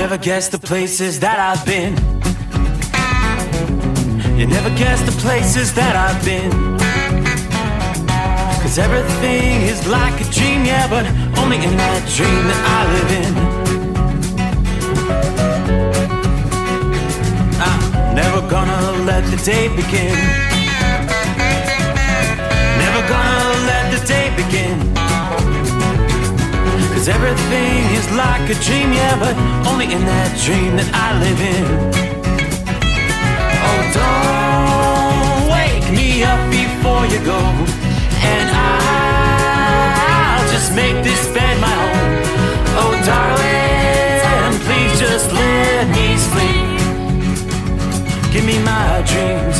never guess the places that I've been. You never guess the places that I've been. 'Cause everything is like a dream, yeah, but only in that dream that I live in. I'm never gonna let the day begin. Never gonna let the day begin. 'Cause everything is like a dream, yeah, but only in that dream that I live in. Oh, don't wake me up before you go, and I'll just make this bed my home. Oh, darling, please just let me sleep. Give me my dreams.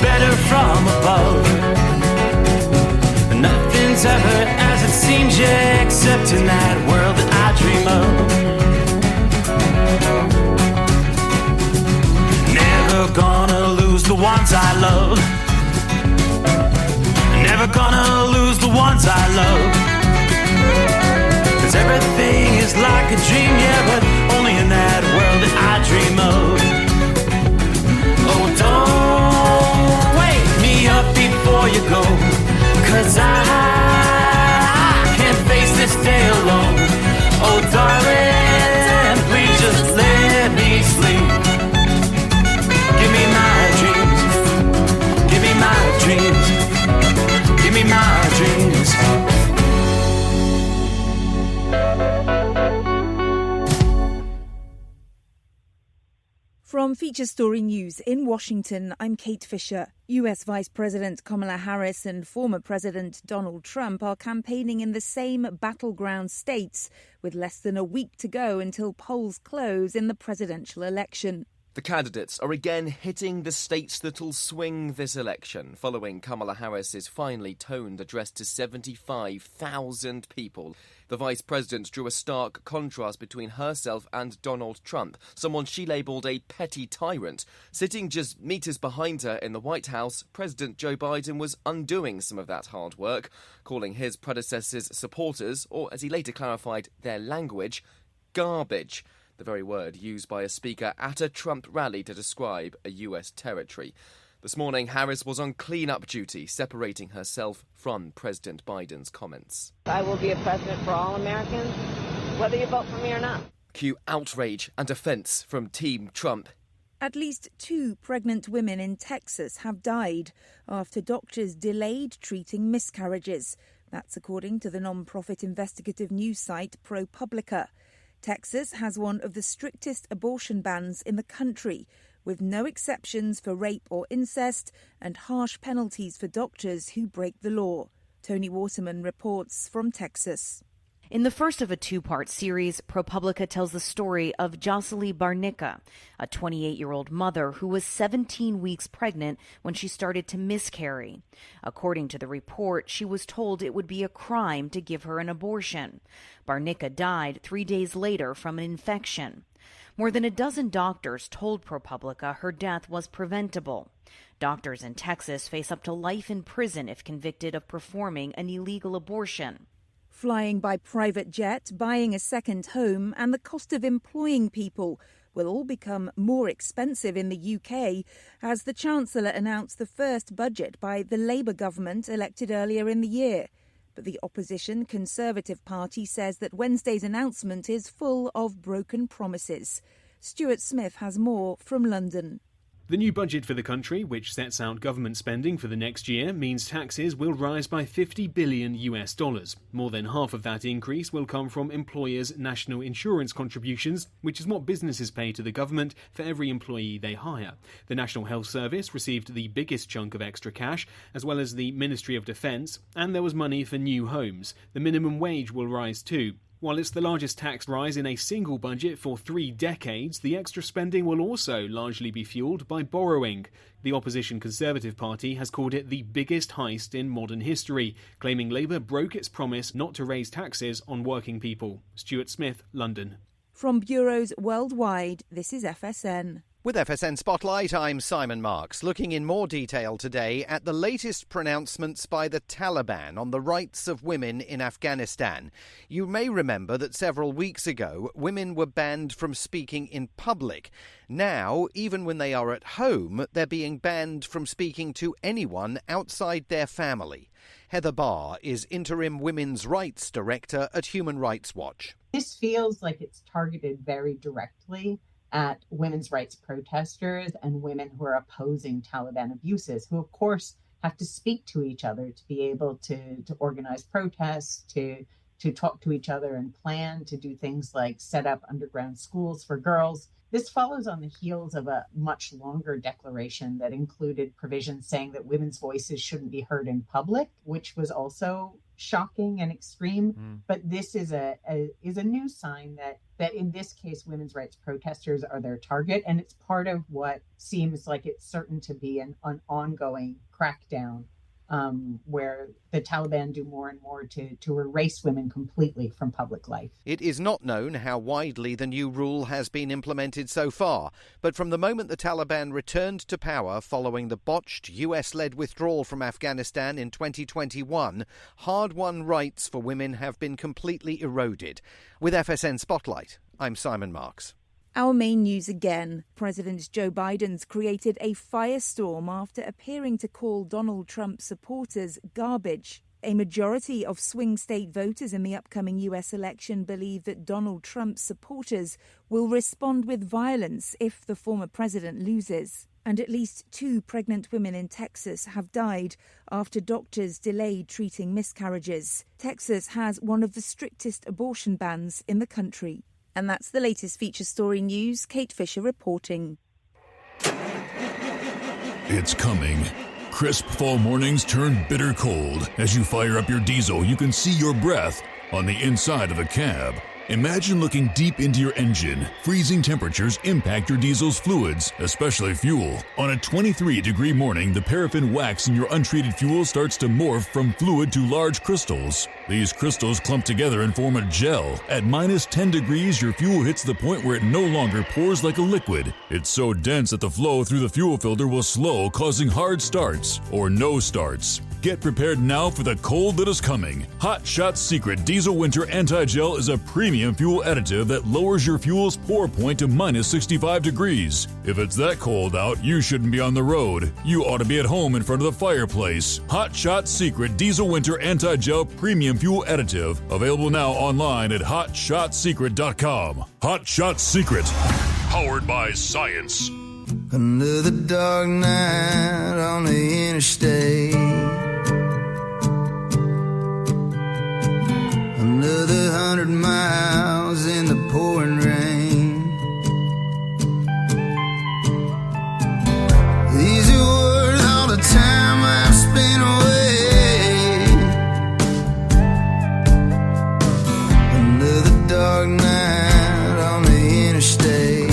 Better from above. Nothing's ever as it seems, yeah, except in that world that I dream of. Never gonna lose the ones I love. Never gonna lose the ones I love. 'Cause everything is like a dream, yeah, but only in that world that I dream of. Oh, don't wake me up before you go, 'cause I can't face this day alone. Oh, darling, please just let me sleep. Give me my dreams. Give me my dreams. Give me my dreams. From Feature Story News in Washington, I'm Kate Fisher. US Vice President Kamala Harris and former President Donald Trump are campaigning in the same battleground states, with less than a week to go until polls close in the presidential election. The candidates are again hitting the states that'll swing this election, following Kamala Harris's finely toned address to 75,000 people. The vice president drew a stark contrast between herself and Donald Trump, someone she labelled a petty tyrant. Sitting just metres behind her in the White House, President Joe Biden was undoing some of that hard work, calling his predecessor's supporters, or as he later clarified, their language, garbage. The very word used by a speaker at a Trump rally to describe a US territory. This morning, Harris was on clean-up duty, separating herself from President Biden's comments. I will be a president for all Americans, whether you vote for me or not. Cue outrage and offence from Team Trump. At least 2 pregnant women in Texas have died after doctors delayed treating miscarriages. That's according to the non-profit investigative news site ProPublica. Texas has one of the strictest abortion bans in the country, with no exceptions for rape or incest and harsh penalties for doctors who break the law. Tony Waterman reports from Texas. In the first of a 2-part series, ProPublica tells the story of Jocelyn Barnica, a 28-year-old mother who was 17 weeks pregnant when she started to miscarry. According to the report, she was told it would be a crime to give her an abortion. Barnica died 3 days later from an infection. More than a dozen doctors told ProPublica her death was preventable. Doctors in Texas face up to life in prison if convicted of performing an illegal abortion. Flying by private jet, buying a second home, and the cost of employing people will all become more expensive in the UK as the Chancellor announced the first budget by the Labour government elected earlier in the year. But the opposition Conservative Party says that Wednesday's announcement is full of broken promises. Stuart Smith has more from London. The new budget for the country, which sets out government spending for the next year, means taxes will rise by $50 billion. More than half of that increase will come from employers' national insurance contributions, which is what businesses pay to the government for every employee they hire. The National Health Service received the biggest chunk of extra cash, as well as the Ministry of Defence, and there was money for new homes. The minimum wage will rise too. While it's the largest tax rise in a single budget for 3 decades, the extra spending will also largely be fuelled by borrowing. The opposition Conservative Party has called it the biggest heist in modern history, claiming Labour broke its promise not to raise taxes on working people. Stuart Smith, London. From bureaus worldwide, this is FSN. With FSN Spotlight, I'm Simon Marks, looking in more detail today at the latest pronouncements by the Taliban on the rights of women in Afghanistan. You may remember that several weeks ago, women were banned from speaking in public. Now, even when they are at home, they're being banned from speaking to anyone outside their family. Heather Barr is Interim Women's Rights Director at Human Rights Watch. This feels like it's targeted very directly at women's rights protesters and women who are opposing Taliban abuses, who, of course, have to speak to each other to be able to organize protests, to talk to each other and plan to do things like set up underground schools for girls. This follows on the heels of a much longer declaration that included provisions saying that women's voices shouldn't be heard in public, which was also shocking and extreme. But this is a new sign that in this case, women's rights protesters are their target. And it's part of what seems like it's certain to be an ongoing crackdown where the Taliban do more and more to erase women completely from public life. It is not known how widely the new rule has been implemented so far, but from the moment the Taliban returned to power following the botched US-led withdrawal from Afghanistan in 2021, hard-won rights for women have been completely eroded. With FSN Spotlight, I'm Simon Marks. Our main news again. President Joe Biden's created a firestorm after appearing to call Donald Trump supporters garbage. A majority of swing state voters in the upcoming US election believe that Donald Trump's supporters will respond with violence if the former president loses. And at least 2 pregnant women in Texas have died after doctors delayed treating miscarriages. Texas has one of the strictest abortion bans in the country. And that's the latest feature story news. Kate Fisher reporting. It's coming. Crisp fall mornings turn bitter cold. As you fire up your diesel, you can see your breath on the inside of a cab. Imagine looking deep into your engine. Freezing temperatures impact your diesel's fluids, especially fuel. On a 23-degree morning, the paraffin wax in your untreated fuel starts to morph from fluid to large crystals. These crystals clump together and form a gel. At minus 10 degrees, your fuel hits the point where it no longer pours like a liquid. It's so dense that the flow through the fuel filter will slow, causing hard starts or no starts. Get prepared now for the cold that is coming. Hot Shot Secret Diesel Winter Anti-Gel is a premium fuel additive that lowers your fuel's pour point to minus 65 degrees. If it's that cold out, you shouldn't be on the road. You ought to be at home in front of the fireplace. Hot Shot Secret Diesel Winter Anti-Gel Premium Fuel Additive. Available now online at HotShotSecret.com. Hot Shot Secret. Powered by science. Under the dark night on the interstate, under the 100 miles in the pouring rain, these are worth all the time I've spent away. Under the dark night on the interstate,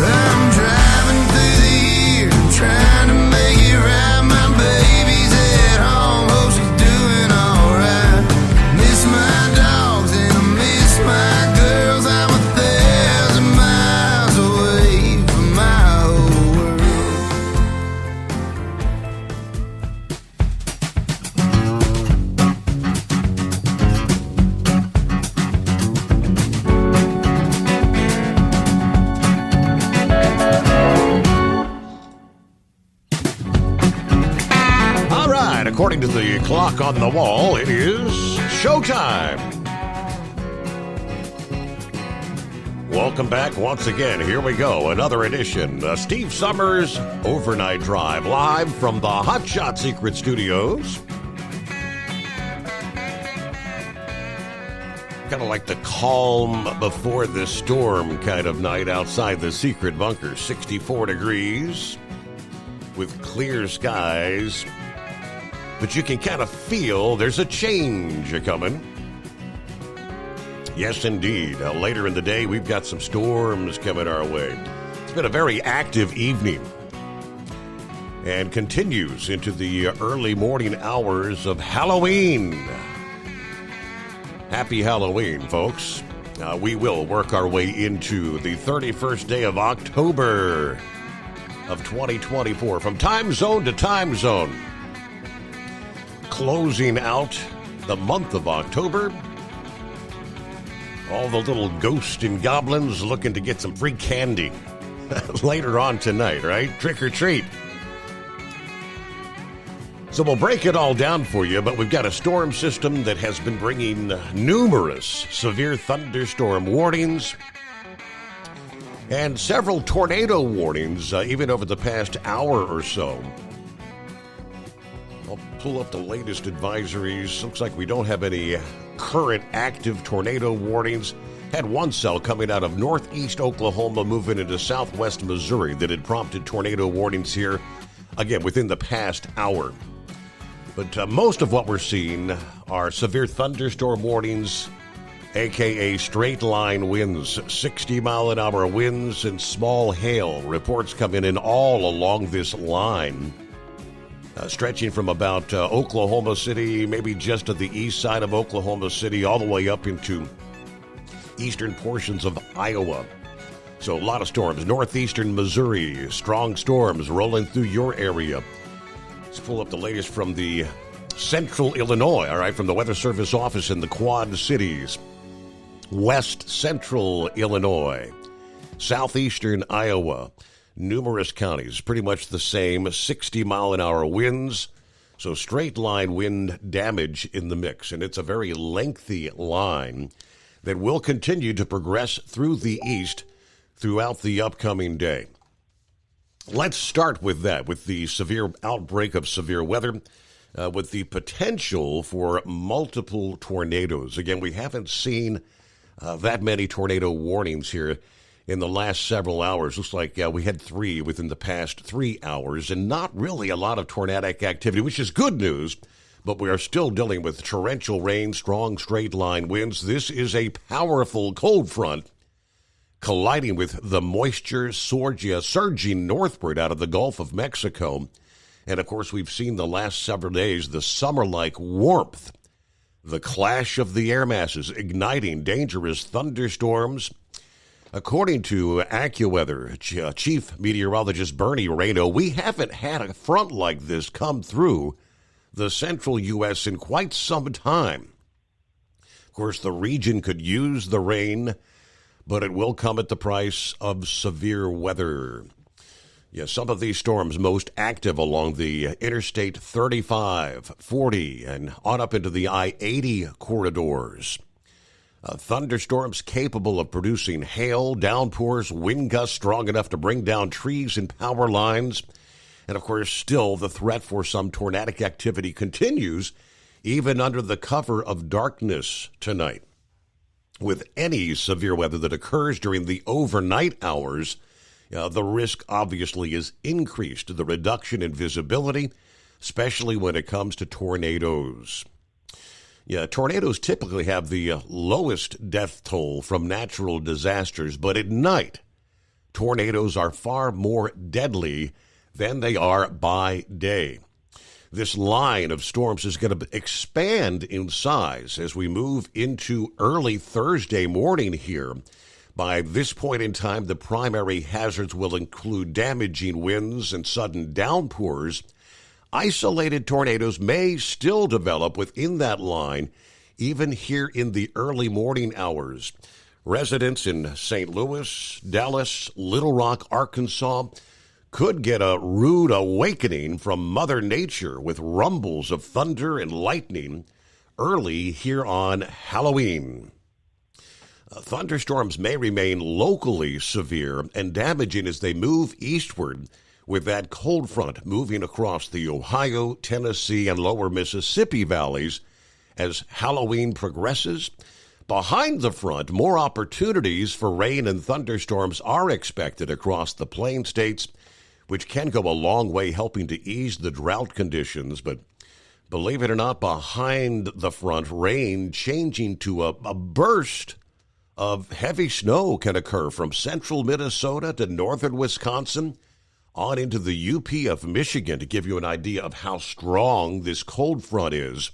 I'm driving through the years, trying to make it right. My baby's at home, hope she's doing alright. Miss my dogs and I miss my girls. I'm 1,000 miles away from my whole world. All right, according to the clock on the wall, it is showtime. Welcome back once again. Here we go. Another edition. Steve Summers Overnight Drive, live from the Hot Shot Secret Studios. Kind of like the calm before the storm kind of night outside the secret bunker. 64 degrees with clear skies. But you can kind of feel there's a change coming. Yes, indeed. Later in the day, we've got some storms coming our way. It's been a very active evening and continues into the early morning hours of Halloween. Happy Halloween, folks. We will work our way into the 31st day of October of 2024 from time zone to time zone. Closing out the month of October. All the little ghosts and goblins looking to get some free candy later on tonight, right? Trick or treat. So we'll break it all down for you, but we've got a storm system that has been bringing numerous severe thunderstorm warnings and several tornado warnings, even over the past hour or so. I'll pull up the latest advisories. Looks like we don't have any current active tornado warnings. Had one cell coming out of northeast Oklahoma moving into southwest Missouri that had prompted tornado warnings here, again, within the past hour. But most of what we're seeing are severe thunderstorm warnings, a.k.a. straight line winds, 60-mile-an-hour winds, and small hail. Reports coming in all along this line. Stretching from about Oklahoma City, maybe just to the east side of Oklahoma City, all the way up into eastern portions of Iowa. So a lot of storms. Northeastern Missouri, strong storms rolling through your area. Let's pull up the latest from the central Illinois, all right, from the Weather Service office in the Quad Cities. West central Illinois, southeastern Iowa. Numerous counties, pretty much the same, 60-mile-an-hour winds, so straight line wind damage in the mix. And it's a very lengthy line that will continue to progress through the east throughout the upcoming day. Let's start with that, with the severe outbreak of severe weather, with the potential for multiple tornadoes. Again, we haven't seen that many tornado warnings here in the last several hours. Looks like we had 3 within the past 3 hours, and not really a lot of tornadic activity, which is good news, but we are still dealing with torrential rain, strong straight-line winds. This is a powerful cold front colliding with the moisture surging northward out of the Gulf of Mexico. And, of course, we've seen the last several days the summer-like warmth, the clash of the air masses igniting dangerous thunderstorms. According to AccuWeather Chief Meteorologist Bernie Rayno, we haven't had a front like this come through the central U.S. in quite some time. Of course, the region could use the rain, but it will come at the price of severe weather. Yes, some of these storms most active along the Interstate 35, 40, and on up into the I-80 corridors. Thunderstorms capable of producing hail, downpours, wind gusts strong enough to bring down trees and power lines. And, of course, still the threat for some tornadic activity continues, even under the cover of darkness tonight. With any severe weather that occurs during the overnight hours, the risk obviously is increased. The reduction in visibility, especially when it comes to tornadoes. Yeah, tornadoes typically have the lowest death toll from natural disasters, but at night, tornadoes are far more deadly than they are by day. This line of storms is going to expand in size as we move into early Thursday morning here. By this point in time, the primary hazards will include damaging winds and sudden downpours. Isolated tornadoes may still develop within that line, even here in the early morning hours. Residents in St. Louis, Dallas, Little Rock, Arkansas could get a rude awakening from Mother Nature with rumbles of thunder and lightning early here on Halloween. Thunderstorms may remain locally severe and damaging as they move eastward, with that cold front moving across the Ohio, Tennessee, and lower Mississippi valleys as Halloween progresses. Behind the front, more opportunities for rain and thunderstorms are expected across the Plain States, which can go a long way helping to ease the drought conditions. But believe it or not, behind the front, rain changing to a burst of heavy snow can occur from central Minnesota to northern Wisconsin on into the UP of Michigan, to give you an idea of how strong this cold front is.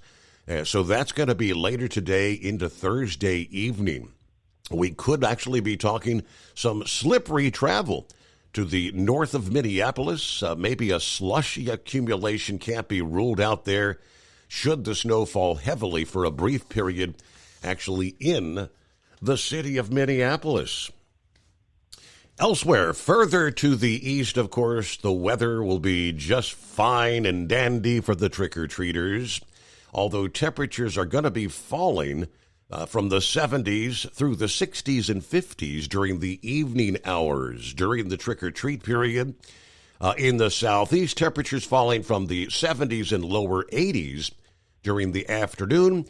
So that's going to be later today into Thursday evening. We could actually be talking some slippery travel to the north of Minneapolis. Maybe a slushy accumulation can't be ruled out there should the snow fall heavily for a brief period actually in the city of Minneapolis. Elsewhere, further to the east, of course, the weather will be just fine and dandy for the trick-or-treaters, although temperatures are going to be falling from the 70s through the 60s and 50s during the evening hours during the trick-or-treat period. In the southeast, temperatures falling from the 70s and lower 80s during the afternoon,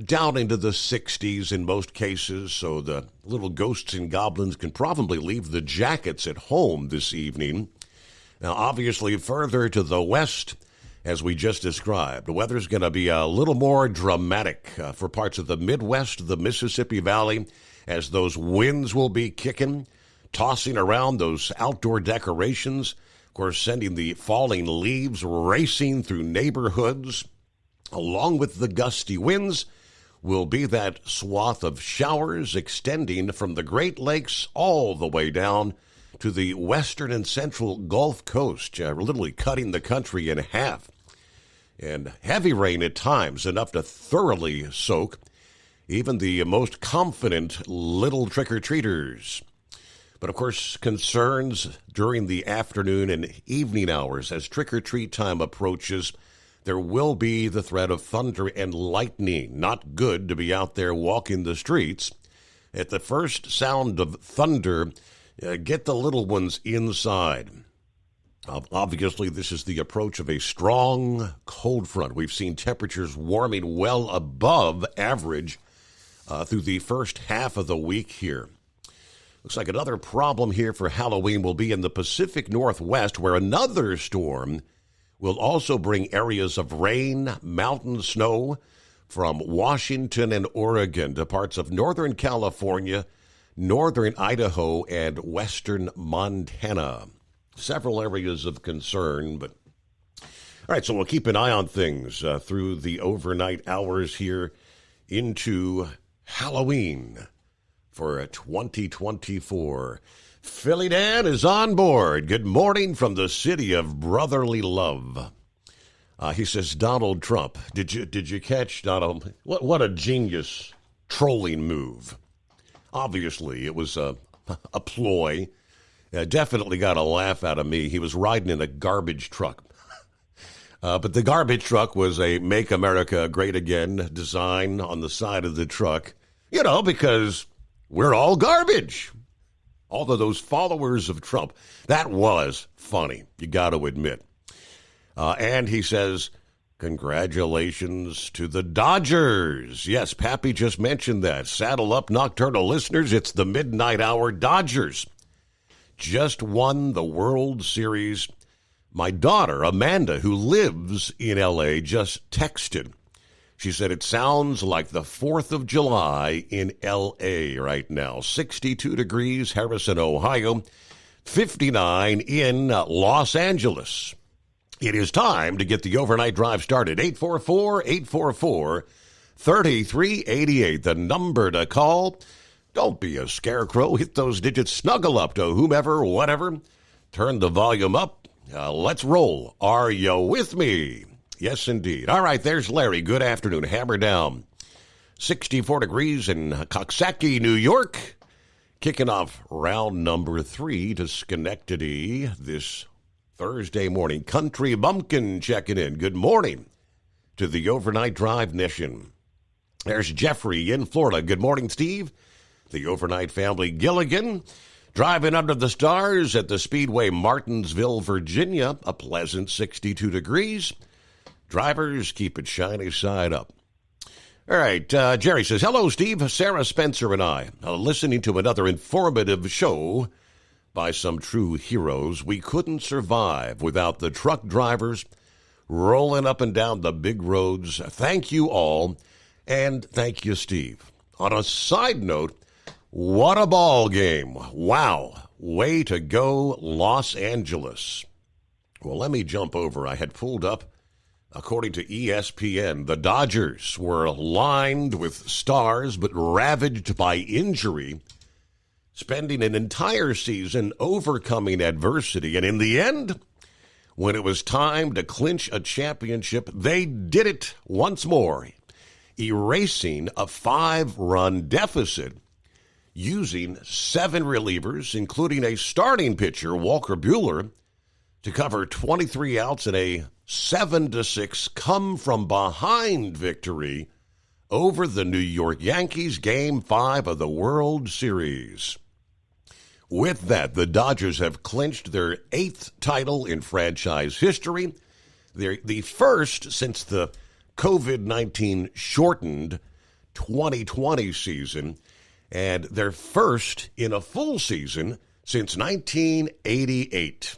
down into the 60s in most cases, so the little ghosts and goblins can probably leave the jackets at home this evening. Now, obviously, further to the west, as we just described, the weather's going to be a little more dramatic for parts of the Midwest, the Mississippi Valley, as those winds will be kicking, tossing around those outdoor decorations, of course, sending the falling leaves racing through neighborhoods. Along with the gusty winds will be that swath of showers extending from the Great Lakes all the way down to the western and central Gulf Coast, literally cutting the country in half. And heavy rain at times, enough to thoroughly soak even the most confident little trick-or-treaters. But, of course, concerns during the afternoon and evening hours as trick-or-treat time approaches. There will be the threat of thunder and lightning. Not good to be out there walking the streets. At the first sound of thunder, get the little ones inside. Obviously, this is the approach of a strong cold front. We've seen temperatures warming well above average through the first half of the week here. Looks like another problem here for Halloween will be in the Pacific Northwest, where another storm will also bring areas of rain, mountain snow from Washington and Oregon to parts of northern California, northern Idaho, and western Montana. Several areas of concern, but all right, so we'll keep an eye on things through the overnight hours here into Halloween for 2024. Philly Dan is on board. Good morning from the city of brotherly love. He says, Donald Trump. Did you catch Donald? What a genius trolling move. Obviously, it was a ploy. Definitely got a laugh out of me. He was riding in a garbage truck. But the garbage truck was a Make America Great Again design on the side of the truck. You know, because we're all garbage. All of those followers of Trump. That was funny, you got to admit. And he says, congratulations to the Dodgers. Yes, Pappy just mentioned that. Saddle up, nocturnal listeners. It's the midnight hour. Dodgers just won the World Series. My daughter, Amanda, who lives in L.A., just texted. She said it sounds like the 4th of July in L.A. right now. 62 degrees, Harrison, Ohio. 59 in Los Angeles. It is time to get the overnight drive started. 844-844-3388, the number to call. Don't be a scarecrow. Hit those digits. Snuggle up to whomever, whatever. Turn the volume up. Let's roll. Are you with me? Yes, indeed. All right, there's Larry. Good afternoon. Hammer down. 64 degrees in Coxsackie, New York. Kicking off round number 3 to Schenectady this Thursday morning. Country Bumpkin checking in. Good morning to the Overnight Drive Nation. There's Jeffrey in Florida. Good morning, Steve. The overnight family Gilligan driving under the stars at the Speedway Martinsville, Virginia, a pleasant 62 degrees. Drivers, keep it shiny side up. All right, Jerry says, hello, Steve, Sarah, Spencer, and I are listening to another informative show by some true heroes. We couldn't survive without the truck drivers rolling up and down the big roads. Thank you all, and thank you, Steve. On a side note, what a ball game. Wow. Way to go, Los Angeles. Well, let me jump over. I had pulled up, according to ESPN, the Dodgers were lined with stars but ravaged by injury, spending an entire season overcoming adversity. And in the end, when it was time to clinch a championship, they did it once more, erasing a 5-run deficit using 7 relievers, including a starting pitcher, Walker Buehler, to cover 23 outs in a 7-6 come-from-behind victory over the New York Yankees, Game 5 of the World Series. With that, the Dodgers have clinched their 8th title in franchise history. They're the first since the COVID-19 shortened 2020 season, and their first in a full season since 1988.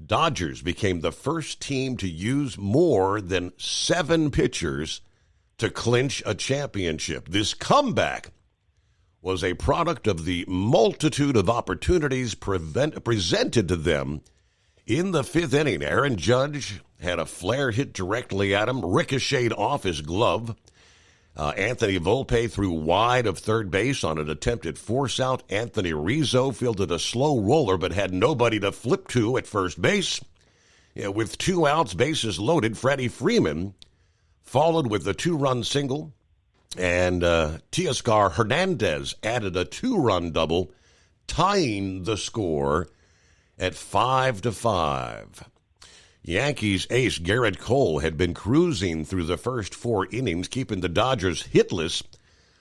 Dodgers became the first team to use more than 7 pitchers to clinch a championship. This comeback was a product of the multitude of opportunities presented to them in the 5th inning. Aaron Judge had a flare hit directly at him, ricocheted off his glove. Anthony Volpe threw wide of third base on an attempted force out. Anthony Rizzo fielded a slow roller but had nobody to flip to at first base. With 2 outs, bases loaded, Freddie Freeman followed with a 2-run single, and Teoscar Hernandez added a 2-run double, tying the score at 5-5. Yankees ace Garrett Cole had been cruising through the first 4 innings, keeping the Dodgers hitless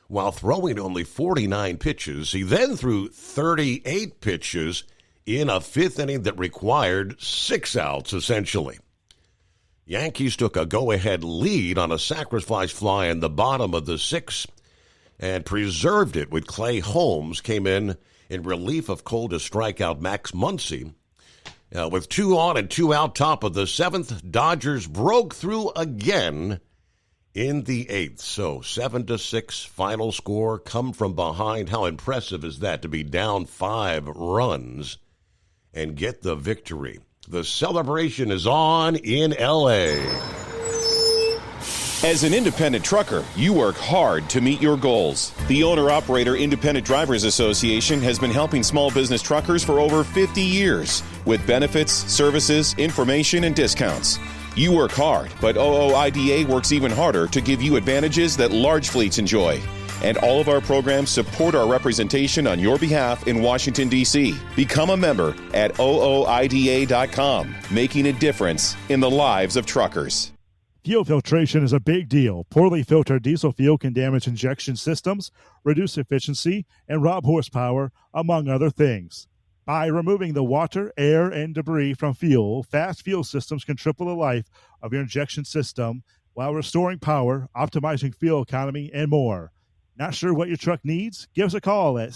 while throwing only 49 pitches. He then threw 38 pitches in a 5th inning that required 6 outs, essentially. Yankees took a go-ahead lead on a sacrifice fly in the bottom of the 6th and preserved it with Clay Holmes came in relief of Cole to strike out Max Muncy. With 2 on and 2 out, top of the 7th, Dodgers broke through again in the 8th. So 7-6 final score, come from behind. How impressive is that to be down 5 runs and get the victory? The celebration is on in L.A. As an independent trucker, you work hard to meet your goals. The Owner-Operator Independent Drivers Association has been helping small business truckers for over 50 years with benefits, services, information, and discounts. You work hard, but OOIDA works even harder to give you advantages that large fleets enjoy. And all of our programs support our representation on your behalf in Washington, D.C. Become a member at OOIDA.com, making a difference in the lives of truckers. Fuel filtration is a big deal. Poorly filtered diesel fuel can damage injection systems, reduce efficiency, and rob horsepower, among other things. By removing the water, air, and debris from fuel, fast fuel systems can triple the life of your injection system while restoring power, optimizing fuel economy, and more. Not sure what your truck needs? Give us a call at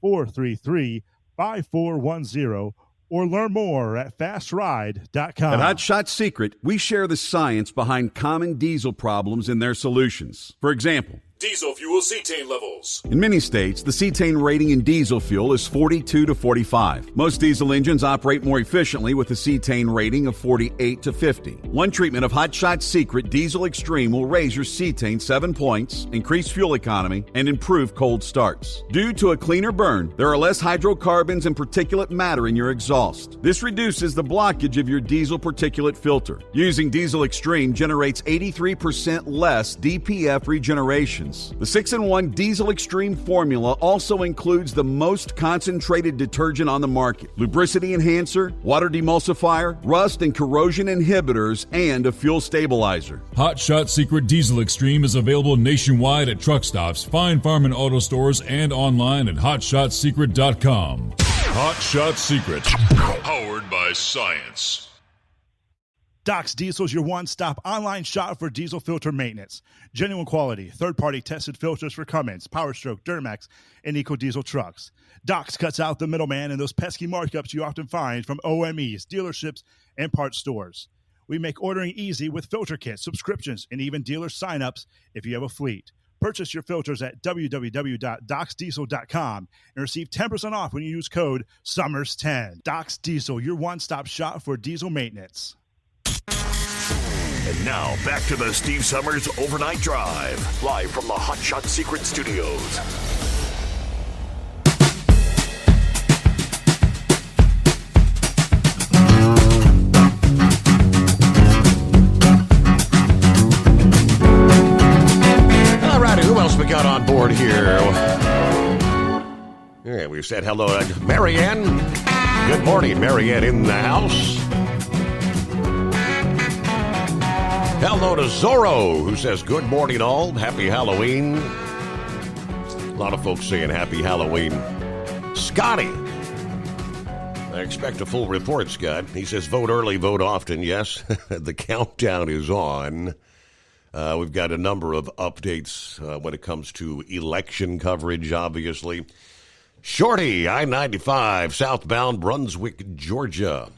636-433-5410 or learn more at fastride.com. At Hot Shot Secret, we share the science behind common diesel problems and their solutions. For example, diesel fuel cetane levels. In many states, the cetane rating in diesel fuel is 42 to 45. Most diesel engines operate more efficiently with a cetane rating of 48 to 50. One treatment of Hot Shot Secret Diesel Extreme will raise your cetane 7 points, increase fuel economy, and improve cold starts. Due to a cleaner burn, there are less hydrocarbons and particulate matter in your exhaust. This reduces the blockage of your diesel particulate filter. Using Diesel Extreme generates 83% less DPF regeneration reasons. The 6-in-1 Diesel Extreme formula also includes the most concentrated detergent on the market, lubricity enhancer, water demulsifier, rust and corrosion inhibitors, and a fuel stabilizer. Hot Shot Secret Diesel Extreme is available nationwide at truck stops, fine farm and auto stores, and online at hotshotsecret.com. Hot Shot Secret. Powered by science. Doc's Diesel is your one-stop online shop for diesel filter maintenance. Genuine quality, third-party tested filters for Cummins, Powerstroke, Duramax, and EcoDiesel trucks. Doc's cuts out the middleman and those pesky markups you often find from OMEs, dealerships, and parts stores. We make ordering easy with filter kits, subscriptions, and even dealer sign-ups if you have a fleet. Purchase your filters at www.docsdiesel.com and receive 10% off when you use code SUMMERS10. Doc's Diesel, your one-stop shop for diesel maintenance. And now, back to the Steve Summers Overnight Drive, live from the Hot Shot Secret Studios. All righty, who else we got on board here? Yeah, we said hello to Marianne. Good morning, Marianne in the house. Hello to Zorro, who says, good morning all, happy Halloween. A lot of folks saying happy Halloween. Scotty, I expect a full report, Scott. He says, vote early, vote often. Yes, the countdown is on. We've got a number of updates when it comes to election coverage, obviously. Shorty, I-95, southbound Brunswick, Georgia.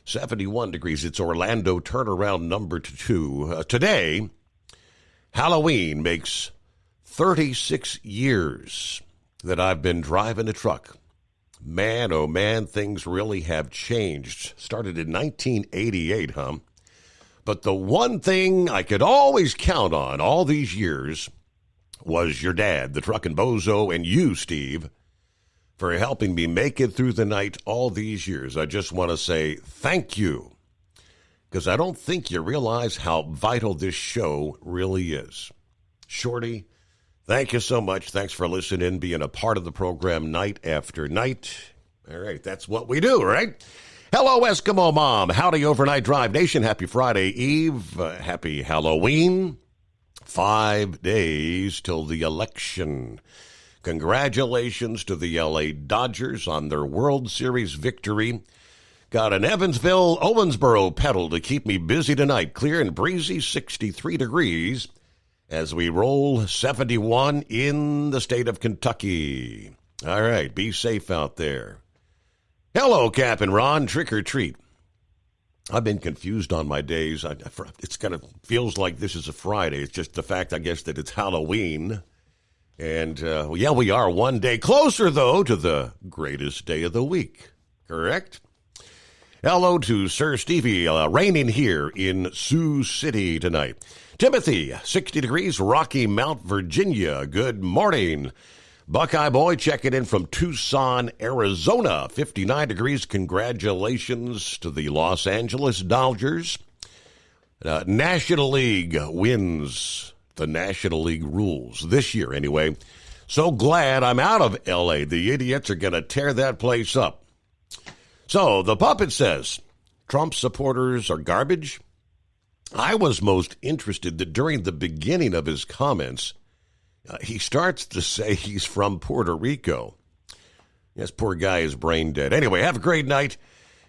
71 degrees. It's Orlando turnaround number 2. Today, Halloween makes 36 years that I've been driving a truck. Man, oh man, things really have changed. Started in 1988, huh? But the one thing I could always count on all these years was your dad, the truckin' bozo, and you, Steve, for helping me make it through the night all these years. I just want to say thank you, because I don't think you realize how vital this show really is. Shorty, thank you so much. Thanks for listening, being a part of the program night after night. All right, that's what we do, right? Hello, Eskimo Mom. Howdy, Overnight Drive Nation. Happy Friday Eve. Happy Halloween. 5 days till the election. Congratulations to the LA Dodgers on their World Series victory. Got an Evansville-Owensboro pedal to keep me busy tonight. Clear and breezy, 63 degrees, as we roll 71 in the state of Kentucky. All right, be safe out there. Hello, Cap and Ron, trick or treat. I've been confused on my days. It's kind of feels like this is a Friday. It's just the fact, I guess, that it's Halloween. And, yeah, we are one day closer, though, to the greatest day of the week. Correct? Hello to Sir Stevie, raining here in Sioux City tonight. Timothy, 60 degrees, Rocky Mount, Virginia. Good morning. Buckeye Boy checking in from Tucson, Arizona. 59 degrees. Congratulations to the Los Angeles Dodgers. National League wins the National League rules this year anyway. So glad I'm out of L.A. The idiots are going to tear that place up. So the puppet says Trump supporters are garbage. I was most interested that during the beginning of his comments, he starts to say he's from Puerto Rico. Yes, poor guy is brain dead. Anyway, have a great night.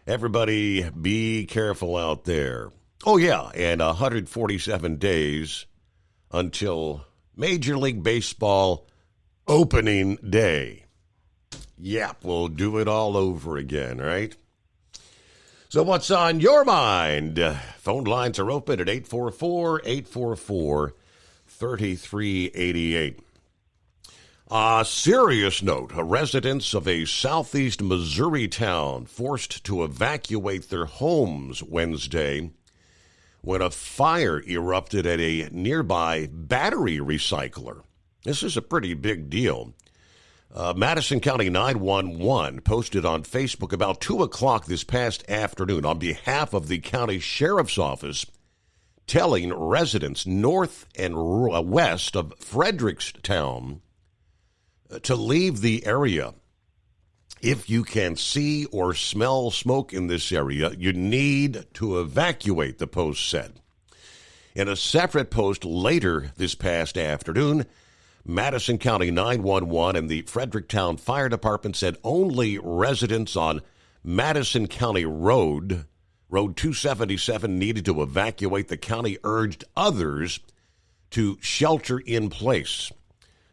Everybody be careful out there. Oh, yeah, and 147 days until Major League Baseball opening day. Yep, we'll do it all over again, right? So what's on your mind? Phone lines are open at 844-844-3388. Serious note, residents of a southeast Missouri town forced to evacuate their homes Wednesday when a fire erupted at a nearby battery recycler. This is a pretty big deal. Madison County 911 posted on Facebook about 2 o'clock this past afternoon on behalf of the county sheriff's office telling residents north and west of Fredericktown to leave the area. If you can see or smell smoke in this area, you need to evacuate, the Post said. In a separate post later this past afternoon, Madison County 911 and the Fredericktown Fire Department said only residents on Madison County Road 277 needed to evacuate. The county urged others to shelter in place.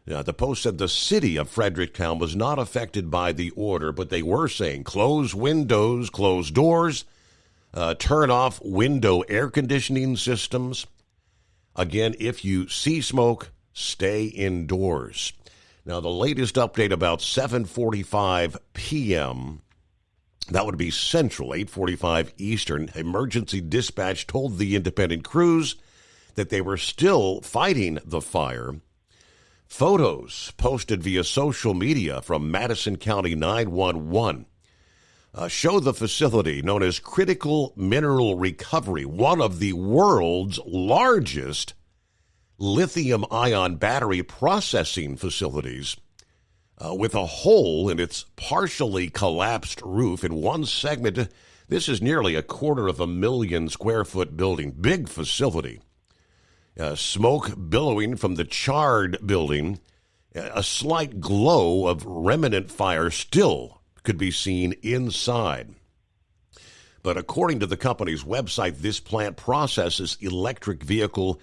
The Post said the city of Fredericktown was not affected by the order, but they were saying close windows, close doors, turn off window air conditioning systems. Again, if you see smoke, stay indoors. Now, the latest update about 7:45 p.m., that would be Central, 8:45 Eastern. Emergency dispatch told the independent crews that they were still fighting the fire. Photos posted via social media from Madison County 911 show the facility known as Critical Mineral Recovery, one of the world's largest lithium-ion battery processing facilities, with a hole in its partially collapsed roof in one segment. This is nearly 250,000 square foot building, big facility. Smoke billowing from the charred building, a slight glow of remnant fire still could be seen inside. But according to the company's website, this plant processes electric vehicle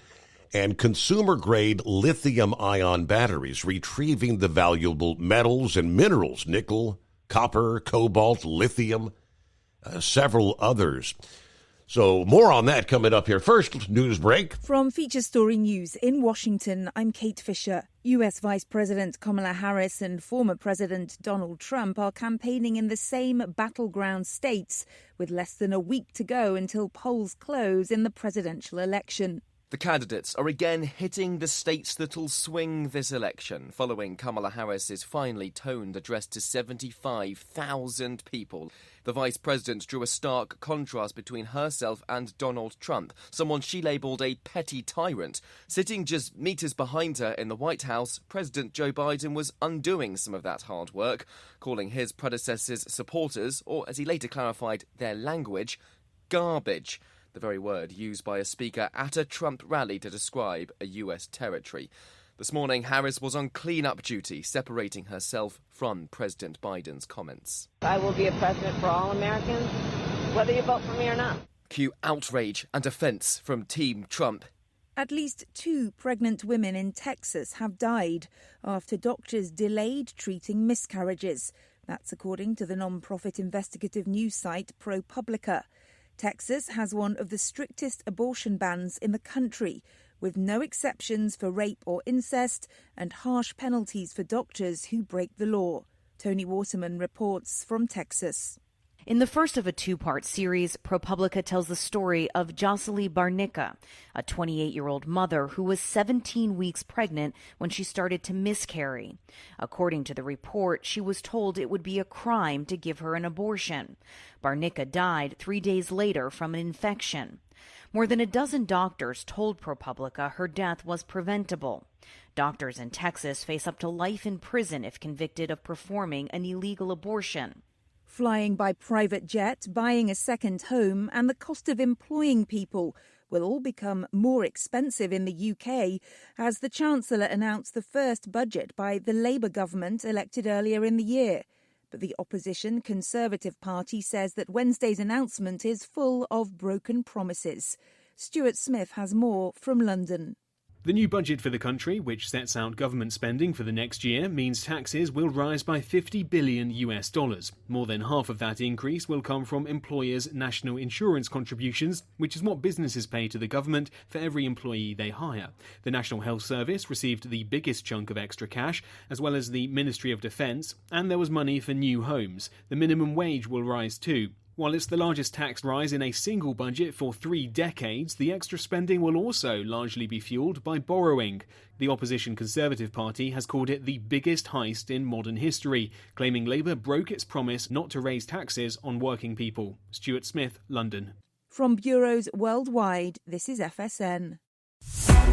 and consumer-grade lithium-ion batteries, retrieving the valuable metals and minerals, nickel, copper, cobalt, lithium, several others. So more on that coming up here. First, news break. From Feature Story News in Washington, I'm Kate Fisher. US Vice President Kamala Harris and former President Donald Trump are campaigning in the same battleground states, with less than a week to go until polls close in the presidential election. The candidates are again hitting the states that'll swing this election, following Kamala Harris's finely toned address to 75,000 people. The vice president drew a stark contrast between herself and Donald Trump, someone she labelled a petty tyrant. Sitting just meters behind her in the White House, President Joe Biden was undoing some of that hard work, calling his predecessor's supporters, or as he later clarified, their language, garbage. The very word used by a speaker at a Trump rally to describe a US territory. This morning, Harris was on clean-up duty, separating herself from President Biden's comments. I will be a president for all Americans, whether you vote for me or not. Cue outrage and offence from Team Trump. At least 2 pregnant women in Texas have died after doctors delayed treating miscarriages. That's according to the non-profit investigative news site ProPublica. Texas has one of the strictest abortion bans in the country, with no exceptions for rape or incest and harsh penalties for doctors who break the law. Tony Waterman reports from Texas. In the first of a 2-part series, ProPublica tells the story of Jocelyn Barnica, a 28-year-old mother who was 17 weeks pregnant when she started to miscarry. According to the report, she was told it would be a crime to give her an abortion. Barnica died 3 days later from an infection. More than a dozen doctors told ProPublica her death was preventable. Doctors in Texas face up to life in prison if convicted of performing an illegal abortion. Flying by private jet, buying a second home, and the cost of employing people will all become more expensive in the UK as the Chancellor announced the first budget by the Labour government elected earlier in the year. But the opposition Conservative Party says that Wednesday's announcement is full of broken promises. Stuart Smith has more from London. The new budget for the country, which sets out government spending for the next year, means taxes will rise by $50 billion. More than half of that increase will come from employers' national insurance contributions, which is what businesses pay to the government for every employee they hire. The National Health Service received the biggest chunk of extra cash, as well as the Ministry of Defence, and there was money for new homes. The minimum wage will rise too. While it's the largest tax rise in a single budget for 3 decades, the extra spending will also largely be fueled by borrowing. The opposition Conservative Party has called it the biggest heist in modern history, claiming Labour broke its promise not to raise taxes on working people. Stuart Smith, London. From bureaus worldwide, this is FSN.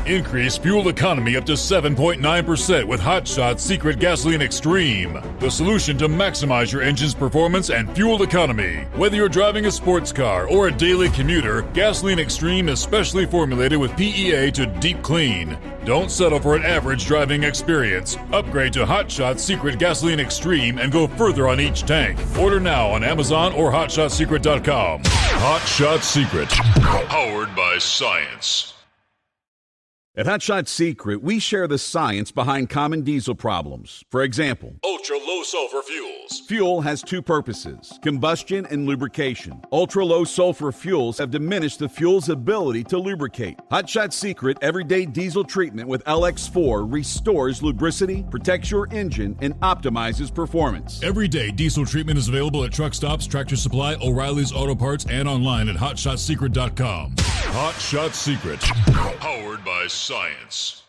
Increase fuel economy up to 7.9% with Hot Shot Secret Gasoline Extreme. The solution to maximize your engine's performance and fuel economy. Whether you're driving a sports car or a daily commuter, Gasoline Extreme is specially formulated with PEA to deep clean. Don't settle for an average driving experience. Upgrade to Hot Shot Secret Gasoline Extreme and go further on each tank. Order now on Amazon or HotShotSecret.com. Hot Shot Secret. Powered by science. At Hot Shot Secret, we share the science behind common diesel problems. For example, Ultra-low sulfur fuels. Fuel has two purposes, combustion and lubrication. Ultra-low sulfur fuels have diminished the fuel's ability to lubricate. Hot Shot Secret Everyday Diesel Treatment with LX4 restores lubricity, protects your engine, and optimizes performance. Everyday diesel treatment is available at truck stops, Tractor Supply, O'Reilly's Auto Parts, and online at HotShotSecret.com. Hot Shot Secret. Powered by science.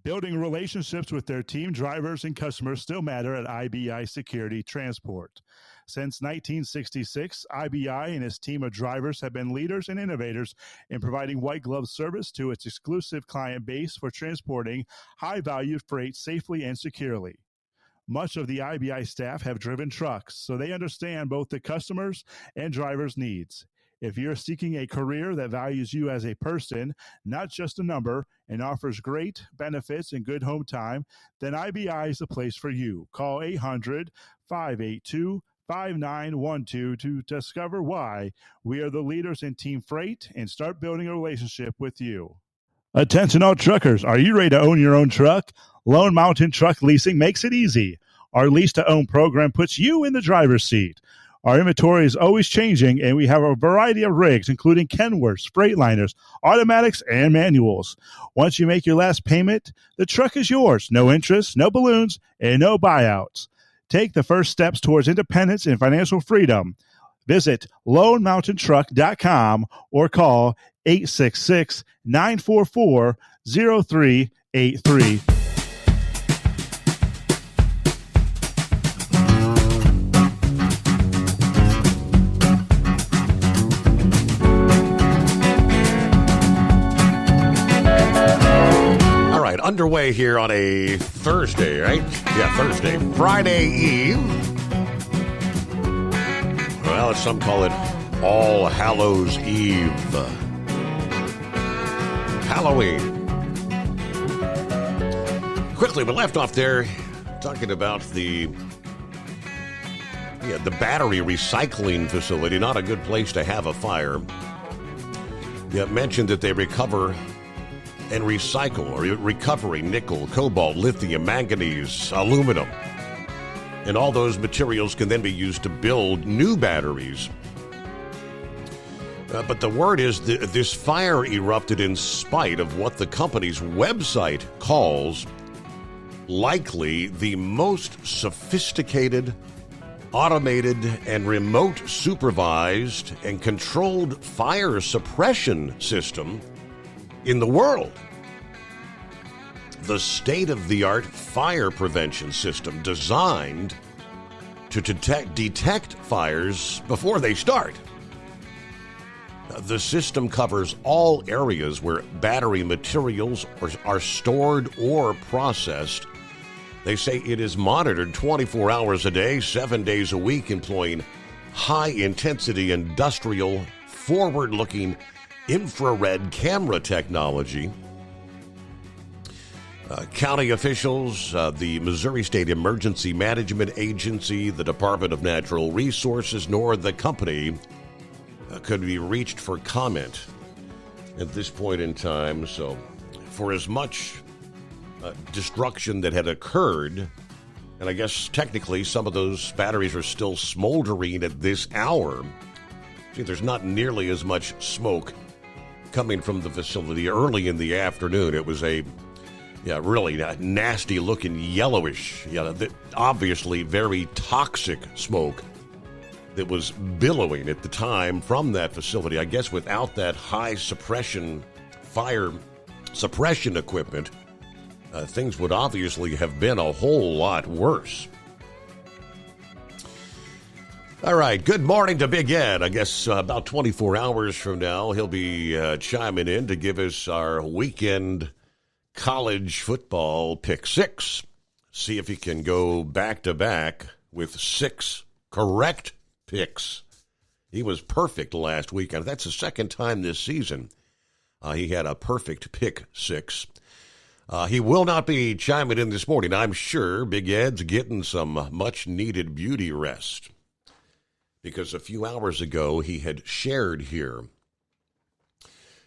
Building relationships with their team drivers and customers still matter at IBI Security Transport. Since 1966, IBI and its team of drivers have been leaders and innovators in providing white glove service to its exclusive client base for transporting high-value freight safely and securely. Much of the IBI staff have driven trucks, so they understand both the customers' and drivers' needs. If you're seeking a career that values you as a person, not just a number, and offers great benefits and good home time, then IBI is the place for you. Call 800-582-5912 to discover why we are the leaders in team freight and start building a relationship with you. Attention all truckers, are you ready to own your own truck? Lone Mountain Truck Leasing makes it easy. Our lease-to-own program puts you in the driver's seat. Our inventory is always changing, and we have a variety of rigs, including Kenworths, Freightliners, automatics, and manuals. Once you make your last payment, the truck is yours. No interest, no balloons, and no buyouts. Take the first steps towards independence and financial freedom. Visit LoneMountainTruck.com or call 866-944-0383. Underway here on a Thursday, right? Yeah, Thursday. Friday Eve. Well, as some call it, All Hallows Eve. Halloween. Quickly, we left off there talking about the battery recycling facility. Not a good place to have a fire. You mentioned that they recover and recycle or recovery nickel, cobalt, lithium, manganese, aluminum. And all those materials can then be used to build new batteries. But the word is this fire erupted in spite of what the company's website calls likely the most sophisticated, automated, and remote supervised and controlled fire suppression system in the world. The state-of-the-art fire prevention system designed to detect fires before they start. The system covers all areas where battery materials are stored or processed. They say it is monitored 24 hours a day, 7 days a week, employing high-intensity industrial, forward-looking infrared camera technology. County officials, the Missouri State Emergency Management Agency, the Department of Natural Resources, nor the company could be reached for comment at this point in time. So, for as much destruction that had occurred, and I guess technically some of those batteries are still smoldering at this hour, there's not nearly as much smoke coming from the facility. Early in the afternoon, it was a really nasty looking yellowish, obviously very toxic smoke that was billowing at the time from that facility. I guess without that high suppression, fire suppression equipment, things would obviously have been a whole lot worse. All right, good morning to Big Ed. I guess about 24 hours from now, he'll be chiming in to give us our weekend college football pick six. See if he can go back-to-back with 6 correct picks. He was perfect last weekend. That's the second time this season he had a perfect pick six. He will not be chiming in this morning. I'm sure Big Ed's getting some much-needed beauty rest. Because a few hours ago, he had shared here,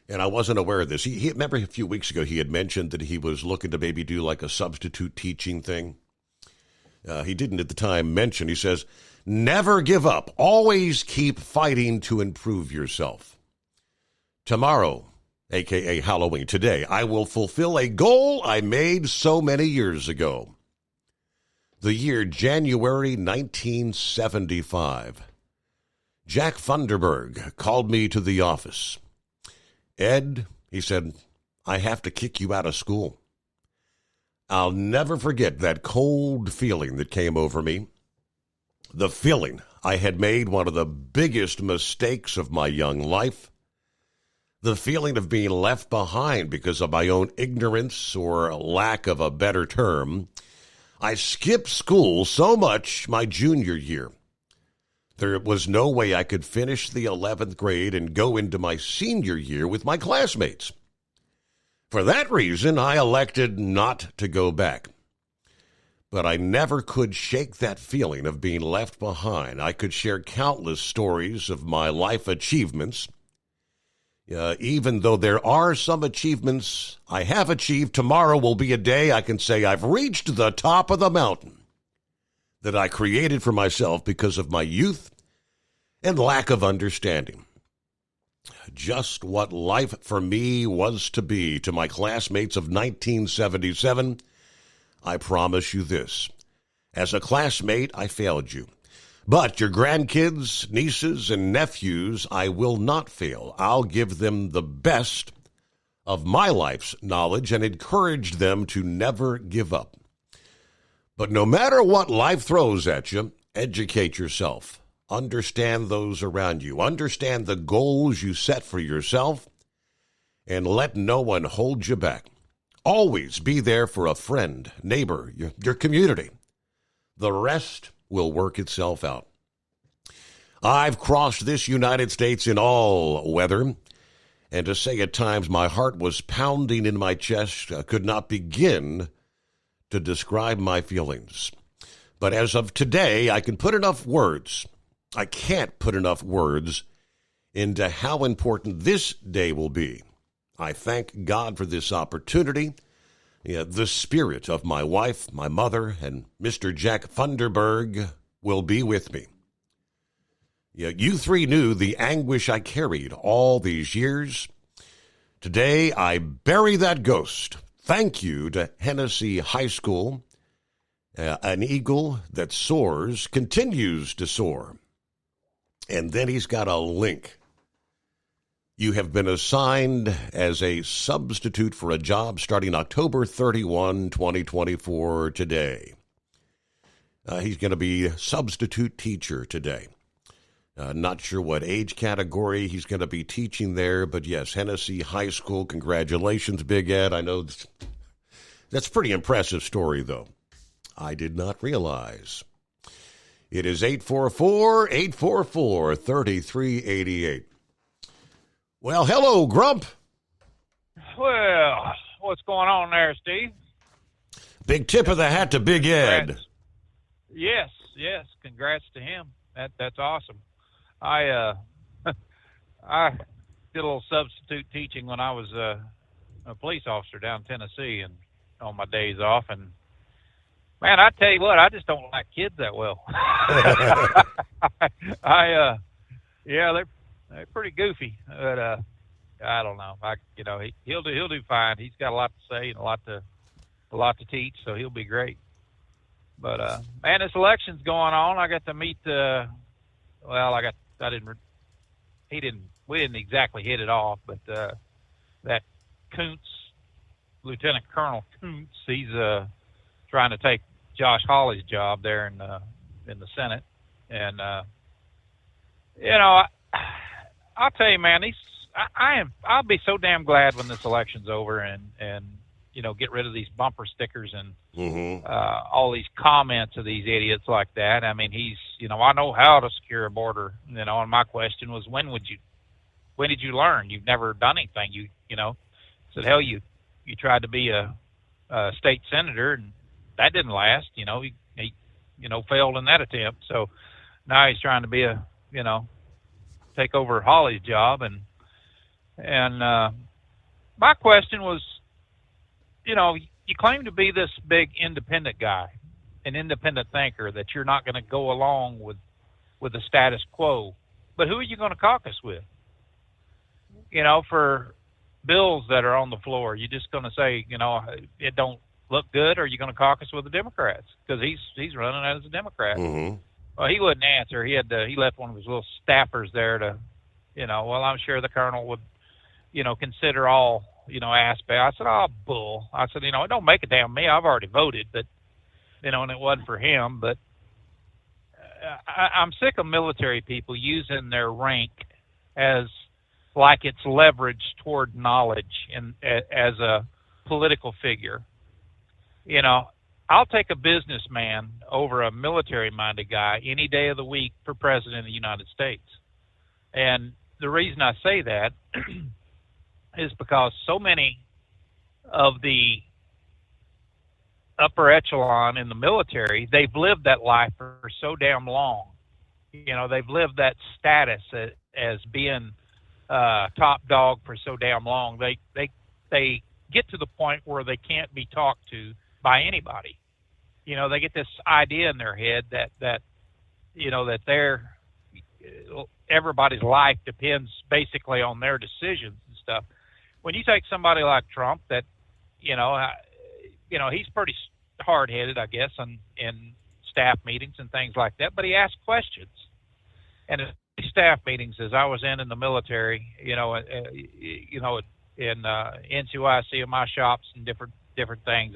and I wasn't aware of this. He remember a few weeks ago, he had mentioned that he was looking to maybe do like a substitute teaching thing. He didn't at the time mention, he says, never give up. Always keep fighting to improve yourself. Tomorrow, a.k.a. Halloween, today, I will fulfill a goal I made so many years ago. The year January 1975. Jack Funderburg called me to the office. Ed, he said, I have to kick you out of school. I'll never forget that cold feeling that came over me. The feeling I had made one of the biggest mistakes of my young life. The feeling of being left behind because of my own ignorance or lack of a better term. I skipped school so much my junior year. There was no way I could finish the 11th grade and go into my senior year with my classmates. For that reason, I elected not to go back. But I never could shake that feeling of being left behind. I could share countless stories of my life achievements. Even though there are some achievements I have achieved, tomorrow will be a day I can say I've reached the top of the mountain that I created for myself because of my youth and lack of understanding. Just what life for me was to be to my classmates of 1977, I promise you this. As a classmate, I failed you. But your grandkids, nieces, and nephews, I will not fail. I'll give them the best of my life's knowledge and encourage them to never give up. But no matter what life throws at you, educate yourself. Understand those around you. Understand the goals you set for yourself, and let no one hold you back. Always be there for a friend, neighbor, your community. The rest will work itself out. I've crossed this United States in all weather, and to say at times my heart was pounding in my chest, could not begin to describe my feelings. But as of today, I can put enough words. I can't put enough words into how important this day will be. I thank God for this opportunity. The spirit of my wife, my mother, and Mr. Jack Funderburg will be with me. You three knew the anguish I carried all these years. Today, I bury that ghost. Thank you to Hennessy High School. An eagle that soars continues to soar. And then he's got a link. You have been assigned as a substitute for a job starting October 31, 2024 today. He's going to be a substitute teacher today. Not sure what age category he's going to be teaching there, but yes, Hennessy High School, congratulations, Big Ed. I know that's a pretty impressive story, though. I did not realize. It is 844-844-3388. Well, hello, Grump. Well, what's going on there, Steve? Big tip of the hat to Big Ed. Yes. Congrats to him. That's awesome. I I did a little substitute teaching when I was a police officer down in Tennessee and on my days off. And, man, I tell you what, I just don't like kids that well. They're pretty goofy. But I don't know. He'll do fine. He's got a lot to say and a lot to teach, so he'll be great. But man, this election's going on. I got to meet. We didn't exactly hit it off, but that Kuntz, Lieutenant Colonel Kuntz, he's trying to take Josh Hawley's job there in the Senate, and You know, I'll tell you, man, I'll be so damn glad when this election's over and you know, get rid of these bumper stickers and all these comments of these idiots like that. I mean, you know, I know how to secure a border, you know, and my question was, when did you learn? You've never done anything. You know, said, hell, you tried to be a state senator and that didn't last. You know, he failed in that attempt. So now he's trying to be take over Hawley's job. And my question was, you know, you claim to be this big independent guy, an independent thinker, that you're not going to go along with the status quo. But who are you going to caucus with? You know, for bills that are on the floor, you're just going to say, you know, it don't look good, or are you going to caucus with the Democrats? Because he's running as a Democrat. Well, he wouldn't answer. He left one of his little staffers there to, you know, well, I'm sure the colonel would, you know, consider all, you know, aspects. I said, oh, bull. I said, you know, it don't make a damn me. I've already voted, but, you know, and it wasn't for him. But I'm sick of military people using their rank as like it's leverage toward knowledge and as a political figure. You know, I'll take a businessman over a military-minded guy any day of the week for president of the United States. And the reason I say that is because so many of the upper echelon in the military, they've lived that life for so damn long. You know, they've lived that status as being top dog for so damn long. They get to the point where they can't be talked to by anybody. You know, they get this idea in their head that you know, that everybody's life depends basically on their decisions and stuff. When you take somebody like Trump, that, you know, he's pretty hard-headed, I guess, in staff meetings and things like that, but he asks questions. And in staff meetings, as I was in the military, in NCOIC in my shops and different things,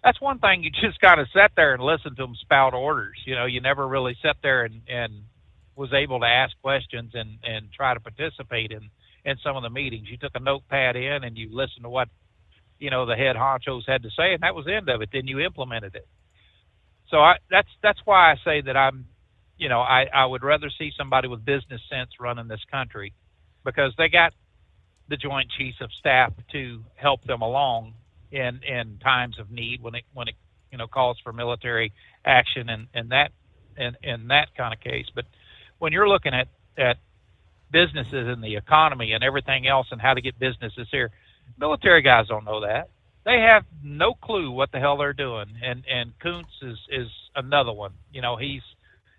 that's one thing, you just kind of sat there and listened to them spout orders. You know, you never really sat there and was able to ask questions and try to participate in some of the meetings. You took a notepad in and you listened to what, you know, the head honchos had to say, and that was the end of it. Then you implemented it. So that's why I say that I would rather see somebody with business sense running this country, because they got the Joint Chiefs of Staff to help them along in times of need when it you know, calls for military action and that kind of case. But when you're looking at businesses and the economy and everything else and how to get businesses here, military guys don't know that. They have no clue what the hell they're doing. And Kuntz is another one. You know, he's,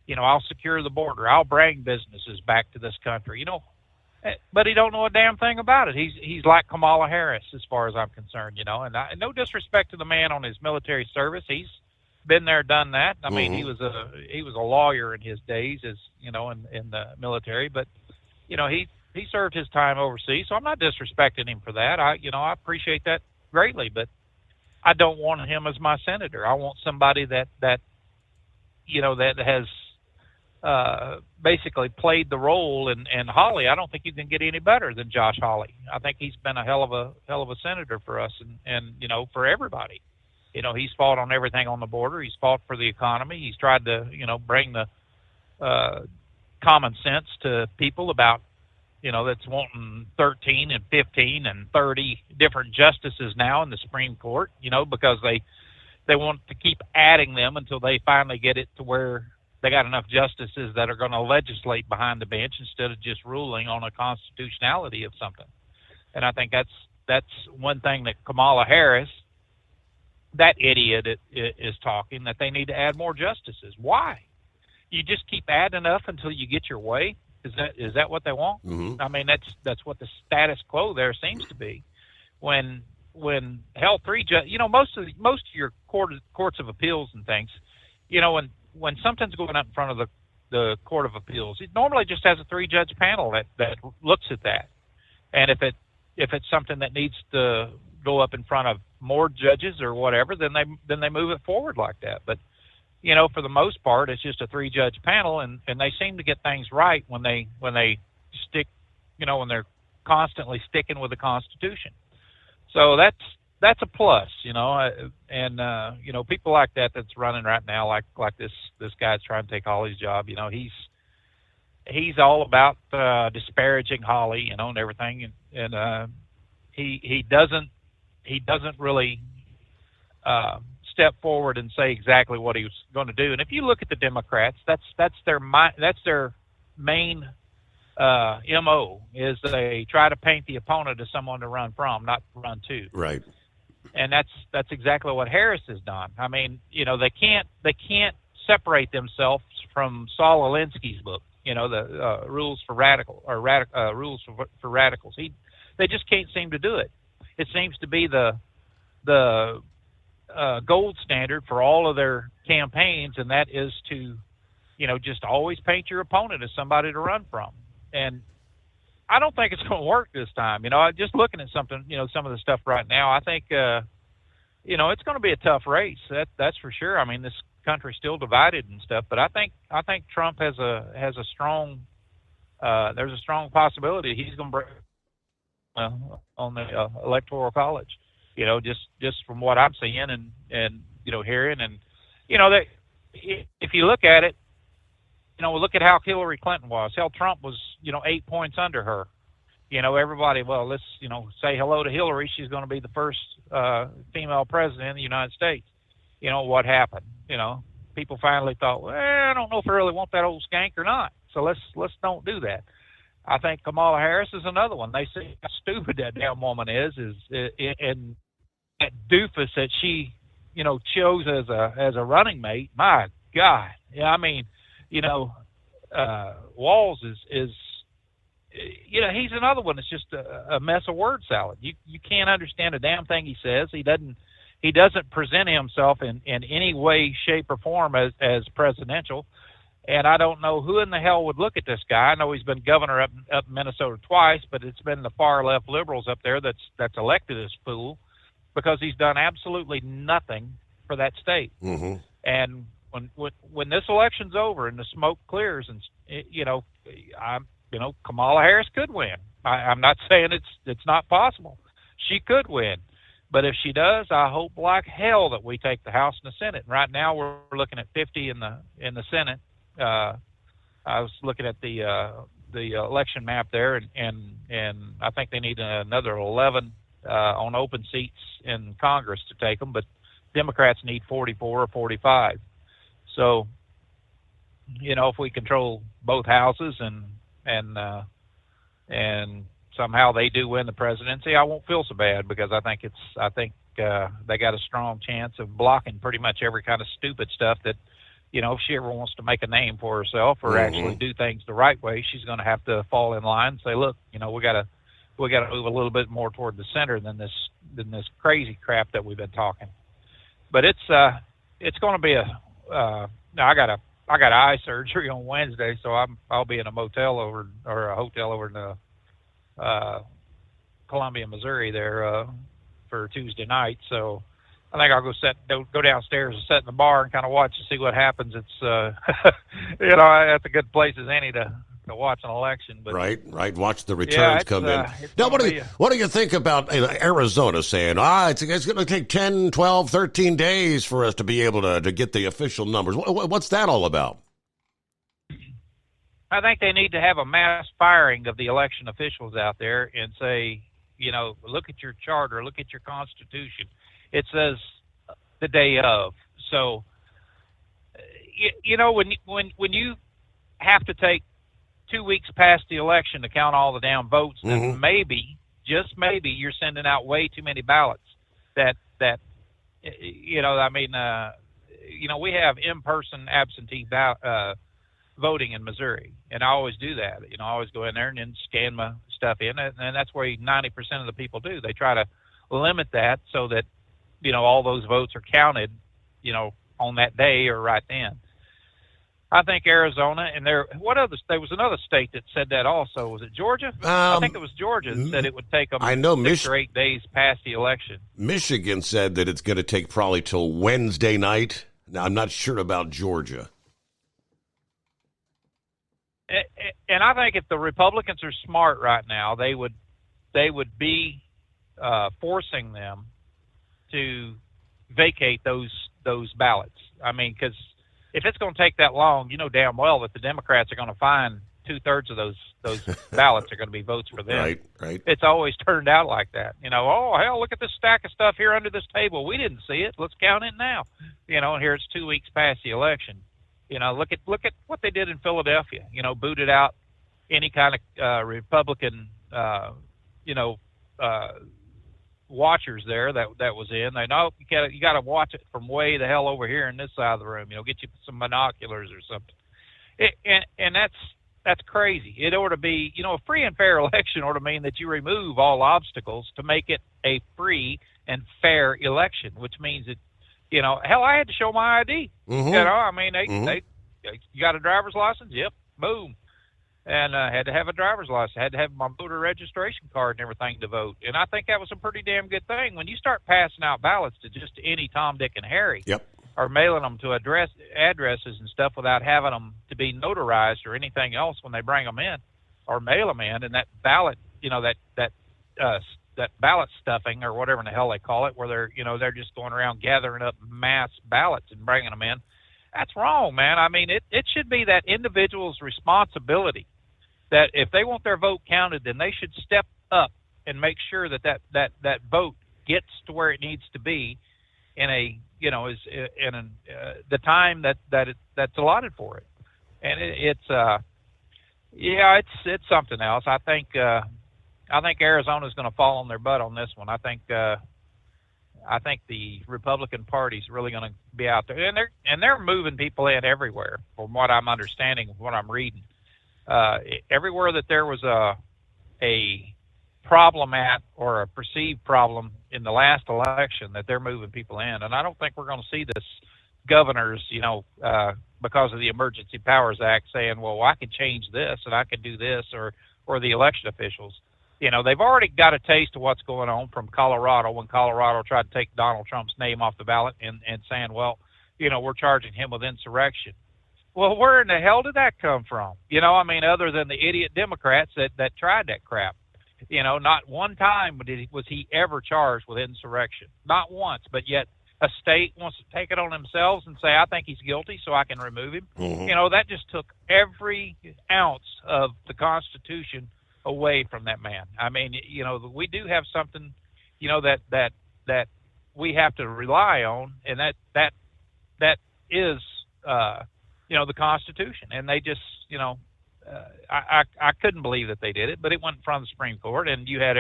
you know, I'll secure the border, I'll bring businesses back to this country, you know, but he don't know a damn thing about it. He's like Kamala Harris as far as I'm concerned, you know, and no disrespect to the man on his military service. He's been there, done that. I mean, he was a lawyer in his days, as you know, in the military, but you know, he served his time overseas, so I'm not disrespecting him for that. I appreciate that greatly, but I don't want him as my senator. I want somebody that you know, that has basically played the role. And Hawley, I don't think you can get any better than Josh Hawley. I think he's been a hell of a senator for us and you know, for everybody. You know, he's fought on everything on the border. He's fought for the economy. He's tried to, you know, bring the common sense to people about, you know, that's wanting 13 and 15 and 30 different justices now in the Supreme Court, you know, because they want to keep adding them until they finally get it to where they got enough justices that are going to legislate behind the bench instead of just ruling on a constitutionality of something. And I think that's one thing that Kamala Harris, that idiot, is talking, that they need to add more justices. Why? You just keep adding enough until you get your way? Is that what they want? I mean, that's what the status quo there seems to be. When hell, you know, most of your courts of appeals and things, you know, when something's going up in front of the Court of Appeals, it normally just has a 3-judge panel that looks at that. And if it's something that needs to go up in front of more judges or whatever, then they move it forward like that. But for the most part, it's just a 3-judge panel, and they seem to get things right when they stick, when they're constantly sticking with the Constitution. So that's a plus, and people like that's running right now, like this guy that's trying to take Hawley's job. He's all about disparaging Hawley, and everything, and he doesn't really step forward and say exactly what he was going to do. And if you look at the Democrats, that's their main MO, is they try to paint the opponent as someone to run from, not run to. Right. And that's exactly what Harris has done. I mean, they can't separate themselves from Saul Alinsky's book, the rules for rules for radicals. They just can't seem to do it. It seems to be the gold standard for all of their campaigns, and that is to, just always paint your opponent as somebody to run from. And I don't think it's going to work this time. Just looking at something, some of the stuff right now, I think, it's going to be a tough race. That's for sure. I mean, this country's still divided and stuff, but I think Trump has a strong, there's a strong possibility he's going to break on the Electoral College. Just from what I'm seeing and hearing, and that if you look at it, look at how Hillary Clinton was. Hell, Trump was 8 points under her. Everybody, well, let's say hello to Hillary. She's going to be the first female president in the United States. What happened? People finally thought, well, I don't know if I really want that old skank or not. So let's don't do that. I think Kamala Harris is another one. They see how stupid that damn woman is and that doofus that she, chose as a running mate. My God. Yeah, I mean, Walz is he's another one that's just a mess of word salad. You can't understand a damn thing he says. He doesn't present himself in any way, shape, or form as presidential. And I don't know who in the hell would look at this guy. I know he's been governor up in Minnesota twice, but it's been the far left liberals up there that's elected this fool, because he's done absolutely nothing for that state. Mm-hmm. And when this election's over and the smoke clears, and Kamala Harris could win. I'm not saying it's not possible. She could win. But if she does, I hope like hell that we take the House and the Senate. And right now we're looking at 50 in the Senate. I was looking at the election map there, and I think they need another 11 on open seats in Congress to take them. But Democrats need 44 or 45. So, if we control both houses and somehow they do win the presidency, I won't feel so bad, because I think they got a strong chance of blocking pretty much every kind of stupid stuff that, if she ever wants to make a name for herself or actually do things the right way, she's going to have to fall in line and say, look, we got to move a little bit more toward the center than this crazy crap that we've been talking. But it's going to be I got eye surgery on Wednesday, so I'll be in a motel over in Columbia, Missouri there for Tuesday night. So I think I'll go downstairs and sit in the bar and kind of watch and see what happens. It's that's a good place as any to watch an election. But right. Watch the returns come in. Now, what do you think about Arizona saying, it's going to take 10, 12, 13 days for us to be able to get the official numbers? What's that all about? I think they need to have a mass firing of the election officials out there and say, look at your charter, look at your Constitution. It says the day of. So, when you have to take 2 weeks past the election to count all the damn votes, then maybe, just maybe, you're sending out way too many ballots. We have in-person absentee voting in Missouri, and I always do that. I always go in there and then scan my stuff in, and that's where 90% of the people do. They try to limit that so that, all those votes are counted, on that day or right then. I think Arizona and there was another state that said that also. Was it Georgia? I think it was Georgia that said it would take them 6 or 8 days past the election. Michigan said that it's going to take probably till Wednesday night. Now, I'm not sure about Georgia. And I think if the Republicans are smart right now, they would be forcing them to vacate those ballots. I mean, because if it's going to take that long, you know damn well that the Democrats are going to find 2/3 of those ballots are going to be votes for them. Right. It's always turned out like that. You know, oh hell, look at this stack of stuff here under this table. We didn't see it. Let's count it now. You know, and here it's 2 weeks past the election. You know, look at what they did in Philadelphia. You know, booted out any kind of Republican, watchers there that was in. They know you got to watch it from way the hell over here in this side of the room. You know, get you some binoculars or something. And that's crazy. It ought to be, you know, a free and fair election ought to mean that you remove all obstacles to make it a free and fair election, which means that, you know, hell, I had to show my ID. Mm-hmm. You know, I mean, you got a driver's license? Yep, boom. And had to have a driver's license. Had to have my voter registration card and everything to vote. And I think that was a pretty damn good thing. When you start passing out ballots to just any Tom, Dick, and Harry, yep, or mailing them to addresses and stuff without having them to be notarized or anything else when they bring them in or mail them in, and that ballot, you know, that ballot stuffing or whatever in the hell they call it, where they're just going around gathering up mass ballots and bringing them in. That's wrong, man. I mean, it should be that individual's responsibility that if they want their vote counted, then they should step up and make sure that vote gets to where it needs to be in the time that's allotted for it. And it's something else. I think Arizona's going to fall on their butt on this one. I think the Republican Party's really going to be out there, and they're moving people in everywhere, from what I'm understanding, what I'm reading. Everywhere that there was a problem at, or a perceived problem in the last election, that they're moving people in. And I don't think we're going to see this governors, because of the Emergency Powers Act, saying, well, I can change this and I can do this, or the election officials. You know, they've already got a taste of what's going on from Colorado, when Colorado tried to take Donald Trump's name off the ballot and saying, well, you know, we're charging him with insurrection. Well, where in the hell did that come from? You know, I mean, other than the idiot Democrats that tried that crap. You know, not one time was he ever charged with insurrection. Not once. But yet a state wants to take it on themselves and say, I think he's guilty, so I can remove him. Mm-hmm. You know, that just took every ounce of the Constitution away from that man. I mean, you know, we do have something, you know, that we have to rely on, and that is the Constitution. And they just, you know, I couldn't believe that they did it, but it went in front of the Supreme Court, and you had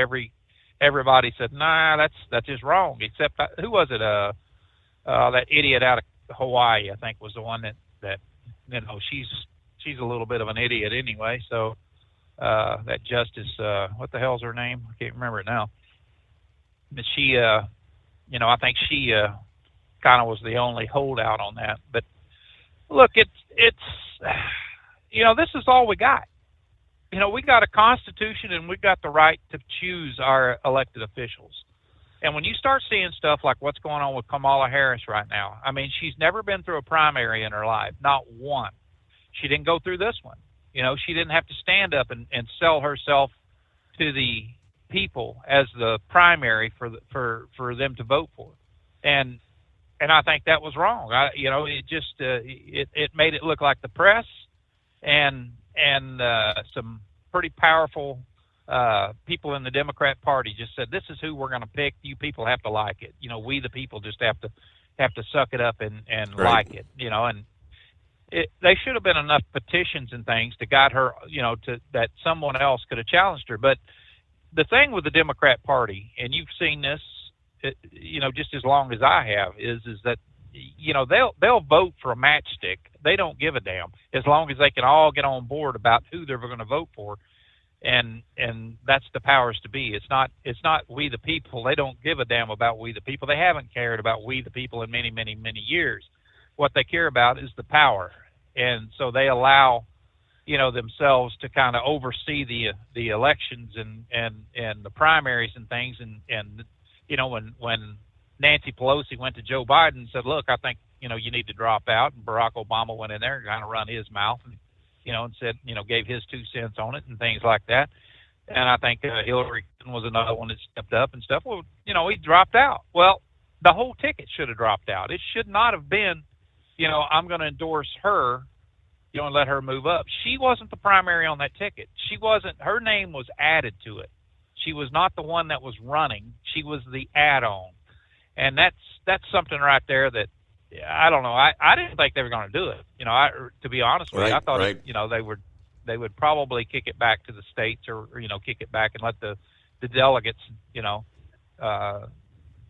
everybody said, nah, that's just wrong. Except who was it? That idiot out of Hawaii, I think, was the one that you know, she's a little bit of an idiot anyway. So that Justice, what the hell's her name? I can't remember it now. But she, I think she kind of was the only holdout on that. But look, it's this is all we got. You know, we got a Constitution, and we've got the right to choose our elected officials. And when you start seeing stuff like what's going on with Kamala Harris right now, I mean, she's never been through a primary in her life, not one. She didn't go through this one. You know, she didn't have to stand up and sell herself to the people as the primary for them to vote for. And I think that was wrong. It just it made it look like the press and some pretty powerful people in the Democrat Party just said, this is who we're going to pick. You people have to like it. You know, we the people just have to suck it up and right. like it. You know, and they should have been enough petitions and things to guide her, you know, to that someone else could have challenged her. But the thing with the Democrat Party, and you've seen this, just as long as I have, is that, you know, they'll vote for a matchstick. They don't give a damn as long as they can all get on board about who they're going to vote for. And that's the powers to be. It's not we the people. They don't give a damn about we the people. They haven't cared about we the people in many, many, many years. What they care about is the power. And so they allow, you know, themselves to kind of oversee the elections and the primaries and things. And you know, when Nancy Pelosi went to Joe Biden and said, look, I think you need to drop out. And Barack Obama went in there and kind of run his mouth and, and said, gave his 2 cents on it and things like that. And I think Hillary Clinton was another one that stepped up and stuff. Well, he dropped out. Well, the whole ticket should have dropped out. It should not have been, I'm going to endorse her, and let her move up. She wasn't the primary on that ticket. Her name was added to it. She was not the one that was running. She was the add-on. And that's something right there that, I don't know. I didn't think they were going to do it. To be honest with you, I thought, they would probably kick it back to the states or kick it back and let the delegates,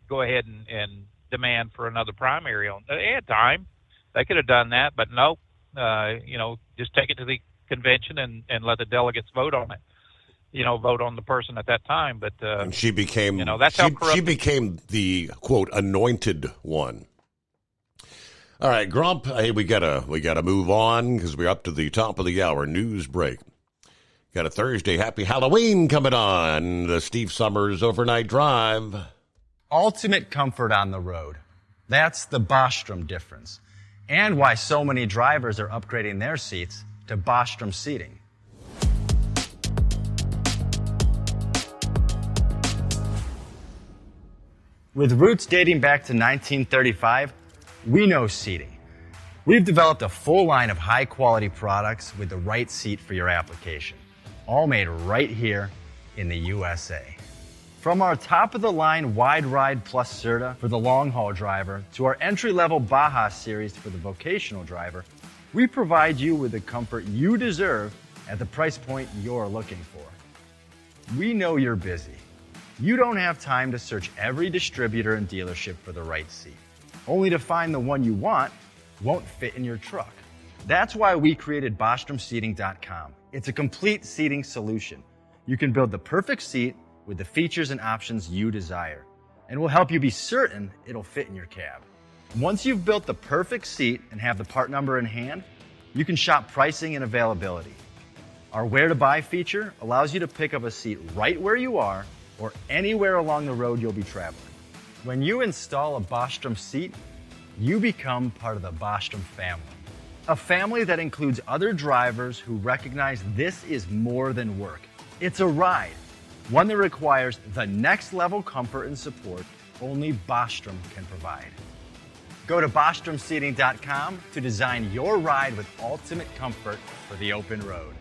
go ahead and demand for another primary. They had time. They could have done that, but no. Just take it to the convention and let the delegates vote on it. Vote on the person at that time. But and she became, that's how corrupt. She became the quote anointed one. All right, Grump. Hey, we gotta move on because we're up to the top of the hour news break. Got a Thursday Happy Halloween coming on the Steve Summers Overnight Drive. Ultimate comfort on the road. That's the Bostrom difference. And why so many drivers are upgrading their seats to Bostrom seating. With roots dating back to 1935, we know seating. We've developed a full line of high-quality products with the right seat for your application, all made right here in the USA. From our top-of-the-line Wide Ride Plus Certa for the long-haul driver to our entry-level Baja series for the vocational driver, we provide you with the comfort you deserve at the price point you're looking for. We know you're busy. You don't have time to search every distributor and dealership for the right seat, only to find the one you want won't fit in your truck. That's why we created BostromSeating.com. It's a complete seating solution. You can build the perfect seat with the features and options you desire, and we'll help you be certain it'll fit in your cab. Once you've built the perfect seat and have the part number in hand, you can shop pricing and availability. Our Where to Buy feature allows you to pick up a seat right where you are or anywhere along the road you'll be traveling. When you install a Bostrom seat, you become part of the Bostrom family. A family that includes other drivers who recognize this is more than work. It's a ride, one that requires the next level comfort and support only Bostrom can provide. Go to BostromSeating.com to design your ride with ultimate comfort for the open road.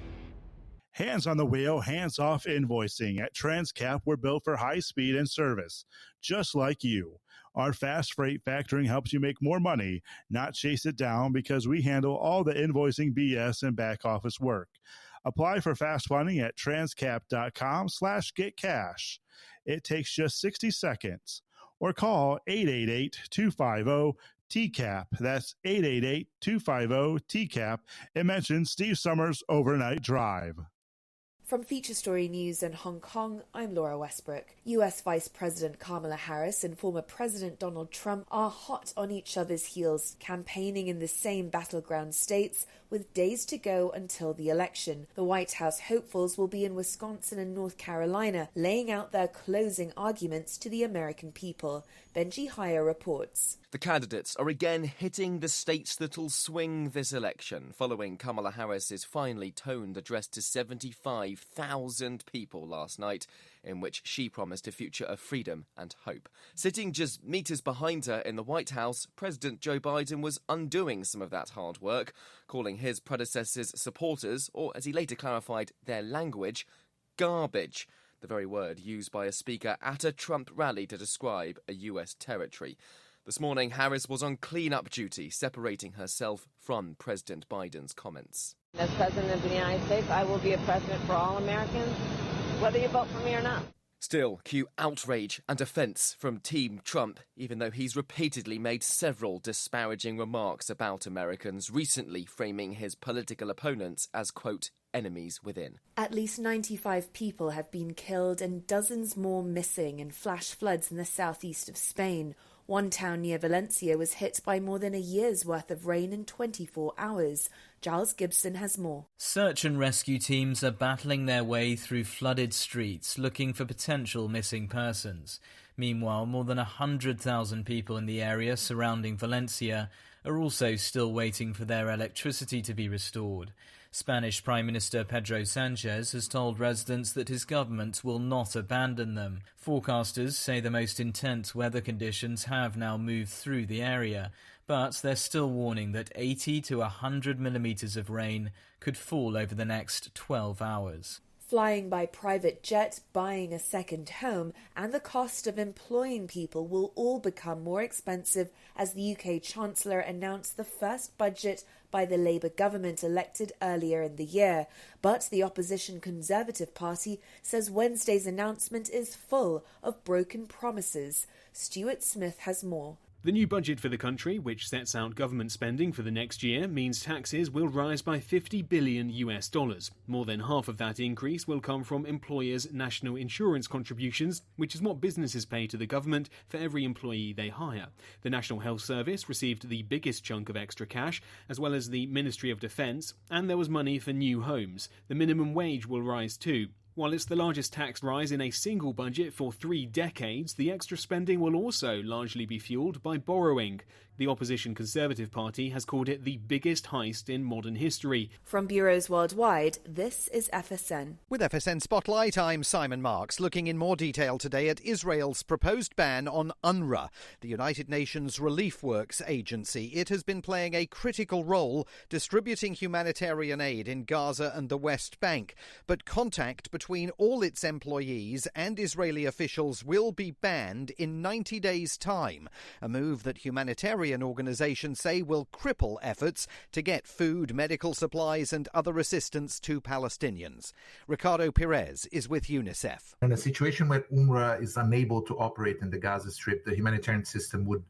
Hands on the wheel, hands off invoicing. At Transcap, we're built for high speed and service, just like you. Our fast freight factoring helps you make more money, not chase it down, because we handle all the invoicing BS and back office work. Apply for fast funding at transcap.com/getcash. It takes just 60 seconds. Or call 888-250-TCAP. That's 888-250-TCAP and mention Steve Summers Overnight Drive. From Feature Story News in Hong Kong, I'm Laura Westbrook. US Vice President Kamala Harris and former President Donald Trump are hot on each other's heels, campaigning in the same battleground states with days to go until the election. The White House hopefuls will be in Wisconsin and North Carolina, laying out their closing arguments to the American people. Benji Heyer reports. The candidates are again hitting the states that'll swing this election, following Kamala Harris's finely toned address to 75,000 people last night, in which she promised a future of freedom and hope. Sitting just meters behind her in the White House, President Joe Biden was undoing some of that hard work, calling his predecessor's supporters, or as he later clarified, their language, garbage. The very word used by a speaker at a Trump rally to describe a US territory. This morning, Harris was on clean-up duty, separating herself from President Biden's comments. As President of the United States, I will be a president for all Americans, whether you vote for me or not. Still, cue outrage and offence from Team Trump, even though he's repeatedly made several disparaging remarks about Americans, recently framing his political opponents as, quote, enemies within. At least 95 people have been killed and dozens more missing in flash floods in the southeast of Spain. One town near Valencia was hit by more than a year's worth of rain in 24 hours. Giles Gibson has more. Search and rescue teams are battling their way through flooded streets looking for potential missing persons. Meanwhile, more than 100,000 people in the area surrounding Valencia are also still waiting for their electricity to be restored. Spanish Prime Minister Pedro Sanchez has told residents that his government will not abandon them. Forecasters say the most intense weather conditions have now moved through the area, but they're still warning that 80 to 100 millimetres of rain could fall over the next 12 hours. Flying by private jet, buying a second home, and the cost of employing people will all become more expensive as the UK Chancellor announced the first budget by the Labour government elected earlier in the year. But the opposition Conservative Party says Wednesday's announcement is full of broken promises. Stuart Smith has more. The new budget for the country, which sets out government spending for the next year, means taxes will rise by $50 billion. More than half of that increase will come from employers' national insurance contributions, which is what businesses pay to the government for every employee they hire. The National Health Service received the biggest chunk of extra cash, as well as the Ministry of Defence, and there was money for new homes. The minimum wage will rise too. While it's the largest tax rise in a single budget for 3 decades, the extra spending will also largely be fuelled by borrowing. The opposition Conservative Party has called it the biggest heist in modern history. From bureaus worldwide, this is FSN. With FSN Spotlight, I'm Simon Marks, looking in more detail today at Israel's proposed ban on UNRWA, the United Nations Relief Works Agency. It has been playing a critical role distributing humanitarian aid in Gaza and the West Bank. But contact between all its employees and Israeli officials will be banned in 90 days' time, a move that humanitarian organisations say will cripple efforts to get food, medical supplies and other assistance to Palestinians. Ricardo Perez is with UNICEF. In a situation where UNRWA is unable to operate in the Gaza Strip, the humanitarian system would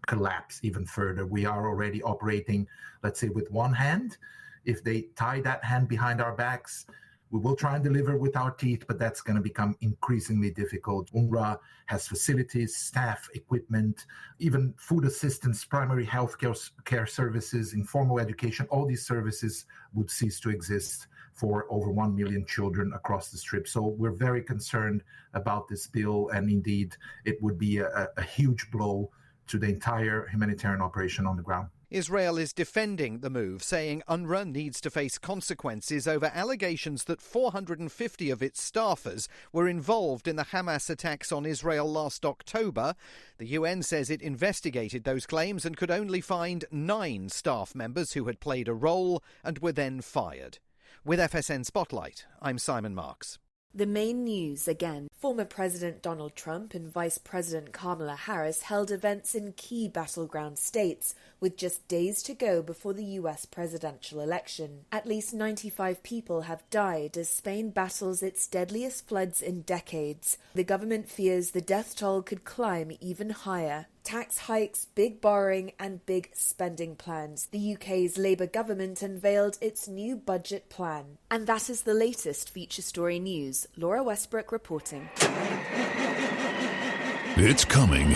collapse even further. We are already operating, let's say, with one hand. If they tie that hand behind our backs, we will try and deliver with our teeth, but that's going to become increasingly difficult. UNRWA has facilities, staff, equipment, even food assistance, primary health care services, informal education. All these services would cease to exist for over 1 million children across the Strip. So we're very concerned about this bill, and indeed it would be a huge blow to the entire humanitarian operation on the ground. Israel is defending the move, saying UNRWA needs to face consequences over allegations that 450 of its staffers were involved in the Hamas attacks on Israel last October. The UN says it investigated those claims and could only find 9 staff members who had played a role and were then fired. With FSN Spotlight, I'm Simon Marks. The main news again. Former President Donald Trump and Vice President Kamala Harris held events in key battleground states with just days to go before the US presidential election. At least 95 people have died as Spain battles its deadliest floods in decades. The government fears the death toll could climb even higher. Tax hikes, big borrowing and big spending plans. The UK's Labour government unveiled its new budget plan. And that is the latest feature story news. Laura Westbrook reporting. It's coming.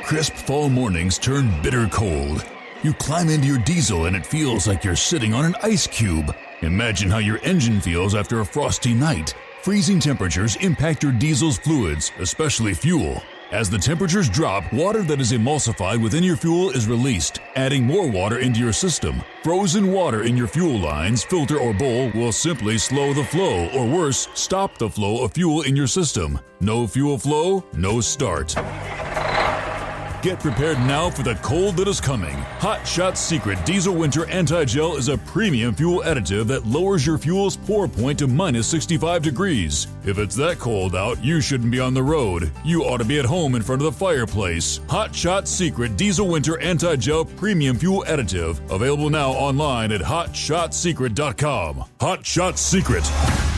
Crisp fall mornings turn bitter cold. You climb into your diesel and it feels like you're sitting on an ice cube. Imagine how your engine feels after a frosty night. Freezing temperatures impact your diesel's fluids, especially fuel. As the temperatures drop, water that is emulsified within your fuel is released, adding more water into your system. Frozen water in your fuel lines, filter, or bowl will simply slow the flow, or worse, stop the flow of fuel in your system. No fuel flow, no start. Get prepared now for the cold that is coming. Hot Shot Secret Diesel Winter Anti-Gel is a premium fuel additive that lowers your fuel's pour point to minus 65 degrees. If it's that cold out, you shouldn't be on the road. You ought to be at home in front of the fireplace. Hot Shot Secret Diesel Winter Anti-Gel Premium Fuel Additive. Available now online at hotshotsecret.com. Hot Shot Secret.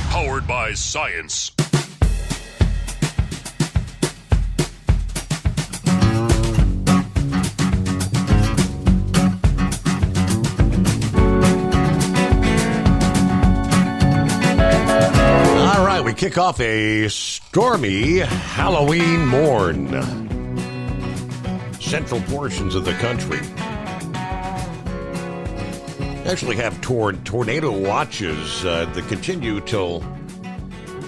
Powered by science. We kick off a stormy Halloween morn. Central portions of the country actually have tornado watches that continue till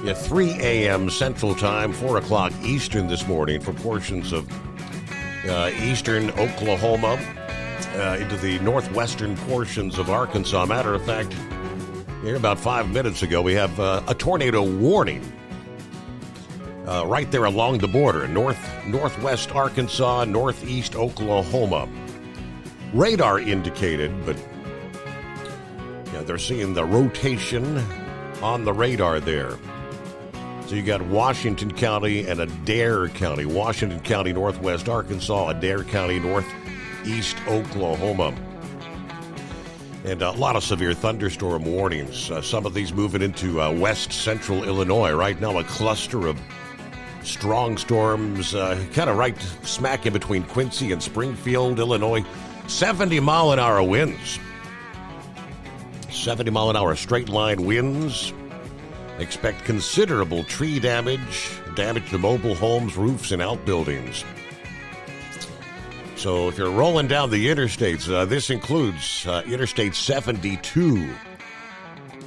3 a.m. Central Time, 4 o'clock Eastern this morning for portions of eastern Oklahoma, into the northwestern portions of Arkansas. Matter of fact, here about 5 minutes ago, we have a tornado warning right there along the border, northwest Arkansas, northeast Oklahoma. Radar indicated, but they're seeing the rotation on the radar there. So you got Washington County and Adair County. Washington County, northwest Arkansas, Adair County, northeast Oklahoma. And a lot of severe thunderstorm warnings. Some of these moving into west central Illinois. Right now, a cluster of strong storms kind of right smack in between Quincy and Springfield, Illinois. 70-mile-an-hour winds. 70-mile-an-hour straight-line winds. Expect considerable tree damage to mobile homes, roofs, and outbuildings. So if you're rolling down the interstates, this includes Interstate 72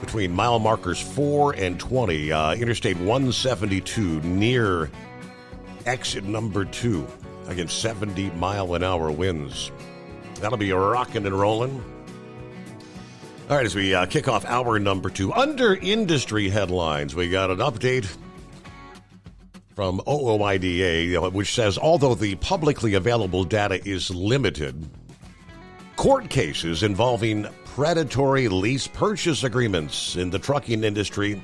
between mile markers 4 and 20. Interstate 172 near exit number 2. Again, 70-mile-an-hour winds. That'll be rocking and rolling. All right, as we kick off hour number 2, under industry headlines, we got an update from OOIDA, which says although the publicly available data is limited, court cases involving predatory lease purchase agreements in the trucking industry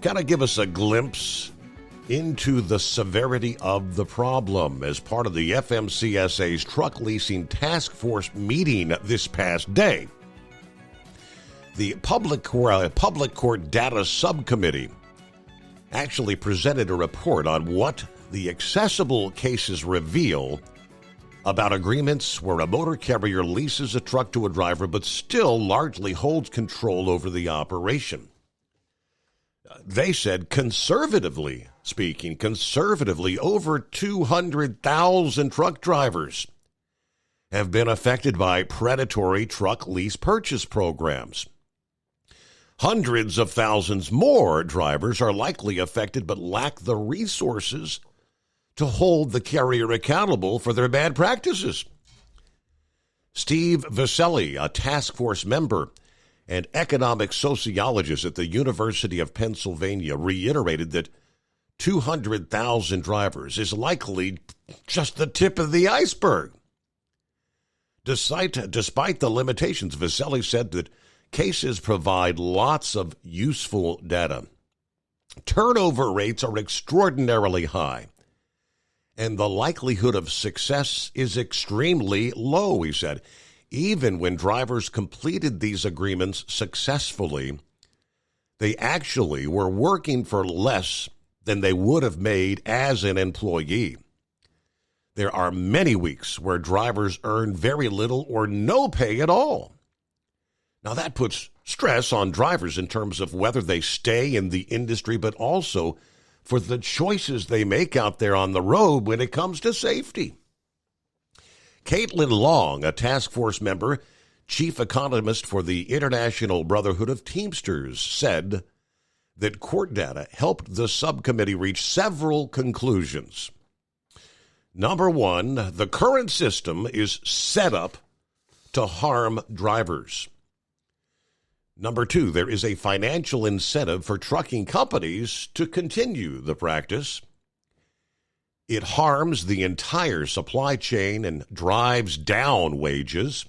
kind of give us a glimpse into the severity of the problem as part of the FMCSA's truck leasing task force meeting this past day. The Public Court Data Subcommittee actually presented a report on what the accessible cases reveal about agreements where a motor carrier leases a truck to a driver but still largely holds control over the operation. They said, conservatively speaking, over 200,000 truck drivers have been affected by predatory truck lease purchase programs. Hundreds of thousands more drivers are likely affected but lack the resources to hold the carrier accountable for their bad practices. Steve Viselli, a task force member and economic sociologist at the University of Pennsylvania, reiterated that 200,000 drivers is likely just the tip of the iceberg. Despite the limitations, Viselli said that cases provide lots of useful data. Turnover rates are extraordinarily high, and the likelihood of success is extremely low, he said. Even when drivers completed these agreements successfully, they actually were working for less than they would have made as an employee. There are many weeks where drivers earn very little or no pay at all. Now, that puts stress on drivers in terms of whether they stay in the industry, but also for the choices they make out there on the road when it comes to safety. Caitlin Long, a task force member, chief economist for the International Brotherhood of Teamsters, said that court data helped the subcommittee reach several conclusions. Number one, the current system is set up to harm drivers. Number two, there is a financial incentive for trucking companies to continue the practice. It harms the entire supply chain and drives down wages.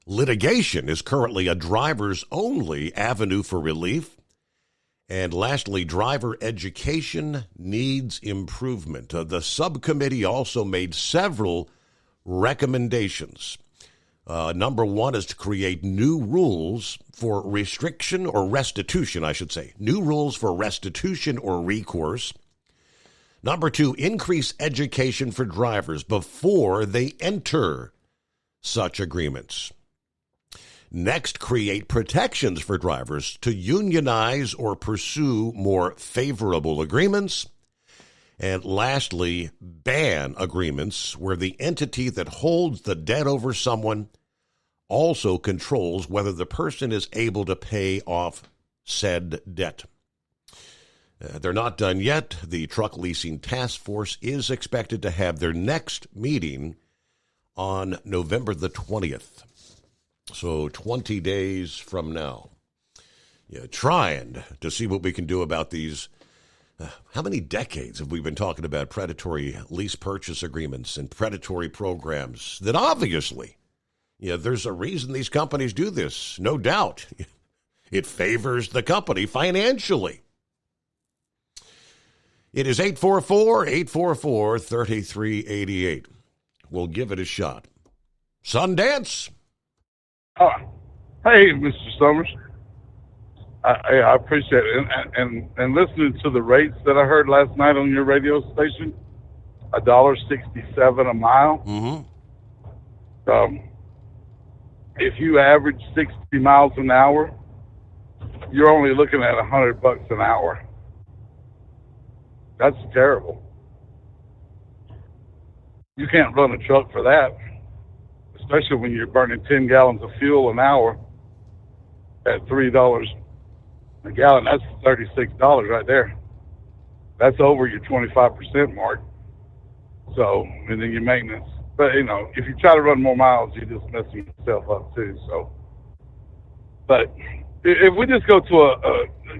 Litigation is currently a driver's-only avenue for relief. And lastly, driver education needs improvement. The subcommittee also made several recommendations. Number one is to create new rules for restriction or restitution, new rules for restitution or recourse. Number two, increase education for drivers before they enter such agreements. Next, create protections for drivers to unionize or pursue more favorable agreements. And lastly, ban agreements where the entity that holds the debt over someone also controls whether the person is able to pay off said debt. They're not done yet. The Truck Leasing Task Force is expected to have their next meeting on November the 20th. So 20 days from now. Yeah, trying to see what we can do about these. How many decades have we been talking about predatory lease purchase agreements and predatory programs that obviously, there's a reason these companies do this, no doubt. It favors the company financially. It is 844-844-3388. We'll give it a shot. Sundance. Hey, Mr. Summers. I appreciate it. And listening to the rates that I heard last night on your radio station, $1.67 a mile. Mm-hmm. If you average 60 miles an hour, you're only looking at $100 an hour. That's terrible. You can't run a truck for that, especially when you're burning 10 gallons of fuel an hour at $3 a gallon. That's $36 right there. That's over your 25% mark. So, and then your maintenance. But, if you try to run more miles, you're just messing yourself up too. So, but if we just go to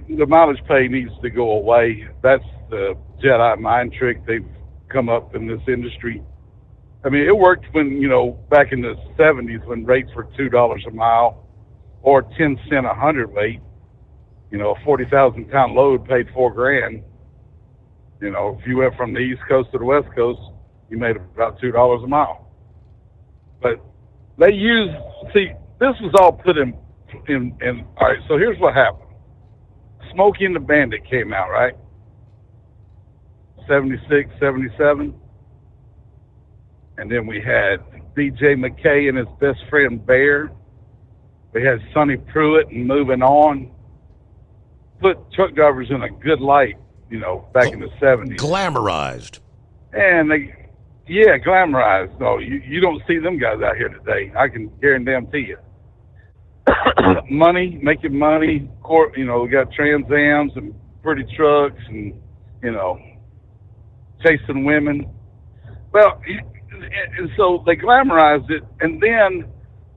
the mileage pay needs to go away. That's the Jedi mind trick they've come up in this industry. I mean, it worked when, back in the 70s when rates were $2 a mile or 10 cent a hundredweight. A 40,000 pound load paid $4,000. If you went from the East Coast to the West Coast, you made about $2 a mile. But they this was all put in. All right, so here's what happened. Smokey and the Bandit came out, right? 76, 77. And then we had DJ McKay and his best friend Bear. We had Sonny Pruitt and Moving On. Put truck drivers in a good light, back in the 70s. Glamorized. And glamorized. No, you don't see them guys out here today. I can guarantee you. Making money. We got Trans Ams and pretty trucks and, chasing women. Well, and so they glamorized it. And then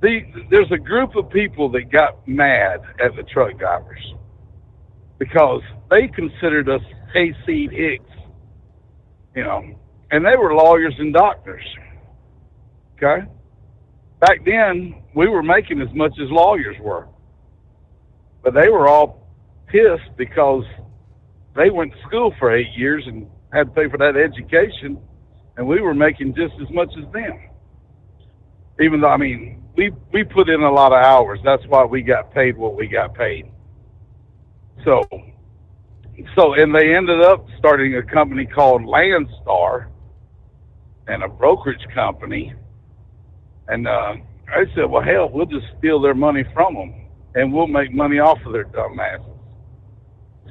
there's a group of people that got mad at the truck drivers because they considered us hayseed hicks, and they were lawyers and doctors. Okay? Back then, we were making as much as lawyers were. But they were all pissed because they went to school for 8 years and had to pay for that education, and we were making just as much as them. Even though, we put in a lot of hours. That's why we got paid what we got paid. So, and they ended up starting a company called Landstar and a brokerage company. And I said, well, hell, we'll just steal their money from them and we'll make money off of their dumb asses.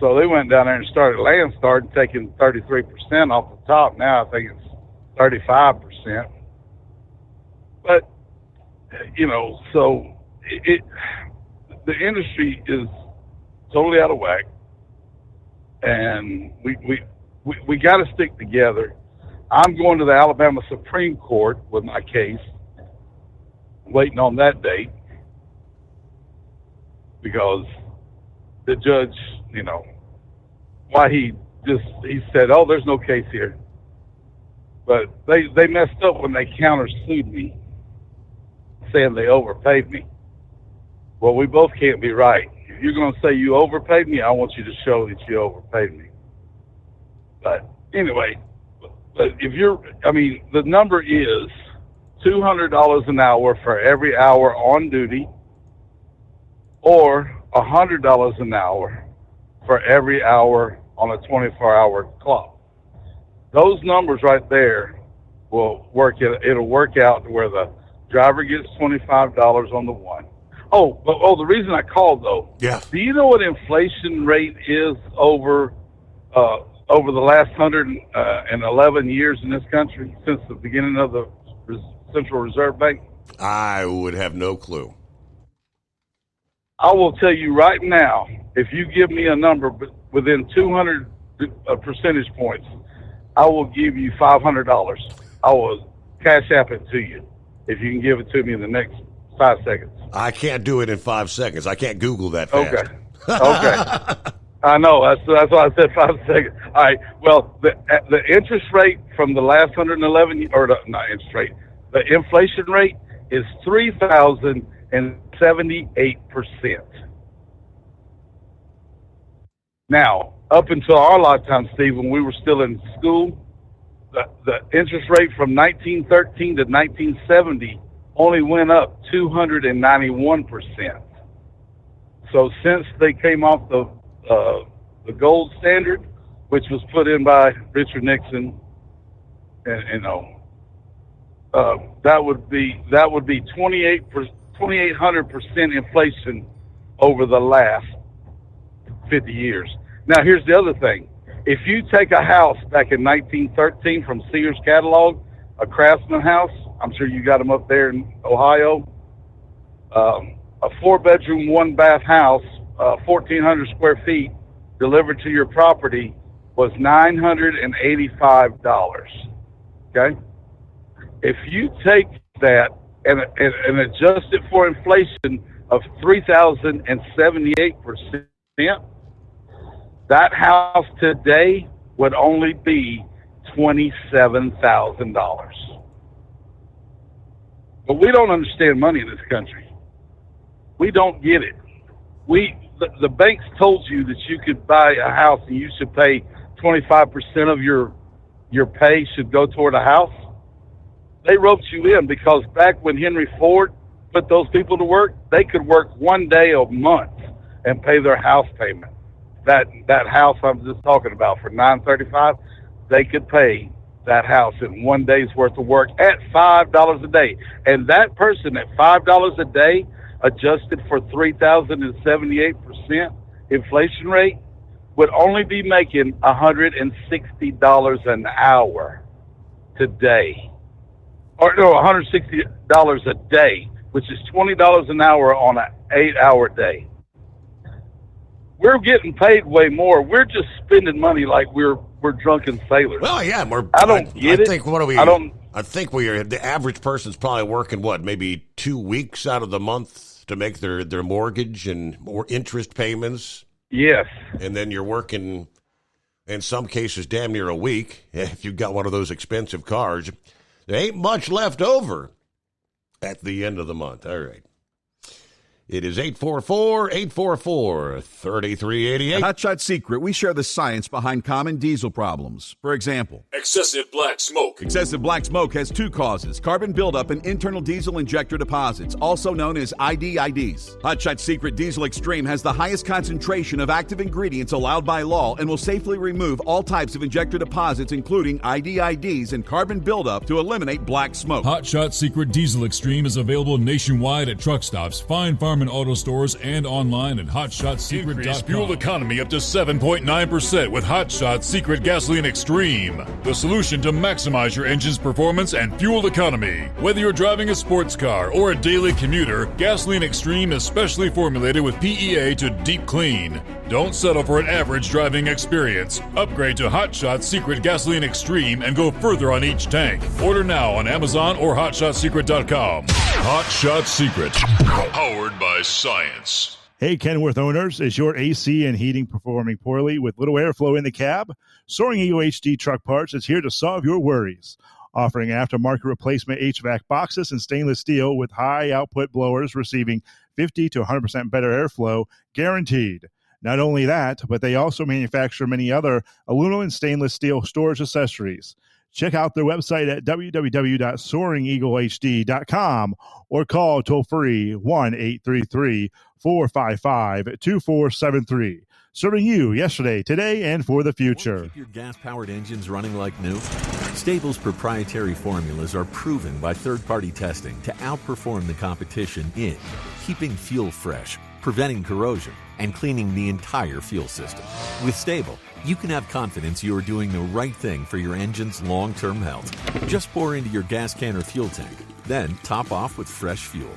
So they went down there and started Landstar and taking 33% off the top. Now I think it's 35%. But, so the industry is totally out of whack. And we got to stick together. I'm going to the Alabama Supreme Court with my case, waiting on that date, because the judge, he said, oh, there's no case here. But they messed up when they countersued me, saying they overpaid me. Well, we both can't be right. If you're going to say you overpaid me, I want you to show that you overpaid me. But anyway, the number is $200 an hour for every hour on duty, or $100 an hour for every hour on a 24-hour clock. Those numbers right there will work. It'll work out to where the driver gets $25 on the one. The reason I called though. Yeah. Do you know what inflation rate is over the last 111 years in this country since the beginning of the Central Reserve Bank? I would have no clue. I will tell you right now, if you give me a number within 200 percentage points, I will give you $500. I will cash app it to you. if you can give it to me in the next 5 seconds. I can't do it in 5 seconds. I can't Google that fast. Okay. I know. That's why I said 5 seconds. All right. Well, the interest rate from the last 111, or not interest rate, the inflation rate is 3,078%. Now, up until our lifetime, Steve, when we were still in school, the interest rate from 1913 to 1970 only went up 291%. So since they came off the gold standard, which was put in by Richard Nixon, and that would be 2,800% inflation over the last 50 years. Now, here's the other thing. If you take a house back in 1913 from Sears catalog, a Craftsman house, I'm sure you got them up there in Ohio, a 4-bedroom, 1-bath house, 1,400 square feet, delivered to your property was $985. Okay? If you take that and adjust it for inflation of 3,078%, that house today would only be $27,000. But we don't understand money in this country. We don't get it. The banks told you that you could buy a house and you should pay 25% of your pay should go toward a house. They roped you in because back when Henry Ford put those people to work, they could work 1 day a month and pay their house payment. That house I'm just talking about for $935, they could pay that house in 1 day's worth of work at $5 a day. And that person at $5 a day, adjusted for 3,078% inflation rate, would only be making $160 an hour today. Or no, $160 a day, which is $20 an hour on an 8-hour day. We're getting paid way more. We're just spending money like we're drunken sailors. Well, yeah, I don't get it. I think the average person's probably working maybe 2 weeks out of the month to make their mortgage and more interest payments. Yes. And then you're working, in some cases, damn near a week. If you've got one of those expensive cars, there ain't much left over at the end of the month. All right. It is 844-844-3388. At Hot Shot Secret, we share the science behind common diesel problems. For example, excessive black smoke. Excessive black smoke has two causes: carbon buildup and internal diesel injector deposits, also known as IDIDs. Hot Shot Secret Diesel Extreme has the highest concentration of active ingredients allowed by law and will safely remove all types of injector deposits, including IDIDs and carbon buildup, to eliminate black smoke. Hot Shot Secret Diesel Extreme is available nationwide at truck stops, fine farm and auto stores, and online at hotshotsecret.com. Increase fuel economy up to 7.9% with Hot Shot Secret Gasoline Extreme, the solution to maximize your engine's performance and fuel economy. Whether you're driving a sports car or a daily commuter, Gasoline Extreme is specially formulated with PEA to deep clean. Don't settle for an average driving experience. Upgrade to Hot Shot Secret Gasoline Extreme and go further on each tank. Order now on Amazon or hotshotsecret.com. Hot Shot Secret, powered by science. Hey, Kenworth owners, is your AC and heating performing poorly with little airflow in the cab? Soaring Eagle HD Truck Parts is here to solve your worries. Offering aftermarket replacement HVAC boxes and stainless steel with high output blowers receiving 50 to 100% better airflow, guaranteed. Not only that, but they also manufacture many other aluminum and stainless steel storage accessories. Check out their website at www.soaringeaglehd.com or call toll-free 1-833-455-2473. Serving you yesterday, today, and for the future. Keep your gas-powered engines running like new? Stable's proprietary formulas are proven by third-party testing to outperform the competition in keeping fuel fresh, preventing corrosion, and cleaning the entire fuel system. With Stable, you can have confidence you are doing the right thing for your engine's long-term health. Just pour into your gas can or fuel tank, then top off with fresh fuel.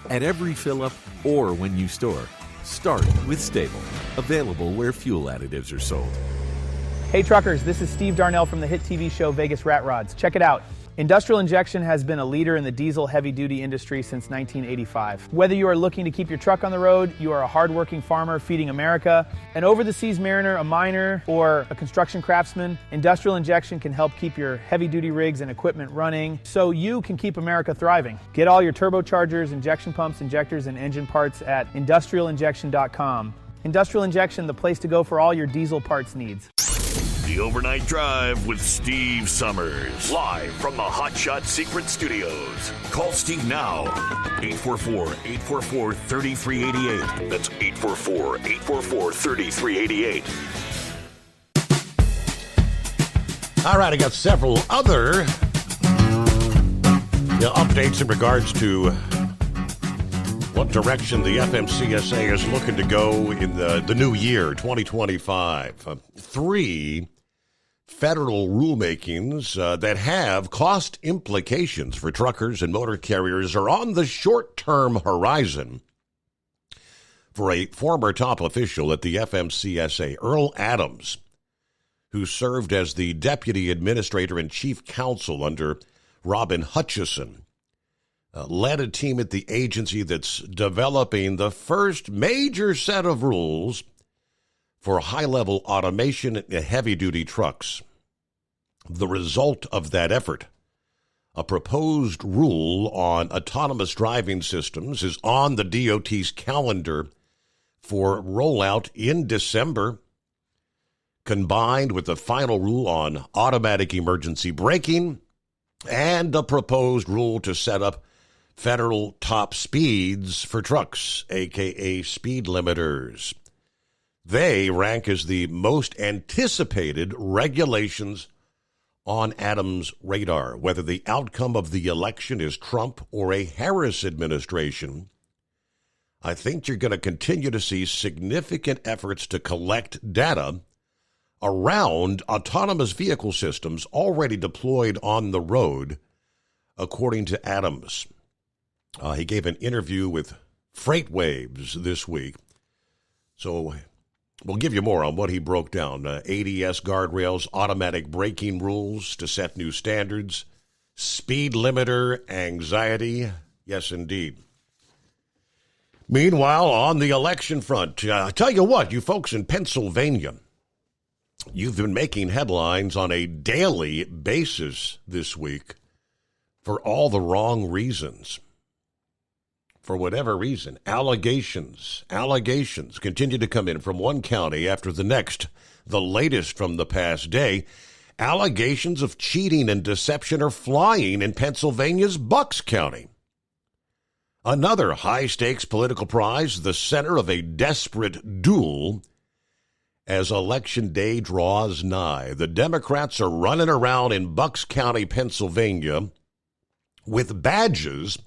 At every fill-up or when you store, start with Stable. Available where fuel additives are sold. Hey truckers, this is Steve Darnell from the hit TV show Vegas Rat Rods. Check it out. Industrial Injection has been a leader in the diesel heavy-duty industry since 1985. Whether you are looking to keep your truck on the road, you are a hardworking farmer feeding America, an over-the-seas mariner, a miner, or a construction craftsman, Industrial Injection can help keep your heavy-duty rigs and equipment running so you can keep America thriving. Get all your turbochargers, injection pumps, injectors, and engine parts at industrialinjection.com. Industrial Injection, the place to go for all your diesel parts needs. The Overnight Drive with Steve Summers. Live from the Hot Shot Secret Studios. Call Steve now. 844-844-3388. That's 844-844-3388. All right, I got several other updates in regards to what direction the FMCSA is looking to go in the new year, 2025. 3 federal rulemakings that have cost implications for truckers and motor carriers are on the short-term horizon for a former top official at the FMCSA, Earl Adams, who served as the deputy administrator and chief counsel under Robin Hutchison, led a team at the agency that's developing the first major set of rules for high-level automation in heavy-duty trucks. The result of that effort, a proposed rule on autonomous driving systems, is on the DOT's calendar for rollout in December, combined with the final rule on automatic emergency braking and a proposed rule to set up federal top speeds for trucks, a.k.a. speed limiters. They rank as the most anticipated regulations on Adams' radar. Whether the outcome of the election is Trump or a Harris administration, I think you're going to continue to see significant efforts to collect data around autonomous vehicle systems already deployed on the road, according to Adams. He gave an interview with FreightWaves this week, so we'll give you more on what he broke down. ADS guardrails, automatic braking rules to set new standards, speed limiter anxiety. Yes, indeed. Meanwhile, on the election front, I tell you what, you folks in Pennsylvania, you've been making headlines on a daily basis this week for all the wrong reasons. For whatever reason, allegations continue to come in from one county after the next. The latest from the past day, allegations of cheating and deception are flying in Pennsylvania's Bucks County. Another high-stakes political prize, the center of a desperate duel. As Election Day draws nigh, the Democrats are running around in Bucks County, Pennsylvania, with badges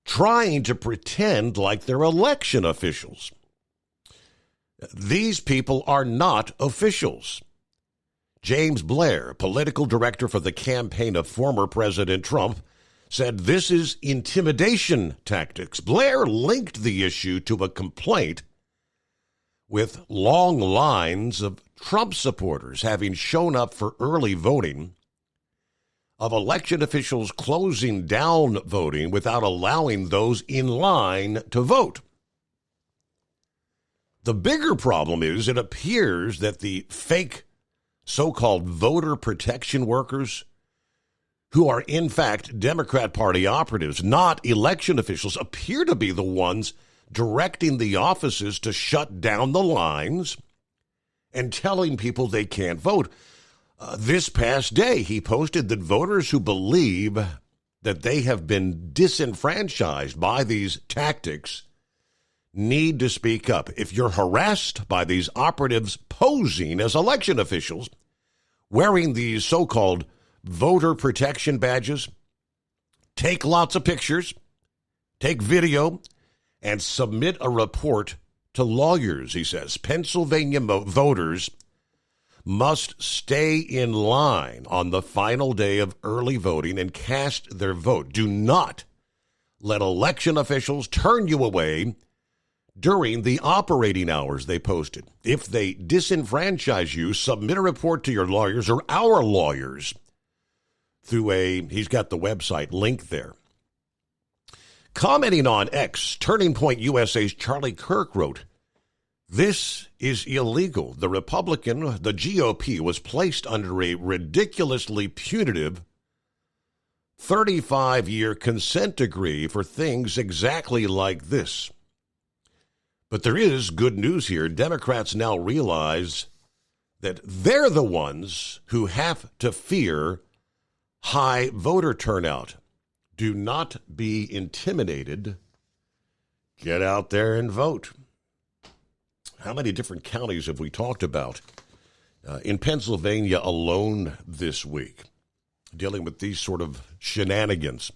trying to pretend like they're election officials. These people are not officials. James Blair, political director for the campaign of former President Trump, said this is intimidation tactics. Blair linked the issue to a complaint with long lines of Trump supporters having shown up for early voting, of election officials closing down voting without allowing those in line to vote. The bigger problem is it appears that the fake so-called voter protection workers, who are in fact Democrat Party operatives, not election officials, appear to be the ones directing the offices to shut down the lines and telling people they can't vote. This past day, he posted that voters who believe that they have been disenfranchised by these tactics need to speak up. If you're harassed by these operatives posing as election officials, wearing these so-called voter protection badges, take lots of pictures, take video, and submit a report to lawyers, he says. Pennsylvania voters must stay in line on the final day of early voting and cast their vote. Do not let election officials turn you away during the operating hours, they posted. If they disenfranchise you, submit a report to your lawyers or our lawyers he's got the website link there. Commenting on X, Turning Point USA's Charlie Kirk wrote, "This is illegal. The GOP, was placed under a ridiculously punitive 35-year consent decree for things exactly like this." But there is good news here. Democrats now realize that they're the ones who have to fear high voter turnout. Do not be intimidated. Get out there and vote. How many different counties have we talked about in Pennsylvania alone this week, dealing with these sort of shenanigans?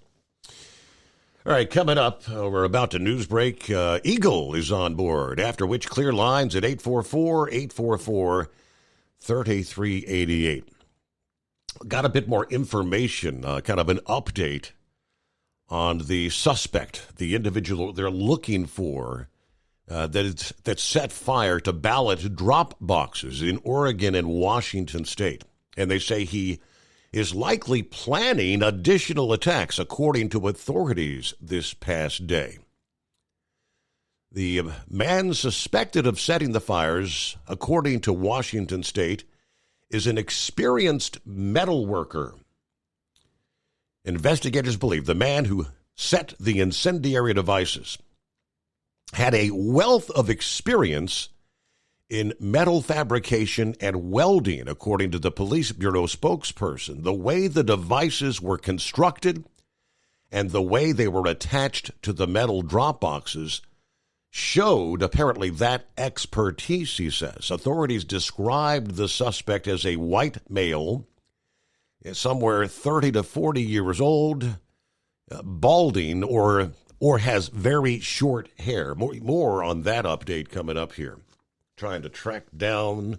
All right, coming up, we're about to news break. Eagle is on board, after which clear lines at 844-844-3388. Got a bit more information, kind of an update on the suspect, the individual they're looking for that set fire to ballot drop boxes in Oregon and Washington state. And they say he is likely planning additional attacks, according to authorities this past day. The man suspected of setting the fires, according to Washington state, is an experienced metal worker. Investigators believe the man who set the incendiary devices had a wealth of experience in metal fabrication and welding, according to the police bureau spokesperson. The way the devices were constructed and the way they were attached to the metal drop boxes showed apparently that expertise, he says. Authorities described the suspect as a white male, somewhere 30 to 40 years old, balding or has very short hair. More on that update coming up here. Trying to track down,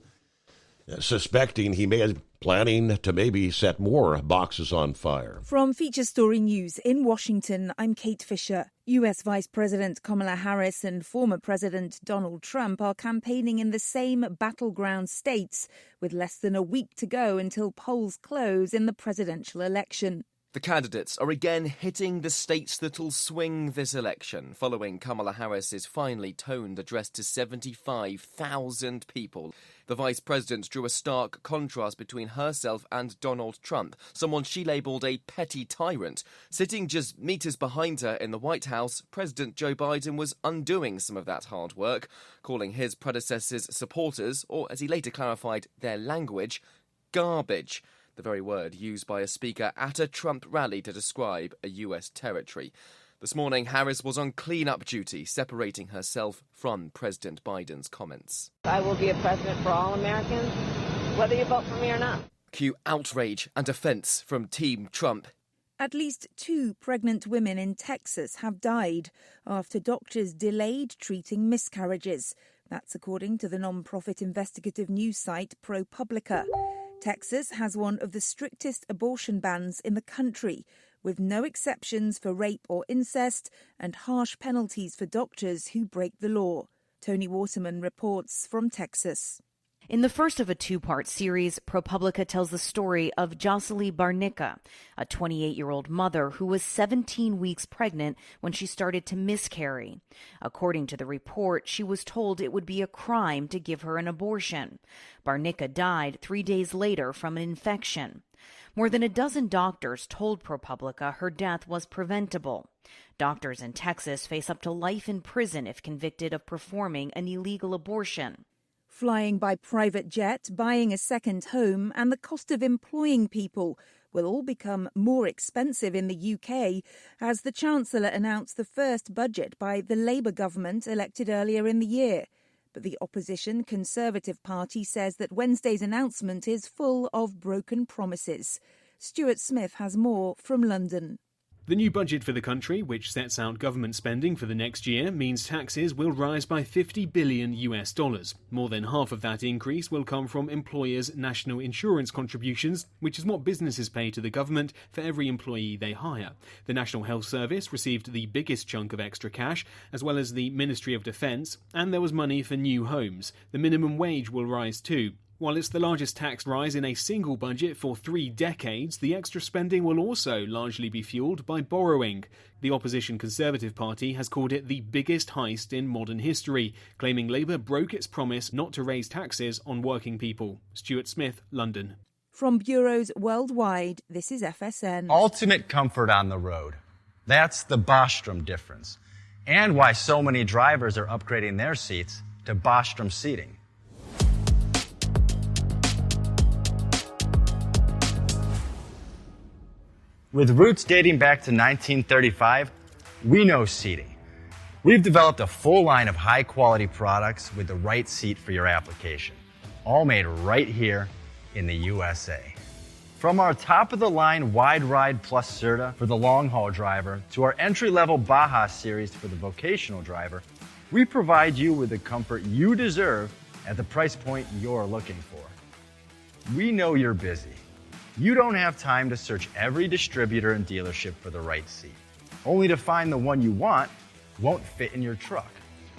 suspecting he may be planning to maybe set more boxes on fire. From Feature Story News in Washington, I'm Kate Fisher. U.S. Vice President Kamala Harris and former President Donald Trump are campaigning in the same battleground states, with less than a week to go until polls close in the presidential election. The candidates are again hitting the states that'll swing this election, following Kamala Harris's finely toned address to 75,000 people. The vice president drew a stark contrast between herself and Donald Trump, someone she labelled a petty tyrant. Sitting just meters behind her in the White House, President Joe Biden was undoing some of that hard work, calling his predecessor's supporters, or as he later clarified, their language, garbage. The very word used by a speaker at a Trump rally to describe a US territory. This morning, Harris was on clean-up duty, separating herself from President Biden's comments. I will be a president for all Americans, whether you vote for me or not. Cue outrage and offence from Team Trump. At least 2 pregnant women in Texas have died after doctors delayed treating miscarriages. That's according to the non-profit investigative news site ProPublica. Texas has one of the strictest abortion bans in the country, with no exceptions for rape or incest and harsh penalties for doctors who break the law. Tony Waterman reports from Texas. In the first of a 2-part series, ProPublica tells the story of Jocelyn Barnica, a 28-year-old mother who was 17 weeks pregnant when she started to miscarry. According to the report, she was told it would be a crime to give her an abortion. Barnica died 3 days later from an infection. More than a dozen doctors told ProPublica her death was preventable. Doctors in Texas face up to life in prison if convicted of performing an illegal abortion. Flying by private jet, buying a second home, and the cost of employing people will all become more expensive in the UK as the Chancellor announced the first budget by the Labour government elected earlier in the year. But the opposition Conservative Party says that Wednesday's announcement is full of broken promises. Stuart Smith has more from London. The new budget for the country, which sets out government spending for the next year, means taxes will rise by $50 billion. More than half of that increase will come from employers' national insurance contributions, which is what businesses pay to the government for every employee they hire. The National Health Service received the biggest chunk of extra cash, as well as the Ministry of Defence, and there was money for new homes. The minimum wage will rise too. While it's the largest tax rise in a single budget for 3 decades, the extra spending will also largely be fueled by borrowing. The opposition Conservative Party has called it the biggest heist in modern history, claiming Labour broke its promise not to raise taxes on working people. Stuart Smith, London. From bureaus worldwide, this is FSN. Ultimate comfort on the road. That's the Bostrom difference. And why so many drivers are upgrading their seats to Bostrom seating. With roots dating back to 1935, we know seating. We've developed a full line of high-quality products with the right seat for your application, all made right here in the USA. From our top-of-the-line Wide Ride Plus Certa for the long-haul driver to our entry-level Baja series for the vocational driver, we provide you with the comfort you deserve at the price point you're looking for. We know you're busy. You don't have time to search every distributor and dealership for the right seat, only to find the one you want won't fit in your truck.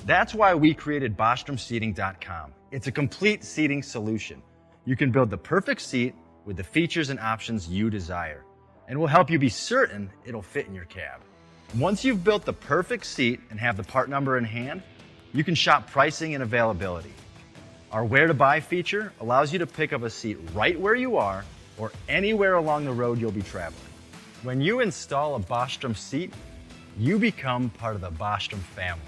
That's why we created BostromSeating.com. It's a complete seating solution. You can build the perfect seat with the features and options you desire, and we'll help you be certain it'll fit in your cab. Once you've built the perfect seat and have the part number in hand, you can shop pricing and availability. Our Where to Buy feature allows you to pick up a seat right where you are or anywhere along the road you'll be traveling. When you install a Bostrom seat, you become part of the Bostrom family.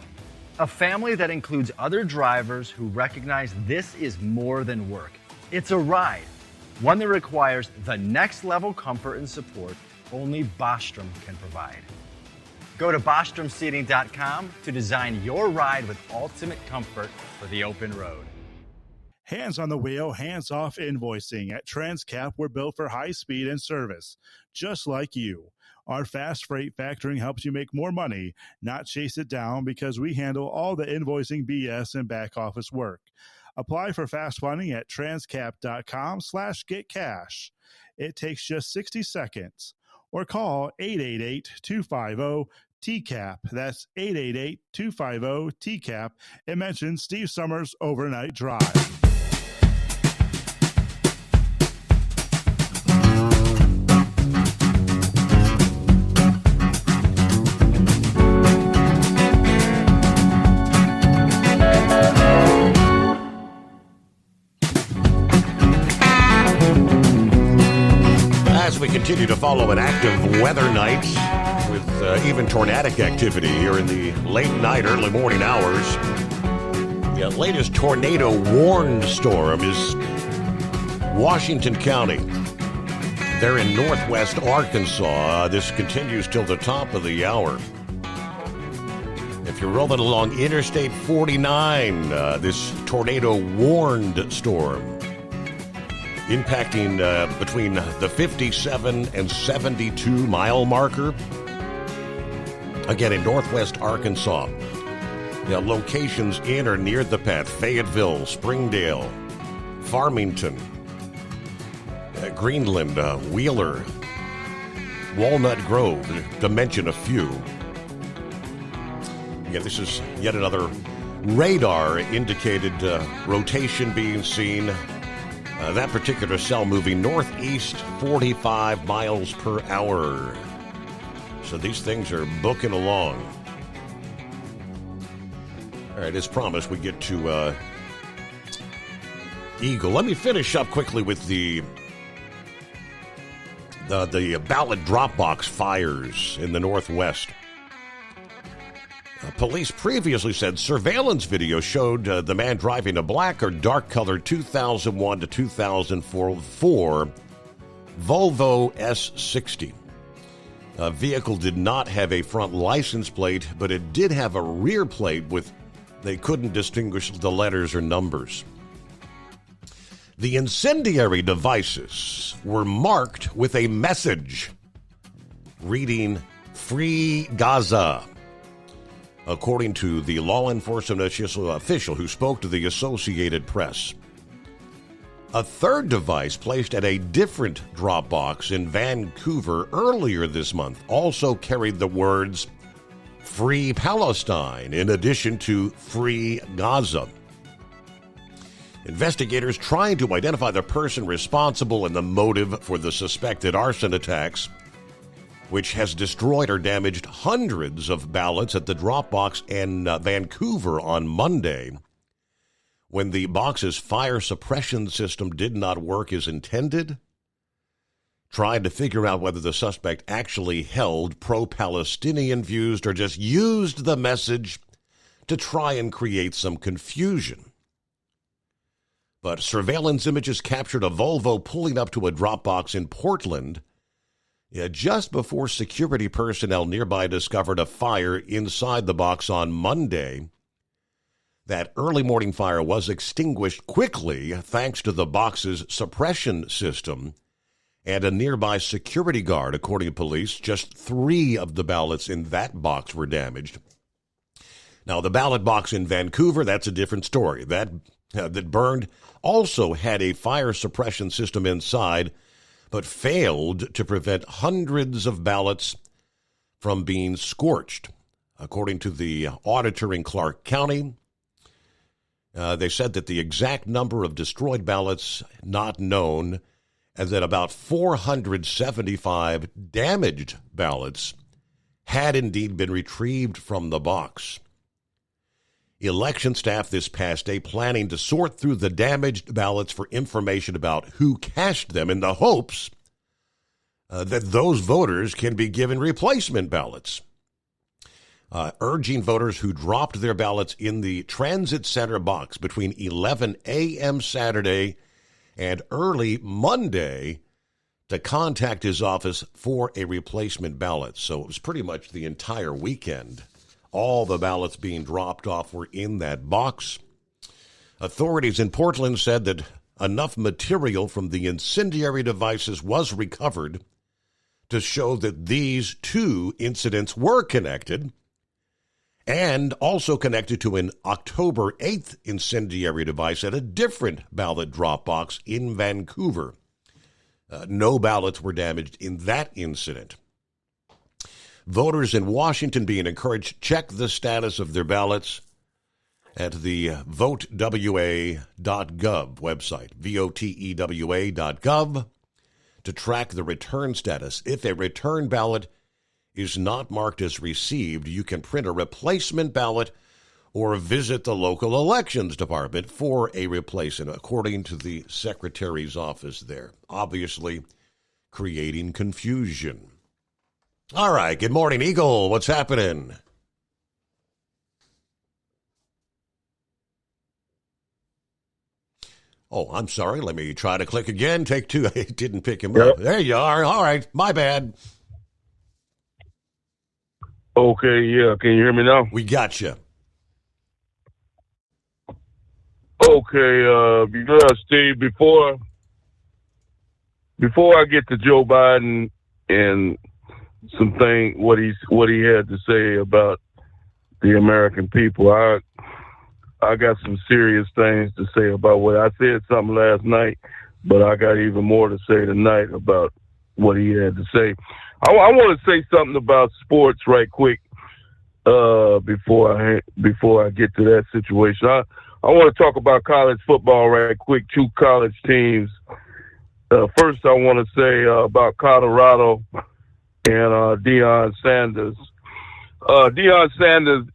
A family that includes other drivers who recognize this is more than work. It's a ride, one that requires the next level comfort and support only Bostrom can provide. Go to BostromSeating.com to design your ride with ultimate comfort for the open road. Hands on the wheel, hands off invoicing. At Transcap, we're built for high speed and service, just like you. Our fast freight factoring helps you make more money, not chase it down, because we handle all the invoicing BS and back office work. Apply for fast funding at transcap.com/getcash. It takes just 60 seconds. Or call 888-250-TCAP. That's 888-250-TCAP. And mention Steve Summers Overnight Drive. As we continue to follow an active weather night with even tornadic activity here in the late night, early morning hours. The latest tornado warned storm is Washington County. They're in northwest Arkansas. This continues till the top of the hour. If you're rolling along Interstate 49, this tornado warned storm impacting between the 57 and 72 mile marker. Again, in northwest Arkansas. Locations in or near the path: Fayetteville, Springdale, Farmington, Greenland, Wheeler, Walnut Grove, to mention a few. This is yet another radar-indicated rotation being seen. That particular cell moving northeast 45 miles per hour. So these things are booking along. All right, as promised, we get to Eagle. Let me finish up quickly with the ballot drop box fires in the Northwest. Police previously said surveillance video showed the man driving a black or dark-colored 2001 to 2004 Volvo S60. The vehicle did not have a front license plate, but it did have a rear plate with they couldn't distinguish the letters or numbers. The incendiary devices were marked with a message reading "Free Gaza," according to the law enforcement official who spoke to the Associated Press. A third device placed at a different drop box in Vancouver earlier this month also carried the words "Free Palestine" in addition to "Free Gaza." Investigators trying to identify the person responsible and the motive for the suspected arson attacks, which has destroyed or damaged hundreds of ballots at the drop box in Vancouver on Monday, when the box's fire suppression system did not work as intended. Tried to figure out whether the suspect actually held pro-Palestinian views or just used the message to try and create some confusion. But surveillance images captured a Volvo pulling up to a drop box in Portland just before security personnel nearby discovered a fire inside the box on Monday. That early morning fire was extinguished quickly thanks to the box's suppression system and a nearby security guard. According to police, just 3 of the ballots in that box were damaged. Now, the ballot box in Vancouver, that's a different story. That burned also had a fire suppression system inside, but failed to prevent hundreds of ballots from being scorched. According to the auditor in Clark County, they said that the exact number of destroyed ballots not known, and that about 475 damaged ballots had indeed been retrieved from the box. Election staff this past day planning to sort through the damaged ballots for information about who cashed them in the hopes that those voters can be given replacement ballots. Urging voters who dropped their ballots in the Transit Center box between 11 a.m. Saturday and early Monday to contact his office for a replacement ballot. So it was pretty much the entire weekend. All the ballots being dropped off were in that box. Authorities in Portland said that enough material from the incendiary devices was recovered to show that these 2 incidents were connected, and also connected to an October 8th incendiary device at a different ballot drop box in Vancouver. No ballots were damaged in that incident. Voters in Washington being encouraged to check the status of their ballots at the votewa.gov website, votewa.gov, to track the return status. If a return ballot is not marked as received, you can print a replacement ballot or visit the local elections department for a replacement, according to the secretary's office there. Obviously, creating confusion. All right, good morning, Eagle. What's happening? Oh, I'm sorry. Let me try to click again. Take 2. I didn't pick him up. There you are. All right, my bad. Okay, yeah. Can you hear me now? We got you. Okay, Steve, before I get to Joe Biden and what he had to say about the American people, I got some serious things to say about what I said something last night, but I got even more to say tonight about what he had to say. I want to say something about sports right quick before I get to that situation. I want to talk about college football right quick. 2 college teams. First, I want to say about Colorado and Deion Sanders. Deion Sanders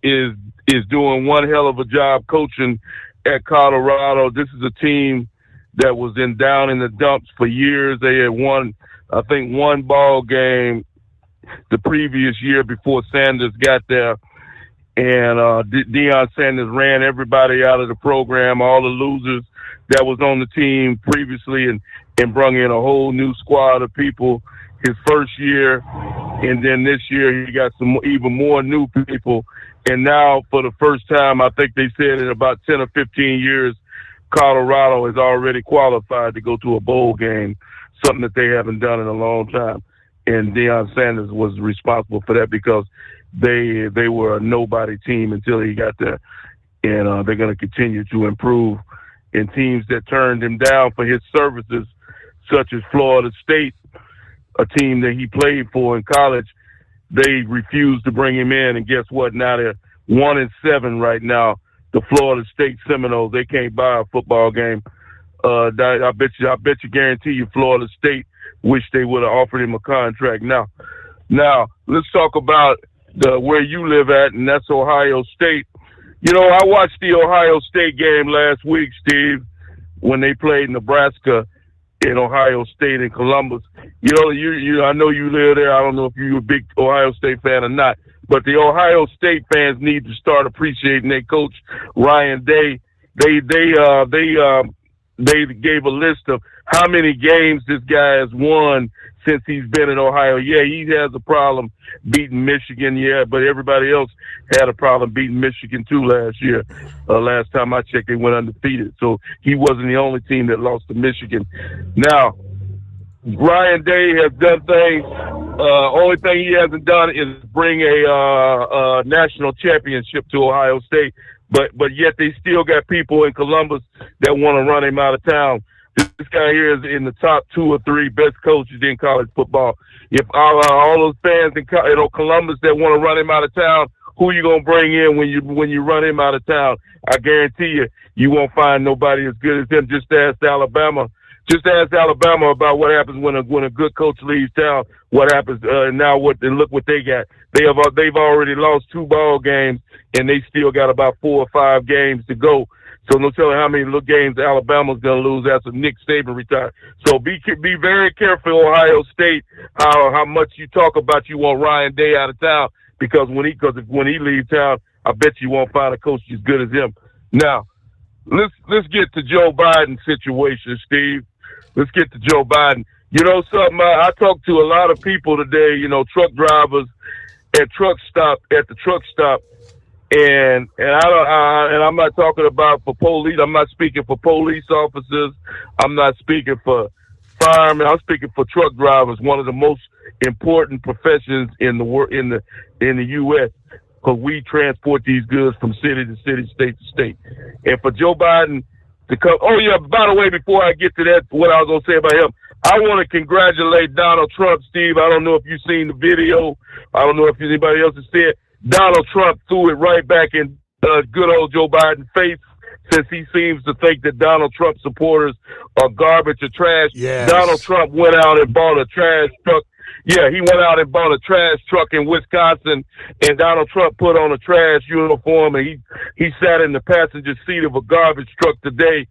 is doing one hell of a job coaching at Colorado. This is a team that was down in the dumps for years. They had won, I think, 1 ball game the previous year before Sanders got there. And Deion Sanders ran everybody out of the program, all the losers that was on the team previously, and brought in a whole new squad of people his first year. And then this year he got some even more new people. And now for the first time, I think they said in about 10 or 15 years, Colorado is already qualified to go to a bowl game, something that they haven't done in a long time. And Deion Sanders was responsible for that because they were a nobody team until he got there. And they're going to continue to improve. And teams that turned him down for his services, such as Florida State, a team that he played for in college, they refused to bring him in. And guess what? Now they're 1-7 right now the Florida State Seminoles. They can't buy a football game. I bet you, guarantee you, Florida State wish they would have offered him a contract. Now, let's talk about where you live at, and that's Ohio State. You know, I watched the Ohio State game last week, Steve, when they played Nebraska in Ohio State in Columbus. You know, I know you live there. I don't know if you're a big Ohio State fan or not, but the Ohio State fans need to start appreciating their coach, Ryan Day. They gave a list of how many games this guy has won since he's been in Ohio. Yeah, he has a problem beating Michigan, but everybody else had a problem beating Michigan too last year. Last time I checked, they went undefeated. So he wasn't the only team that lost to Michigan. Now, Ryan Day has done things. Only thing he hasn't done is bring a national championship to Ohio State. But yet they still got people in Columbus that want to run him out of town. This guy here is in the top 2 or 3 best coaches in college football. If all those fans in Columbus that want to run him out of town, who you gonna bring in when you run him out of town? I guarantee you won't find nobody as good as him. Just ask Alabama. Just ask Alabama about what happens when a good coach leaves town. What happens now? And look what they got. They've already lost 2 ball games, and they still got about 4 or 5 games to go. So no telling how many little games Alabama's going to lose after Nick Saban retired. So be very careful, Ohio State, how much you talk about you want Ryan Day out of town, because when he leaves town, I bet you won't find a coach as good as him. Now, let's get to Joe Biden's situation, Steve. Let's get to Joe Biden. You know something? I talked to a lot of people today. You know, truck drivers at the truck stop. And I'm not talking about for police. I'm not speaking for police officers. I'm not speaking for firemen. I'm speaking for truck drivers, one of the most important professions in the U.S. because we transport these goods from city to city, state to state. And for Joe Biden to come. Oh yeah, by the way, before I get to that, what I was gonna say about him, I want to congratulate Donald Trump, Steve. I don't know if you've seen the video. I don't know if anybody else has seen it. Donald Trump threw it right back in good old Joe Biden's face, since he seems to think that Donald Trump supporters are garbage or trash. Yes. Donald Trump went out and bought a trash truck. Yeah, he went out and bought a trash truck in Wisconsin, and Donald Trump put on a trash uniform, and he sat in the passenger seat of a garbage truck today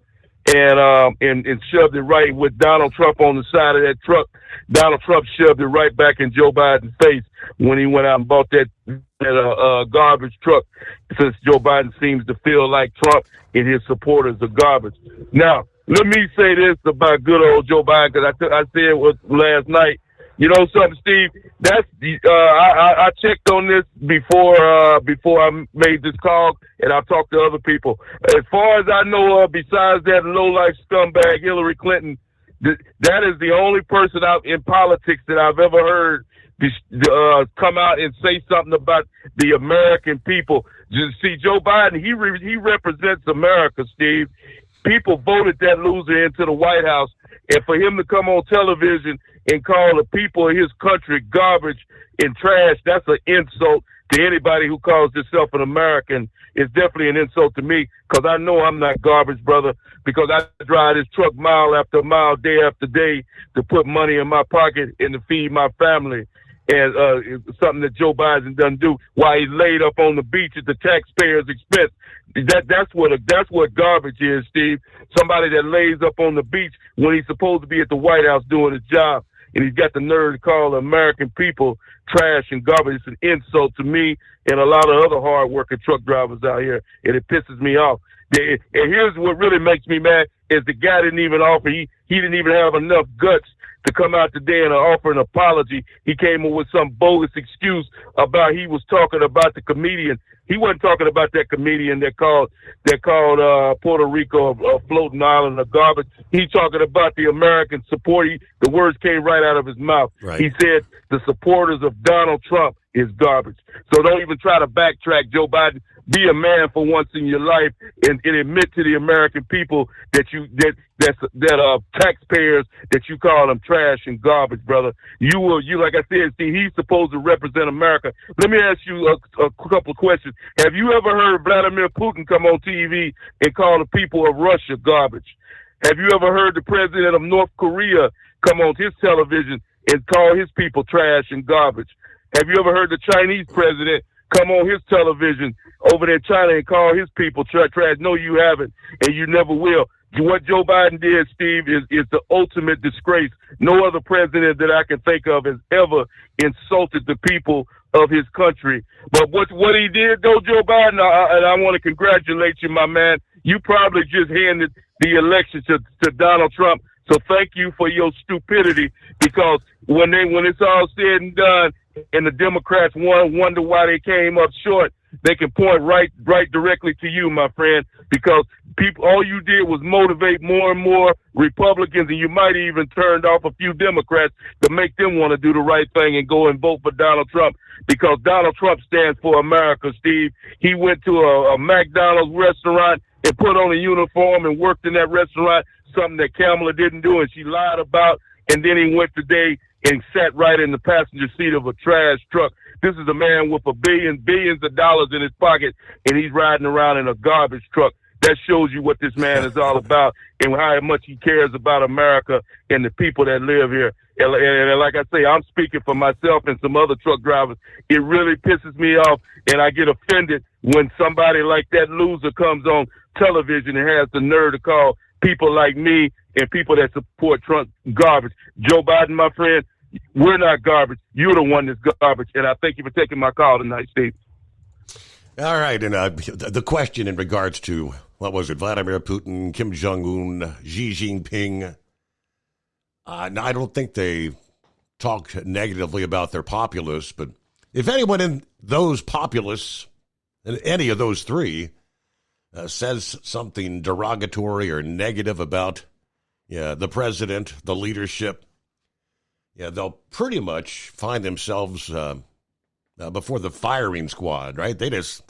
and shoved it right with Donald Trump on the side of that truck. Donald Trump shoved it right back in Joe Biden's face when he went out and bought that garbage truck, since Joe Biden seems to feel like Trump and his supporters are garbage. Now, let me say this about good old Joe Biden, because I said it last night. You know something, Steve? That's I checked on this before I made this call, and I've talked to other people. As far as I know of, besides that low-life scumbag Hillary Clinton, that is the only person out in politics that I've ever heard come out and say something about the American people. Just see, Joe Biden, he represents America, Steve. People voted that loser into the White House, and for him to come on television and call the people of his country garbage and trash, that's an insult to anybody who calls himself an American. It's definitely an insult to me, because I know I'm not garbage, brother, because I drive this truck mile after mile, day after day, to put money in my pocket and to feed my family. And it's something that Joe Biden doesn't do while he's laid up on the beach at the taxpayers' expense. That's what garbage is, Steve. Somebody that lays up on the beach when he's supposed to be at the White House doing his job, and he's got the nerve to call the American people trash and garbage. It's an insult to me and a lot of other hard-working truck drivers out here, and it pisses me off. And here's what really makes me mad is the guy didn't even offer. He didn't even have enough guts to come out today and offer an apology. He came up with some bogus excuse about he was talking about the comedian. He wasn't talking about that comedian that called Puerto Rico a floating island of garbage. He's talking about the American support. The words came right out of his mouth. Right. He said the supporters of Donald Trump. is garbage. So don't even try to backtrack, Joe Biden. Be a man for once in your life and admit to the American people that taxpayers that you call them trash and garbage, brother. You like I said, see, he's supposed to represent America. Let me ask you a couple of questions. Have you ever heard Vladimir Putin come on TV and call the people of Russia garbage? Have you ever heard the president of North Korea come on his television and call his people trash and garbage? Have you ever heard the Chinese president come on his television over there in China and call his people trash? No, you haven't, and you never will. What Joe Biden did, Steve, is the ultimate disgrace. No other president that I can think of has ever insulted the people of his country. But what he did, though, Joe Biden, and I want to congratulate you, my man. You probably just handed the election to Donald Trump. So thank you for your stupidity, because when it's all said and done and the Democrats wonder why they came up short, they can point right directly to you, my friend, because all you did was motivate more and more Republicans, and you might even turned off a few Democrats to make them want to do the right thing and go and vote for Donald Trump, because Donald Trump stands for America, Steve. He went to a McDonald's restaurant and put on a uniform and worked in that restaurant, something that Kamala didn't do and she lied about, and then he went today and sat right in the passenger seat of a trash truck. This is a man with billions of dollars in his pocket, and he's riding around in a garbage truck. That shows you what this man is all about and how much he cares about America and the people that live here. And like I say, I'm speaking for myself and some other truck drivers. It really pisses me off, and I get offended when somebody like that loser comes on television and has the nerve to call people like me and people that support Trump garbage. Joe Biden, my friend, we're not garbage. You're the one that's garbage, and I thank you for taking my call tonight, Steve. All right, and the question in regards to, what was it, Vladimir Putin, Kim Jong-un, Xi Jinping, I don't think they talk negatively about their populists, but if anyone in those populists, any of those three, says something derogatory or negative about the president, the leadership, they'll pretty much find themselves before the firing squad, right? They just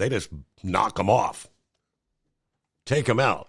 knock them off, take them out.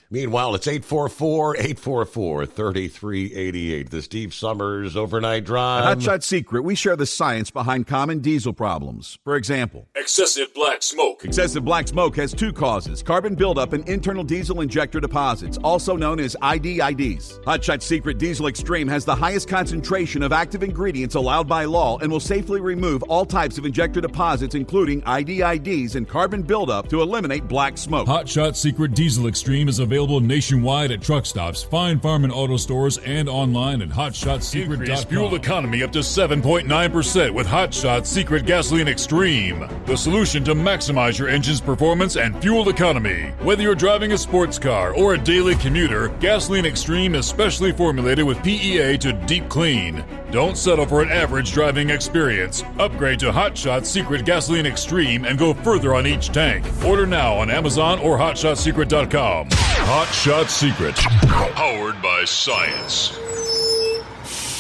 Meanwhile, it's 844-844-3388. The Steve Summers Overnight Drive. At Hot Shot Secret, we share the science behind common diesel problems. For example, excessive black smoke. Excessive black smoke has two causes: carbon buildup and internal diesel injector deposits, also known as IDIDs. Hot Shot Secret Diesel Extreme has the highest concentration of active ingredients allowed by law and will safely remove all types of injector deposits, including IDIDs and carbon buildup, to eliminate black smoke. Hot Shot Secret Diesel Extreme is available nationwide at truck stops, fine farm and auto stores, and online at hotshotsecret.com. Increase fuel economy up to 7.9% with Hot Shot Secret Gasoline Extreme, the solution to maximize your engine's performance and fuel economy. Whether you're driving a sports car or a daily commuter, Gasoline Extreme is specially formulated with PEA to deep clean. Don't settle for an average driving experience. Upgrade to Hot Shot Secret Gasoline Extreme and go further on each tank. Order now on Amazon or hotshotsecret.com. Hot Shot Secret, powered by science.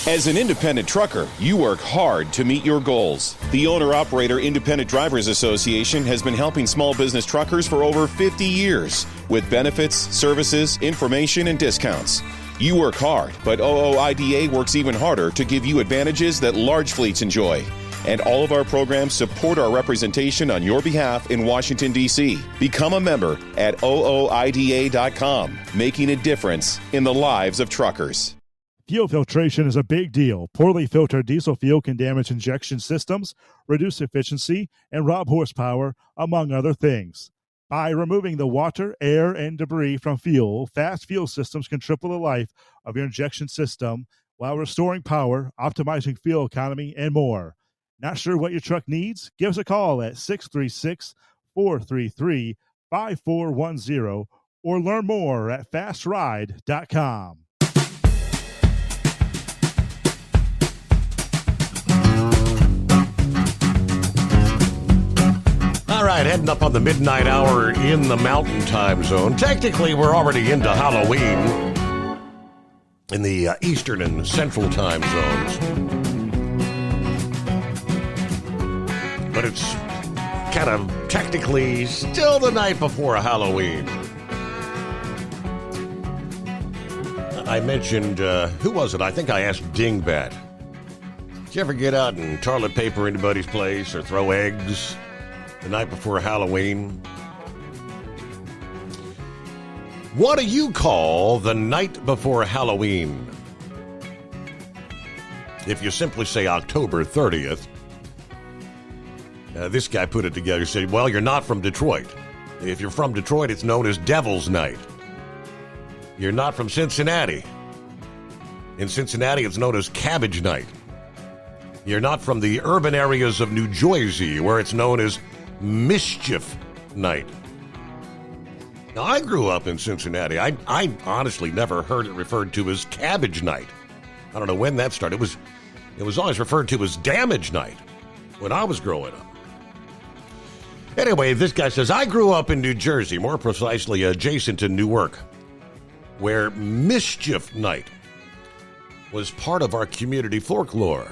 As an independent trucker, you work hard to meet your goals. The Owner-Operator Independent Drivers Association has been helping small business truckers for over 50 years with benefits, services, information, and discounts. You work hard, but OOIDA works even harder to give you advantages that large fleets enjoy. And all of our programs support our representation on your behalf in Washington, D.C. Become a member at OOIDA.com, making a difference in the lives of truckers. Fuel filtration is a big deal. Poorly filtered diesel fuel can damage injection systems, reduce efficiency, and rob horsepower, among other things. By removing the water, air, and debris from fuel, fast fuel systems can triple the life of your injection system while restoring power, optimizing fuel economy, and more. Not sure what your truck needs? Give us a call at 636-433-5410 or learn more at fastride.com. All right, heading up on the midnight hour in the Mountain Time Zone. Technically, we're already into Halloween in the Eastern and Central Time Zones. but it's kind of technically still the night before Halloween. I mentioned, who was it? I think I asked Dingbat. Did you ever get out and toilet paper anybody's place or throw eggs the night before Halloween? What do you call the night before Halloween? If you simply say October 30th, this guy put it together. He said, well, you're not from Detroit. If you're from Detroit, it's known as Devil's Night. You're not from Cincinnati. In Cincinnati, it's known as Cabbage Night. You're not from the urban areas of New Jersey, where it's known as Mischief Night. Now, I grew up in Cincinnati. I honestly never heard it referred to as Cabbage Night. I don't know when that started. It was always referred to as Damage Night when I was growing up. Anyway, this guy says, I grew up in New Jersey, more precisely adjacent to Newark, where Mischief Night was part of our community folklore.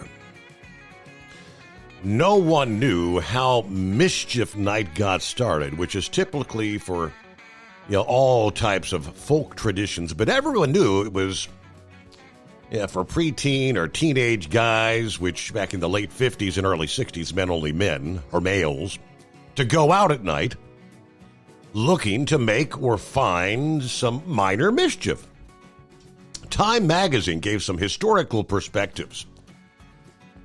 No one knew how Mischief Night got started, which is typically for all types of folk traditions, but everyone knew it was for preteen or teenage guys, which back in the late 50s and early 60s meant only men or males, to go out at night looking to make or find some minor mischief. Time magazine gave some historical perspectives,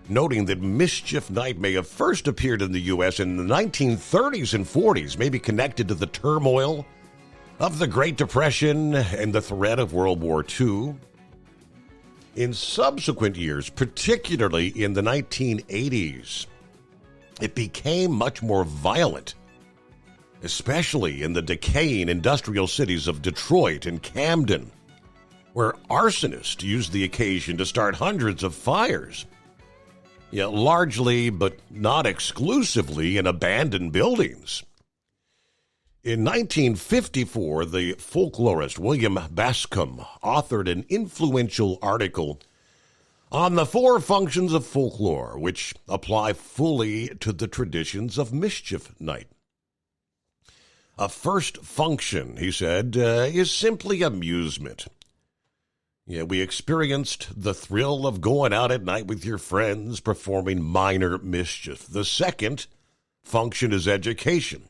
noting that Mischief Night may have first appeared in the U.S. in the 1930s and 40s, maybe connected to the turmoil of the Great Depression and the threat of World War II. In subsequent years, particularly in the 1980s, it became much more violent, especially in the decaying industrial cities of Detroit and Camden, where arsonists used the occasion to start hundreds of fires, largely but not exclusively in abandoned buildings. In 1954, the folklorist William Bascom authored an influential article on the 4 functions of folklore, which apply fully to the traditions of Mischief Night. A first function, he said, is simply amusement. We experienced the thrill of going out at night with your friends, performing minor mischief. The second function is education.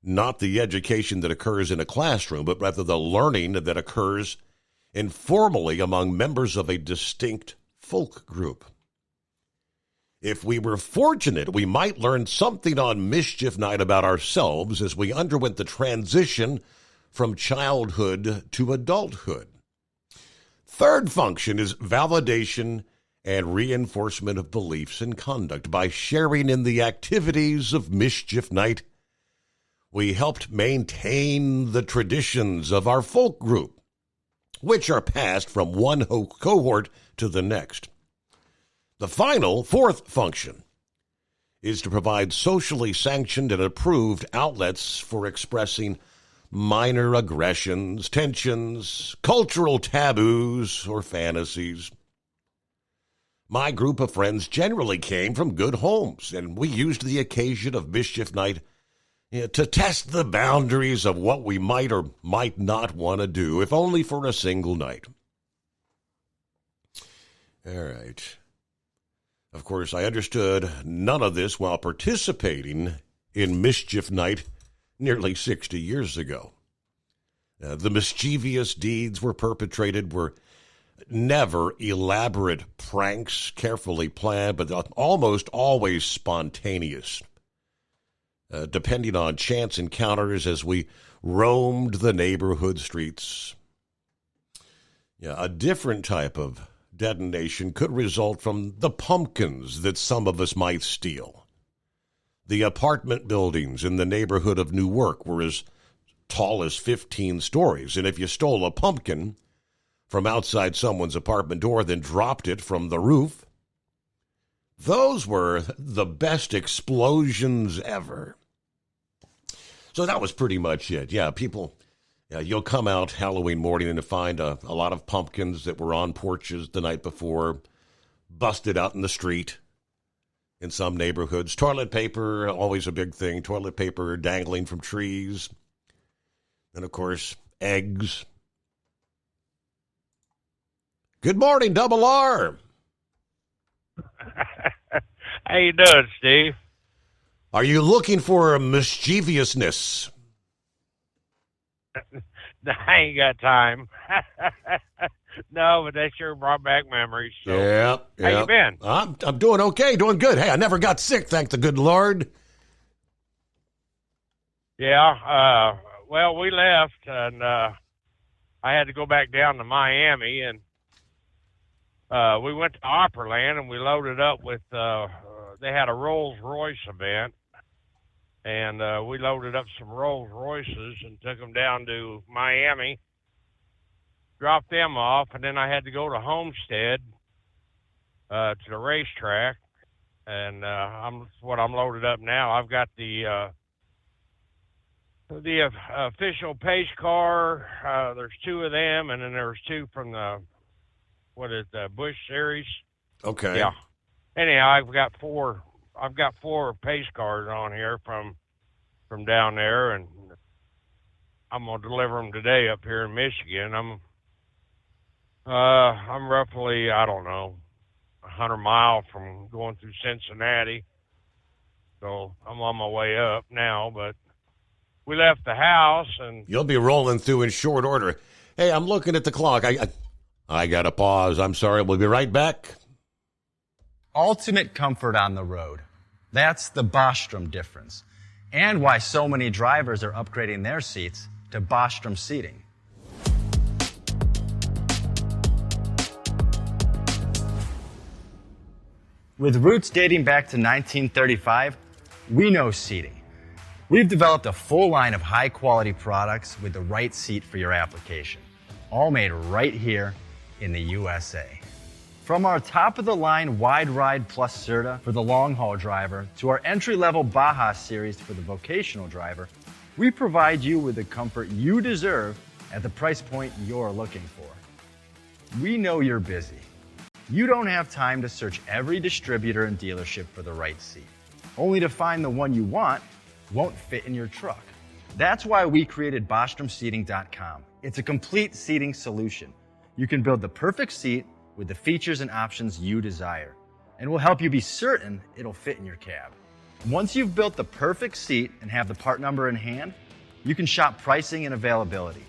Not the education that occurs in a classroom, but rather the learning that occurs informally among members of a distinct folk group. If we were fortunate, we might learn something on Mischief Night about ourselves as we underwent the transition from childhood to adulthood. Third function is validation and reinforcement of beliefs and conduct. By sharing in the activities of Mischief Night, we helped maintain the traditions of our folk group, which are passed from one cohort to the next. The final, fourth function, is to provide socially sanctioned and approved outlets for expressing minor aggressions, tensions, cultural taboos, or fantasies. My group of friends generally came from good homes, and we used the occasion of Mischief Night to test the boundaries of what we might or might not want to do, if only for a single night. All right. Of course, I understood none of this while participating in Mischief Night nearly 60 years ago. The mischievous deeds perpetrated were never elaborate pranks, carefully planned, but almost always spontaneous, depending on chance encounters as we roamed the neighborhood streets. A different type of detonation could result from the pumpkins that some of us might steal. The apartment buildings in the neighborhood of Newark were as tall as 15 stories, and if you stole a pumpkin from outside someone's apartment door, then dropped it from the roof, those were the best explosions ever. So that was pretty much it. People, you'll come out Halloween morning and find a lot of pumpkins that were on porches the night before, busted out in the street. in some neighborhoods. Toilet paper, always a big thing. Toilet paper dangling from trees. And, of course, eggs. Good morning, Double R. How you doing, Steve? Are you looking for a mischievousness? I ain't got time. No, but that sure brought back memories. So. Yeah. How you been? I'm doing okay, doing good. Hey, I never got sick, thank the good Lord. Yeah, well, we left, and I had to go back down to Miami, and we went to Opryland, and we loaded up with, they had a Rolls-Royce event, and we loaded up some Rolls-Royces and took them down to Miami, dropped them off, and then I had to go to Homestead to the racetrack, and I'm loaded up now. I've got the official pace car. There's two of them, and then there's two from the Busch Series. Okay. Yeah. Anyhow, I've got four pace cars on here from down there, and I'm gonna deliver them today up here in Michigan. I'm roughly, I don't know, 100 miles from going through Cincinnati, so I'm on my way up now. But we left the house, and you'll be rolling through in short order. Hey, I'm looking at the clock. I got to pause. I'm sorry. We'll be right back. Ultimate comfort on the road. That's the Bostrom difference, and why so many drivers are upgrading their seats to Bostrom seating. With roots dating back to 1935, we know seating. We've developed a full line of high-quality products with the right seat for your application, all made right here in the USA. From our top-of-the-line Wide Ride Plus Certa for the long-haul driver to our entry-level Baja Series for the vocational driver, we provide you with the comfort you deserve at the price point you're looking for. We know you're busy. You don't have time to search every distributor and dealership for the right seat, only to find the one you want won't fit in your truck. That's why we created BostromSeating.com. It's a complete seating solution. You can build the perfect seat with the features and options you desire, and we'll help you be certain it'll fit in your cab. Once you've built the perfect seat and have the part number in hand, you can shop pricing and availability.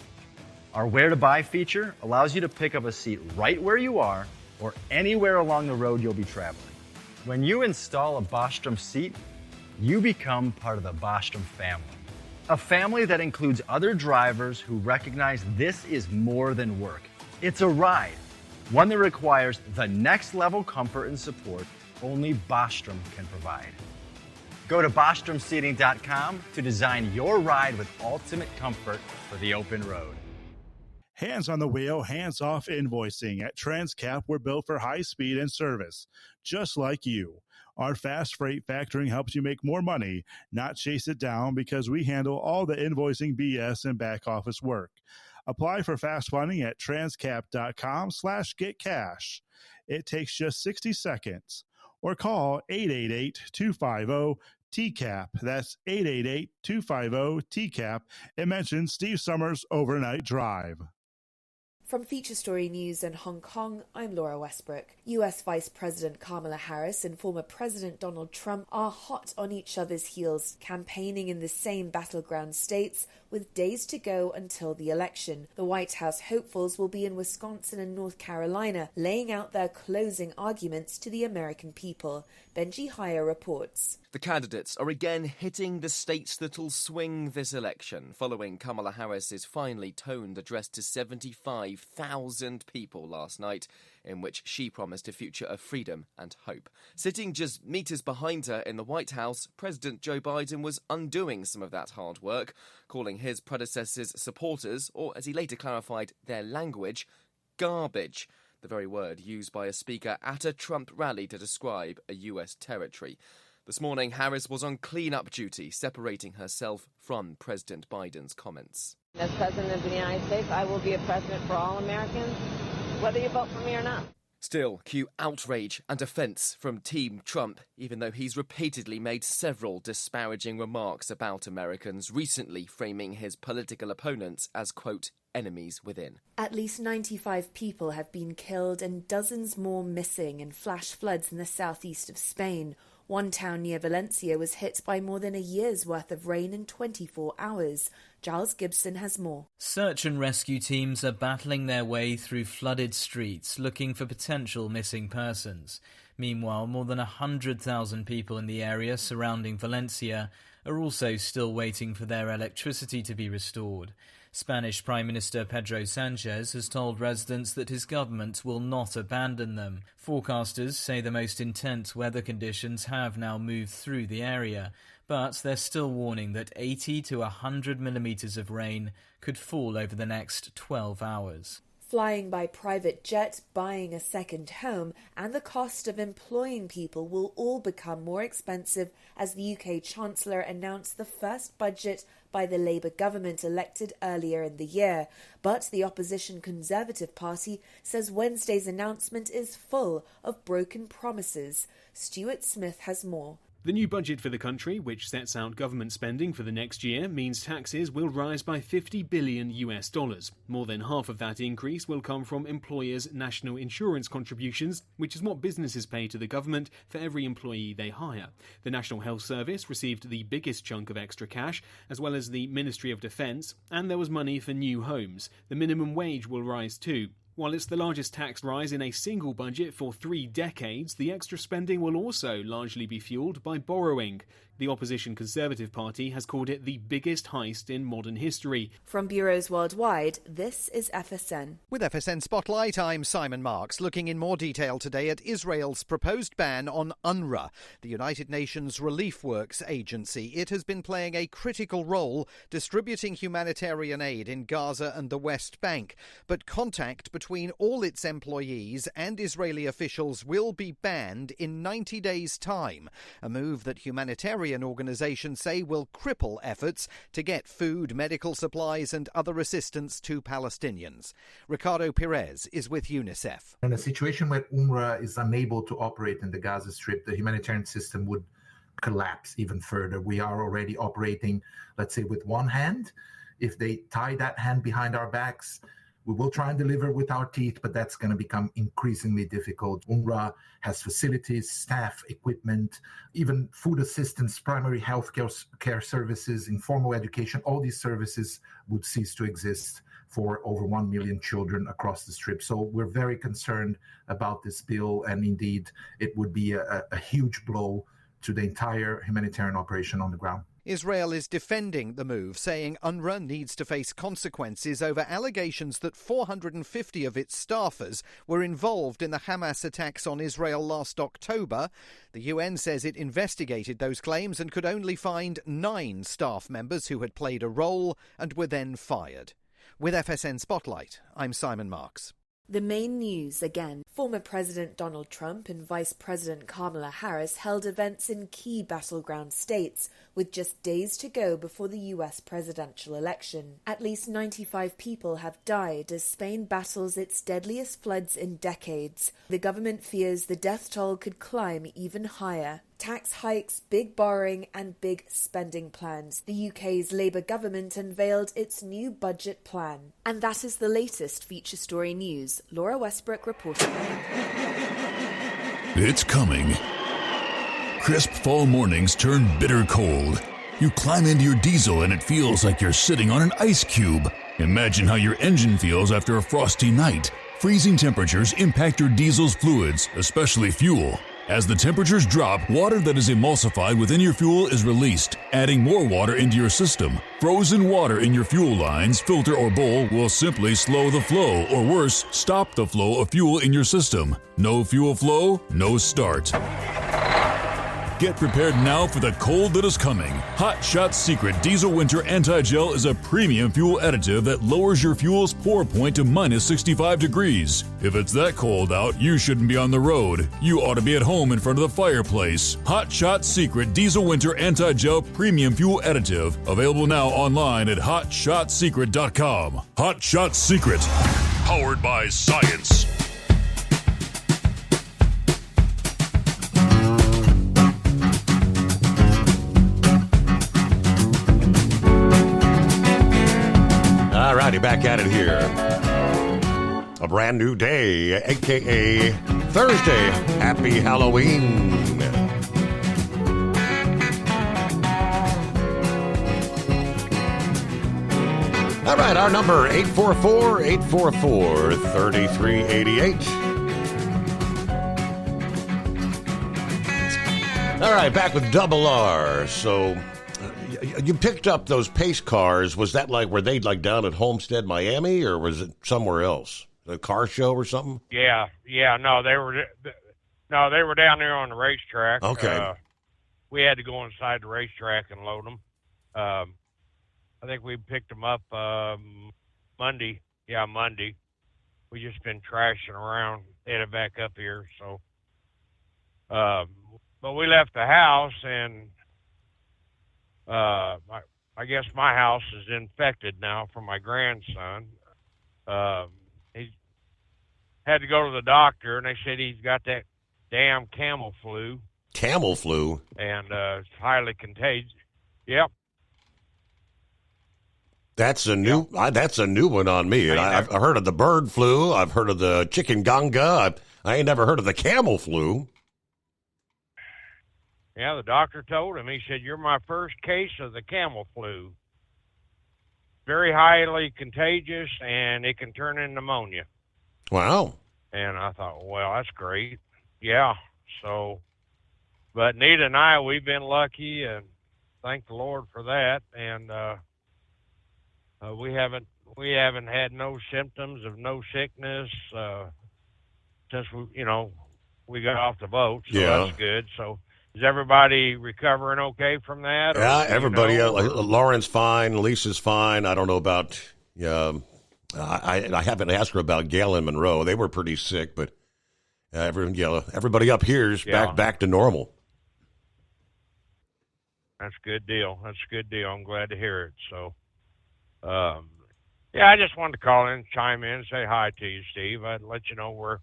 Our Where to Buy feature allows you to pick up a seat right where you are or anywhere along the road you'll be traveling. When you install a Bostrom seat, you become part of the Bostrom family. A family that includes other drivers who recognize this is more than work. It's a ride, one that requires the next level comfort and support only Bostrom can provide. Go to BostromSeating.com to design your ride with ultimate comfort for the open road. Hands on the wheel, hands off invoicing. At Transcap, we're built for high speed and service, just like you. Our fast freight factoring helps you make more money, not chase it down, because we handle all the invoicing BS and back office work. Apply for fast funding at transcap.com/getcash. It takes just 60 seconds. Or call 888-250-TCAP. That's 888-250-TCAP and mention Steve Summers' Overnight Drive. From Feature Story News in Hong Kong, I'm Laura Westbrook. US Vice President Kamala Harris and former President Donald Trump are hot on each other's heels, campaigning in the same battleground states with days to go until the election. The White House hopefuls will be in Wisconsin and North Carolina, laying out their closing arguments to the American people. Benji Heyer reports. The candidates are again hitting the states that'll swing this election, following Kamala Harris's finely toned address to 75,000 people last night, in which she promised a future of freedom and hope. Sitting just meters behind her in the White House, President Joe Biden was undoing some of that hard work, calling his predecessor's supporters, or as he later clarified, their language, garbage. The very word used by a speaker at a Trump rally to describe a US territory. This morning, Harris was on clean-up duty, separating herself from President Biden's comments. As President of the United States, I will be a president for all Americans, whether you vote for me or not. Still, cue outrage and offence from Team Trump, even though he's repeatedly made several disparaging remarks about Americans, recently framing his political opponents as, quote, enemies within. At least 95 people have been killed and dozens more missing in flash floods in the southeast of Spain. One town near Valencia was hit by more than a year's worth of rain in 24 hours. Giles Gibson has more. Search and rescue teams are battling their way through flooded streets looking for potential missing persons. Meanwhile, more than 100,000 people in the area surrounding Valencia are also still waiting for their electricity to be restored. Spanish Prime Minister Pedro Sanchez has told residents that his government will not abandon them. Forecasters say the most intense weather conditions have now moved through the area, but they're still warning that 80 to 100 millimetres of rain could fall over the next 12 hours. Flying by private jet, buying a second home, and the cost of employing people will all become more expensive as the UK Chancellor announced the first budget by the Labour government elected earlier in the year. But the opposition Conservative Party says Wednesday's announcement is full of broken promises. Stuart Smith has more. The new budget for the country, which sets out government spending for the next year, means taxes will rise by $50 billion. More than half of that increase will come from employers' national insurance contributions, which is what businesses pay to the government for every employee they hire. The National Health Service received the biggest chunk of extra cash, as well as the Ministry of Defence, and there was money for new homes. The minimum wage will rise too. While it's the largest tax rise in a single budget for 3 decades, the extra spending will also largely be fuelled by borrowing. The opposition Conservative Party has called it the biggest heist in modern history. From bureaus worldwide, this is FSN. With FSN Spotlight, I'm Simon Marks, looking in more detail today at Israel's proposed ban on UNRWA, the United Nations Relief Works Agency. It has been playing a critical role distributing humanitarian aid in Gaza and the West Bank. But contact between all its employees and Israeli officials will be banned in 90 days' time, a move that humanitarian organisations say will cripple efforts to get food, medical supplies and other assistance to Palestinians. Ricardo Perez is with UNICEF. In a situation where UNRWA is unable to operate in the Gaza Strip, the humanitarian system would collapse even further. We are already operating, let's say, with one hand. If they tie that hand behind our backs, we will try and deliver with our teeth, but that's going to become increasingly difficult. UNRWA has facilities, staff, equipment, even food assistance, primary health care services, informal education. All these services would cease to exist for over 1 million children across the Strip. So we're very concerned about this bill, and indeed it would be a huge blow to the entire humanitarian operation on the ground. Israel is defending the move, saying UNRWA needs to face consequences over allegations that 450 of its staffers were involved in the Hamas attacks on Israel last October. The UN says it investigated those claims and could only find 9 staff members who had played a role and were then fired. With FSN Spotlight, I'm Simon Marks. The main news again. Former President Donald Trump and Vice President Kamala Harris held events in key battleground states with just days to go before the US presidential election. At least 95 people have died as Spain battles its deadliest floods in decades. The government fears the death toll could climb even higher. Tax hikes, big borrowing and big spending plans. The UK's Labour government unveiled its new budget plan. And that is the latest Feature Story news. Laura Westbrook reporting. It's coming. Crisp fall mornings turn bitter cold. You climb into your diesel and it feels like you're sitting on an ice cube. Imagine how your engine feels after a frosty night. Freezing temperatures impact your diesel's fluids, especially fuel. As the temperatures drop, water that is emulsified within your fuel is released, adding more water into your system. Frozen water in your fuel lines, filter, or bowl will simply slow the flow, or worse, stop the flow of fuel in your system. No fuel flow, no start. Get prepared now for the cold that is coming. Hot Shot Secret Diesel Winter Anti-Gel is a premium fuel additive that lowers your fuel's pour point to minus 65 degrees. If it's that cold out, you shouldn't be on the road. You ought to be at home in front of the fireplace. Hot Shot Secret Diesel Winter Anti-Gel Premium Fuel Additive. Available now online at hotshotsecret.com. Hot Shot Secret. Powered by science. back at it here. A brand new day, a.k.a. Thursday. Happy Halloween. All right, our number, 844-844-3388. All right, back with Double R. So you picked up those pace cars. Was that were they down at Homestead, Miami, or was it somewhere else? A car show or something? Yeah. No, they were down there on the racetrack. Okay. We had to go inside the racetrack and load them. I think we picked them up Monday. Yeah, Monday. We just been trashing around, headed back up here. So, but we left the house, and I guess my house is infected now from my grandson. He had to go to the doctor, and they said he's got that damn camel flu. Camel flu? And it's highly contagious. Yep. That's a new one on me. I've heard of the bird flu. I've heard of the chikungunya. I ain't never heard of the camel flu. Yeah, the doctor told him. He said, "You're my first case of the camel flu. Very highly contagious, and it can turn into pneumonia." Wow. And I thought, well, that's great. Yeah. So, but Nita and I, we've been lucky, and thank the Lord for that. And we haven't had no symptoms of no sickness since we got off the boat. So that's good. So is everybody recovering okay from that? Yeah, everybody. Lauren's fine. Lisa's fine. I don't know about. I haven't asked her about Gail and Monroe. They were pretty sick, but everybody up here is back to normal. That's a good deal. I'm glad to hear it. So. I just wanted to call in, chime in, say hi to you, Steve. I'd let you know we're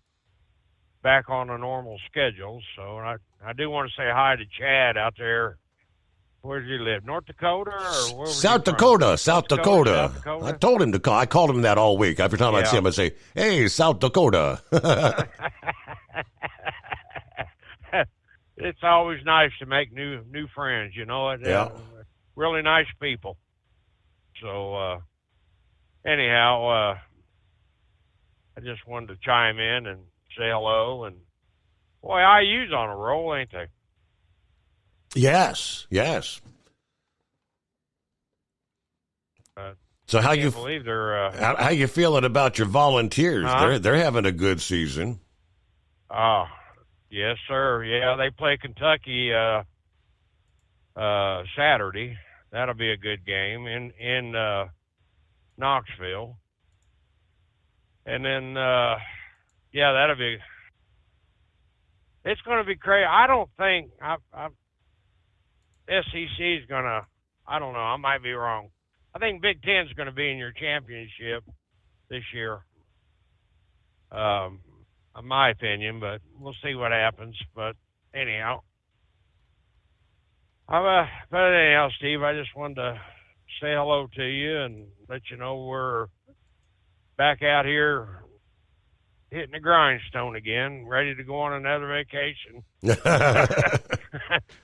back on a normal schedule. So I do want to say hi to Chad out there. Where does he live? North Dakota or where was South Dakota. South Dakota. I told him to call. I called him that all week. Every time I'd see him, I'd say, "Hey, South Dakota." It's always nice to make new friends. Really nice people. So, anyhow, I just wanted to chime in and say hello. And, boy, IU's on a roll, ain't they? Yes. So how you believe they're how you feeling about your Volunteers? They're having a good season. Oh, yes, sir. Yeah, they play Kentucky Saturday. That'll be a good game in Knoxville. And then, that'll be. It's going to be crazy. I don't think SEC is going to. I don't know. I might be wrong. I think Big Ten's going to be in your championship this year. In my opinion, but we'll see what happens. But anyhow. But anyhow, Steve, I just wanted to say hello to you and let you know we're back out here hitting the grindstone again, ready to go on another vacation.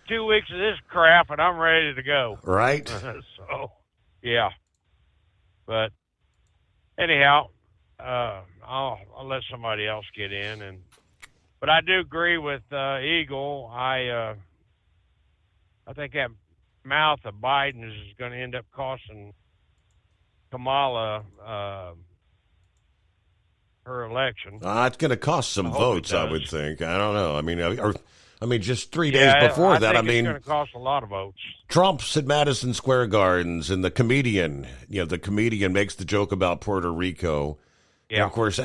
2 weeks of this crap, and I'm ready to go. Right. So, yeah. But anyhow, I'll let somebody else get in. But I do agree with Eagle. I think that mouth of Biden is going to end up costing Kamala her election. It's going to cost some votes, I would think. I don't know. I mean, just 3 days before that, it's going to cost a lot of votes. Trump's at Madison Square Gardens, and the comedian makes the joke about Puerto Rico. Yeah. And of course,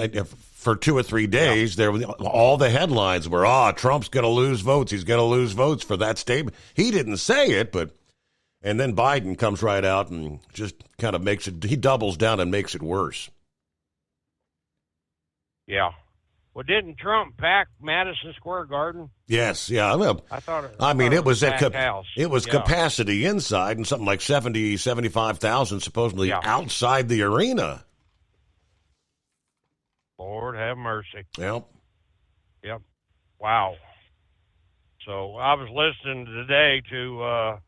for 2 or 3 days, all the headlines were, Trump's going to lose votes. He's going to lose votes for that statement. He didn't say it, and then Biden comes right out and just kind of he doubles down and makes it worse. Yeah. Well, didn't Trump pack Madison Square Garden? Yes, yeah. Well, it was capacity inside and something like 75,000 supposedly outside the arena. Lord have mercy. Yep. Wow. So I was listening today to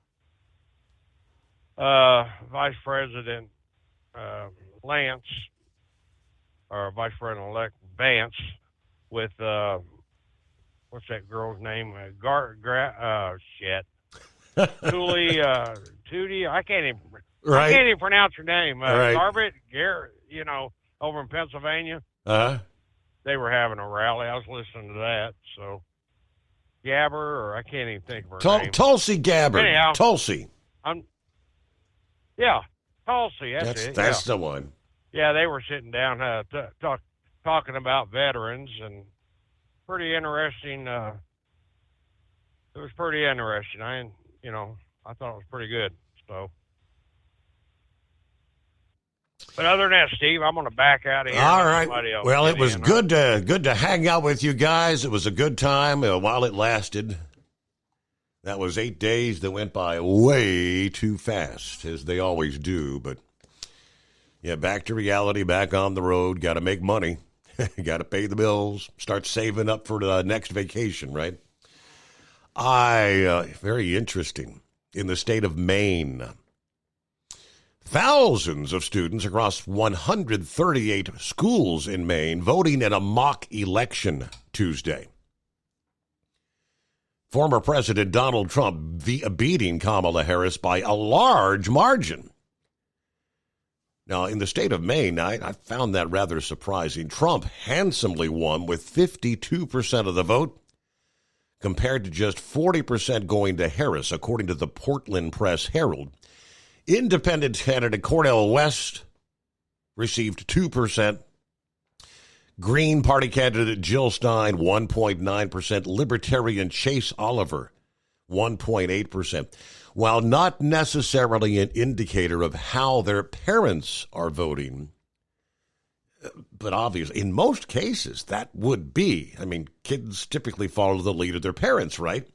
Vice President Lance, or Vice President-elect Vance, with what's that girl's name? Tootie. I can't even pronounce her name. Garbutt, Garrett, over in Pennsylvania. They were having a rally. I was listening to that. So Gabbard, or I can't even think of her name. Tulsi Gabbard. Anyhow, Tulsi. Tulsi. That's it. That's the one. Yeah, they were sitting down talking about veterans, and pretty interesting. It was pretty interesting. I thought it was pretty good. So, but other than that, Steve, I'm going to back out of here. All right. Well, it was good to hang out with you guys. It was a good time while it lasted. That was 8 days that went by way too fast, as they always do. But, yeah, back to reality, back on the road. Got to make money. Got to pay the bills. Start saving up for the next vacation, right? Very interesting. In the state of Maine, thousands of students across 138 schools in Maine voting in a mock election Tuesday. Former President Donald Trump beating Kamala Harris by a large margin. Now, in the state of Maine, I found that rather surprising. Trump handsomely won with 52% of the vote, compared to just 40% going to Harris, according to the Portland Press Herald. Independent candidate Cornel West received 2%. Green Party candidate Jill Stein, 1.9%. Libertarian Chase Oliver, 1.8%. While not necessarily an indicator of how their parents are voting, but obviously, in most cases, that would be. I mean, kids typically follow the lead of their parents, right?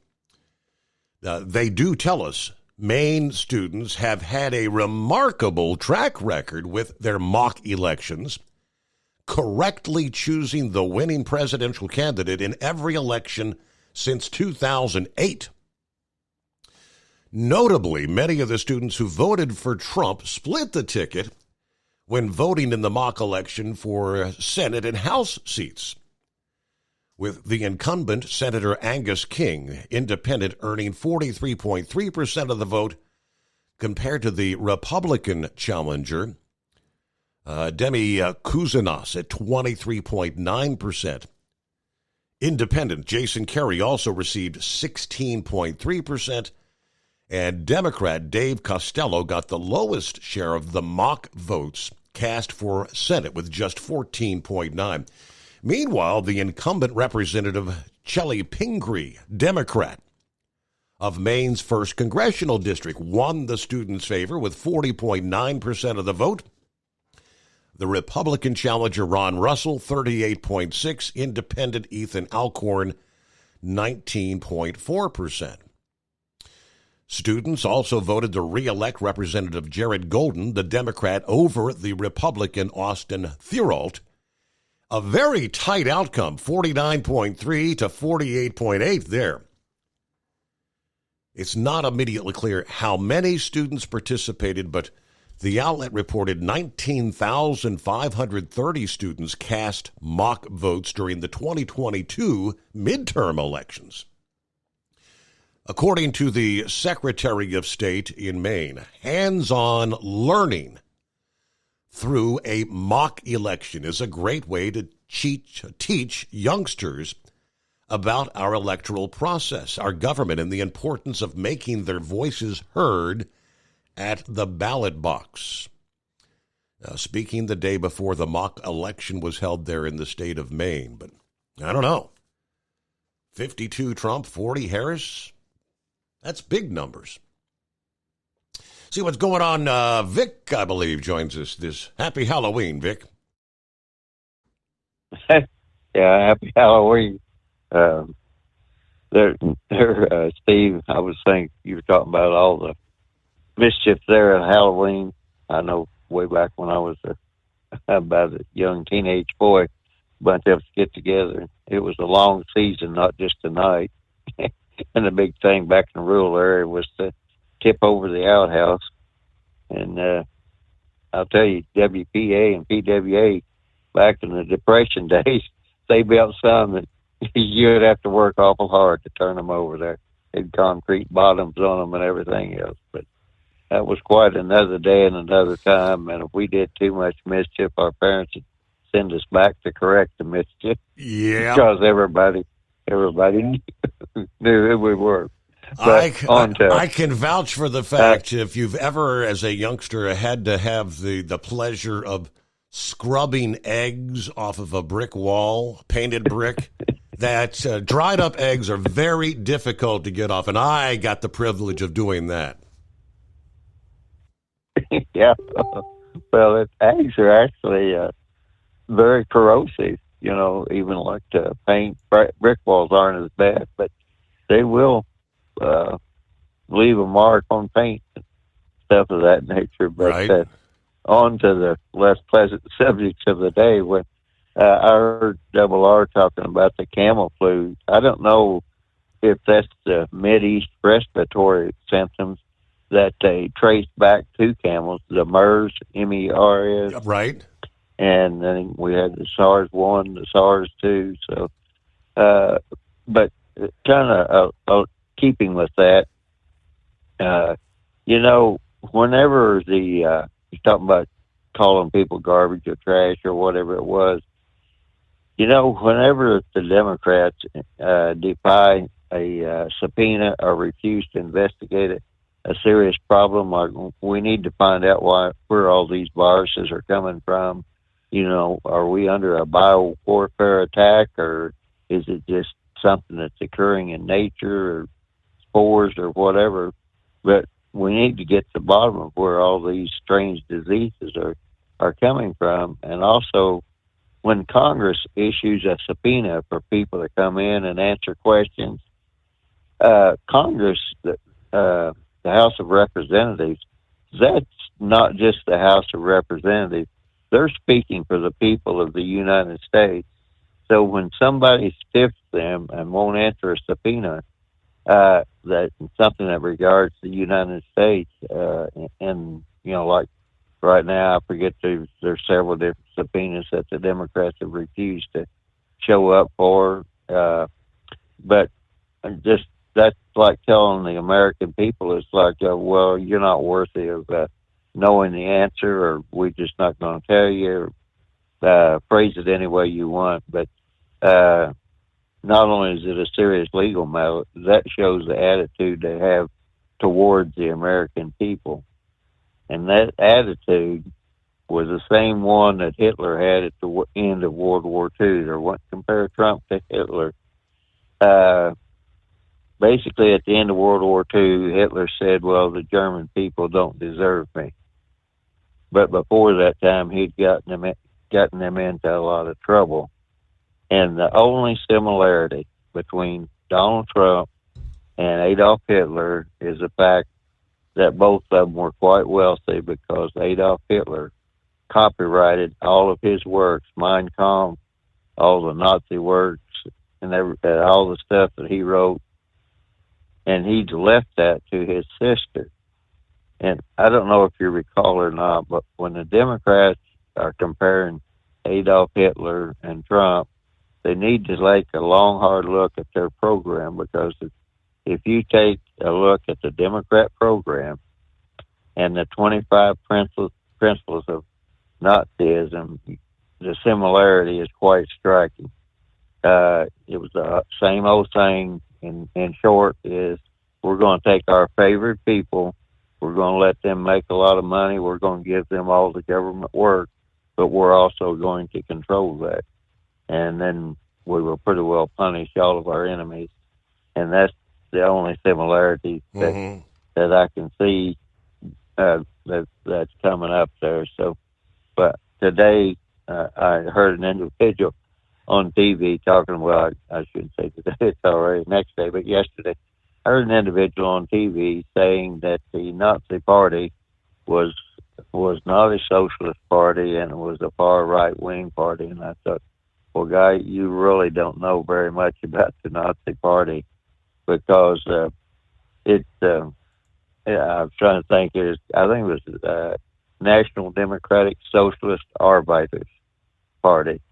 They do tell us Maine students have had a remarkable track record with their mock elections, correctly choosing the winning presidential candidate in every election since 2008. Notably, many of the students who voted for Trump split the ticket when voting in the mock election for Senate and House seats, with the incumbent Senator Angus King, independent, earning 43.3% of the vote compared to the Republican challenger, Demi Kouzanos, at 23.9%. Independent Jason Kerry also received 16.3%, and Democrat Dave Costello got the lowest share of the mock votes cast for Senate with just 14.9%. Meanwhile, the incumbent representative Chellie Pingree, Democrat, of Maine's 1st Congressional District, won the students' favor with 40.9% of the vote. The Republican challenger Ron Russell, 38.6%. Independent Ethan Alcorn, 19.4%. Students also voted to re-elect Representative Jared Golden, the Democrat, over the Republican Austin Thierolt. A very tight outcome, 49.3 to 48.8 there. It's not immediately clear how many students participated, but the outlet reported 19,530 students cast mock votes during the 2022 midterm elections. According to the Secretary of State in Maine, hands-on learning through a mock election is a great way to teach youngsters about our electoral process, our government, and the importance of making their voices heard at the ballot box. Now, speaking the day before the mock election was held there in the state of Maine, but I don't know. 52 Trump, 40 Harris. That's big numbers. See what's going on. Vic, I believe, joins us this. Happy Halloween, Vic. Yeah, happy Halloween. Steve, I was thinking you were talking about all the mischief there at Halloween. I know way back when I was about a young teenage boy, bunch of us get together. It was a long season, not just a night. And the big thing back in the rural area was to tip over the outhouse. And I'll tell you, WPA and PWA back in the Depression days, they built some that you'd have to work awful hard to turn them over there. They had concrete bottoms on them and everything else. But that was quite another day and another time. And if we did too much mischief, our parents would send us back to correct the mischief. Yeah. Because everybody knew who we were. I can vouch for the fact if you've ever, as a youngster, had to have the pleasure of scrubbing eggs off of a brick wall, painted brick, that dried up eggs are very difficult to get off, and I got the privilege of doing that. Yeah. Well, eggs are actually very corrosive, even like paint. Brick walls aren't as bad, but they will leave a mark on paint and stuff of that nature. But right. On to the less pleasant subjects of the day. When I heard Double R talking about the camel flu, I don't know if that's the Mideast respiratory symptoms that they traced back to camels, the MERS, MERS. Right. And then we had the SARS-1, the SARS-2. So, but kind of keeping with that, whenever you're talking about calling people garbage or trash or whatever it was, whenever the Democrats defy a subpoena or refuse to investigate a serious problem, like we need to find out where all these viruses are coming from. Are we under a biowarfare attack, or is it just something that's occurring in nature or spores or whatever? But we need to get to the bottom of where all these strange diseases are coming from. And also, when Congress issues a subpoena for people to come in and answer questions, Congress, the House of Representatives, that's not just the House of Representatives. They're speaking for the people of the United States. So when somebody stiffs them and won't answer a subpoena, that something that regards the United States, and like right now, I forget there's several different subpoenas that the Democrats have refused to show up for. But that's like telling the American people, it's like, well, you're not worthy of knowing the answer, or we're just not going to tell you, or phrase it any way you want. But not only is it a serious legal matter, that shows the attitude they have towards the American people. And that attitude was the same one that Hitler had at the end of World War II. There wasn't compare Trump to Hitler. Basically, at the end of World War II, Hitler said, well, the German people don't deserve me. But before that time, he'd gotten them into a lot of trouble. And the only similarity between Donald Trump and Adolf Hitler is the fact that both of them were quite wealthy, because Adolf Hitler copyrighted all of his works, Mein Kampf, all the Nazi works, and all the stuff that he wrote, and he'd left that to his sister. And I don't know if you recall or not, but when the Democrats are comparing Adolf Hitler and Trump, they need to take a long, hard look at their program, because if you take a look at the Democrat program and the 25 principles of Nazism, the similarity is quite striking. It was the same old thing. In short, is we're going to take our favorite people, we're going to let them make a lot of money, we're going to give them all the government work, but we're also going to control that. And then we will pretty well punish all of our enemies. And that's the only similarity that I can see that's coming up there. So, but today I heard an individual on TV talking, well, I shouldn't say today, it's already next day, but yesterday, I heard an individual on TV saying that the Nazi Party was not a socialist party and it was a far right-wing party. And I thought, well, Guy, you really don't know very much about the Nazi Party because I was trying to think. I think it was National Democratic Socialist Arbeiters Party,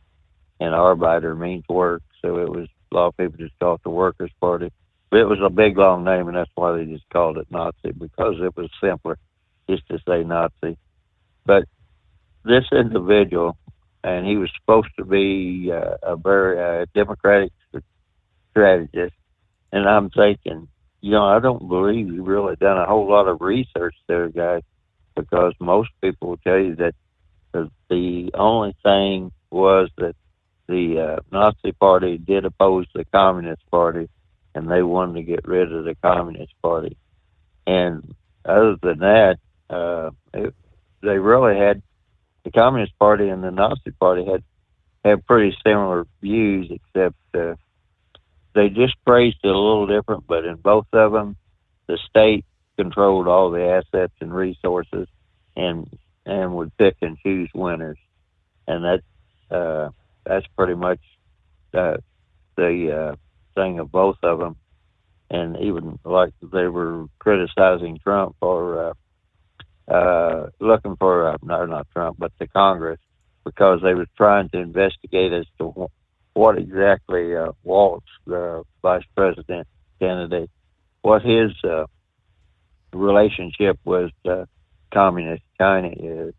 and Arbeiter means work, so it was a lot of people just called it the Workers' Party. But it was a big long name, and that's why they just called it Nazi, because it was simpler just to say Nazi. But this individual, and he was supposed to be a very democratic strategist, and I'm thinking, I don't believe you really done a whole lot of research there, guys, because most people will tell you that the only thing was that the Nazi Party did oppose the Communist Party, and they wanted to get rid of the Communist Party. And other than that, they really had, the Communist Party and the Nazi Party had pretty similar views, except they just phrased it a little different. But in both of them, the state controlled all the assets and resources, and would pick and choose winners, and that's pretty much the thing of both of them. And even like they were criticizing Trump for looking for not Trump, but the Congress, because they were trying to investigate as to what exactly Waltz, the vice president candidate, what his relationship with communist China is.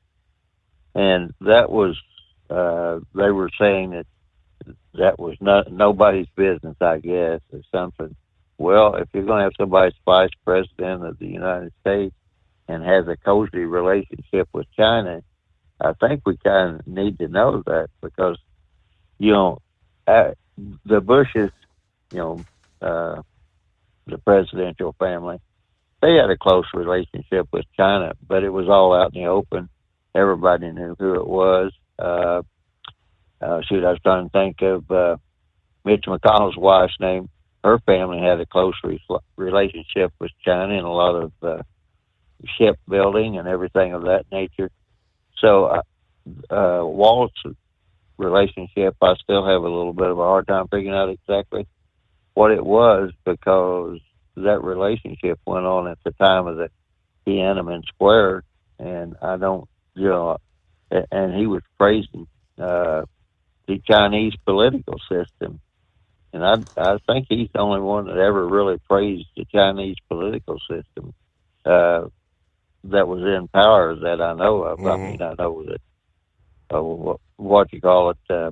And that was, they were saying that was nobody's business, I guess, or something. Well, if you're going to have somebody vice president of the United States and has a cozy relationship with China, I think we kind of need to know that, because, the Bushes, the presidential family, they had a close relationship with China, but it was all out in the open. Everybody knew who it was. I was trying to think of Mitch McConnell's wife's name. Her family had a close relationship with China and a lot of shipbuilding and everything of that nature. So Waltz's relationship, I still have a little bit of a hard time figuring out exactly what it was, because that relationship went on at the time of the Tiananmen Square, and I don't, and he was praising the Chinese political system. And I think he's the only one that ever really praised the Chinese political system that was in power that I know of. Mm-hmm. I mean, I know that,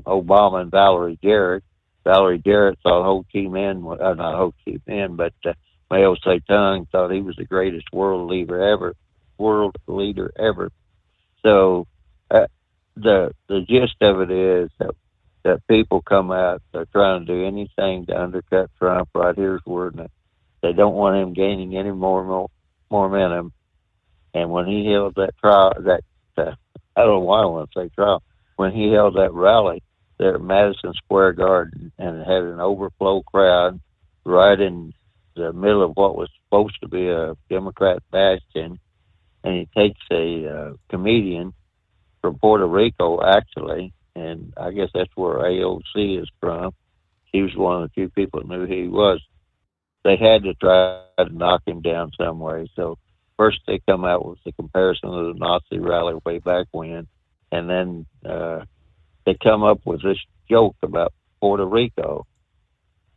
Obama and Valerie Jarrett. Valerie Jarrett thought Ho Chi Minh, not Ho Chi Minh, but Mao Zedong thought he was the greatest world leader ever. So the gist of it is that people come out, they're trying to do anything to undercut Trump. Right here's wording it. They don't want him gaining any more momentum. And when he held that trial, I don't know why I want to say trial, when he held that rally there at Madison Square Garden, and it had an overflow crowd right in the middle of what was supposed to be a Democrat bastion, and he takes a comedian from Puerto Rico, actually, and I guess that's where AOC is from. He was one of the few people that knew who he was. They had to try to knock him down some way. So first they come out with the comparison of the Nazi rally way back when, and then they come up with this joke about Puerto Rico.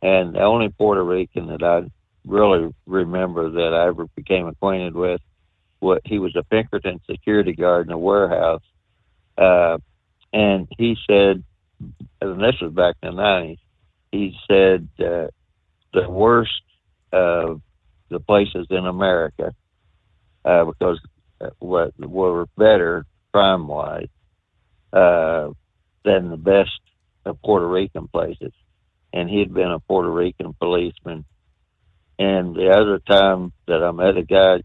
And the only Puerto Rican that I really remember that I ever became acquainted with, he was a Pinkerton security guard in a warehouse. And he said, and this was back in the 90s, he said the worst of the places in America, because were better crime-wise than the best of Puerto Rican places. And he'd been a Puerto Rican policeman. And the other time that I met a guy,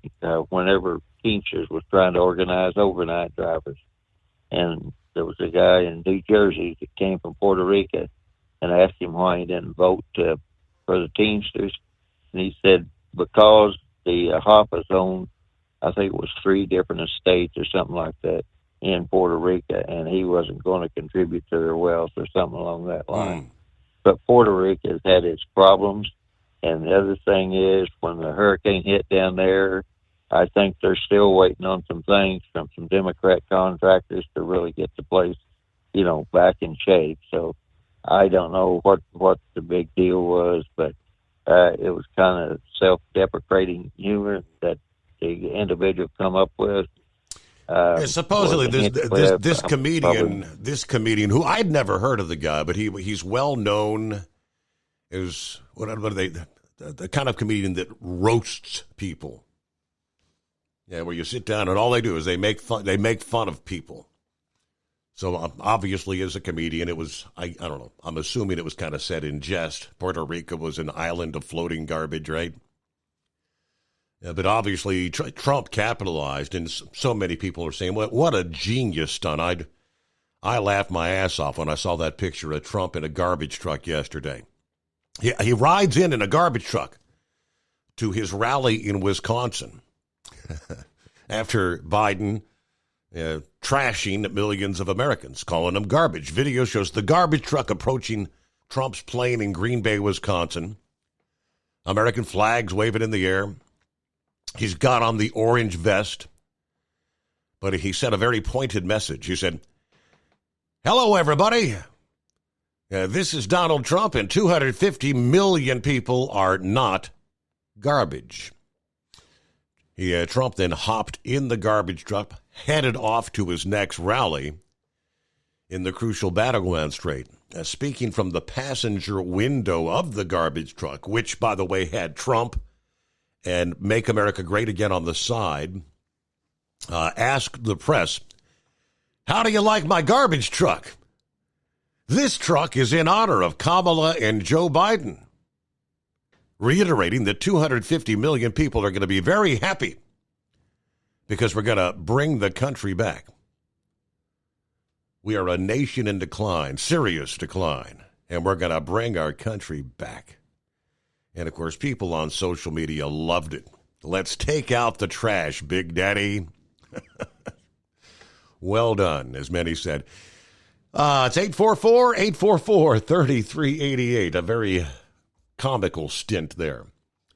whenever Teamsters was trying to organize overnight drivers, and there was a guy in New Jersey that came from Puerto Rico, and I asked him why he didn't vote for the Teamsters. And he said, because the Hoppers owned, I think it was 3 different estates or something like that. in Puerto Rico, and he wasn't going to contribute to their wealth or something along that line. But Puerto Rico has had its problems, and the other thing is when the hurricane hit down there, I think they're still waiting on some things from some Democrat contractors to really get the place, back in shape. So I don't know what the big deal was, but it was kind of self-deprecating humor that the individual come up with. Supposedly, this comedian who I'd never heard of the guy, but he's well known as what are they? The kind of comedian that roasts people. Yeah, where you sit down and all they do is they make fun of people. So obviously, as a comedian, it was I don't know. I'm assuming it was kind of said in jest. Puerto Rico was an island of floating garbage, right? But obviously, Trump capitalized, and so many people are saying, what a genius stunt. I laughed my ass off when I saw that picture of Trump in a garbage truck yesterday. He rides in a garbage truck to his rally in Wisconsin after Biden trashing millions of Americans, calling them garbage. Video shows the garbage truck approaching Trump's plane in Green Bay, Wisconsin. American flags waving in the air. He's got on the orange vest, but he sent a very pointed message. He said, "Hello, everybody. This is Donald Trump, and 250 million people are not garbage." Trump then hopped in the garbage truck, headed off to his next rally in the crucial Battleground Strait. Speaking from the passenger window of the garbage truck, which, by the way, had Trump and Make America Great Again on the side, asked the press, "How do you like my garbage truck? This truck is in honor of Kamala and Joe Biden," reiterating that 250 million people are going to be very happy because we're going to bring the country back. We are a nation in decline, serious decline, and we're going to bring our country back. And, of course, people on social media loved it. Let's take out the trash, Big Daddy. Well done, as many said. It's 844-844-3388. A very comical stint there.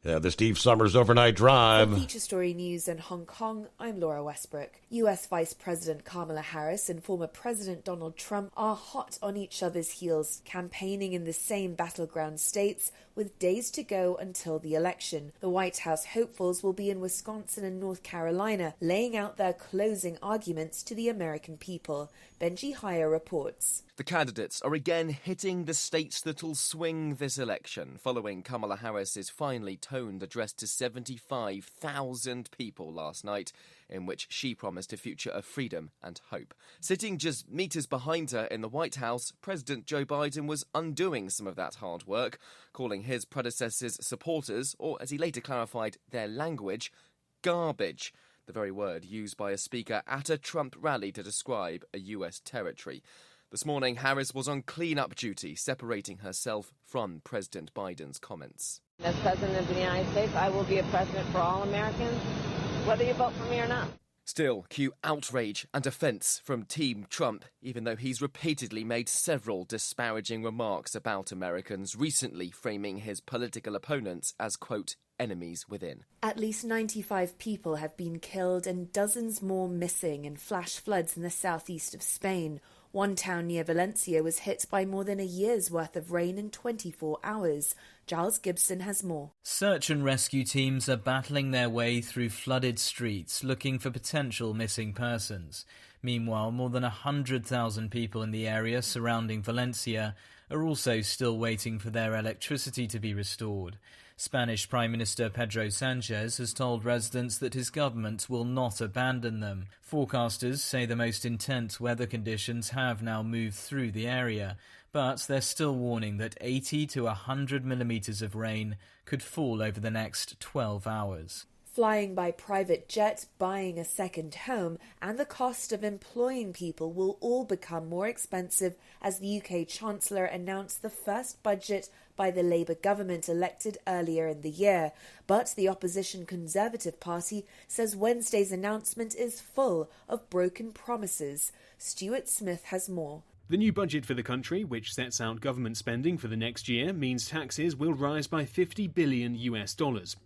The Steve Summers Overnight Drive. For Feature Story News in Hong Kong, I'm Laura Westbrook. US Vice President Kamala Harris and former President Donald Trump are hot on each other's heels, campaigning in the same battleground states with days to go until the election. The White House hopefuls will be in Wisconsin and North Carolina, laying out their closing arguments to the American people. Benji Heyer reports. The candidates are again hitting the states that'll swing this election, following Kamala Harris's finely toned address to 75,000 people last night, in which she promised a future of freedom and hope. Sitting just meters behind her in the White House, President Joe Biden was undoing some of that hard work, calling his predecessor's supporters, or as he later clarified, their language, garbage, the very word used by a speaker at a Trump rally to describe a US territory. This morning, Harris was on clean-up duty, separating herself from President Biden's comments. As President of the United States, I will be a president for all Americans, whether you vote for me or not. Still, cue outrage and offence from Team Trump, even though he's repeatedly made several disparaging remarks about Americans, recently framing his political opponents as, quote, enemies within. At least 95 people have been killed and dozens more missing in flash floods in the southeast of Spain. One town near Valencia was hit by more than a year's worth of rain in 24 hours. Giles Gibson has more. Search and rescue teams are battling their way through flooded streets looking for potential missing persons. Meanwhile, more than 100,000 people in the area surrounding Valencia are also still waiting for their electricity to be restored. Spanish Prime Minister Pedro Sanchez has told residents that his government will not abandon them. Forecasters say the most intense weather conditions have now moved through the area, but they're still warning that 80 to 100 millimetres of rain could fall over the next 12 hours. Flying by private jet, buying a second home, and the cost of employing people will all become more expensive as the UK Chancellor announced the first budget by the Labour government elected earlier in the year. But the opposition Conservative Party says Wednesday's announcement is full of broken promises. Stuart Smith has more. The new budget for the country, which sets out government spending for the next year, means taxes will rise by $50 billion.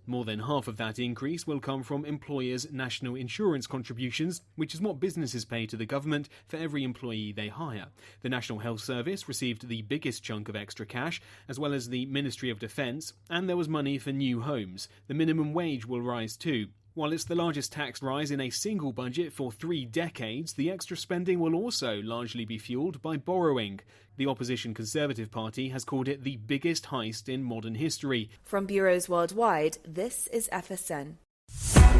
More than half of that increase will come from employers' national insurance contributions, which is what businesses pay to the government for every employee they hire. The National Health Service received the biggest chunk of extra cash, as well as the Ministry of Defence, and there was money for new homes. The minimum wage will rise too. While it's the largest tax rise in a single budget for 3 decades, the extra spending will also largely be fuelled by borrowing. The opposition Conservative Party has called it the biggest heist in modern history. From bureaus worldwide, this is FSN.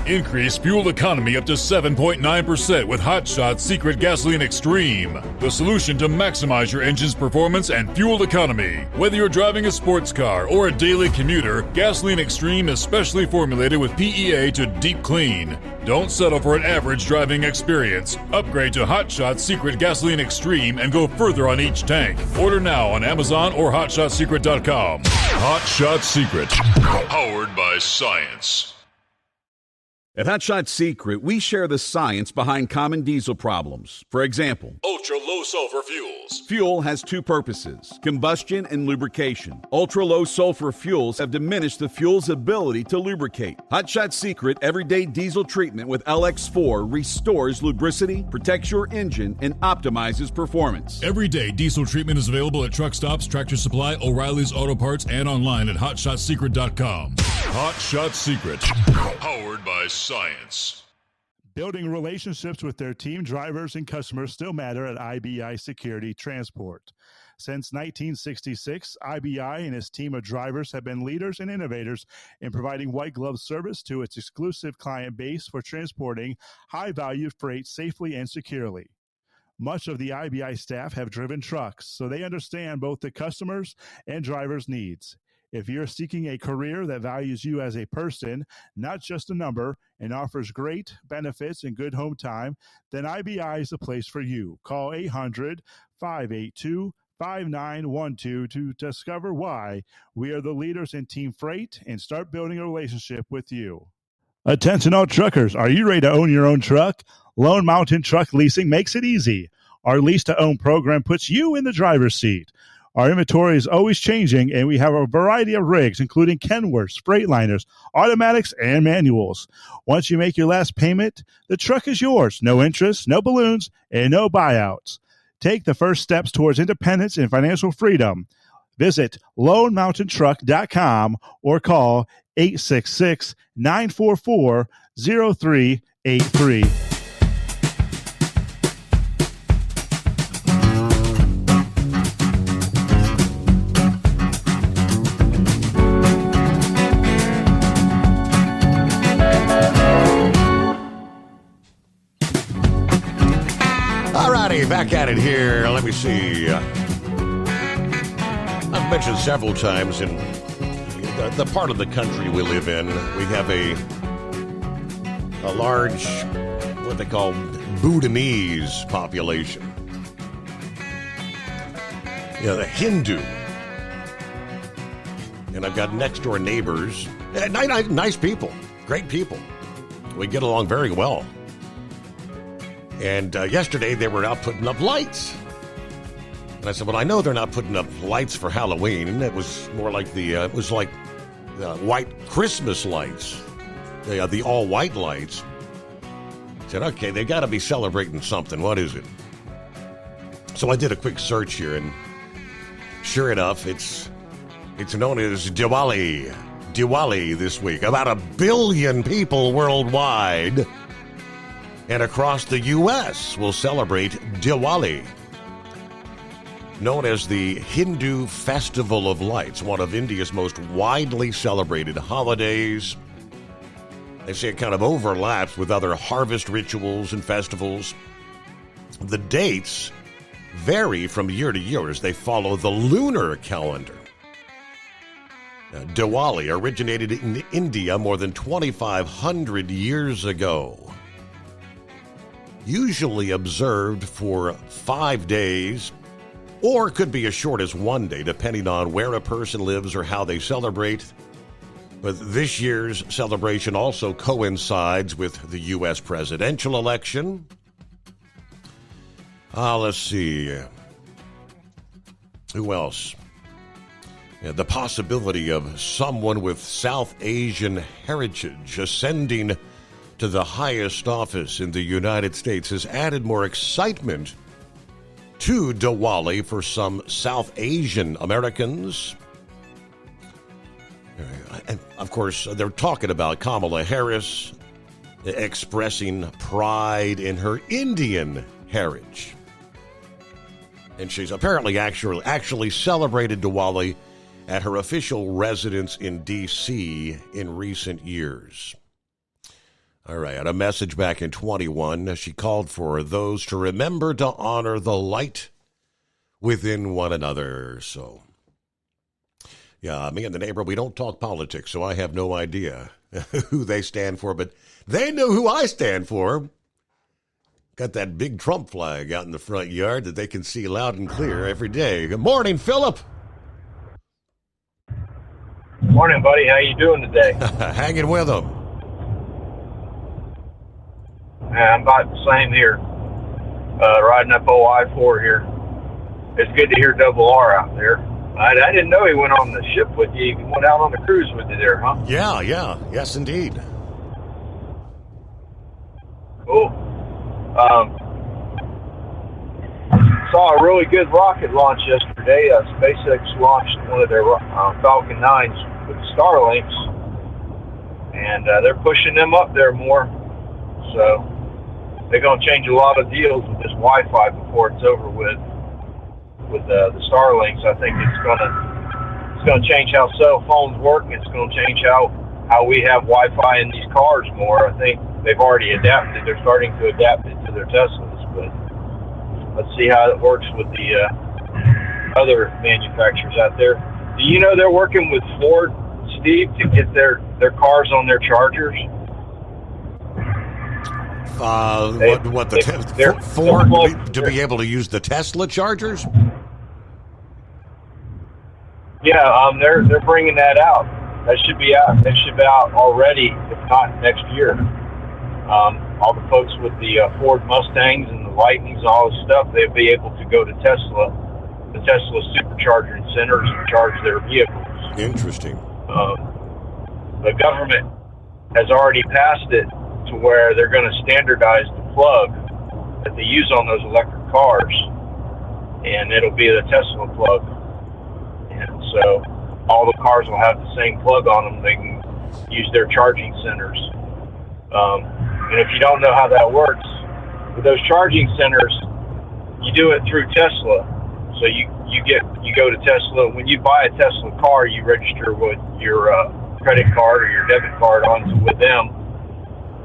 Increase fuel economy up to 7.9% with Hot Shots Secret Gasoline Extreme, the solution to maximize your engine's performance and fuel economy. Whether you're driving a sports car or a daily commuter, Gasoline Extreme is specially formulated with PEA to deep clean. Don't settle for an average driving experience. Upgrade to Hot Shots Secret Gasoline Extreme and go further on each tank. Order now on Amazon or HotShotSecret.com. Hot Shots Secret, powered by science. At Hot Shot Secret, we share the science behind common diesel problems. For example, ultra-low sulfur fuels. Fuel has 2 purposes, combustion and lubrication. Ultra-low sulfur fuels have diminished the fuel's ability to lubricate. Hot Shot Secret Everyday Diesel Treatment with LX4 restores lubricity, protects your engine, and optimizes performance. Everyday diesel treatment is available at truck stops, Tractor Supply, O'Reilly's Auto Parts, and online at HotShotSecret.com. Hot Shot Secret, powered by science. Building relationships with their team drivers and customers still matter at IBI Security Transport. Since 1966, IBI and its team of drivers have been leaders and innovators in providing white glove service to its exclusive client base for transporting high-value freight safely and securely. Much of the IBI staff have driven trucks, so they understand both the customers' and drivers' needs. If you're seeking a career that values you as a person, not just a number, and offers great benefits and good home time, then IBI is the place for you. Call 800-582-5912 to discover why we are the leaders in team freight and start building a relationship with you. Attention all truckers, are you ready to own your own truck? Lone Mountain Truck Leasing makes it easy. Our lease-to-own program puts you in the driver's seat. Our inventory is always changing, and we have a variety of rigs, including Kenworths, Freightliners, automatics, and manuals. Once you make your last payment, the truck is yours. No interest, no balloons, and no buyouts. Take the first steps towards independence and financial freedom. Visit LoneMountainTruck.com or call 866-944-0383. Back at it here. Let me see. I've mentioned several times in the part of the country we live in, we have a large, what they call Bhutanese population. The Hindu. And I've got next door neighbors. Nice people. Great people. We get along very well. And yesterday they were out putting up lights. And I said, well, I know they're not putting up lights for Halloween. It was more like it was like white Christmas lights. The all white lights. I said, okay, they got to be celebrating something. What is it? So I did a quick search here, and sure enough, it's known as Diwali. Diwali this week. About 1 billion people worldwide and across the U.S. will celebrate Diwali, known as the Hindu Festival of Lights, one of India's most widely celebrated holidays. They say it kind of overlaps with other harvest rituals and festivals. The dates vary from year to year as they follow the lunar calendar. Diwali originated in India more than 2,500 years ago. Usually observed for 5 days, or could be as short as 1 day, depending on where a person lives or how they celebrate. But this year's celebration also coincides with the U.S. presidential election. Let's see. Who else? The possibility of someone with South Asian heritage ascending to the highest office in the United States has added more excitement to Diwali for some South Asian Americans. And, of course, they're talking about Kamala Harris expressing pride in her Indian heritage. And she's apparently actually celebrated Diwali at her official residence in D.C. in recent years. All right, at a message back in 21, she called for those to remember to honor the light within one another. So, yeah, me and the neighbor, we don't talk politics, so I have no idea who they stand for, but they know who I stand for. Got that big Trump flag out in the front yard that they can see loud and clear every day. Good morning, Philip. Morning, buddy. How you doing today? Hanging with them. I'm about the same here. Riding up I-4 here. It's good to hear Double R out there. I didn't know he went on the ship with you. He went out on the cruise with you there, huh? Yeah. Yes, indeed. Cool. Saw a really good rocket launch yesterday. SpaceX launched one of their Falcon 9s with Starlinks, and they're pushing them up there more. So they're going to change a lot of deals with this Wi-Fi before it's over with the Starlinks. I think it's going to change how cell phones work. It's going to change how we have Wi-Fi in these cars more. I think they've already adapted. They're starting to adapt it to their Teslas, but let's see how it works with the other manufacturers out there. Do you know they're working with Ford, Steve, to get their cars on their chargers? Ford to be able to use the Tesla chargers? Yeah, they're bringing that out. That should be out. That should be out already, if not next year. All the folks with the Ford Mustangs and the Lightnings and all this stuff, they'll be able to go to the Tesla supercharging centers and charge their vehicles. Interesting. The government has already passed it to where they're going to standardize the plug that they use on those electric cars, and it'll be the Tesla plug. And so all the cars will have the same plug on them. They can use their charging centers. And if you don't know how that works, with those charging centers, you do it through Tesla. So you go to Tesla. When you buy a Tesla car, you register with your credit card or your debit card with them.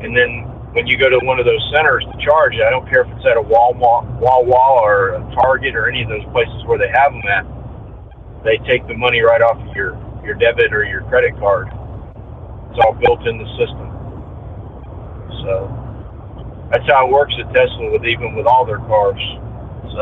And then when you go to one of those centers to charge, I don't care if it's at a Wawa or a Target or any of those places where they have them at, they take the money right off of your debit or your credit card. It's all built in the system. So that's how it works at Tesla, even with all their cars. So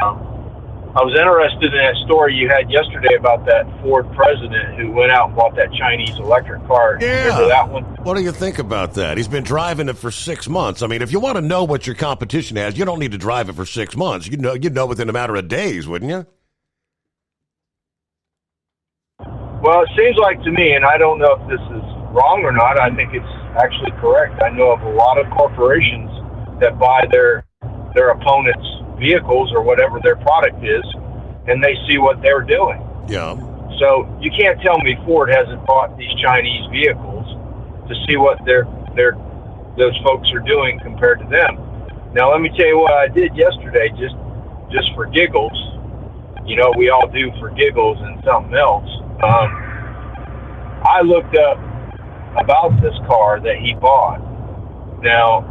I was interested in that story you had yesterday about that Ford president who went out and bought that Chinese electric car. Yeah. Remember that one? What do you think about that? He's been driving it for 6 months. I mean, if you want to know what your competition has, you don't need to drive it for 6 months. You'd know within a matter of days, wouldn't you? Well, it seems like to me, and I don't know if this is wrong or not, I think it's actually correct. I know of a lot of corporations that buy their opponents' vehicles or whatever their product is, and they see what they're doing. Yeah. So you can't tell me Ford hasn't bought these Chinese vehicles to see what those folks are doing compared to them. Now, let me tell you what I did yesterday, just for giggles. You know, we all do for giggles and something else. I looked up about this car that he bought. Now,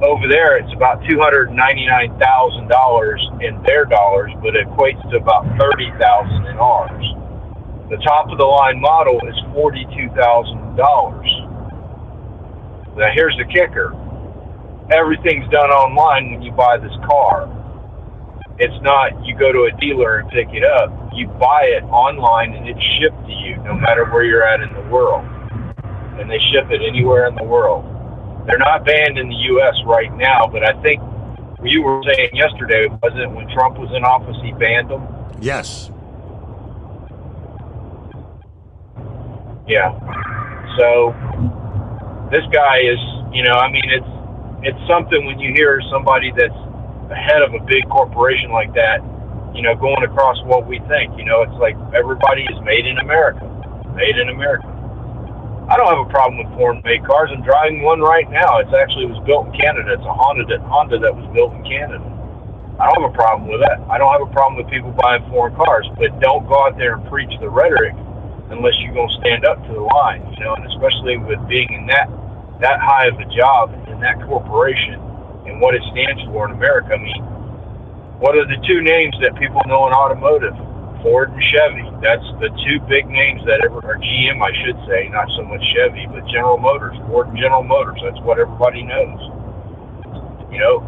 over there, it's about $299,000 in their dollars, but it equates to about $30,000 in ours. The top of the line model is $42,000. Now here's the kicker. Everything's done online when you buy this car. It's not you go to a dealer and pick it up. You buy it online and it's shipped to you no matter where you're at in the world. And they ship it anywhere in the world. They're not banned in the U.S. right now, but I think you were saying yesterday, wasn't it, when Trump was in office, he banned them? Yes. Yeah. So this guy is, it's something when you hear somebody that's the head of a big corporation like that, going across what we think. It's like everybody is made in America. Made in America. I don't have a problem with foreign-made cars. I'm driving one right now. It was built in Canada. It's a Honda that was built in Canada. I don't have a problem with that. I don't have a problem with people buying foreign cars, but don't go out there and preach the rhetoric unless you're going to stand up to the line, and especially with being in that high of a job in that corporation and what it stands for in America. I mean, what are the two names that people know in automotive? Ford and Chevy. That's the two big names that or GM, I should say, not so much Chevy, but General Motors, Ford and General Motors. That's what everybody knows.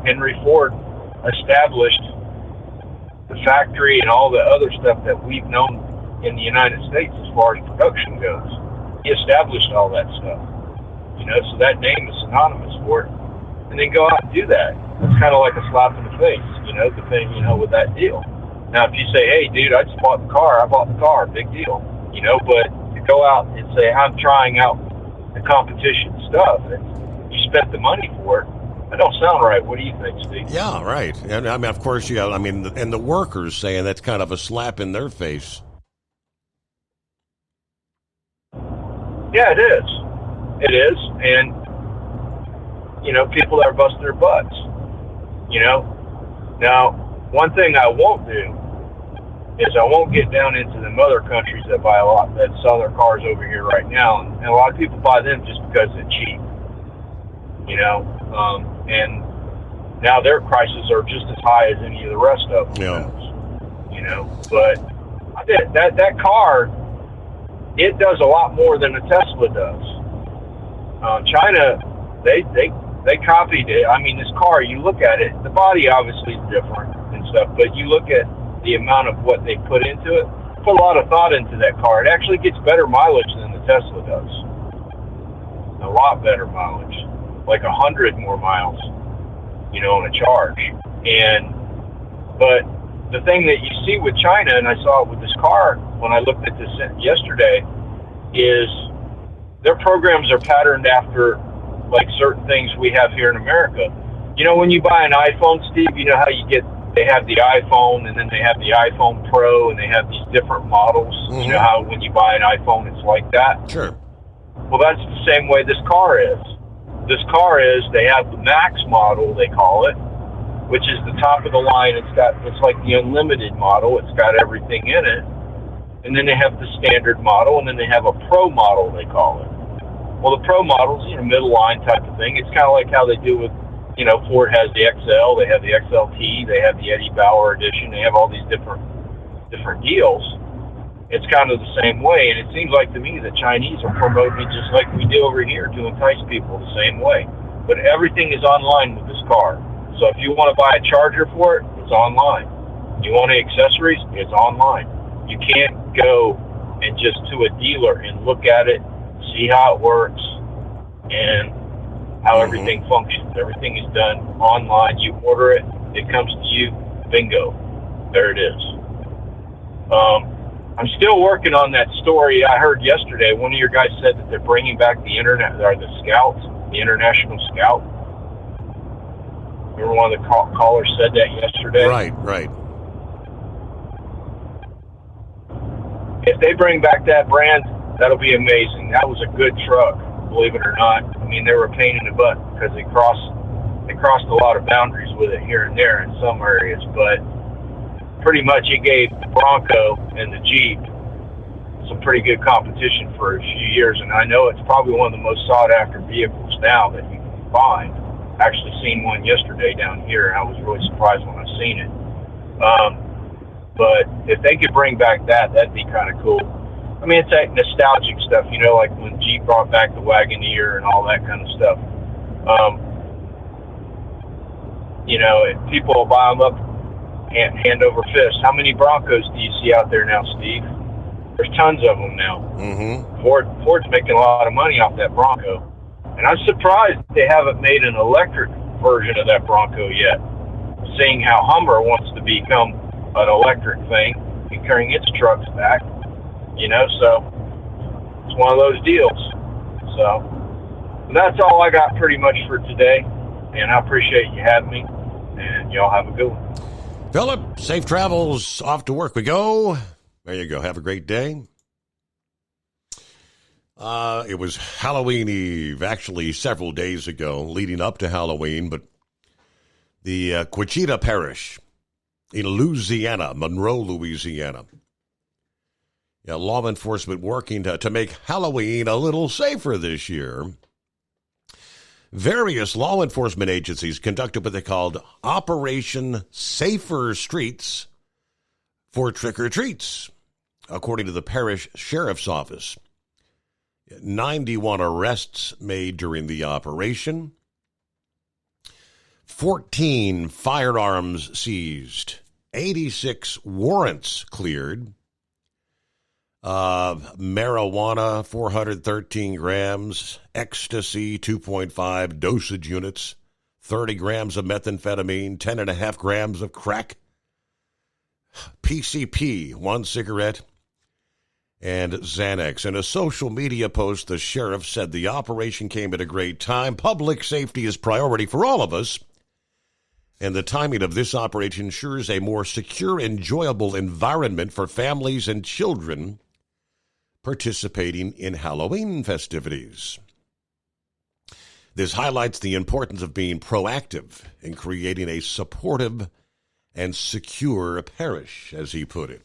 Henry Ford established the factory and all the other stuff that we've known in the United States as far as production goes. He established all that stuff. So that name is synonymous for it. And then go out and do that. It's kind of like a slap in the face, depending, with that deal. Now, if you say, hey, dude, I just bought the car, big deal, but to go out and say, I'm trying out the competition stuff, and you spent the money for it, that don't sound right. What do you think, Steve? Yeah, right. And of course, and the workers saying that's kind of a slap in their face. Yeah, it is. It is. And, people are busting their butts, Now, one thing I won't do is I won't get down into the other countries that buy a lot, that sell their cars over here right now. And a lot of people buy them just because they're cheap, and now their prices are just as high as any of the rest of them. Yeah. But that car, it does a lot more than a Tesla does. China, they copied it. I mean, this car, you look at it, the body obviously is different and stuff, but you look at the amount of what they put into it, put a lot of thought into that car. It actually gets better mileage than the Tesla does. A lot better mileage, like 100 more miles, on a charge. But the thing that you see with China, and I saw it with this car when I looked at this yesterday, is their programs are patterned after like certain things we have here in America. When you buy an iPhone, Steve, how they have the iPhone, and then they have the iPhone Pro, and they have these different models. Mm-hmm. How when you buy an iPhone, it's like that? Sure. Well, that's the same way this car is. They have the Max model, they call it, which is the top of the line. It's like the unlimited model. It's got everything in it. And then they have the standard model, and then they have a Pro model, they call it. Well, the Pro model's, middle line type of thing. It's kind of like how they do with, Ford has the XL, they have the XLT, they have the Eddie Bauer edition, they have all these different deals. It's kind of the same way, and it seems like to me the Chinese are promoting it just like we do over here to entice people the same way. But everything is online with this car. So if you want to buy a charger for it, it's online. You want any accessories, it's online. You can't go and just to a dealer and look at it, see how it works, and how everything functions. Everything is done online. You order it, it comes to you, bingo, there it is. I'm still working on that story I heard yesterday. One of your guys said that they're bringing back the Scouts, the International Scout. Remember one of the callers said that yesterday? Right. If they bring back that brand, that'll be amazing. That was a good truck, believe it or not. I mean, they were a pain in the butt because they crossed a lot of boundaries with it here and there in some areas, but pretty much it gave the Bronco and the Jeep some pretty good competition for a few years, and I know it's probably one of the most sought-after vehicles now that you can find. I actually seen one yesterday down here, and I was really surprised when I seen it. But if they could bring back that'd be kind of cool. I mean, it's that nostalgic stuff, you know, like when Jeep brought back the Wagoneer and all that kind of stuff. You know, people will buy them up hand over fist. How many Broncos do you see out there now, Steve? There's tons of them now. Mm-hmm. Ford's making a lot of money off that Bronco. And I'm surprised they haven't made an electric version of that Bronco yet, seeing how Hummer wants to become an electric thing and carrying its trucks back. You know, so it's one of those deals. So that's all I got pretty much for today. And I appreciate you having me. And y'all have a good one. Philip, safe travels. Off to work we go. There you go. Have a great day. It was Halloween Eve, actually several days ago, leading up to Halloween. But the Quachita Parish in Louisiana, Monroe, Louisiana. Yeah, law enforcement working to make Halloween a little safer this year. Various law enforcement agencies conducted what they called Operation Safer Streets for trick-or-treats, according to the parish sheriff's office. 91 arrests made during the operation. 14 firearms seized. 86 warrants cleared. Marijuana, 413 grams, ecstasy, 2.5 dosage units, 30 grams of methamphetamine, 10.5 grams of crack, PCP, 1 cigarette, and Xanax. In a social media post, the sheriff said the operation came at a great time. Public safety is priority for all of us, and the timing of this operation ensures a more secure, enjoyable environment for families and children participating in Halloween festivities. This highlights the importance of being proactive in creating a supportive and secure parish, as he put it.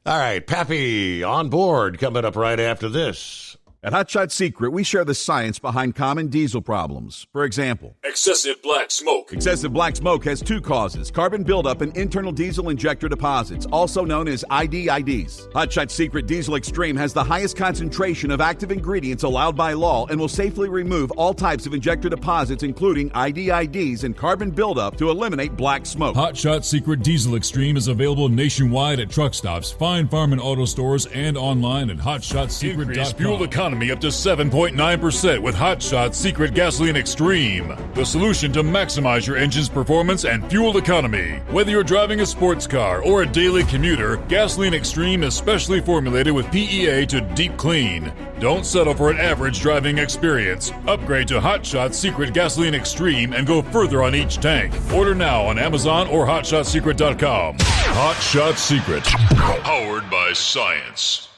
All right, Pappy on board coming up right after this. At Hot Shot Secret, we share the science behind common diesel problems. For example, excessive black smoke. Excessive black smoke has 2 causes: carbon buildup and internal diesel injector deposits, also known as IDIDs. Hot Shot Secret Diesel Extreme has the highest concentration of active ingredients allowed by law and will safely remove all types of injector deposits, including IDIDs and carbon buildup, to eliminate black smoke. Hot Shot Secret Diesel Extreme is available nationwide at truck stops, fine farm and auto stores, and online at hotshotsecret.com. Increase fuel economy up to 7.9% with Hot Shot Secret Gasoline Extreme, the solution to maximize your engine's performance and fuel economy. Whether you're driving a sports car or a daily commuter, Gasoline Extreme is specially formulated with PEA to deep clean. Don't settle for an average driving experience. Upgrade to Hot Shot Secret Gasoline Extreme and go further on each tank. Order now on Amazon or hotshotsecret.com. Hot Shot Secret, powered by science.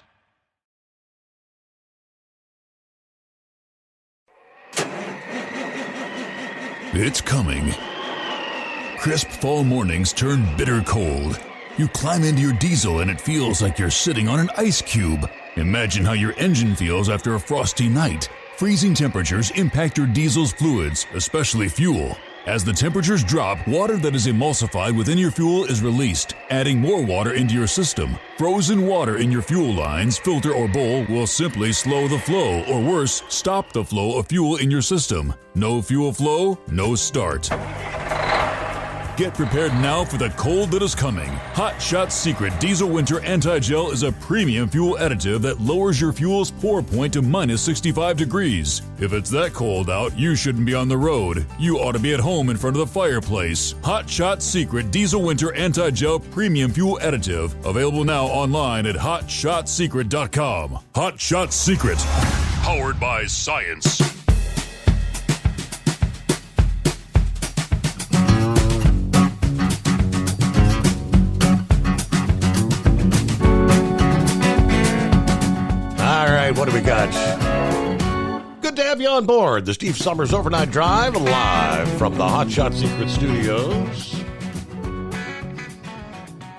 It's coming. Crisp fall mornings turn bitter cold. You climb into your diesel and it feels like you're sitting on an ice cube. Imagine how your engine feels after a frosty night. Freezing temperatures impact your diesel's fluids, especially fuel. As the temperatures drop, water that is emulsified within your fuel is released, adding more water into your system. Frozen water in your fuel lines, filter, or bowl will simply slow the flow, or worse, stop the flow of fuel in your system. No fuel flow, no start. Get prepared now for the cold that is coming. Hot Shot Secret Diesel Winter Anti-Gel is a premium fuel additive that lowers your fuel's pour point to minus 65 degrees. If it's that cold out, you shouldn't be on the road. You ought to be at home in front of the fireplace. Hot Shot Secret Diesel Winter Anti-Gel Premium Fuel Additive. Available now online at hotshotsecret.com. Hot Shot Secret. Powered by science. What do we got? Good to have you on board. The Steve Summers Overnight Drive, live from the Hot Shot Secret Studios.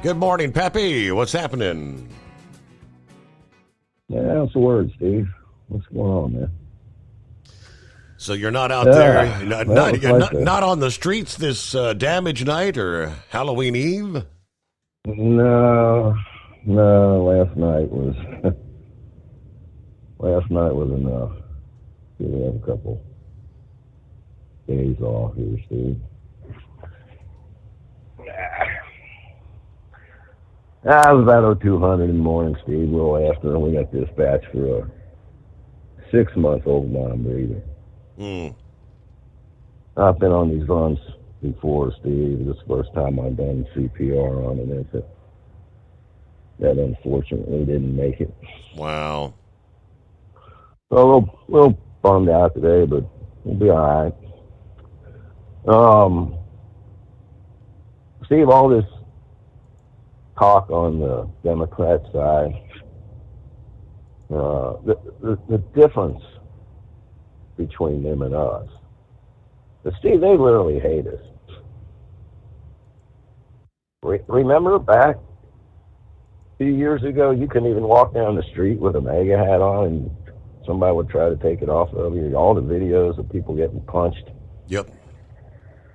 Good morning, Peppy. What's happening? Yeah, what's the word, Steve? What's going on, man? So you're not out there, not on the streets this damage night or Halloween Eve? No, last night was Last night was enough. We have a couple days off here, Steve. It was about 0200 in the morning, Steve, a little after, and we got dispatched for a 6-month-old non-breather. I've been on these runs before, Steve. This is the first time I've done CPR on an infant that unfortunately didn't make it. Wow. So a little bummed out today, but we'll be all right. Steve, all this talk on the Democrat side, the difference between them and us. But Steve, they literally hate us. Remember back a few years ago, you couldn't even walk down the street with a MAGA hat on and somebody would try to take it off of you. All the videos of people getting punched. Yep.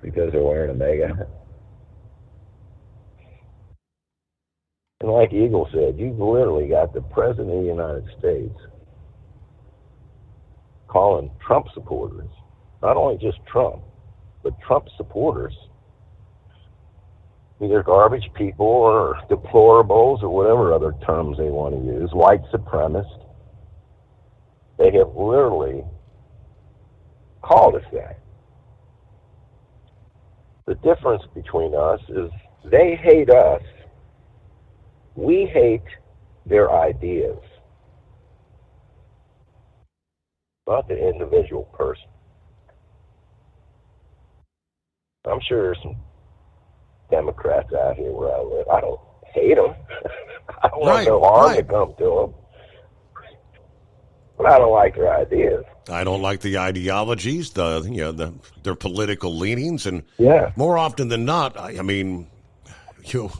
Because they're wearing a MAGA hat. And like Eagle said, you've literally got the President of the United States calling Trump supporters, not only just Trump, but Trump supporters, either garbage people or deplorables or whatever other terms they want to use, white supremacists. They have literally called us that. The difference between us is they hate us. We hate their ideas, not the individual person. I'm sure there's some Democrats out here where I live. I don't hate them. I don't want no harm to come to them. But I don't like their ideas. I don't like the ideologies, their political leanings, and more often than not, I mean,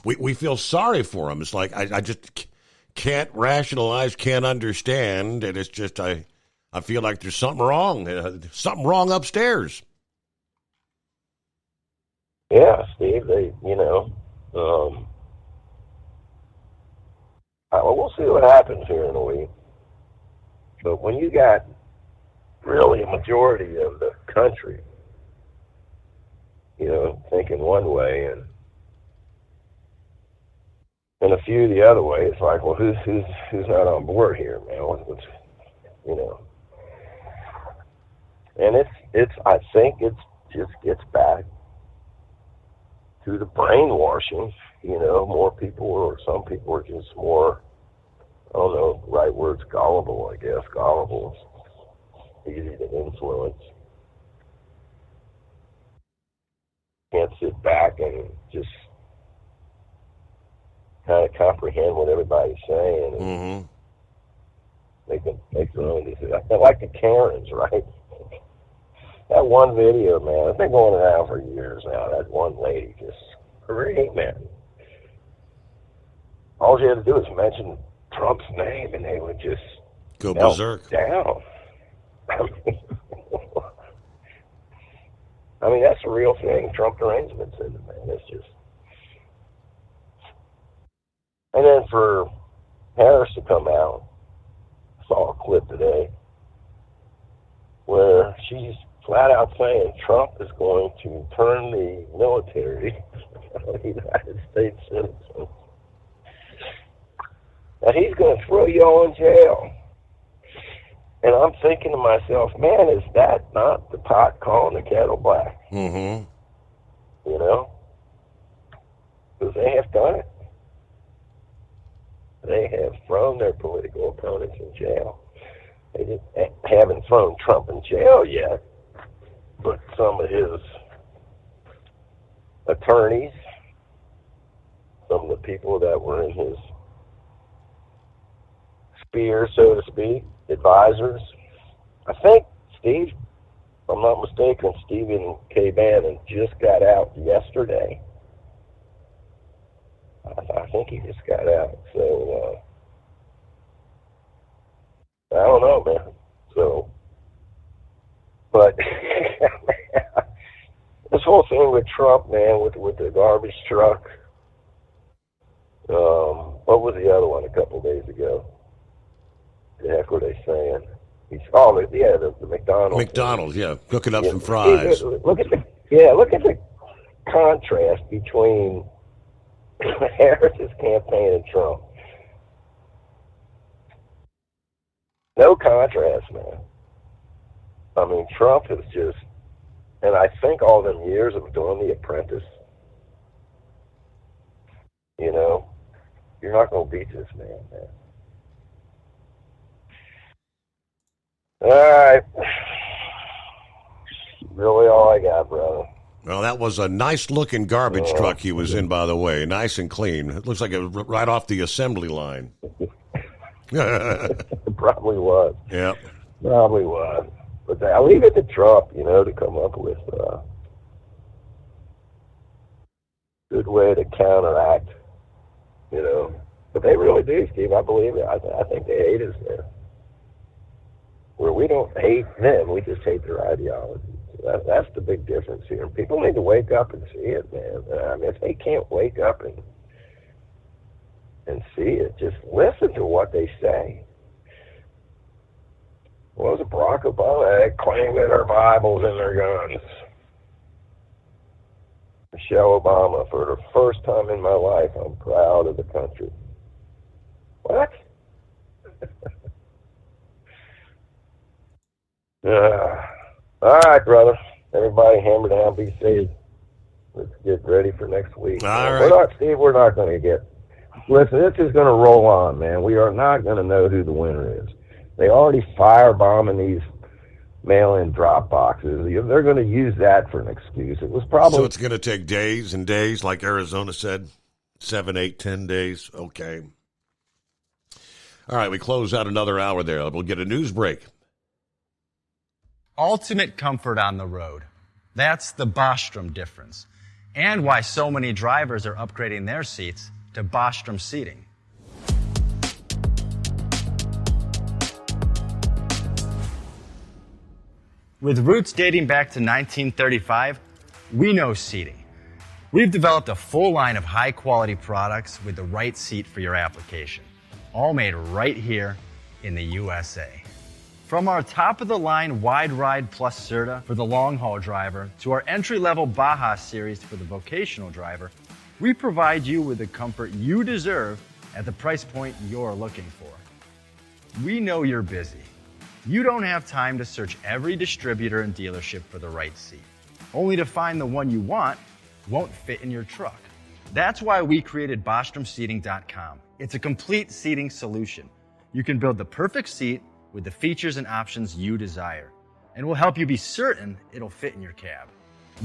we feel sorry for them. It's like I just can't rationalize, can't understand, and it's just I feel like there's something wrong upstairs. Yeah, Steve. We'll see what happens here in a week. But when you got really a majority of the country, thinking one way and a few the other way, it's like, well, who's not on board here, man? What's And I think it just gets back to the brainwashing. More people, or some people are just more, I don't know, the right word's gullible, I guess. Gullible is easy to influence. Can't sit back and just kind of comprehend what everybody's saying. And they can make their own decisions. I like the Karens, right? That one video, man, it's been going around for years now. That one lady just screaming. All you had to do is mention Trump's name, and they would just go berserk down. I mean, that's a real thing. Trump derangement syndrome, man. It's just. And then for Harris to come out, I saw a clip today where she's flat out saying Trump is going to turn the military of the United States citizens. And he's going to throw you all in jail. And I'm thinking to myself, man, is that not the pot calling the kettle black? Mm-hmm. Because they have done it. They have thrown their political opponents in jail. They haven't thrown Trump in jail yet, but some of his attorneys, some of the people that were in his sphere, so to speak, advisors. I think, Steve, if I'm not mistaken, Stephen K. Bannon just got out yesterday. I think he just got out. So, I don't know, man. So, but this whole thing with Trump, man, with the garbage truck. What was the other one a couple of days ago? the heck were they saying? The McDonald's. McDonald's, yeah, cooking up some fries. Look at the contrast between Harris's campaign and Trump. No contrast, man. I mean, Trump is just, and I think all them years of doing The Apprentice, you know, you're not going to beat this man. All right. Really all I got, brother. Well, that was a nice-looking garbage truck he was in, by the way. Nice and clean. It looks like it was right off the assembly line. It probably was. Yep. Probably was. But I'll leave it to Trump, you know, to come up with a good way to counteract, you know. But they really do, Steve. I believe it. I think they hate us there. Where we don't hate them, we just hate their ideology. So that's the big difference here. People need to wake up and see it, man. I mean, if they can't wake up and see it, just listen to what they say. What was it, Barack Obama? They claim that our Bibles and their guns. Michelle Obama, for the first time in my life, I'm proud of the country. What? All right, brother. Everybody hammer down, be safe. Let's get ready for next week. All right. We're not going to get... Listen, this is going to roll on, man. We are not going to know who the winner is. They already firebombing these mail-in drop boxes. They're going to use that for an excuse. It was probably... So it's going to take days and days, like Arizona said? 7, 8, 10 days? Okay. All right, we close out another hour there. We'll get a news break. Ultimate comfort on the road. That's the Bostrom difference. And why so many drivers are upgrading their seats to Bostrom seating. With roots dating back to 1935, we know seating. We've developed a full line of high-quality products with the right seat for your application, all made right here in the USA. From our top-of-the-line Wide Ride Plus Certa for the long-haul driver to our entry-level Baja series for the vocational driver, we provide you with the comfort you deserve at the price point you're looking for. We know you're busy. You don't have time to search every distributor and dealership for the right seat, only to find the one you want won't fit in your truck. That's why we created BostromSeating.com. It's a complete seating solution. You can build the perfect seat with the features and options you desire, and we'll help you be certain it'll fit in your cab.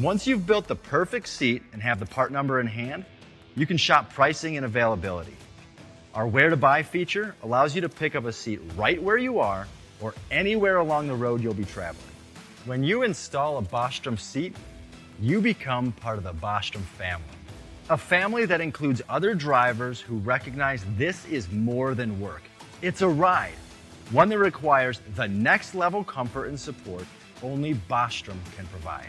Once you've built the perfect seat and have the part number in hand, you can shop pricing and availability. Our Where to Buy feature allows you to pick up a seat right where you are or anywhere along the road you'll be traveling. When you install a Bostrom seat, you become part of the Bostrom family. A family that includes other drivers who recognize this is more than work. It's a ride. One that requires the next level comfort and support only Bostrom can provide.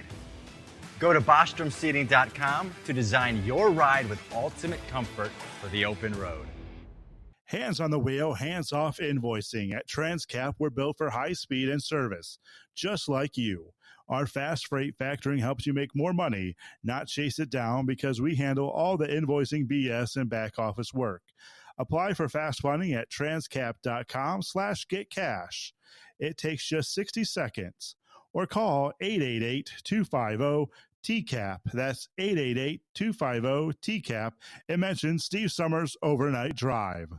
Go to BostromSeating.com to design your ride with ultimate comfort for the open road. Hands on the wheel, hands off invoicing. At Transcap, we're built for high speed and service, just like you. Our fast freight factoring helps you make more money, not chase it down, because we handle all the invoicing BS and back office work. Apply for fast funding at transcap.com/getcash. It takes just 60 seconds. Or call 888-250-TCAP. That's 888-250-TCAP. And mention Steve Summers Overnight Drive.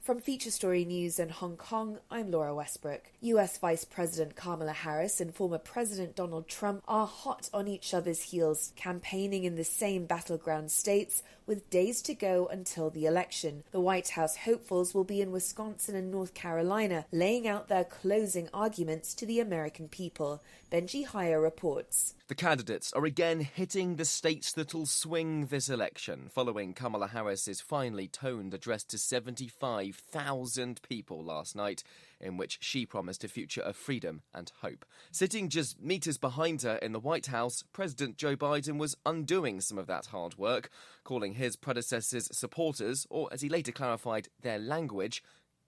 From Feature Story News in Hong Kong, I'm Laura Westbrook. US Vice President Kamala Harris and former President Donald Trump are hot on each other's heels, campaigning in the same battleground states with days to go until the election. The White House hopefuls will be in Wisconsin and North Carolina, laying out their closing arguments to the American people. Benji Heyer reports. The candidates are again hitting the states that'll swing this election, following Kamala Harris's finely toned address to 75,000 people last night, in which she promised a future of freedom and hope. Sitting just meters behind her in the White House, President Joe Biden was undoing some of that hard work, calling his predecessor's supporters, or as he later clarified, their language,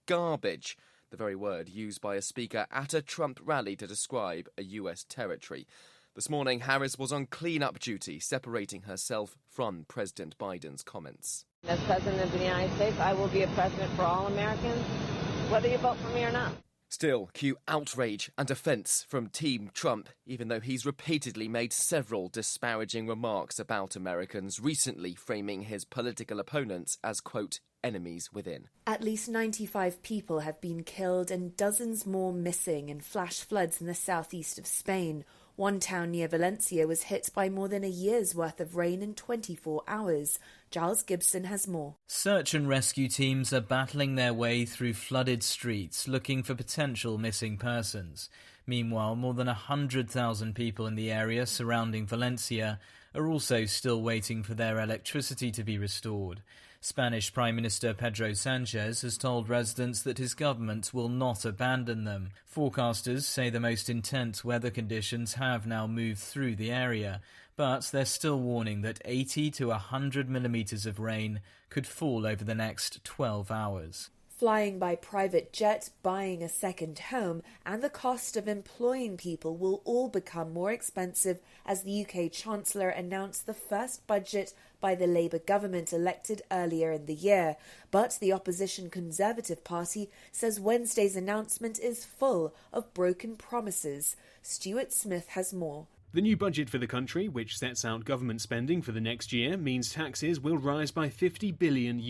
garbage. the very word used by a speaker at a Trump rally to describe a US territory. This morning, Harris was on clean-up duty, separating herself from President Biden's comments. As President of the United States, I will be a president for all Americans, whether you vote for me or not. Still, cue outrage and offence from Team Trump, even though he's repeatedly made several disparaging remarks about Americans, recently framing his political opponents as, quote, enemies within. At least 95 people have been killed and dozens more missing in flash floods in the southeast of Spain. One town near Valencia was hit by more than a year's worth of rain in 24 hours. Giles Gibson has more. Search and rescue teams are battling their way through flooded streets looking for potential missing persons. Meanwhile, more than 100,000 people in the area surrounding Valencia are also still waiting for their electricity to be restored. Spanish Prime Minister Pedro Sanchez has told residents that his government will not abandon them. Forecasters say the most intense weather conditions have now moved through the area, but they're still warning that 80 to 100 millimetres of rain could fall over the next 12 hours. Flying by private jet, buying a second home, and the cost of employing people will all become more expensive as the UK Chancellor announced the first budget by the Labour government elected earlier in the year. But the opposition Conservative Party says Wednesday's announcement is full of broken promises. Stuart Smith has more. The new budget for the country, which sets out government spending for the next year, means taxes will rise by $50 billion.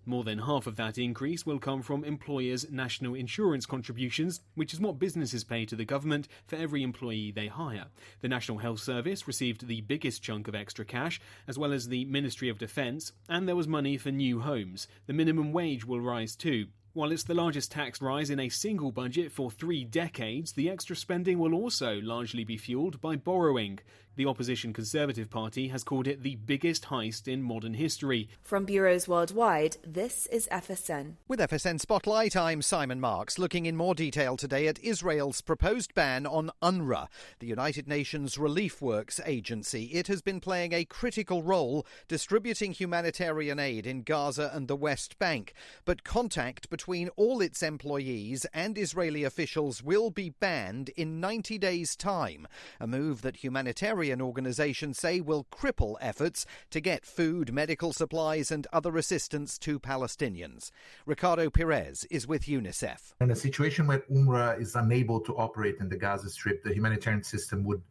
More than half of that increase will come from employers' national insurance contributions, which is what businesses pay to the government for every employee they hire. The National Health Service received the biggest chunk of extra cash, as well as the Ministry of Defence, and there was money for new homes. The minimum wage will rise too. While it's the largest tax rise in a single budget for 3 decades, the extra spending will also largely be fuelled by borrowing. The opposition Conservative Party has called it the biggest heist in modern history. From bureaus worldwide, this is FSN. With FSN Spotlight, I'm Simon Marks, looking in more detail today at Israel's proposed ban on UNRWA, the United Nations Relief Works Agency. It has been playing a critical role distributing humanitarian aid in Gaza and the West Bank. But contact between all its employees and Israeli officials will be banned in 90 days' time, a move that humanitarian organisations say will cripple efforts to get food, medical supplies and other assistance to Palestinians. Ricardo Perez is with UNICEF. In a situation where UNRWA is unable to operate in the Gaza Strip, the humanitarian system would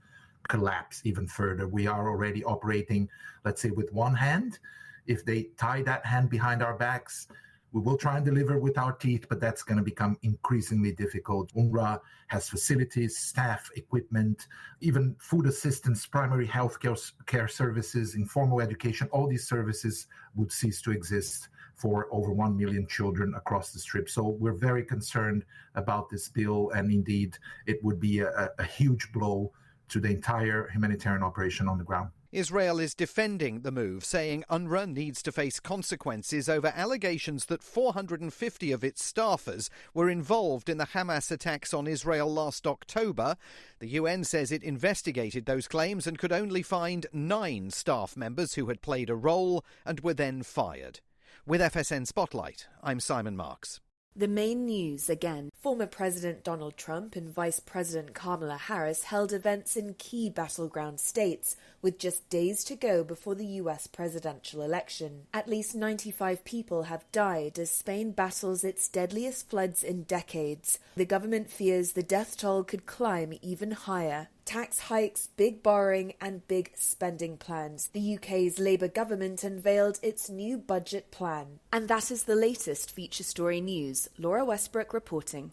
collapse even further. We are already operating, let's say, with one hand. If they tie that hand behind our backs, we will try and deliver with our teeth, but that's going to become increasingly difficult. UNRWA has facilities, staff, equipment, even food assistance, primary health care services, informal education. All these services would cease to exist for over 1 million children across the Strip. So we're very concerned about this bill, and indeed it would be a huge blow to the entire humanitarian operation on the ground. Israel is defending the move, saying UNRWA needs to face consequences over allegations that 450 of its staffers were involved in the Hamas attacks on Israel last October. The UN says it investigated those claims and could only find 9 staff members who had played a role and were then fired. With FSN Spotlight, I'm Simon Marks. The main news again. Former President Donald Trump and Vice President Kamala Harris held events in key battleground states with just days to go before the US presidential election. At least 95 people have died as Spain battles its deadliest floods in decades. The government fears the death toll could climb even higher. Tax hikes, big borrowing and big spending plans. The UK's Labour government unveiled its new budget plan. And that is the latest Feature Story news. Laura Westbrook reporting.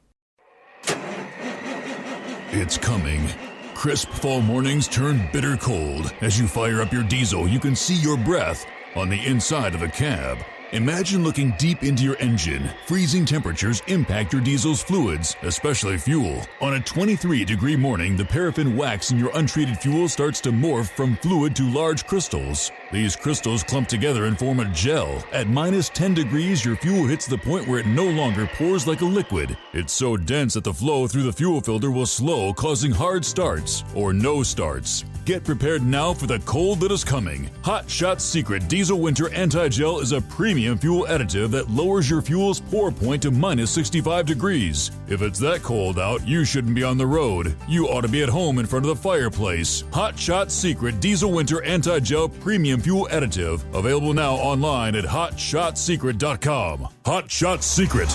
It's coming. Crisp fall mornings turn bitter cold. As you fire up your diesel, you can see your breath on the inside of a cab. Imagine looking deep into your engine. Freezing temperatures impact your diesel's fluids, especially fuel. On a 23-degree morning, the paraffin wax in your untreated fuel starts to morph from fluid to large crystals. These crystals clump together and form a gel. At minus 10 degrees, your fuel hits the point where it no longer pours like a liquid. It's so dense that the flow through the fuel filter will slow, causing hard starts or no starts. Get prepared now for the cold that is coming. Hot Shot Secret Diesel Winter Anti-Gel is a premium fuel additive that lowers your fuel's pour point to minus 65 degrees. If it's that cold out, you shouldn't be on the road. You ought to be at home in front of the fireplace. Hot Shot Secret Diesel Winter Anti-Gel Premium Fuel Additive. Available now online at hotshotsecret.com. Hot Shot Secret.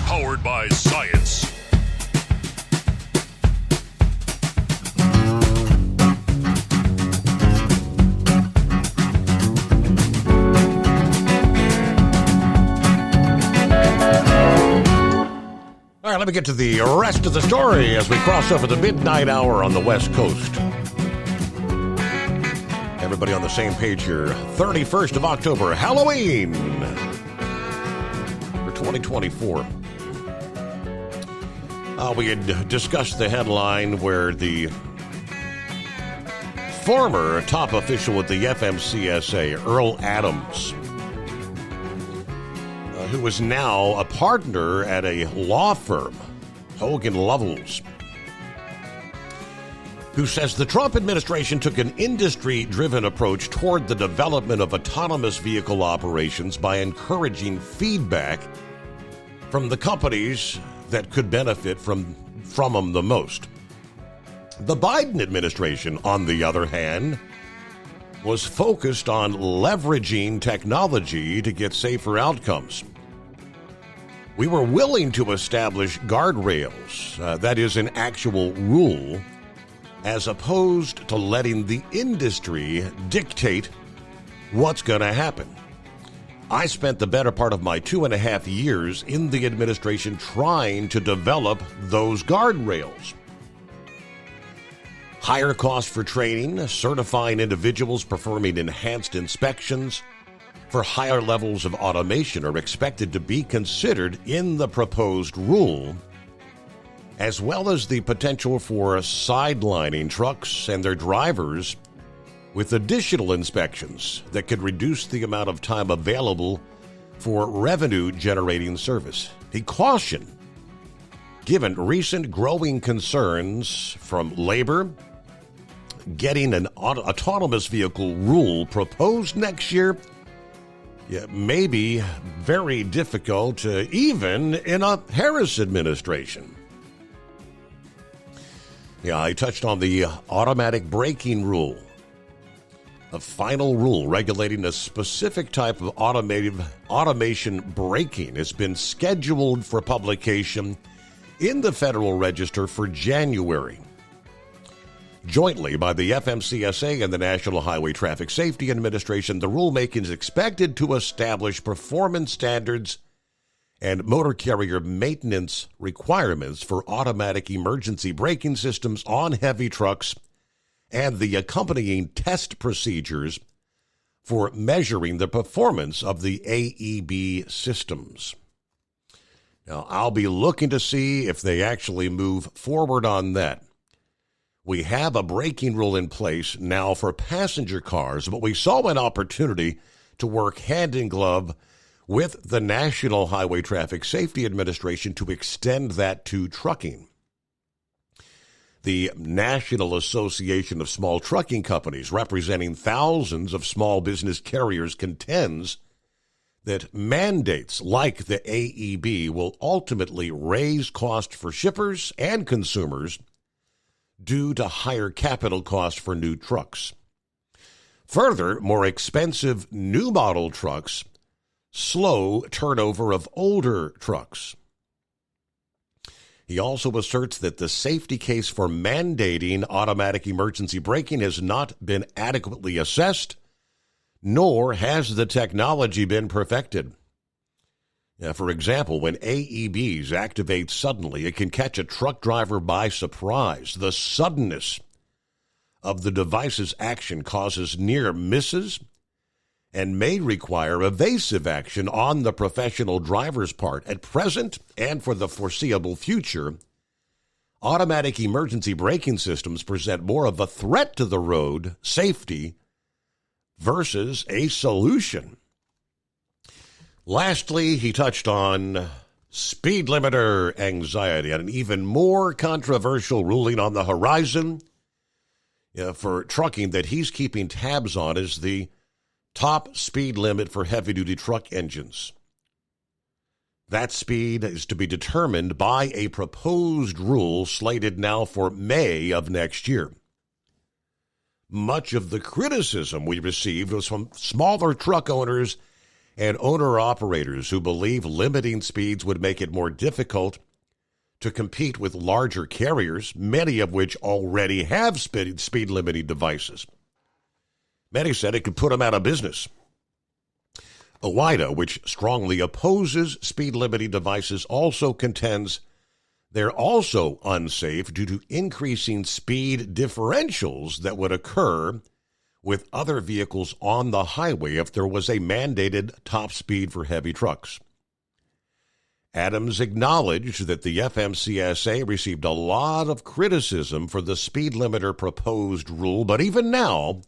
Powered by science. All right, let me get to the rest of the story as we cross over the midnight hour on the West Coast. Everybody on the same page here. 31st of October, Halloween for 2024. We had discussed the headline where the former top official at the FMCSA, Earl Adams, who is now a partner at a law firm, Hogan Lovells, who says the Trump administration took an industry-driven approach toward the development of autonomous vehicle operations by encouraging feedback from the companies that could benefit from them the most. The Biden administration, on the other hand, was focused on leveraging technology to get safer outcomes. We were willing to establish guardrails, that is an actual rule, as opposed to letting the industry dictate what's going to happen. I spent the better part of my 2.5 years in the administration trying to develop those guardrails. Higher cost for training, certifying individuals performing enhanced inspections for higher levels of automation are expected to be considered in the proposed rule, as well as the potential for sidelining trucks and their drivers with additional inspections that could reduce the amount of time available for revenue-generating service. He cautioned, given recent growing concerns from labor, getting an autonomous vehicle rule proposed next year may be very difficult, even in a Harris administration. I touched on the automatic braking rule. A final rule regulating a specific type of automation braking has been scheduled for publication in the Federal Register for January. Jointly by the FMCSA and the National Highway Traffic Safety Administration, the rulemaking is expected to establish performance standards and motor carrier maintenance requirements for automatic emergency braking systems on heavy trucks and the accompanying test procedures for measuring the performance of the AEB systems. Now, I'll be looking to see if they actually move forward on that. We have a braking rule in place now for passenger cars, but we saw an opportunity to work hand in glove with the National Highway Traffic Safety Administration to extend that to trucking. The National Association of Small Trucking Companies, representing thousands of small business carriers, contends that mandates like the AEB will ultimately raise costs for shippers and consumers due to higher capital costs for new trucks. Further, more expensive new model trucks slow turnover of older trucks. He also asserts that the safety case for mandating automatic emergency braking has not been adequately assessed, nor has the technology been perfected. Now, for example, when AEBs activate suddenly, it can catch a truck driver by surprise. The suddenness of the device's action causes near misses and may require evasive action on the professional driver's part. At present, and for the foreseeable future, automatic emergency braking systems present more of a threat to the road safety versus a solution. Lastly, he touched on speed limiter anxiety and an even more controversial ruling on the horizon. for trucking that he's keeping tabs on is the top speed limit for heavy-duty truck engines. That speed is to be determined by a proposed rule slated now for May of next year. Much of the criticism we received was from smaller truck owners and owner-operators who believe limiting speeds would make it more difficult to compete with larger carriers, many of which already have speed-limiting devices. Many said it could put them out of business. OOIDA, which strongly opposes speed-limiting devices, also contends they're also unsafe due to increasing speed differentials that would occur with other vehicles on the highway if there was a mandated top speed for heavy trucks. Adams acknowledged that the FMCSA received a lot of criticism for the speed limiter proposed rule, but even now,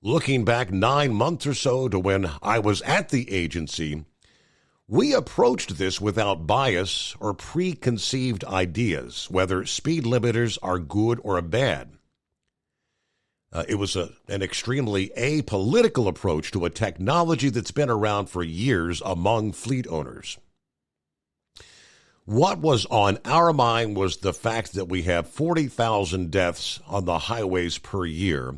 looking back 9 months or so to when I was at the agency, we approached this without bias or preconceived ideas, whether speed limiters are good or bad. It was an extremely apolitical approach to a technology that's been around for years among fleet owners. What was on our mind was the fact that we have 40,000 deaths on the highways per year,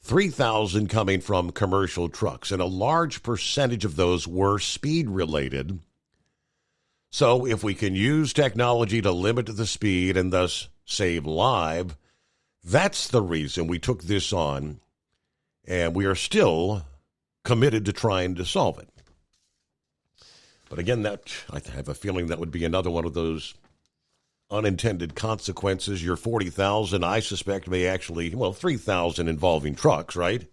3,000 coming from commercial trucks, and a large percentage of those were speed-related. So if we can use technology to limit the speed and thus save lives, that's the reason we took this on, and we are still committed to trying to solve it. But again, I have a feeling that would be another one of those unintended consequences. Your 40,000, I suspect, may actually, 3,000 involving trucks, right?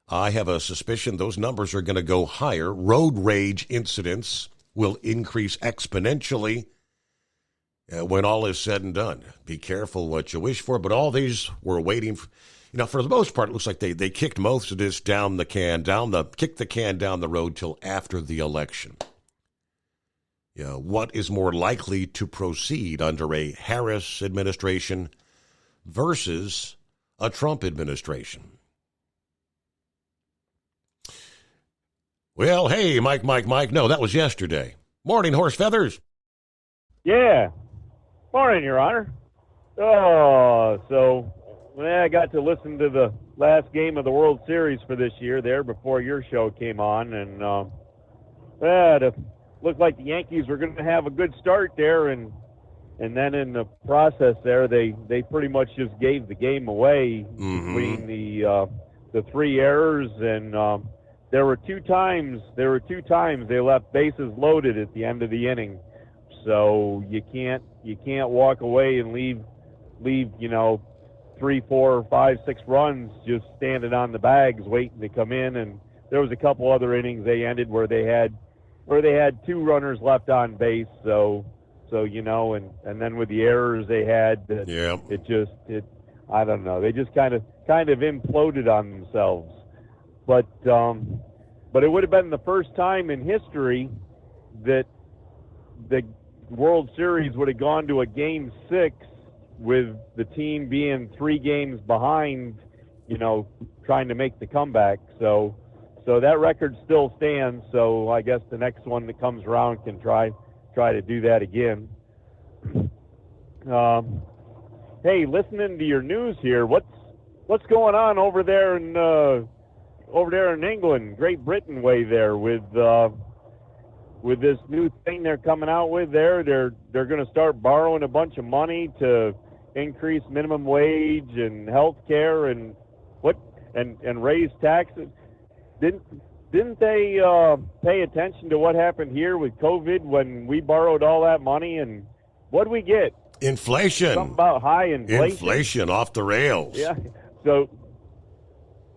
I have a suspicion those numbers are going to go higher. Road rage incidents will increase exponentially when all is said and done. Be careful what you wish for, but all these were waiting for, for the most part, it looks like they kicked most of this kicked the can down the road till after the election. What is more likely to proceed under a Harris administration versus a Trump administration? Well, hey, Mike. No, that was yesterday. Morning, Horse Feathers. Yeah. Morning, Your Honor. I got to listen to the last game of the World Series for this year there before your show came on, and it looked like the Yankees were going to have a good start there, and then in the process there, they pretty much just gave the game away between the three errors, and there were two times they left bases loaded at the end of the inning. So you can't walk away and leave 3, 4, 5, 6 runs just standing on the bags waiting to come in. And there was a couple other innings they ended where they had 2 runners left on base. So and then with the errors they had, I don't know, they just kind of imploded on themselves. But it would have been the first time in history that the World Series would have gone to a Game 6 with the team being 3 games behind, trying to make the comeback. So that record still stands. So I guess the next one that comes around can try to do that again. Hey, listening to your news here, what's going on over there in England, Great Britain way there with this new thing they're coming out with there? They're going to start borrowing a bunch of money to increase minimum wage and health care and raise taxes. Didn't they pay attention to what happened here with COVID when we borrowed all that money, and what did we get? Inflation. Something about high inflation. Inflation off the rails. Yeah. So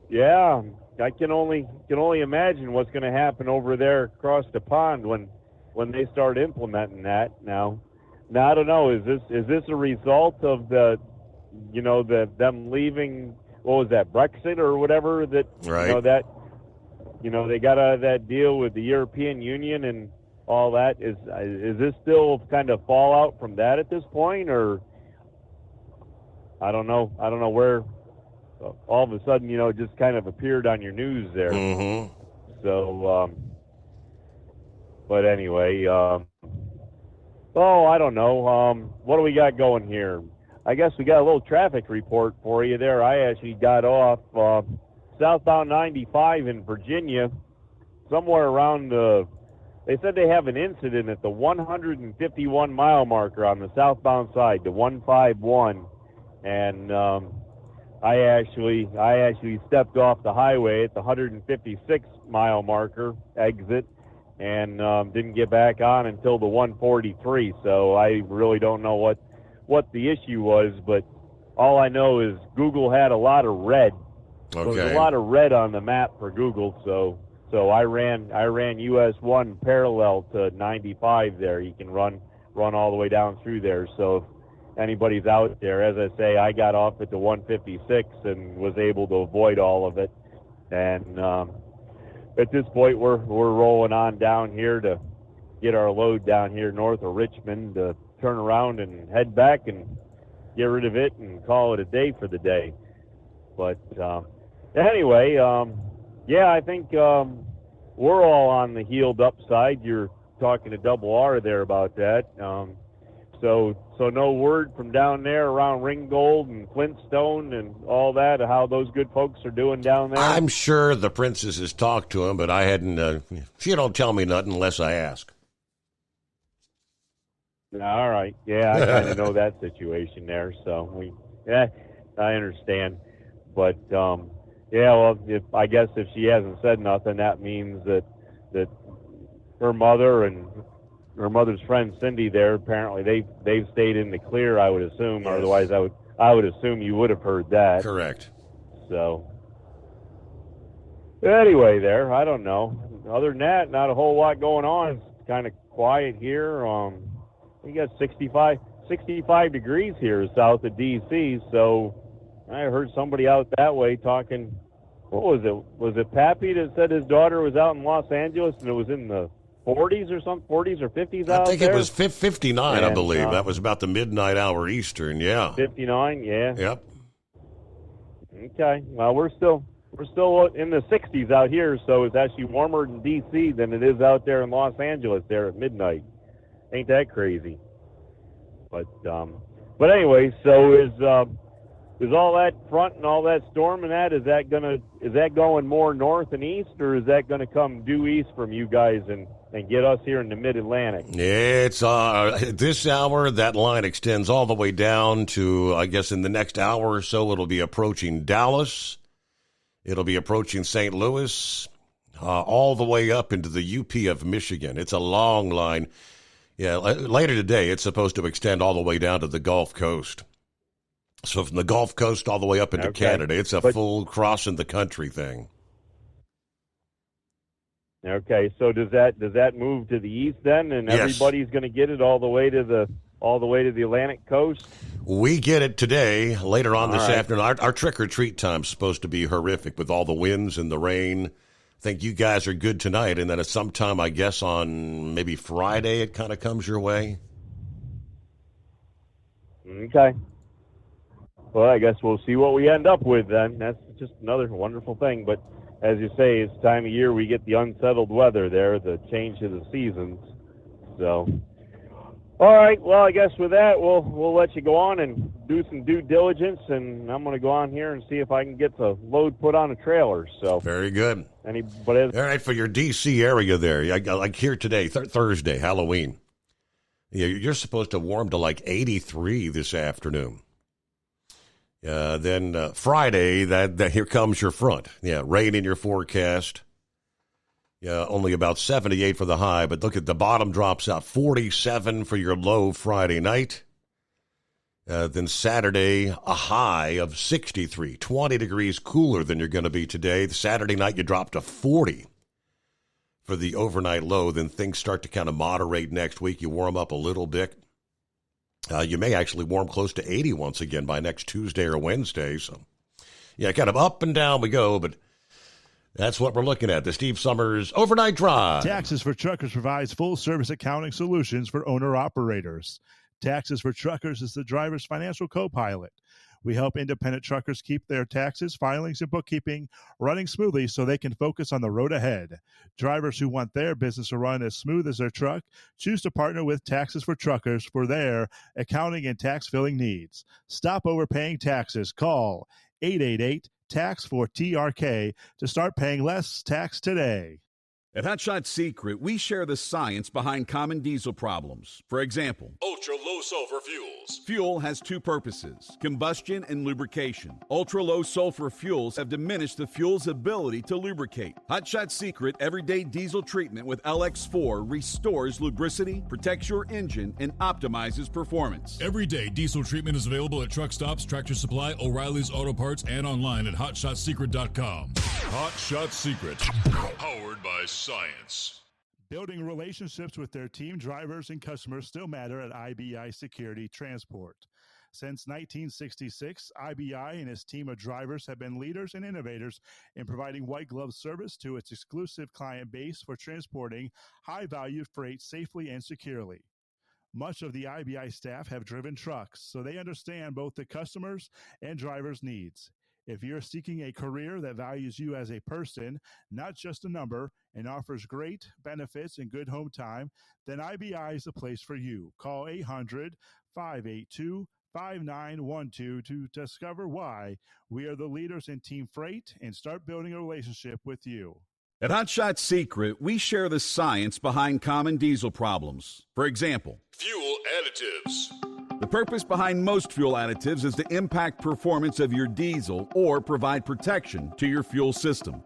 yeah, I can only imagine what's going to happen over there across the pond when they start implementing that. Now I don't know. Is this a result of them leaving? What was that, Brexit or whatever? That right. They got out of that deal with the European Union and all that. Is this still kind of fallout from that at this point, or I don't know where all of a sudden, it just kind of appeared on your news there. Mm-hmm. So, but anyway, I don't know. What do we got going here? I guess we got a little traffic report for you there. I actually got off southbound 95 in Virginia, somewhere around they said they have an incident at the 151 mile marker on the southbound side, the 151, and I actually stepped off the highway at the 156 mile marker exit and didn't get back on until the 143. So I really don't know what the issue was, but all I know is Google had a lot of red. Okay. There was a lot of red on the map for Google, so I ran US 1 parallel to 95 there. You can run all the way down through there. So if anybody's out there, as I say, I got off at the 156 and was able to avoid all of it. And at this point, we're rolling on down here to get our load down here north of Richmond to turn around and head back and get rid of it and call it a day for the day. But anyway, I think we're all on the healed up side. You're talking to Double R there about that. So no word from down there around Ringgold and Flintstone and all that, how those good folks are doing down there? I'm sure the princess has talked to him, but I hadn't. She don't tell me nothing unless I ask. All right. Yeah, I kind of know that situation there. So I understand. But I guess if she hasn't said nothing, that means that her mother and her mother's friend Cindy there, apparently they've stayed in the clear, I would assume. Yes. Otherwise, I would assume you would have heard that. Correct. So anyway, there, I don't know. Other than that, not a whole lot going on. It's kind of quiet here. We got 65 degrees here south of D.C., so I heard somebody out that way talking. What was it? Was it Pappy that said his daughter was out in Los Angeles and it was in the 40s or something, 40s or 50s out there? I think it was 59, I believe. That was about the midnight hour Eastern, yeah. 59, yeah. Yep. Okay. Well, we're still in the 60s out here, so it's actually warmer in D.C. than it is out there in Los Angeles there at midnight. Ain't that crazy? But anyway, so is all that front and all that storm and that, is that going more north and east, or is that going to come due east from you guys and get us here in the mid-Atlantic? It's this hour, that line extends all the way down to, I guess in the next hour or so, it'll be approaching Dallas. It'll be approaching St. Louis, all the way up into the UP of Michigan. It's a long line. Yeah, later today, it's supposed to extend all the way down to the Gulf Coast. So from the Gulf Coast all the way up into Canada, it's a full crossing the country thing. Okay, so does that move to the east then, and yes, everybody's going to get it all the way to the Atlantic coast? We get it today. Later on this afternoon, our trick or treat time's supposed to be horrific with all the winds and the rain. I think you guys are good tonight, and then at some time, I guess on maybe Friday, it kind of comes your way. Okay. Well, I guess we'll see what we end up with then. That's just another wonderful thing. But as you say, it's time of year we get the unsettled weather there, the change of the seasons. So, all right. Well, I guess with that, we'll let you go on and do some due diligence, and I'm going to go on here and see if I can get the load put on a trailer. So very good. Anybody? All right, for your D.C. area there, like here today, Thursday, Halloween. Yeah, you're supposed to warm to like 83 this afternoon. Then Friday, that here comes your front. Yeah, rain in your forecast. Yeah, only about 78 for the high, but look at the bottom drops out. 47 for your low Friday night. Then Saturday, a high of 63, 20 degrees cooler than you're going to be today. Saturday night, you drop to 40 for the overnight low. Then things start to kind of moderate next week. You warm up a little bit. You may actually warm close to 80 once again by next Tuesday or Wednesday. So, yeah, kind of up and down we go, but that's what we're looking at. The Steve Summers Overnight Drive. Taxes for Truckers provides full-service accounting solutions for owner-operators. Taxes for Truckers is the driver's financial co-pilot. We help independent truckers keep their taxes, filings, and bookkeeping running smoothly so they can focus on the road ahead. Drivers who want their business to run as smooth as their truck choose to partner with Taxes for Truckers for their accounting and tax filing needs. Stop overpaying taxes. Call 888-TAX-4TRK to start paying less tax today. At Hot Shot Secret, we share the science behind common diesel problems. For example, ultra-low sulfur fuels. Fuel has two purposes, combustion and lubrication. Ultra-low sulfur fuels have diminished the fuel's ability to lubricate. Hot Shot Secret Everyday Diesel Treatment with LX4 restores lubricity, protects your engine, and optimizes performance. Everyday diesel treatment is available at truck stops, Tractor Supply, O'Reilly's Auto Parts, and online at HotShotSecret.com. Hot Shot Secret, powered by science. Building relationships with their team drivers and customers still matter at IBI Security Transport. Since 1966, IBI and its team of drivers have been leaders and innovators in providing white glove service to its exclusive client base for transporting high-value freight safely and securely. Much of the IBI staff have driven trucks, so they understand both the customers' and drivers' needs. If you're seeking a career that values you as a person, not just a number, and offers great benefits and good home time, then IBI is the place for you. Call 800-582-5912 to discover why we are the leaders in team freight and start building a relationship with you. At Hot Shot Secret, we share the science behind common diesel problems. For example, fuel additives. The purpose behind most fuel additives is to impact performance of your diesel or provide protection to your fuel system.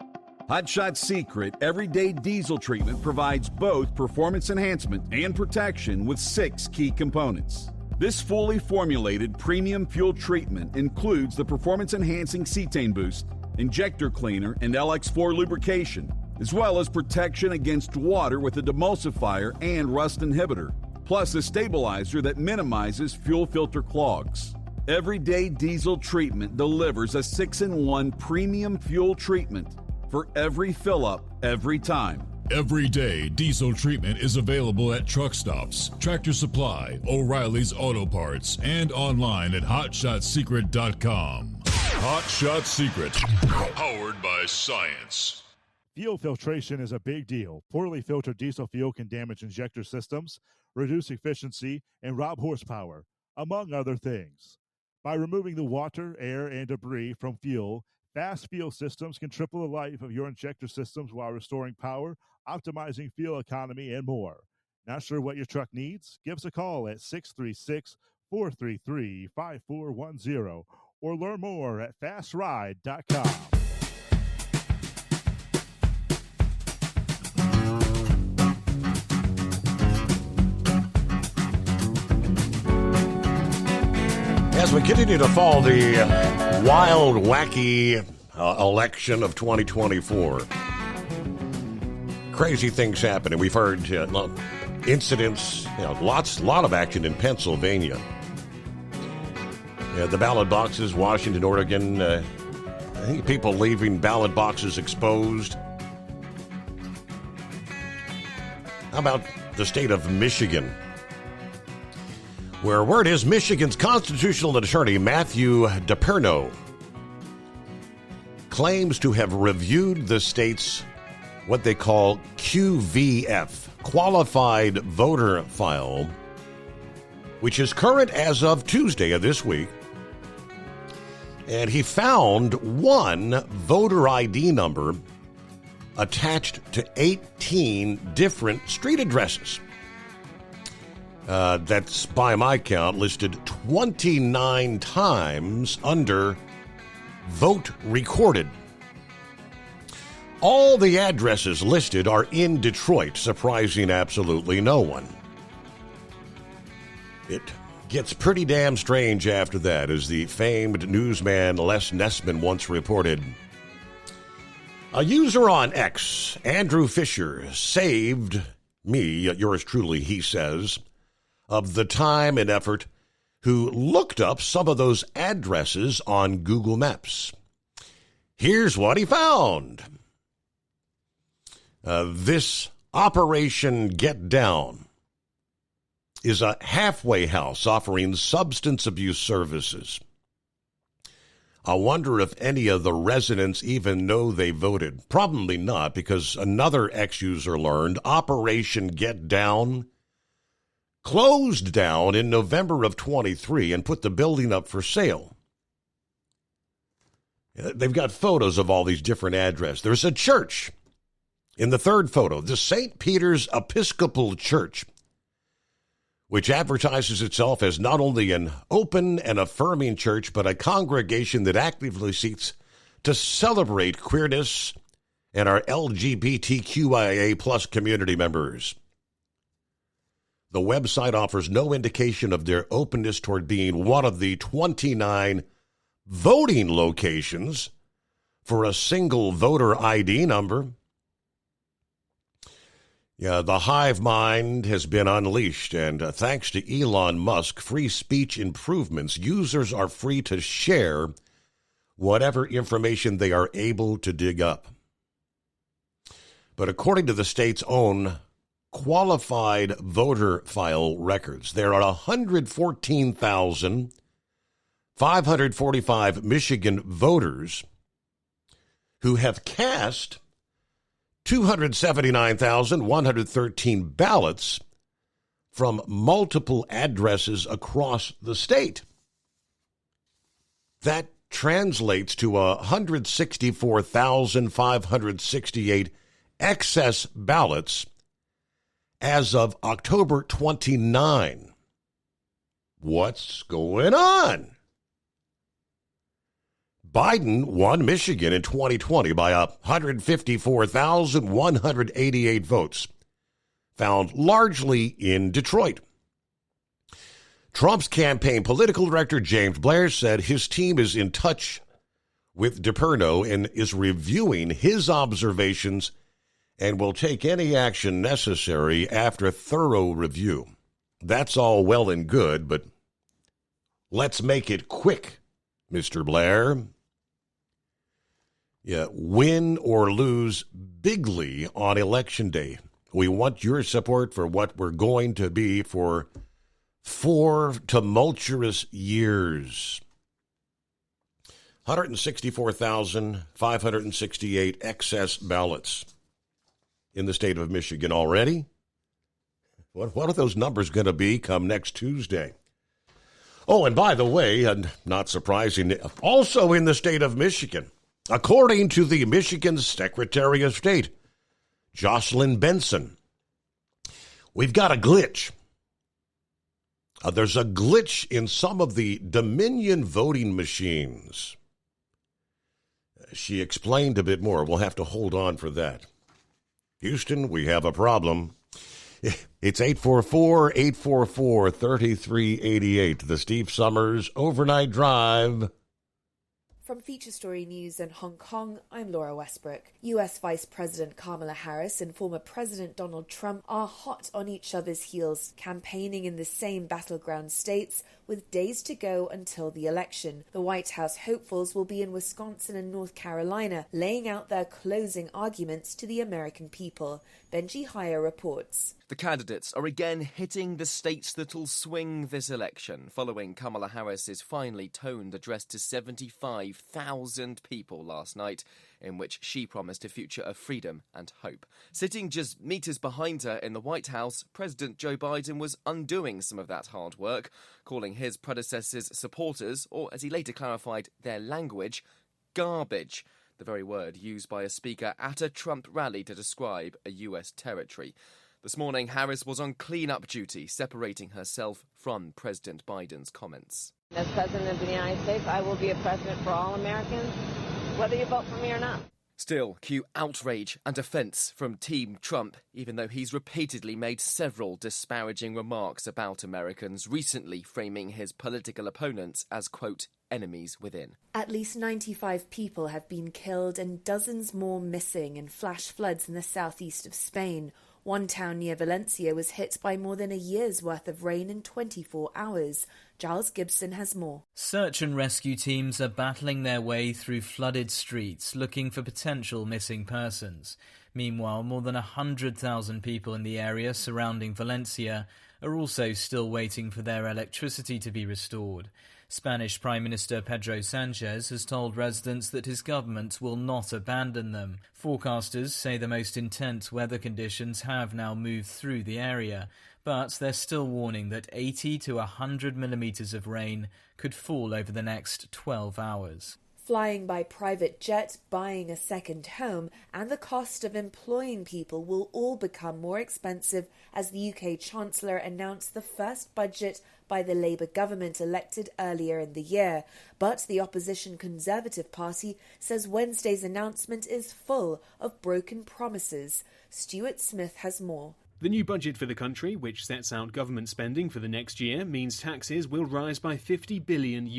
Hot Shot Secret Everyday Diesel Treatment provides both performance enhancement and protection with 6 key components. This fully formulated premium fuel treatment includes the performance-enhancing cetane boost, injector cleaner, and LX4 lubrication, as well as protection against water with a demulsifier and rust inhibitor, plus a stabilizer that minimizes fuel filter clogs. Everyday Diesel Treatment delivers a 6-in-1 premium fuel treatment for every fill-up, every time. Everyday Diesel Treatment is available at truck stops, Tractor Supply, O'Reilly's Auto Parts, and online at HotShotSecret.com. Hot Shot Secret, powered by science. Fuel filtration is a big deal. Poorly filtered diesel fuel can damage injector systems, reduce efficiency, and rob horsepower, among other things. By removing the water, air, and debris from fuel, fast fuel systems can triple the life of your injector systems while restoring power, optimizing fuel economy, and more. Not sure what your truck needs? Give us a call at 636-433-5410 or learn more at fastride.com. As we continue to follow the wild, wacky election of 2024, crazy things happen, and we've heard incidents, a lot of action in Pennsylvania. The ballot boxes, Washington, Oregon, I think people leaving ballot boxes exposed. How about the state of Michigan, where word is Michigan's constitutional attorney, Matthew DePerno, claims to have reviewed the state's what they call QVF, Qualified Voter File, which is current as of Tuesday of this week. And he found one voter ID number attached to 18 different street addresses. That's, by my count, listed 29 times under vote recorded. All the addresses listed are in Detroit, surprising absolutely no one. It gets pretty damn strange after that, as the famed newsman Les Nessman once reported. A user on X, Andrew Fisher, saved me, yours truly, he says, of the time and effort, who looked up some of those addresses on Google Maps. Here's what he found. This Operation Get Down is a halfway house offering substance abuse services. I wonder if any of the residents even know they voted. Probably not, because another ex-user learned Operation Get Down closed down in November of 23 and put the building up for sale. They've got photos of all these different addresses. There's a church in the third photo, the St. Peter's Episcopal Church, which advertises itself as not only an open and affirming church, but a congregation that actively seeks to celebrate queerness and our LGBTQIA plus community members. The website offers no indication of their openness toward being one of the 29 voting locations for a single voter ID number. Yeah, the hive mind has been unleashed, and thanks to Elon Musk, free speech improvements, users are free to share whatever information they are able to dig up. But according to the state's own qualified voter file records, there are 114,545 Michigan voters who have cast 279,113 ballots from multiple addresses across the state. That translates to 164,568 excess ballots as of October 29. What's going on? Biden won Michigan in 2020 by 154,188 votes, found largely in Detroit. Trump's campaign political director, James Blair, said his team is in touch with DePerno and is reviewing his observations and will take any action necessary after thorough review. That's all well and good, but let's make it quick, Mr. Blair. Yeah, win or lose bigly on Election Day. We want your support for what we're going to be for 4 tumultuous years. 164,568 excess ballots in the state of Michigan already. What are those numbers going to be come next Tuesday? Oh, and by the way, and not surprising, also in the state of Michigan, according to the Michigan Secretary of State, Jocelyn Benson, we've got a glitch. There's a glitch in some of the Dominion voting machines. She explained a bit more. We'll have to hold on for that. Houston, we have a problem. It's 844-844-3388, the Steve Summers Overnight Drive. From Feature Story News in Hong Kong, I'm Laura Westbrook. US Vice President Kamala Harris and former President Donald Trump are hot on each other's heels, campaigning in the same battleground states with days to go until the election. The White House hopefuls will be in Wisconsin and North Carolina, laying out their closing arguments to the American people. Benji Hire reports. The candidates are again hitting the states that'll swing this election, following Kamala Harris's finely toned address to 75,000 people last night, in which she promised a future of freedom and hope. Sitting just meters behind her in the White House, President Joe Biden was undoing some of that hard work, calling his predecessor's supporters, or as he later clarified, their language, garbage, the very word used by a speaker at a Trump rally to describe a US territory. This morning, Harris was on clean-up duty, separating herself from President Biden's comments. As President of the United States, I will be a president for all Americans, whether you vote for me or not. Still, cue outrage and offence from Team Trump, even though he's repeatedly made several disparaging remarks about Americans, recently framing his political opponents as, quote, enemies within. At least 95 people have been killed and dozens more missing in flash floods in the southeast of Spain. One town near Valencia was hit by more than a year's worth of rain in 24 hours. Giles Gibson has more. Search and rescue teams are battling their way through flooded streets looking for potential missing persons. Meanwhile, more than 100,000 people in the area surrounding Valencia are also still waiting for their electricity to be restored. Spanish Prime Minister Pedro Sanchez has told residents that his government will not abandon them. Forecasters say the most intense weather conditions have now moved through the area, but they're still warning that 80 to 100 millimetres of rain could fall over the next 12 hours. Flying by private jet, buying a second home, and the cost of employing people will all become more expensive as the UK Chancellor announced the first budget by the Labour government elected earlier in the year. But the opposition Conservative Party says Wednesday's announcement is full of broken promises. Stuart Smith has more. The new budget for the country, which sets out government spending for the next year, means taxes will rise by $50 billion.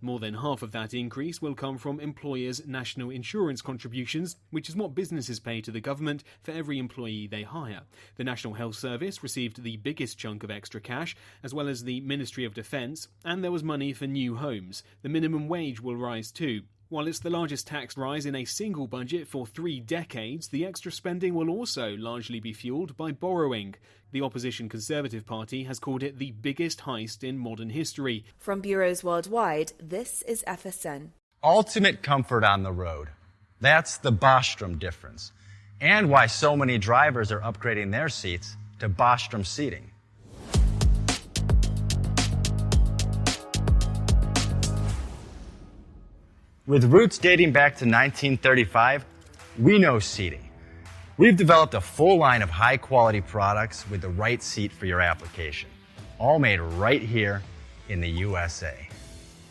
More than half of that increase will come from employers' national insurance contributions, which is what businesses pay to the government for every employee they hire. The National Health Service received the biggest chunk of extra cash, as well as the Ministry of Defence, and there was money for new homes. The minimum wage will rise too. While it's the largest tax rise in a single budget for 3 decades, the extra spending will also largely be fuelled by borrowing. The opposition Conservative Party has called it the biggest heist in modern history. From bureaus worldwide, this is FSN. Ultimate comfort on the road. That's the Bostrom difference. And why so many drivers are upgrading their seats to Bostrom seating. With roots dating back to 1935, we know seating. We've developed a full line of high-quality products with the right seat for your application, all made right here in the USA.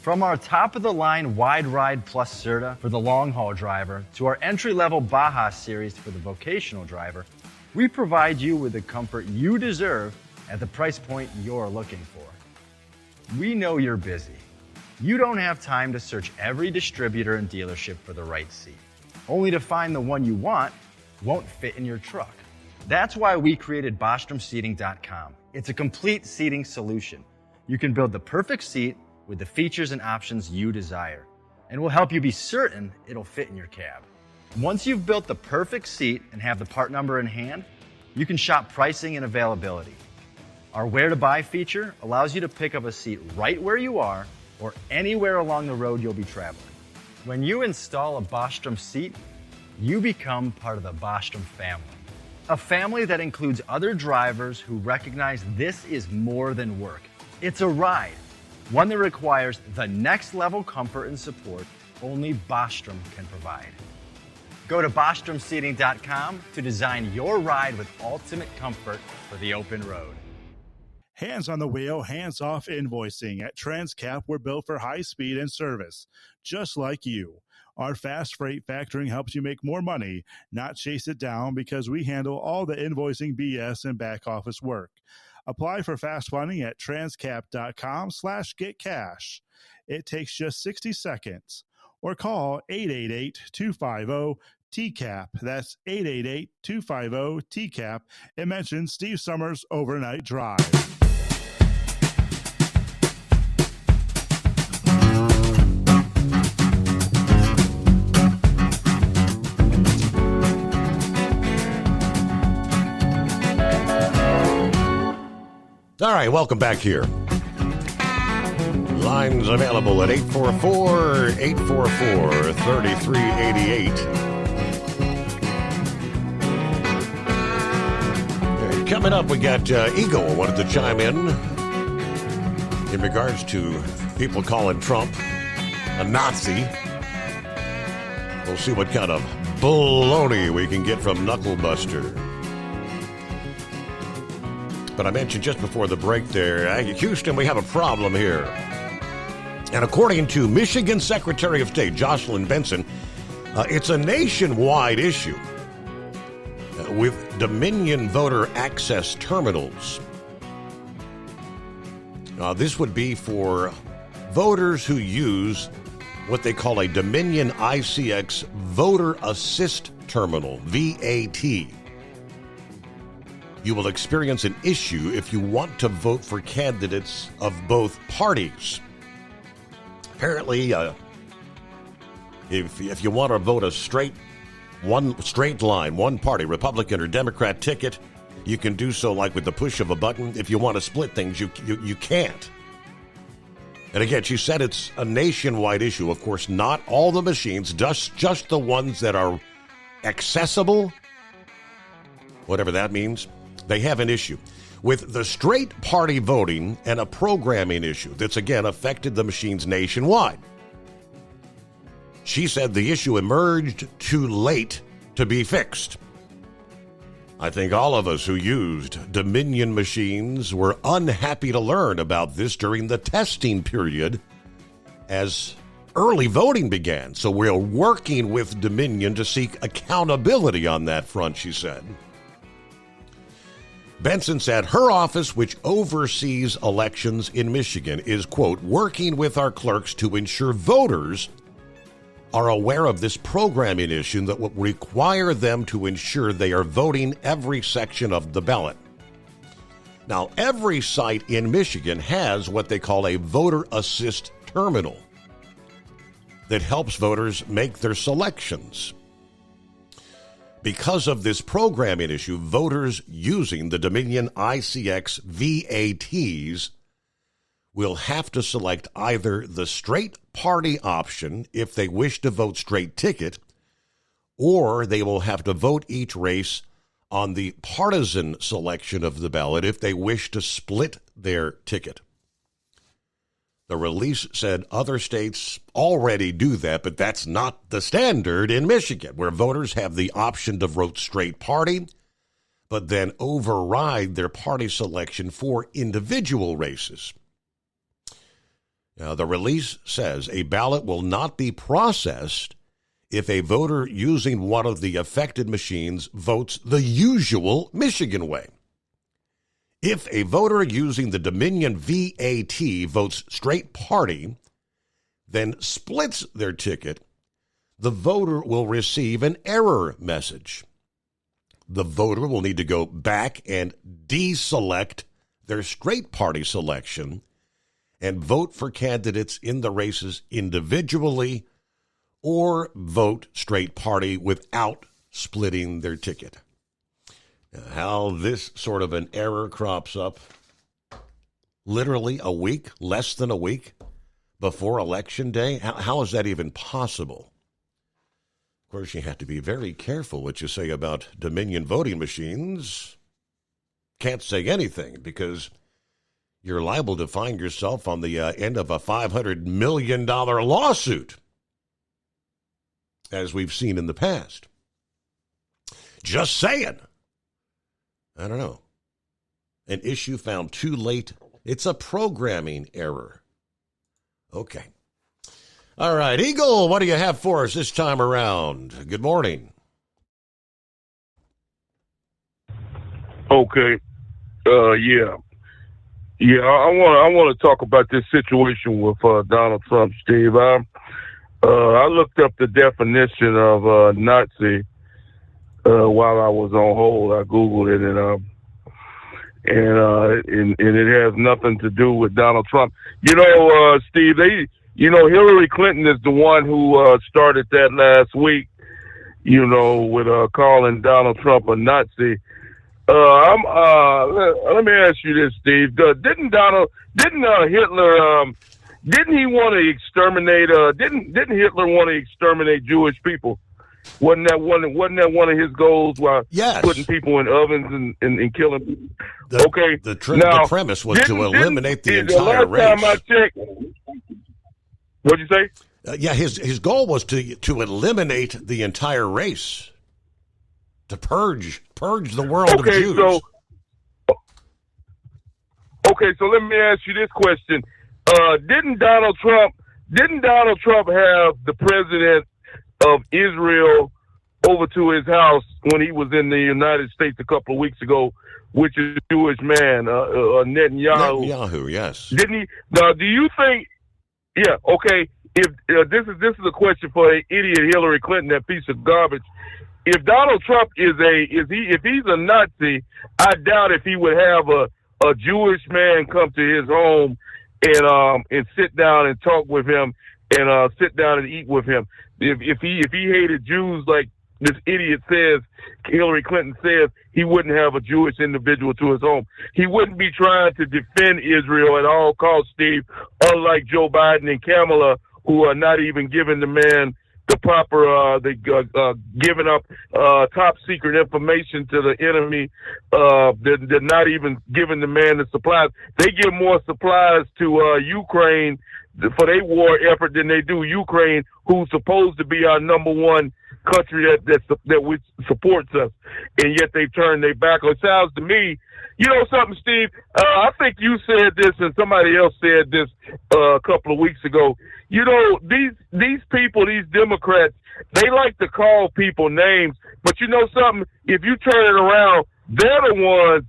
From our top-of-the-line Wide Ride Plus Certa for the long-haul driver to our entry-level Baja series for the vocational driver, we provide you with the comfort you deserve at the price point you're looking for. We know you're busy. You don't have time to search every distributor and dealership for the right seat, only to find the one you want won't fit in your truck. That's why we created BostromSeating.com. It's a complete seating solution. You can build the perfect seat with the features and options you desire, and we'll help you be certain it'll fit in your cab. Once you've built the perfect seat and have the part number in hand, you can shop pricing and availability. Our Where to Buy feature allows you to pick up a seat right where you are or anywhere along the road you'll be traveling. When you install a Bostrom seat, you become part of the Bostrom family. A family that includes other drivers who recognize this is more than work. It's a ride, one that requires the next level comfort and support only Bostrom can provide. Go to BostromSeating.com to design your ride with ultimate comfort for the open road. Hands on the wheel, hands off invoicing. At Transcap, we're built for high speed and service, just like you. Our fast freight factoring helps you make more money, not chase it down, because we handle all the invoicing BS and back office work. Apply for fast funding at transcap.com/getcash. It takes just 60 seconds. Or call 888-250-TCAP. That's 888-250-TCAP. And mention Steve Summers Overnight Drive. All right, welcome back here. Lines available at 844-844-3388. Coming up, we got Eagle wanted to chime in regards to people calling Trump a Nazi. We'll see what kind of baloney we can get from Knucklebuster. But I mentioned just before the break there, Houston, we have a problem here. And according to Michigan Secretary of State Jocelyn Benson, it's a nationwide issue with Dominion voter access terminals. This would be for voters who use what they call a Dominion ICX Voter Assist Terminal, VAT. You will experience an issue if you want to vote for candidates of both parties. Apparently, if you want to vote one straight line, one party, Republican or Democrat ticket, You can do so like with the push of a button. If you want to split things, you can't. And again, she said it's a nationwide issue. Of course, not all the machines, just the ones that are accessible, whatever that means, they have an issue. With the straight party voting and a programming issue that's, again, affected the machines nationwide. She said the issue emerged too late to be fixed. I think all of us who used Dominion machines were unhappy to learn about this during the testing period as early voting began. So we're working with Dominion to seek accountability on that front, she said. Benson said her office, which oversees elections in Michigan, is, quote, working with our clerks to ensure voters are aware of this programming issue that will require them to ensure they are voting every section of the ballot. Now, every site in Michigan has what they call a voter assist terminal that helps voters make their selections. Because of this programming issue, voters using the Dominion ICX VATs will have to select either the straight party option if they wish to vote straight ticket, or they will have to vote each race on the partisan selection of the ballot if they wish to split their ticket. The release said other states already do that, but that's not the standard in Michigan, where voters have the option to vote straight party, but then override their party selection for individual races. Now, the release says a ballot will not be processed if a voter using one of the affected machines votes the usual Michigan way. If a voter using the Dominion VAT votes straight party, then splits their ticket, the voter will receive an error message. The voter will need to go back and deselect their straight party selection and vote for candidates in the races individually or vote straight party without splitting their ticket. How this sort of an error crops up literally a week, less than a week before Election Day, how is that even possible? Of course, you have to be very careful what you say about Dominion voting machines. Can't say anything because you're liable to find yourself on the end of a $500 million lawsuit, as we've seen in the past. Just saying. I don't know. An issue found too late. It's a programming error. Okay. All right, Eagle, what do you have for us this time around? Good morning. Okay. Yeah. I want to talk about this situation with Donald Trump, Steve. I looked up the definition of Nazi while I was on hold. I Googled it, and it has nothing to do with Donald Trump. Steve, Hillary Clinton is the one who started that last week, with calling Donald Trump a Nazi. Let me ask you this, Steve. Didn't Hitler, didn't he want to exterminate, didn't Hitler want to exterminate Jewish people? Wasn't that one of his goals while putting people in ovens and killing people? The premise was to eliminate the entire race. Last time I checked, what'd you say? His goal was to eliminate the entire race, to purge the world of Jews. So let me ask you this question: Didn't Donald Trump have the president of Israel over to his house when he was in the United States a couple of weeks ago, which is a Jewish man, Netanyahu? Netanyahu, yes. Didn't he? Now, do you think? Yeah. Okay. If this is a question for an idiot Hillary Clinton, that piece of garbage. If Donald Trump if he's a Nazi, I doubt if he would have a Jewish man come to his home and sit down and talk with him and sit down and eat with him. If he hated Jews like this idiot says, Hillary Clinton says, he wouldn't have a Jewish individual to his home. He wouldn't be trying to defend Israel at all costs, Steve, unlike Joe Biden and Kamala, who are not even giving the man the proper, giving up top secret information to the enemy. They're not even giving the man the supplies. They give more supplies to Ukraine for their war effort than they do Ukraine, who's supposed to be our number one country that supports us, and yet they've turned their back. It sounds to me, you know something, Steve? I think you said this, and somebody else said this a couple of weeks ago. You know, these people, these Democrats, they like to call people names, but you know something? If you turn it around, they're the ones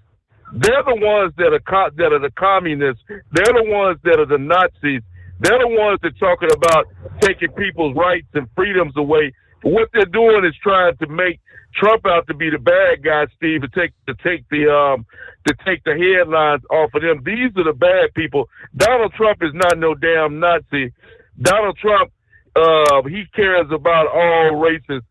that are the communists. They're the ones that are the Nazis. They're the ones that are talking about taking people's rights and freedoms away. What they're doing is trying to make Trump out to be the bad guy, Steve, to take the headlines off of them. These are the bad people. Donald Trump is not no damn Nazi. Donald Trump, he cares about all races.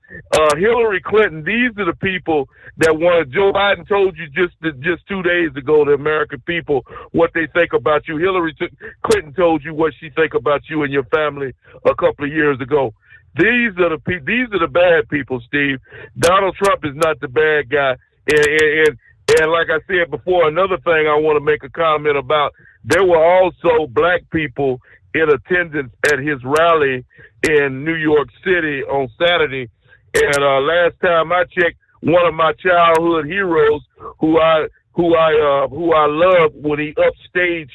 Hillary Clinton, these are the people that wanted. Joe Biden told you just 2 days ago, the American people, what they think about you. Hillary Clinton told you what she think about you and your family a couple of years ago. These are the bad people, Steve. Donald Trump is not the bad guy. And like I said before, another thing I want to make a comment about, there were also black people in attendance at his rally in New York City on Saturday. And last time I checked, one of my childhood heroes, who I loved when he upstaged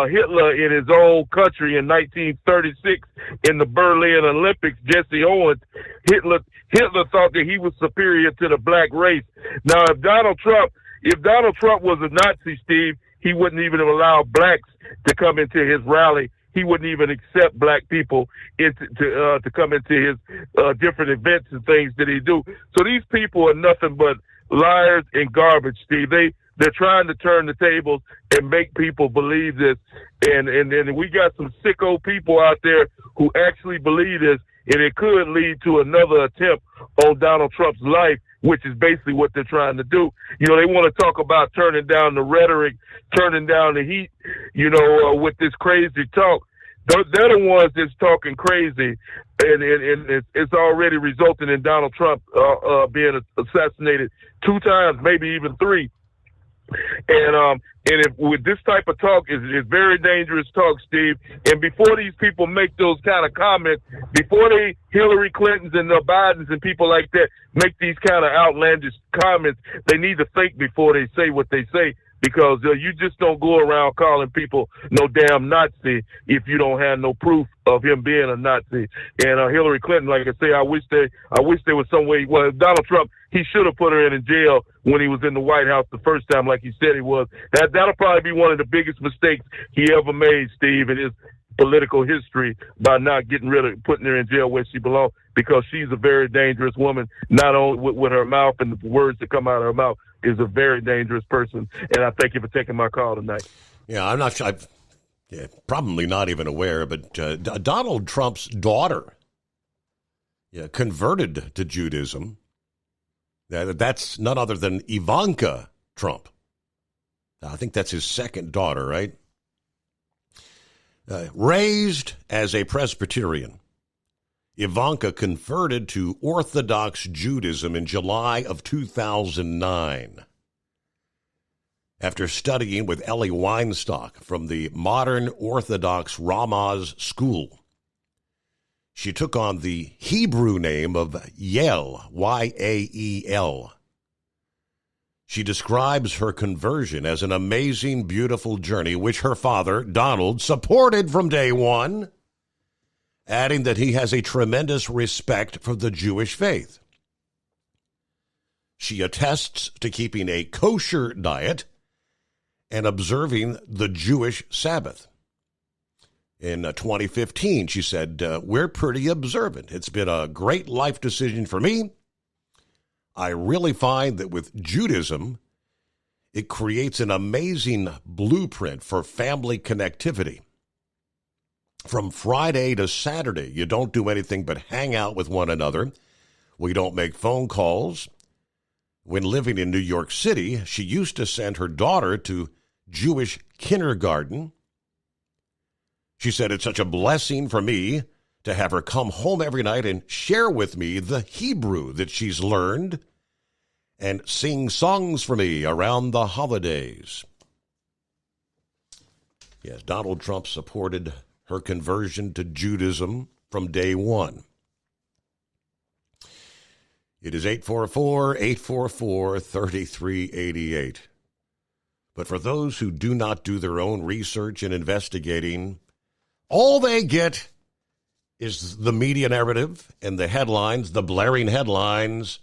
Hitler in his own country in 1936 in the Berlin Olympics, Jesse Owens, Hitler thought that he was superior to the black race. Now, if Donald Trump was a Nazi, Steve, he wouldn't even allow blacks to come into his rally. He wouldn't even accept black people to come into his different events and things that he do. So these people are nothing but liars and garbage, Steve. They're trying to turn the tables and make people believe this. And we got some sicko people out there who actually believe this, and it could lead to another attempt on Donald Trump's life, which is basically what they're trying to do. You know, they want to talk about turning down the rhetoric, turning down the heat, you know, with this crazy talk. They're the ones that's talking crazy, and it's already resulting in Donald Trump being assassinated 2 times, maybe even 3. And if with this type of talk is very dangerous talk, Steve. And before these people make those kind of comments, before they Hillary Clintons and the Bidens and people like that make these kind of outlandish comments, they need to think before they say what they say. Because you just don't go around calling people no damn Nazi if you don't have no proof of him being a Nazi. And Hillary Clinton, like I say, I wish there was some way. Well, Donald Trump, he should have put her in jail when he was in the White House the first time, like he said he was. That'll probably be one of the biggest mistakes he ever made, Steve, in his political history, by not putting her in jail where she belongs, because she's a very dangerous woman, not only with her mouth and the words that come out of her mouth. Is a very dangerous person, and I thank you for taking my call tonight. Yeah, I'm not sure. Probably not even aware, but Donald Trump's daughter converted to Judaism. That's none other than Ivanka Trump. I think that's his second daughter, right? Raised as a Presbyterian, Ivanka converted to Orthodox Judaism in July of 2009 after studying with Ellie Weinstock from the Modern Orthodox Ramaz School. She took on the Hebrew name of Yael, Y-A-E-L. She describes her conversion as an amazing, beautiful journey, which her father, Donald, supported from day one, adding that he has a tremendous respect for the Jewish faith. She attests to keeping a kosher diet and observing the Jewish Sabbath. In 2015, she said, we're pretty observant. It's been a great life decision for me. I really find that with Judaism, it creates an amazing blueprint for family connectivity. From Friday to Saturday, you don't do anything but hang out with one another. We don't make phone calls. When living in New York City, she used to send her daughter to Jewish kindergarten. She said, it's such a blessing for me to have her come home every night and share with me the Hebrew that she's learned and sing songs for me around the holidays. Yes, Donald Trump supported her conversion to Judaism from day one. It is 844-844-3388. But for those who do not do their own research and investigating, all they get is the media narrative and the headlines, the blaring headlines.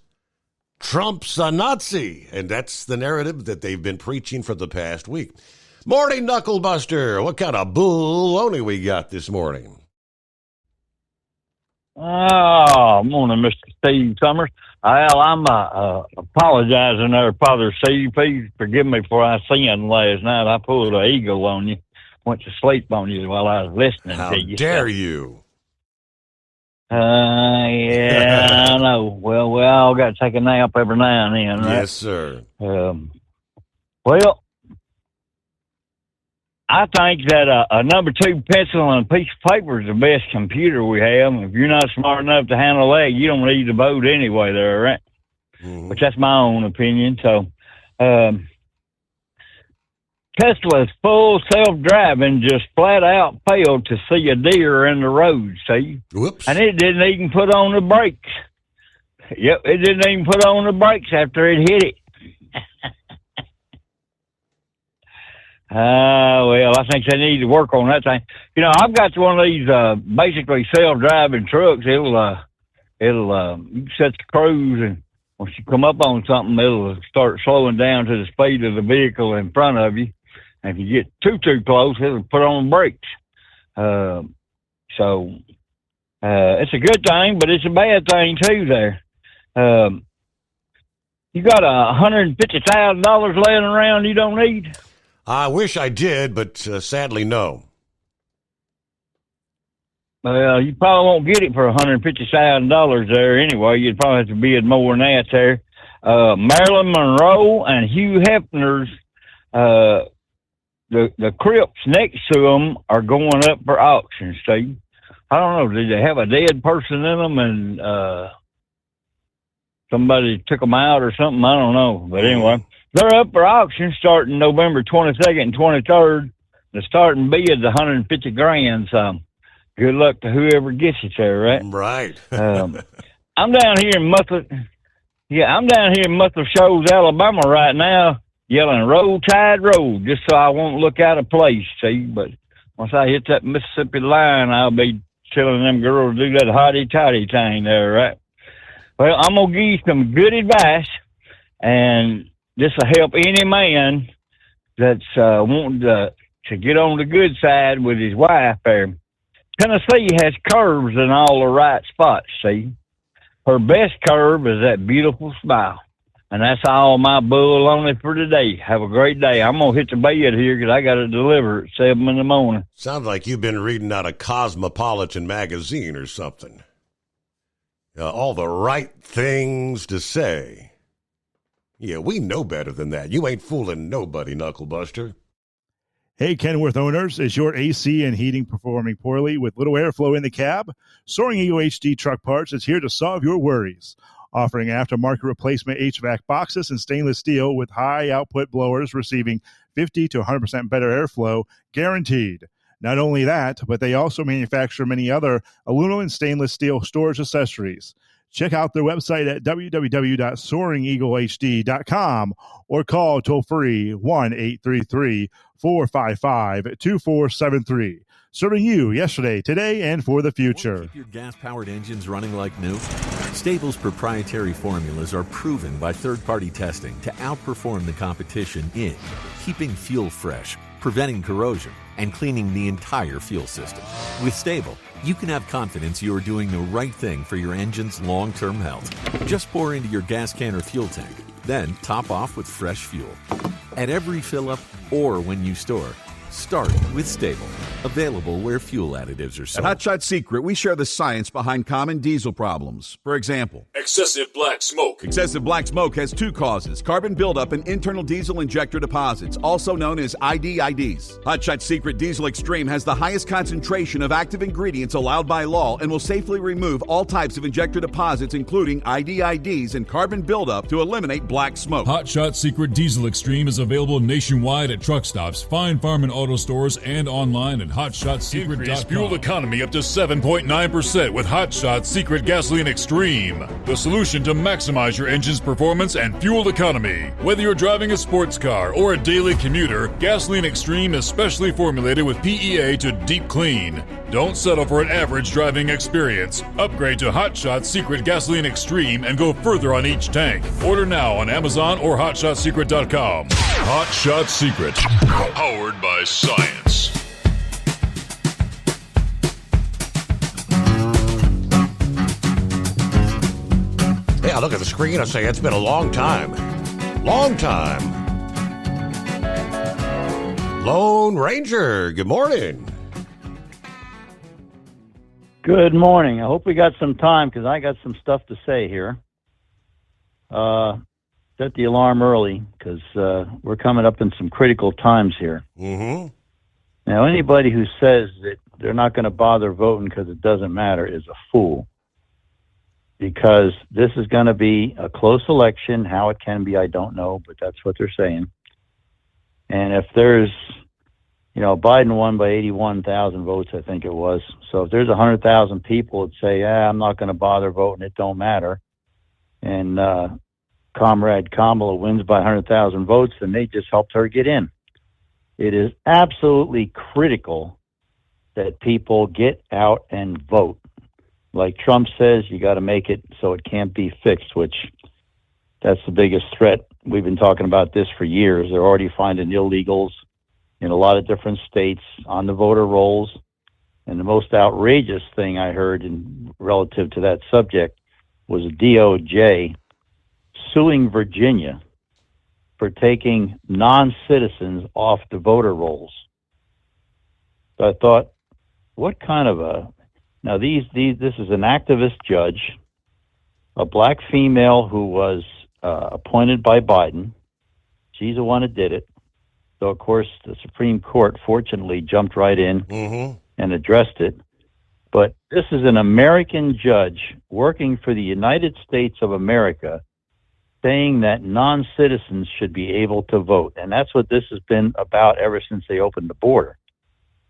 Trump's a Nazi. And that's the narrative that they've been preaching for the past week. Morning, Knucklebuster. What kind of baloney we got this morning? Oh, morning, Mr. Steve Summers. Well, I'm apologizing there, Father Steve. Please forgive me for I sinned last night. I pulled an eagle on you, went to sleep on you while I was listening How to you. How dare you? Yeah, I know. Well, we all got to take a nap every now and then, right? Yes, sir. Well, I think that a number 2 pencil and a piece of paper is the best computer we have. If you're not smart enough to handle that, you don't need to vote anyway there, right? Mm-hmm. Which that's my own opinion. So, Tesla's full self-driving just flat out failed to see a deer in the road, see? Whoops. And it didn't even put on the brakes. Yep, it didn't even put on the brakes after it hit it. Well, I think they need to work on that thing. You know, I've got one of these basically self-driving trucks. It'll you set the cruise, and once you come up on something, it'll start slowing down to the speed of the vehicle in front of you. And if you get too close, it'll put on the brakes. So it's a good thing, but it's a bad thing too there. You got $150,000 laying around you don't need? I wish I did, but sadly, no. Well, you probably won't get it for $150,000 there anyway. You'd probably have to bid more than that there. Marilyn Monroe and Hugh Hefner's, the crypts next to them are going up for auction, Steve. I don't know, did they have a dead person in them and somebody took them out or something? I don't know. But anyway, they're up for auction starting November 22nd and 23rd. The starting bid is $150,000, so good luck to whoever gets it there, right? Right. I'm down here in Muscle Shoals, Alabama right now, yelling Roll Tide Roll, just so I won't look out of place, see? But once I hit that Mississippi line, I'll be telling them girls to do that hotty-toddy thing there, right? Well, I'm going to give you some good advice, and this will help any man that's wanting to get on the good side with his wife there. Tennessee has curves in all the right spots, see? Her best curve is that beautiful smile. And that's all my bull on it for today. Have a great day. I'm going to hit the bed here because I got to deliver at 7 in the morning. Sounds like you've been reading out a Cosmopolitan magazine or something. All the right things to say. Yeah, we know better than that. You ain't fooling nobody, Knucklebuster. Hey, Kenworth owners, is your AC and heating performing poorly with little airflow in the cab? Soaring Eagle HD Truck Parts is here to solve your worries. Offering aftermarket replacement HVAC boxes and stainless steel with high output blowers receiving 50 to 100% better airflow, guaranteed. Not only that, but they also manufacture many other aluminum and stainless steel storage accessories. Check out their website at www.soaringeaglehd.com or call toll-free 1-833-455-2473. Serving you yesterday, today, and for the future. Keep your gas-powered engines running like new? Stable's proprietary formulas are proven by third-party testing to outperform the competition in keeping fuel fresh, preventing corrosion, and cleaning the entire fuel system. With Stable, you can have confidence you are doing the right thing for your engine's long-term health. Just pour into your gas can or fuel tank, then top off with fresh fuel. At every fill-up or when you store, start with Stable. Available where fuel additives are sold. At Hot Shot Secret, we share the science behind common diesel problems. For example, Excessive black smoke. excessive black smoke has two causes: carbon buildup and internal diesel injector deposits, also known as IDIDs. Hot Shot Secret Diesel Extreme has the highest concentration of active ingredients allowed by law and will safely remove all types of injector deposits, including IDIDs and carbon buildup, to eliminate black smoke. Hot Shot Secret Diesel Extreme is available nationwide at truck stops, Fine Farm and auto stores, and online at hotshotsecret.com. Increase fuel economy up to 7.9% with Hot Shot Secret Gasoline Extreme, the solution to maximize your engine's performance and fuel economy. Whether you're driving a sports car or a daily commuter, Gasoline Extreme is specially formulated with PEA to deep clean. Don't settle for an average driving experience. Upgrade to Hot Shot Secret Gasoline Extreme and go further on each tank. Order now on Amazon or hotshotsecret.com. Hot Shot Secret, powered by science. Yeah, I look at the screen, I say, it's been a long time. Long time. Lone Ranger, good morning. Good morning. I hope we got some time because I got some stuff to say here. Set the alarm early because we're coming up in some critical times here. Mm-hmm. Now, anybody who says that they're not going to bother voting because it doesn't matter is a fool. Because this is going to be a close election. How it can be, I don't know, but that's what they're saying. And if there's, Biden won by 81,000 votes, I think it was. So if there's 100,000 people that say, I'm not going to bother voting, it don't matter, and Comrade Kamala wins by 100,000 votes, then they just helped her get in. It is absolutely critical that people get out and vote. Like Trump says, you got to make it so it can't be fixed, which that's the biggest threat. We've been talking about this for years. They're already finding illegals in a lot of different states on the voter rolls. And the most outrageous thing I heard relative to that subject was DOJ suing Virginia for taking non-citizens off the voter rolls. So I thought, what kind of a... Now, this is an activist judge, a black female who was appointed by Biden. She's the one that did it. So, of course, the Supreme Court fortunately jumped right in and addressed it. But this is an American judge working for the United States of America saying that non-citizens should be able to vote. And that's what this has been about ever since they opened the border.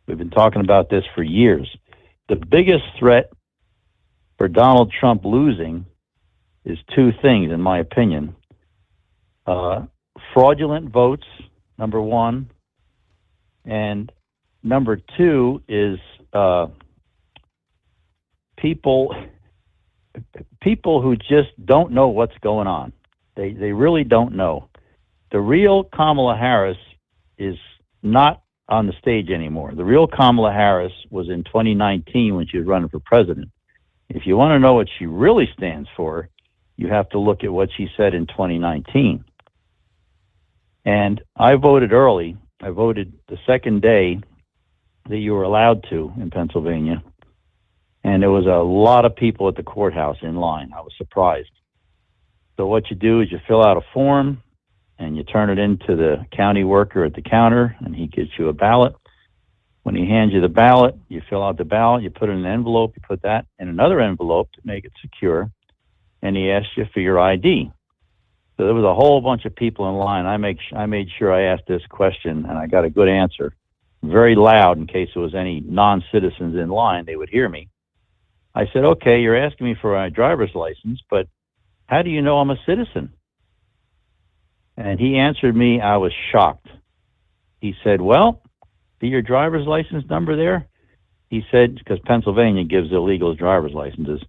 We've been talking about this for years. The biggest threat for Donald Trump losing is two things, in my opinion. Fraudulent votes, number one. And number two is people who just don't know what's going on. They really don't know. The real Kamala Harris is not on the stage anymore. The real Kamala Harris was in 2019 when she was running for president. If you want to know what she really stands for, you have to look at what she said in 2019. And I voted early. I voted the second day that you were allowed to in Pennsylvania. And there was a lot of people at the courthouse in line. I was surprised. So what you do is you fill out a form, and you turn it into the county worker at the counter, and he gives you a ballot. When he hands you the ballot, you fill out the ballot, you put it in an envelope, you put that in another envelope to make it secure, and he asks you for your ID. So there was a whole bunch of people in line. I made sure I asked this question, and I got a good answer, very loud in case there was any non-citizens in line, they would hear me. I said, okay, you're asking me for my driver's license, but how do you know I'm a citizen? And he answered me, I was shocked. He said, well, see your driver's license number there? He said, because Pennsylvania gives illegals driver's licenses.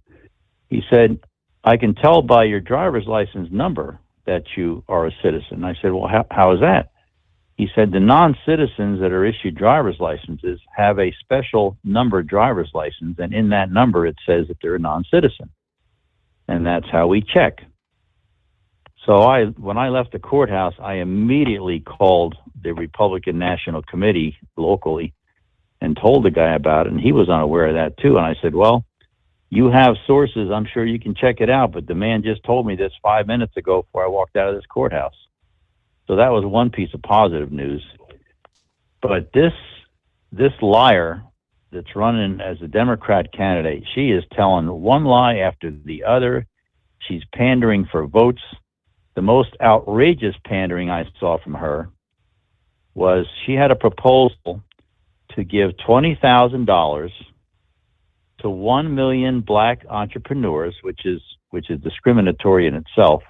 He said, I can tell by your driver's license number that you are a citizen. I said, well, how is that? He said, the non-citizens that are issued driver's licenses have a special number driver's license, and in that number it says that they're a non-citizen. And that's how we check. So when I left the courthouse, I immediately called the Republican National Committee locally and told the guy about it, and he was unaware of that too. And I said, well, you have sources. I'm sure you can check it out. But the man just told me this 5 minutes ago before I walked out of this courthouse. So that was one piece of positive news. But this liar that's running as a Democrat candidate, she is telling one lie after the other. She's pandering for votes. The most outrageous pandering I saw from her was she had a proposal to give $20,000 to 1 million black entrepreneurs, which is discriminatory in itself.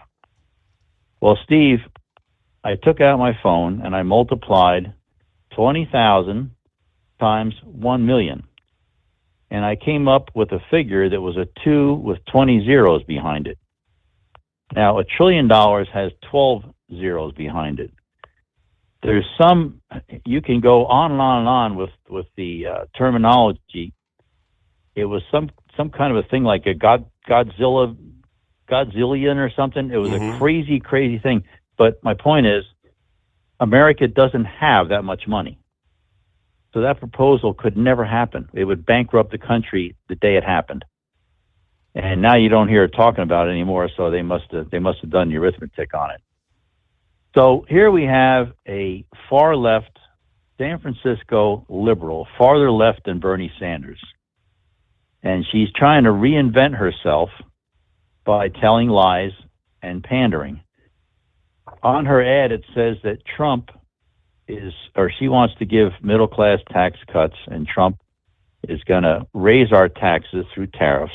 Well, Steve, I took out my phone and I multiplied 20,000 times 1 million. And I came up with a figure that was a 2 with 20 zeros behind it. Now, $1 trillion has 12 zeros behind it. There's you can go on and on and on with the terminology. It was some kind of a thing like a Godzillion or something. It was a crazy, crazy thing. But my point is, America doesn't have that much money. So that proposal could never happen. It would bankrupt the country the day it happened. And now you don't hear it talking about it anymore, so they must have done the arithmetic on it. So here we have a far left San Francisco liberal, farther left than Bernie Sanders. And she's trying to reinvent herself by telling lies and pandering. On her ad, it says that she wants to give middle-class tax cuts, and Trump is going to raise our taxes through tariffs.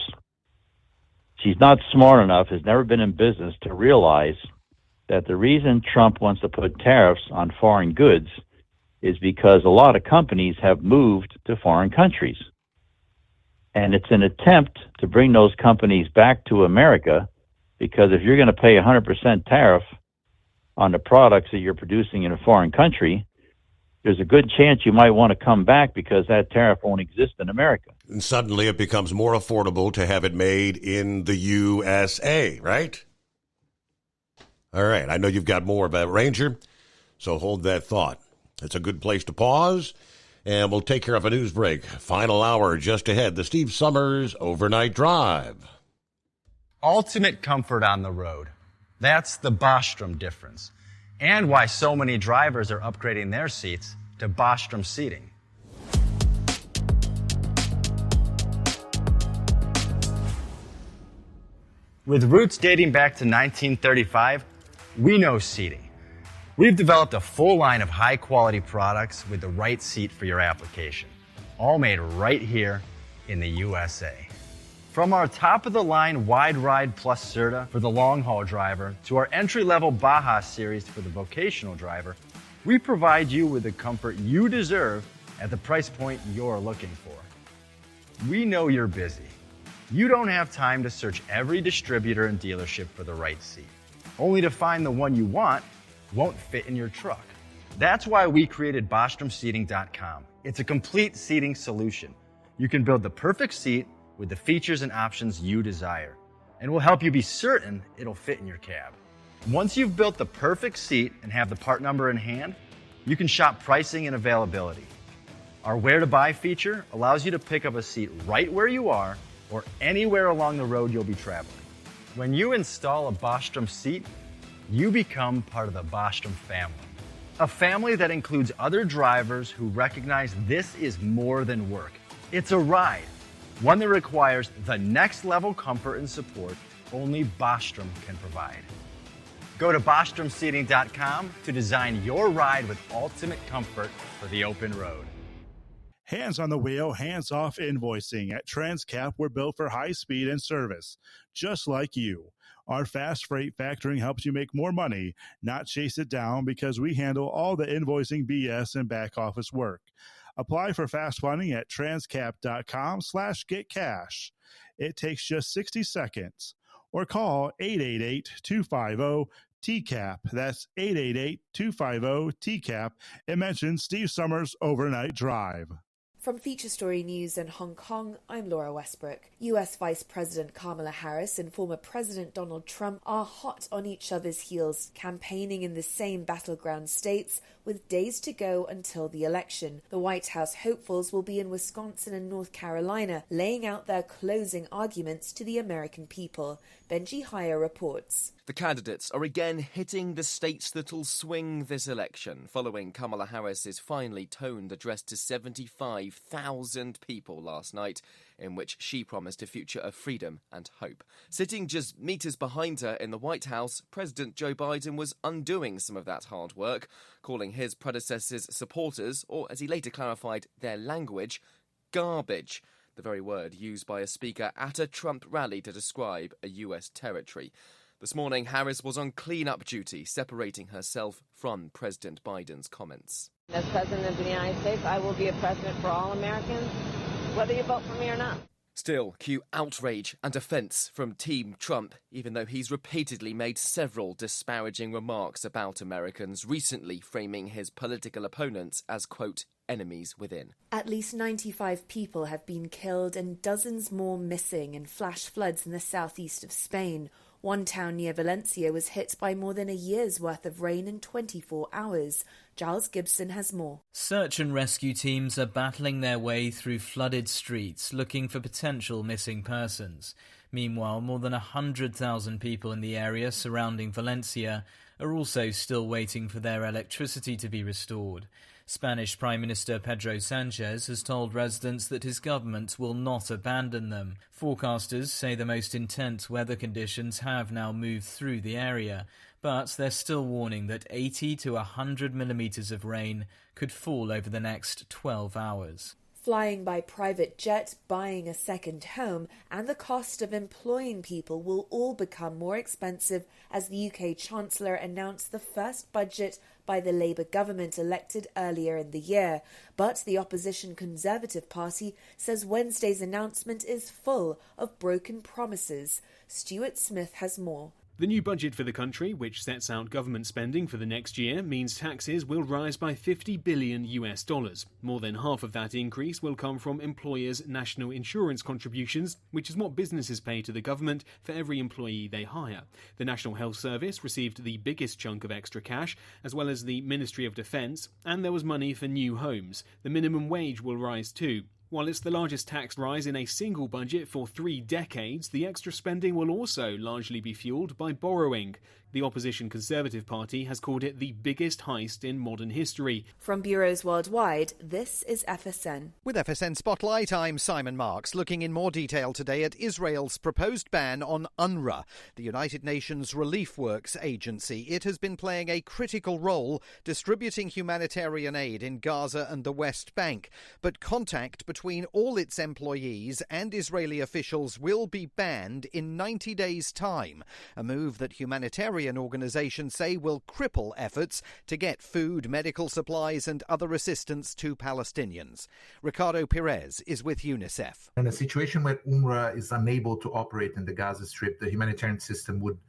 She's not smart enough, has never been in business, to realize that the reason Trump wants to put tariffs on foreign goods is because a lot of companies have moved to foreign countries. And it's an attempt to bring those companies back to America, because if you're going to pay 100% tariff on the products that you're producing in a foreign country, there's a good chance you might want to come back because that tariff won't exist in America. And suddenly it becomes more affordable to have it made in the USA, right? All right. I know you've got more about Ranger, so hold that thought. It's a good place to pause, and we'll take care of a news break. Final hour just ahead. The Steve Summers Overnight Drive. Ultimate comfort on the road. That's the Bostrom difference. And why so many drivers are upgrading their seats to Bostrom seating. With roots dating back to 1935, we know seating. We've developed a full line of high-quality products with the right seat for your application, all made right here in the USA. From our top-of-the-line Wide Ride Plus Certa for the long-haul driver to our entry-level Baja series for the vocational driver, we provide you with the comfort you deserve at the price point you're looking for. We know you're busy. You don't have time to search every distributor and dealership for the right seat, only to find the one you want won't fit in your truck. That's why we created BostromSeating.com. It's a complete seating solution. You can build the perfect seat with the features and options you desire, and we'll help you be certain it'll fit in your cab. Once you've built the perfect seat and have the part number in hand, you can shop pricing and availability. Our Where to Buy feature allows you to pick up a seat right where you are or anywhere along the road you'll be traveling. When you install a Bostrom seat, you become part of the Bostrom family. A family that includes other drivers who recognize this is more than work. It's a ride. One that requires the next level comfort and support only Bostrom can provide. Go to BostromSeating.com to design your ride with ultimate comfort for the open road. Hands on the wheel, hands off invoicing. At Transcap, we're built for high speed and service, just like you. Our fast freight factoring helps you make more money, not chase it down, because we handle all the invoicing BS and back office work. Apply for fast funding at transcap.com/getcash. It takes just 60 seconds. Or call 888-250-TCAP. That's 888-250-TCAP. And mention Steve Summers Overnight Drive. From Feature Story News in Hong Kong, I'm Laura Westbrook. US Vice President Kamala Harris and former President Donald Trump are hot on each other's heels, campaigning in the same battleground states with days to go until the election. The White House hopefuls will be in Wisconsin and North Carolina, laying out their closing arguments to the American people. Benji Hire reports. The candidates are again hitting the states that'll swing this election, following Kamala Harris's finely toned address to 75,000 people last night, in which she promised a future of freedom and hope. Sitting just meters behind her in the White House, President Joe Biden was undoing some of that hard work, calling his predecessor's supporters, or as he later clarified, their language, garbage, the very word used by a speaker at a Trump rally to describe a US territory. This morning, Harris was on clean-up duty, separating herself from President Biden's comments. As President of the United States, I will be a president for all Americans, whether you vote for me or not. Still, cue outrage and offence from Team Trump, even though he's repeatedly made several disparaging remarks about Americans, recently framing his political opponents as, quote, enemies within. At least 95 people have been killed and dozens more missing in flash floods in the southeast of Spain. One town near Valencia was hit by more than a year's worth of rain in 24 hours. Giles Gibson has more. Search and rescue teams are battling their way through flooded streets looking for potential missing persons. Meanwhile, more than 100,000 people in the area surrounding Valencia are also still waiting for their electricity to be restored. Spanish Prime Minister Pedro Sanchez has told residents that his government will not abandon them. Forecasters say the most intense weather conditions have now moved through the area, but they're still warning that 80 to 100 millimetres of rain could fall over the next 12 hours. Flying by private jet, buying a second home, and the cost of employing people will all become more expensive as the UK Chancellor announced the first budget by the Labour government elected earlier in the year. But the opposition Conservative Party says Wednesday's announcement is full of broken promises. Stuart Smith has more. The new budget for the country, which sets out government spending for the next year, means taxes will rise by $50 billion. More than half of that increase will come from employers' national insurance contributions, which is what businesses pay to the government for every employee they hire. The National Health Service received the biggest chunk of extra cash, as well as the Ministry of Defence, and there was money for new homes. The minimum wage will rise too. While it's the largest tax rise in a single budget for 3 decades, the extra spending will also largely be fuelled by borrowing. The opposition Conservative Party has called it the biggest heist in modern history. From bureaus worldwide, this is FSN. With FSN Spotlight, I'm Simon Marks, looking in more detail today at Israel's proposed ban on UNRWA, the United Nations Relief Works Agency. It has been playing a critical role distributing humanitarian aid in Gaza and the West Bank, but contact between all its employees and Israeli officials will be banned in 90 days' time, a move that humanitarian organisations say will cripple efforts to get food, medical supplies and other assistance to Palestinians. Ricardo Perez is with UNICEF. In a situation where UNRWA is unable to operate in the Gaza Strip, the humanitarian system would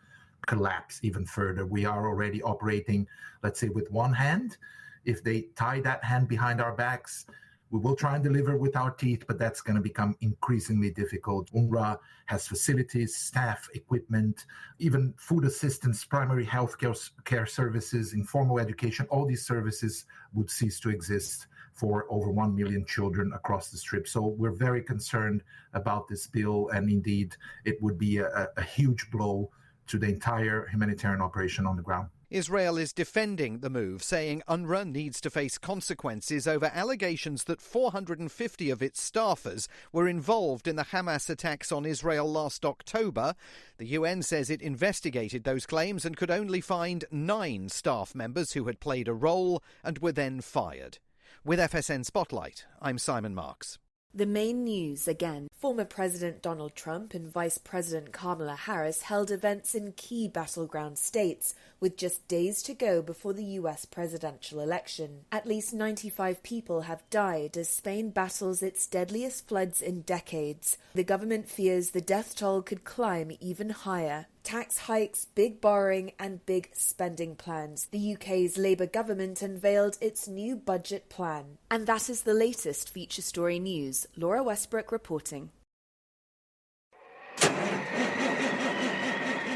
collapse even further. We are already operating, let's say, with one hand. If they tie that hand behind our backs, we will try and deliver with our teeth, but that's going to become increasingly difficult. UNRWA has facilities, staff, equipment, even food assistance, primary health care services, informal education. All these services would cease to exist for over 1 million children across the Strip. So we're very concerned about this bill, and indeed it would be a huge blow to the entire humanitarian operation on the ground. Israel is defending the move, saying UNRWA needs to face consequences over allegations that 450 of its staffers were involved in the Hamas attacks on Israel last October. The UN says it investigated those claims and could only find 9 staff members who had played a role and were then fired. With FSN Spotlight, I'm Simon Marks. The main news again. Former President Donald Trump and Vice President Kamala Harris held events in key battleground states, with just days to go before the US presidential election. At least 95 people have died as Spain battles its deadliest floods in decades. The government fears the death toll could climb even higher. Tax hikes, big borrowing and big spending plans. The UK's Labour government unveiled its new budget plan. And that is the latest Feature Story news. Laura Westbrook reporting.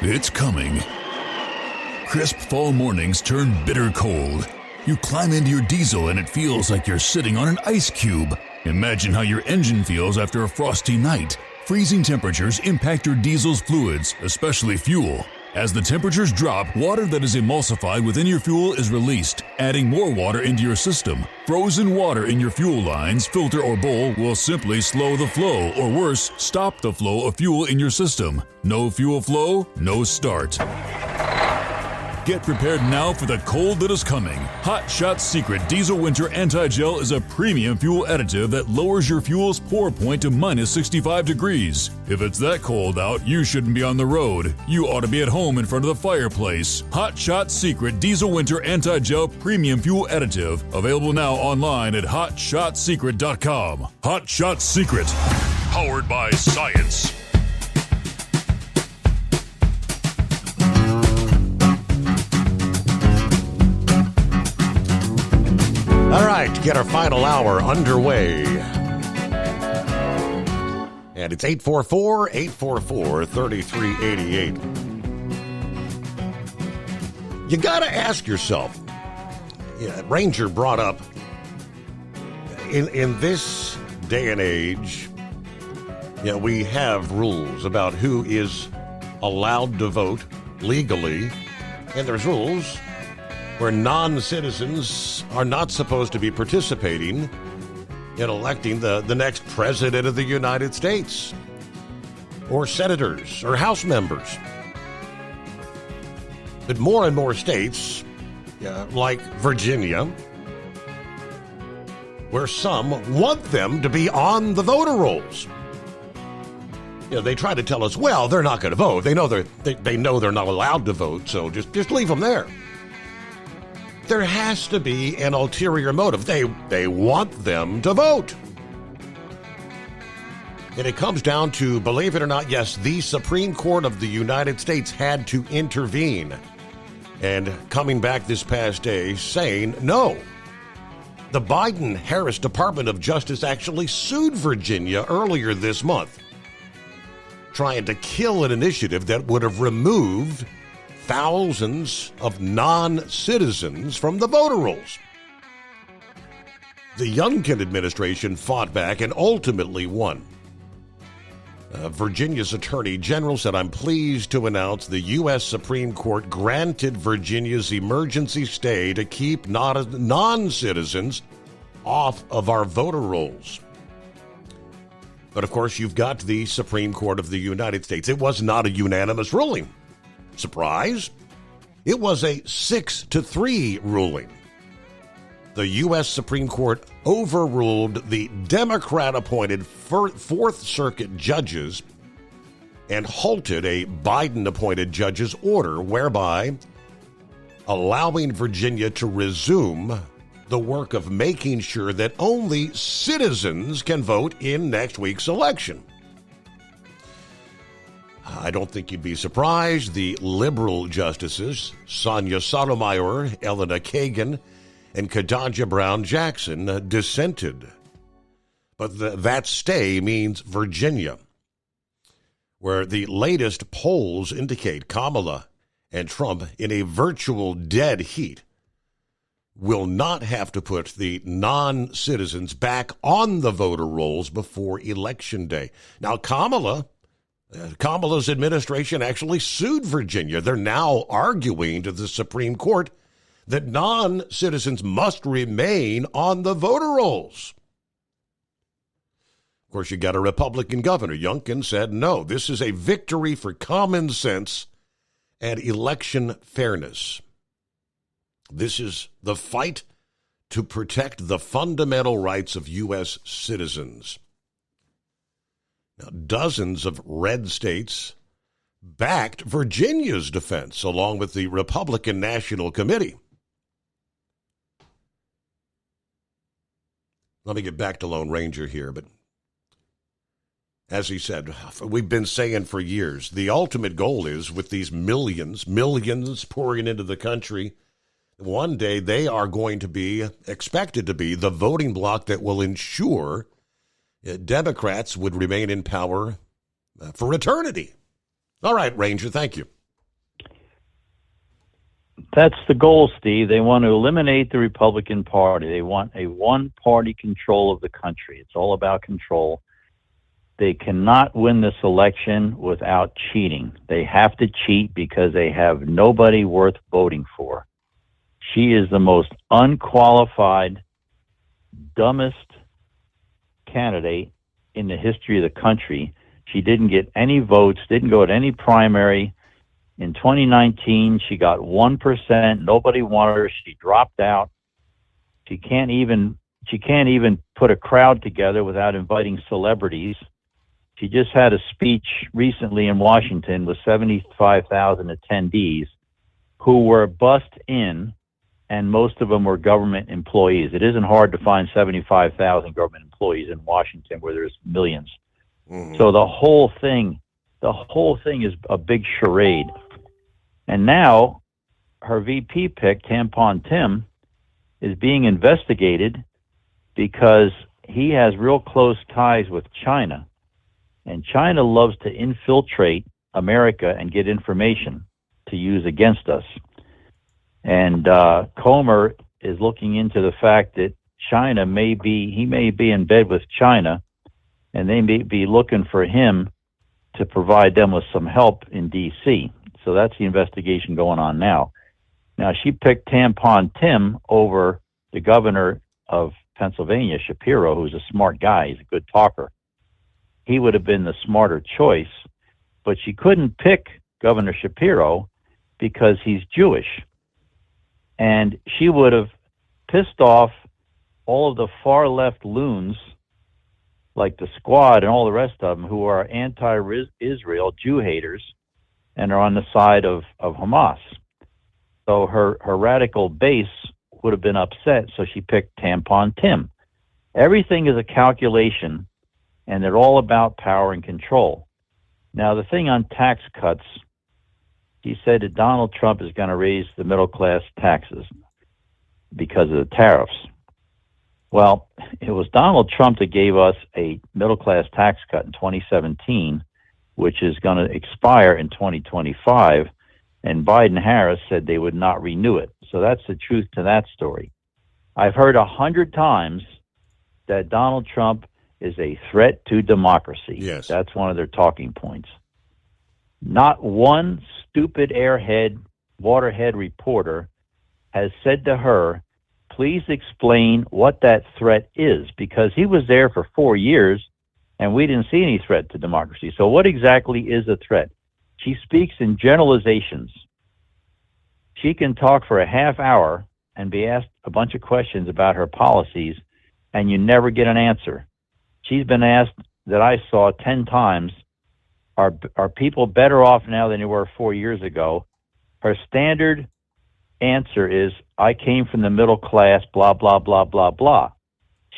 It's coming. Crisp fall mornings turn bitter cold. You climb into your diesel and it feels like you're sitting on an ice cube. Imagine how your engine feels after a frosty night. Freezing temperatures impact your diesel's fluids, especially fuel. As the temperatures drop, water that is emulsified within your fuel is released, adding more water into your system. Frozen water in your fuel lines, filter, or bowl will simply slow the flow, or worse, stop the flow of fuel in your system. No fuel flow, no start. Get prepared now for the cold that is coming. Hot Shot's Secret Diesel Winter Anti-Gel is a premium fuel additive that lowers your fuel's pour point to minus 65 degrees. If it's that cold out, you shouldn't be on the road. You ought to be at home in front of the fireplace. Hot Shot's Secret Diesel Winter Anti-Gel Premium Fuel Additive. Available now online at HotShotSecret.com. Hot Shot Secret. Powered by science. All right, get our final hour underway. And it's 844-844-3388. You got to ask yourself, Ranger brought up, in this day and age, we have rules about who is allowed to vote legally, and there's rules where non-citizens are not supposed to be participating in electing the next president of the United States, or senators, or House members. But more and more states, like Virginia, where some want them to be on the voter rolls. They try to tell us, well, they're not going to vote. They know they're not allowed to vote, so just leave them there. There has to be an ulterior motive. They want them to vote. And it comes down to, believe it or not, yes, the Supreme Court of the United States had to intervene. And coming back this past day saying, no. The Biden-Harris Department of Justice actually sued Virginia earlier this month, trying to kill an initiative that would have removed thousands of non-citizens from the voter rolls. The Youngkin administration fought back and ultimately won. Virginia's Attorney General said, I'm pleased to announce the U.S. Supreme Court granted Virginia's emergency stay to keep non-citizens off of our voter rolls. But of course, you've got the Supreme Court of the United States. It was not a unanimous ruling. Surprise? It was a 6-3 ruling. The U.S. Supreme Court overruled the Democrat-appointed Fourth Circuit judges and halted a Biden-appointed judge's order whereby allowing Virginia to resume the work of making sure that only citizens can vote in next week's election. I don't think you'd be surprised. The liberal justices, Sonia Sotomayor, Elena Kagan, and Ketanji Brown Jackson, dissented. But that stay means Virginia, where the latest polls indicate Kamala and Trump, in a virtual dead heat, will not have to put the non-citizens back on the voter rolls before Election Day. Now, Kamala's administration actually sued Virginia. They're now arguing to the Supreme Court that non-citizens must remain on the voter rolls. Of course, you got a Republican governor. Youngkin said, no, this is a victory for common sense and election fairness. This is the fight to protect the fundamental rights of U.S. citizens. Now, dozens of red states backed Virginia's defense, along with the Republican National Committee. Let me get back to Lone Ranger here, but as he said, we've been saying for years, the ultimate goal is with these millions pouring into the country, one day they are going to be expected to be the voting bloc that will ensure Democrats would remain in power for eternity. All right, Ranger, thank you. That's the goal, Steve. They want to eliminate the Republican Party. They want a one-party control of the country. It's all about control. They cannot win this election without cheating. They have to cheat because they have nobody worth voting for. She is the most unqualified, dumbest candidate in the history of the country. She didn't get any votes, didn't go to any primary. In 2019, she got 1%. Nobody wanted her. She dropped out. She can't even put a crowd together without inviting celebrities. She just had a speech recently in Washington with 75,000 attendees who were bussed in, and most of them were government employees. It isn't hard to find 75,000 government employees in Washington where there's millions. Mm-hmm. So the whole thing is a big charade. And now her VP pick, Tampon Tim, is being investigated because he has real close ties with China. And China loves to infiltrate America and get information to use against us. And Comer is looking into the fact that he may be in bed with China, and they may be looking for him to provide them with some help in D.C. So that's the investigation going on now. Now, she picked Tampon Tim over the governor of Pennsylvania, Shapiro, who's a smart guy. He's a good talker. He would have been the smarter choice, but she couldn't pick Governor Shapiro because he's Jewish. And she would have pissed off all of the far-left loons like the Squad and all the rest of them who are anti-Israel, Jew haters, and are on the side of Hamas. So her radical base would have been upset, so she picked Tampon Tim. Everything is a calculation, and they're all about power and control. Now, the thing on tax cuts, he said that Donald Trump is going to raise the middle-class taxes because of the tariffs. Well, it was Donald Trump that gave us a middle-class tax cut in 2017, which is going to expire in 2025, and Biden-Harris said they would not renew it. So that's the truth to that story. I've heard 100 times that Donald Trump is a threat to democracy. Yes. That's one of their talking points. Not one stupid airhead, waterhead reporter has said to her, please explain what that threat is, because he was there for 4 years and we didn't see any threat to democracy. So what exactly is a threat? She speaks in generalizations. She can talk for a half hour and be asked a bunch of questions about her policies, and you never get an answer. She's been asked, that I saw 10 times, are people better off now than they were 4 years ago? Her standard answer is, I came from the middle class, blah, blah, blah, blah, blah.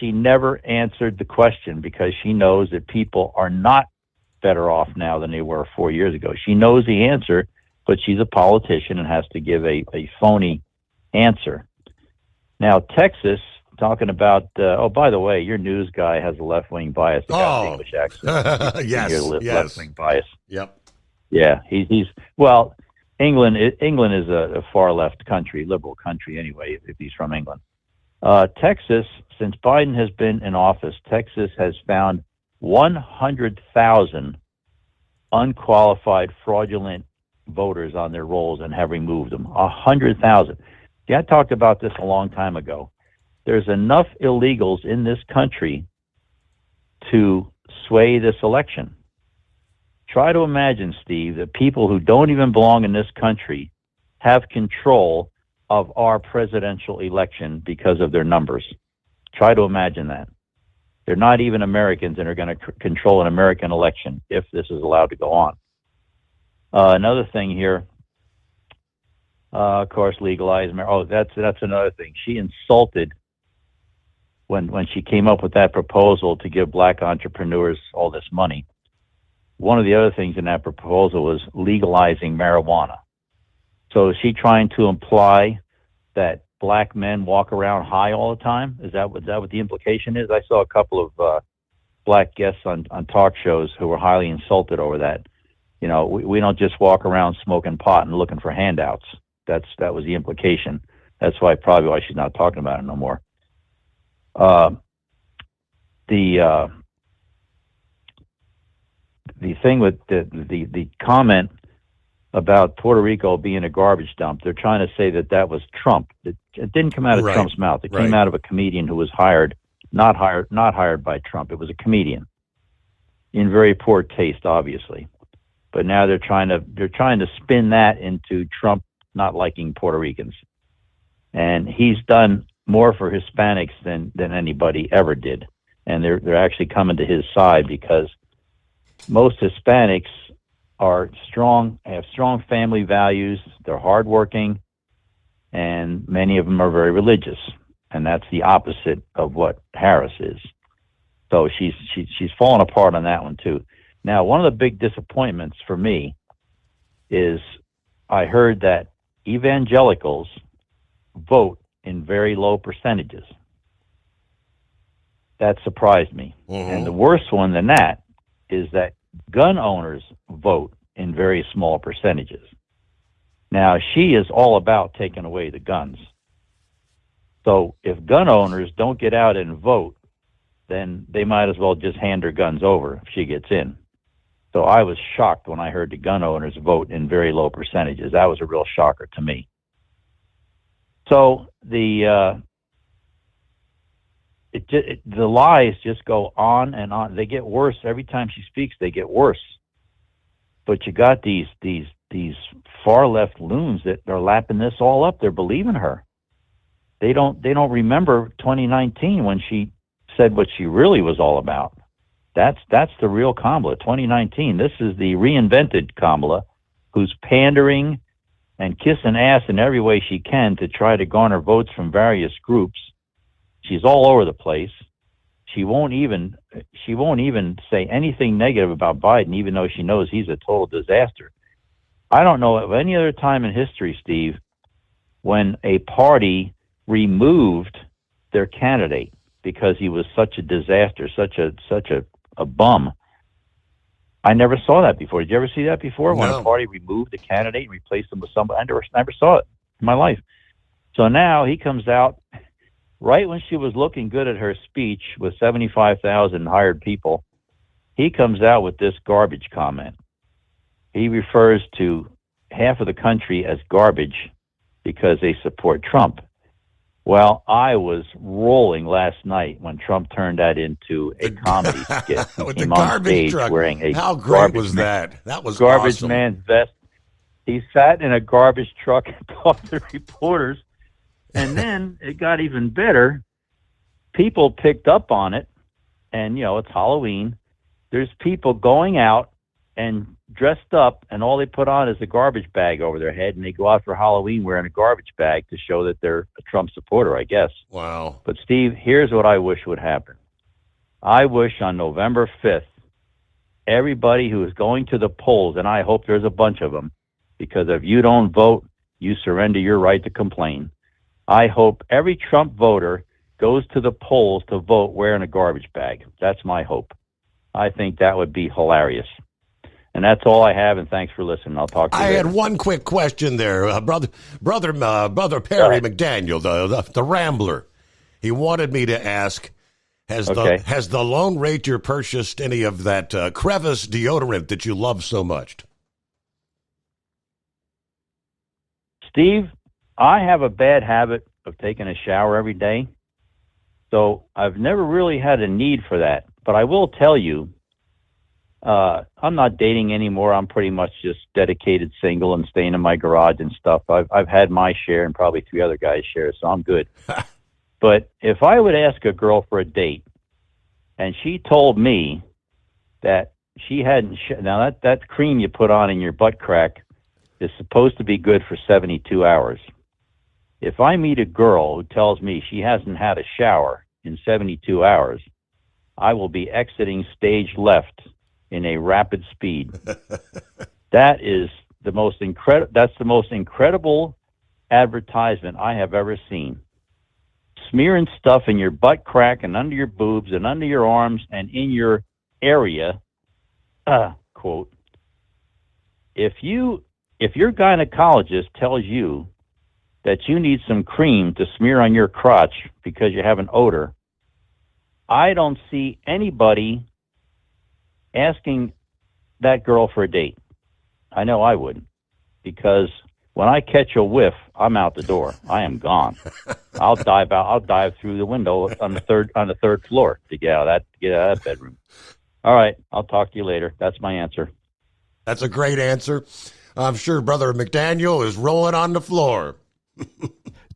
She never answered the question because she knows that people are not better off now than they were 4 years ago. She knows the answer, but she's a politician and has to give a phony answer. Now, Texas, talking about, oh, by the way, your news guy has a left-wing bias. English accent. Yes. Left-wing bias. Yep. Yeah, he's well, England is a far-left country, liberal country anyway, if he's from England. Texas, since Biden has been in office, Texas has found 100,000 unqualified, fraudulent voters on their rolls and have removed them. 100,000. Yeah, I talked about this a long time ago. There's enough illegals in this country to sway this election. Try to imagine, Steve, that people who don't even belong in this country have control of our presidential election because of their numbers. Try to imagine that. They're not even Americans and are going to control an American election if this is allowed to go on. Another thing here, of course, legalize marriage. Oh, that's another thing. She insulted when she came up with that proposal to give black entrepreneurs all this money. one of the other things in that proposal was legalizing marijuana. So is she trying to imply that black men walk around high all the time? Is that what the implication is? I saw a couple of black guests on talk shows who were highly insulted over that. You know, we don't just walk around smoking pot and looking for handouts. That was the implication. That's probably why she's not talking about it no more. The thing with the comment about Puerto Rico being a garbage dump, they're trying to say that was Trump. It didn't come out of Trump's mouth. It came out of a comedian who was not hired by Trump. It was a comedian in very poor taste, obviously. But now they're trying to spin that into Trump not liking Puerto Ricans. And he's done more for Hispanics than anybody ever did. And they're actually coming to his side because most Hispanics have strong family values, they're hardworking, and many of them are very religious. And that's the opposite of what Harris is. So she's fallen apart on that one too. Now, one of the big disappointments for me is I heard that evangelicals vote in very low percentages. That surprised me. And the worst one than that is that gun owners vote in very small percentages. Now, she is all about taking away the guns. So if gun owners don't get out and vote, then they might as well just hand her guns over if she gets in. So I was shocked when I heard the gun owners vote in very low percentages. That was a real shocker to me. So the lies just go on and on. They get worse every time she speaks. They get worse. But you got these far left loons that are lapping this all up. They're believing her. They don't remember 2019 when she said what she really was all about. That's the real Kamala. 2019. This is the reinvented Kamala, who's pandering and kissing ass in every way she can to try to garner votes from various groups. She's all over the place. She won't even say anything negative about Biden, even though she knows he's a total disaster. I don't know of any other time in history, Steve, when a party removed their candidate because he was such a disaster, such a bum. I never saw that before. Did you ever see that before? No. When a party removed a candidate and replaced them with somebody? I never saw it in my life. So now he comes out right when she was looking good at her speech with 75,000 hired people. He comes out with this garbage comment. He refers to half of the country as garbage because they support Trump. Well, I was rolling last night when Trump turned that into a comedy skit. With the garbage truck. Wearing a How great was that? That was garbage awesome. man's vest. He sat in a garbage truck and talked to reporters. And then it got even better. People picked up on it. And, it's Halloween. There's people going out and dressed up, and all they put on is a garbage bag over their head, and they go out for Halloween wearing a garbage bag to show that they're a Trump supporter, I guess. Wow. But, Steve, here's what I wish would happen. I wish on November 5th, everybody who is going to the polls, and I hope there's a bunch of them, because if you don't vote, you surrender your right to complain. I hope every Trump voter goes to the polls to vote wearing a garbage bag. That's my hope. I think that would be hilarious. And that's all I have, and thanks for listening. I'll talk to you later. I had one quick question there. Brother Perry McDaniel, the Rambler. He wanted me to ask, has the Lone Ranger purchased any of that crevice deodorant that you love so much? Steve, I have a bad habit of taking a shower every day, so I've never really had a need for that. But I will tell you, I'm not dating anymore. I'm pretty much just dedicated single and staying in my garage and stuff. I've had my share and probably 3 other guys' share, so I'm good. But if I would ask a girl for a date and she told me that she hadn't, now that cream you put on in your butt crack is supposed to be good for 72 hours. If I meet a girl who tells me she hasn't had a shower in 72 hours, I will be exiting stage left in a rapid speed. That's the most incredible advertisement I have ever seen. Smearing stuff in your butt crack and under your boobs and under your arms and in your area. Quote, if your gynecologist tells you that you need some cream to smear on your crotch because you have an odor, I don't see anybody asking that girl for a date. I know I wouldn't, because when I catch a whiff, I'm out the door. I am gone. I'll dive through the window on the third floor to get out of that bedroom. All right, I'll talk to you later. That's my answer. That's a great answer. I'm sure Brother McDaniel is rolling on the floor.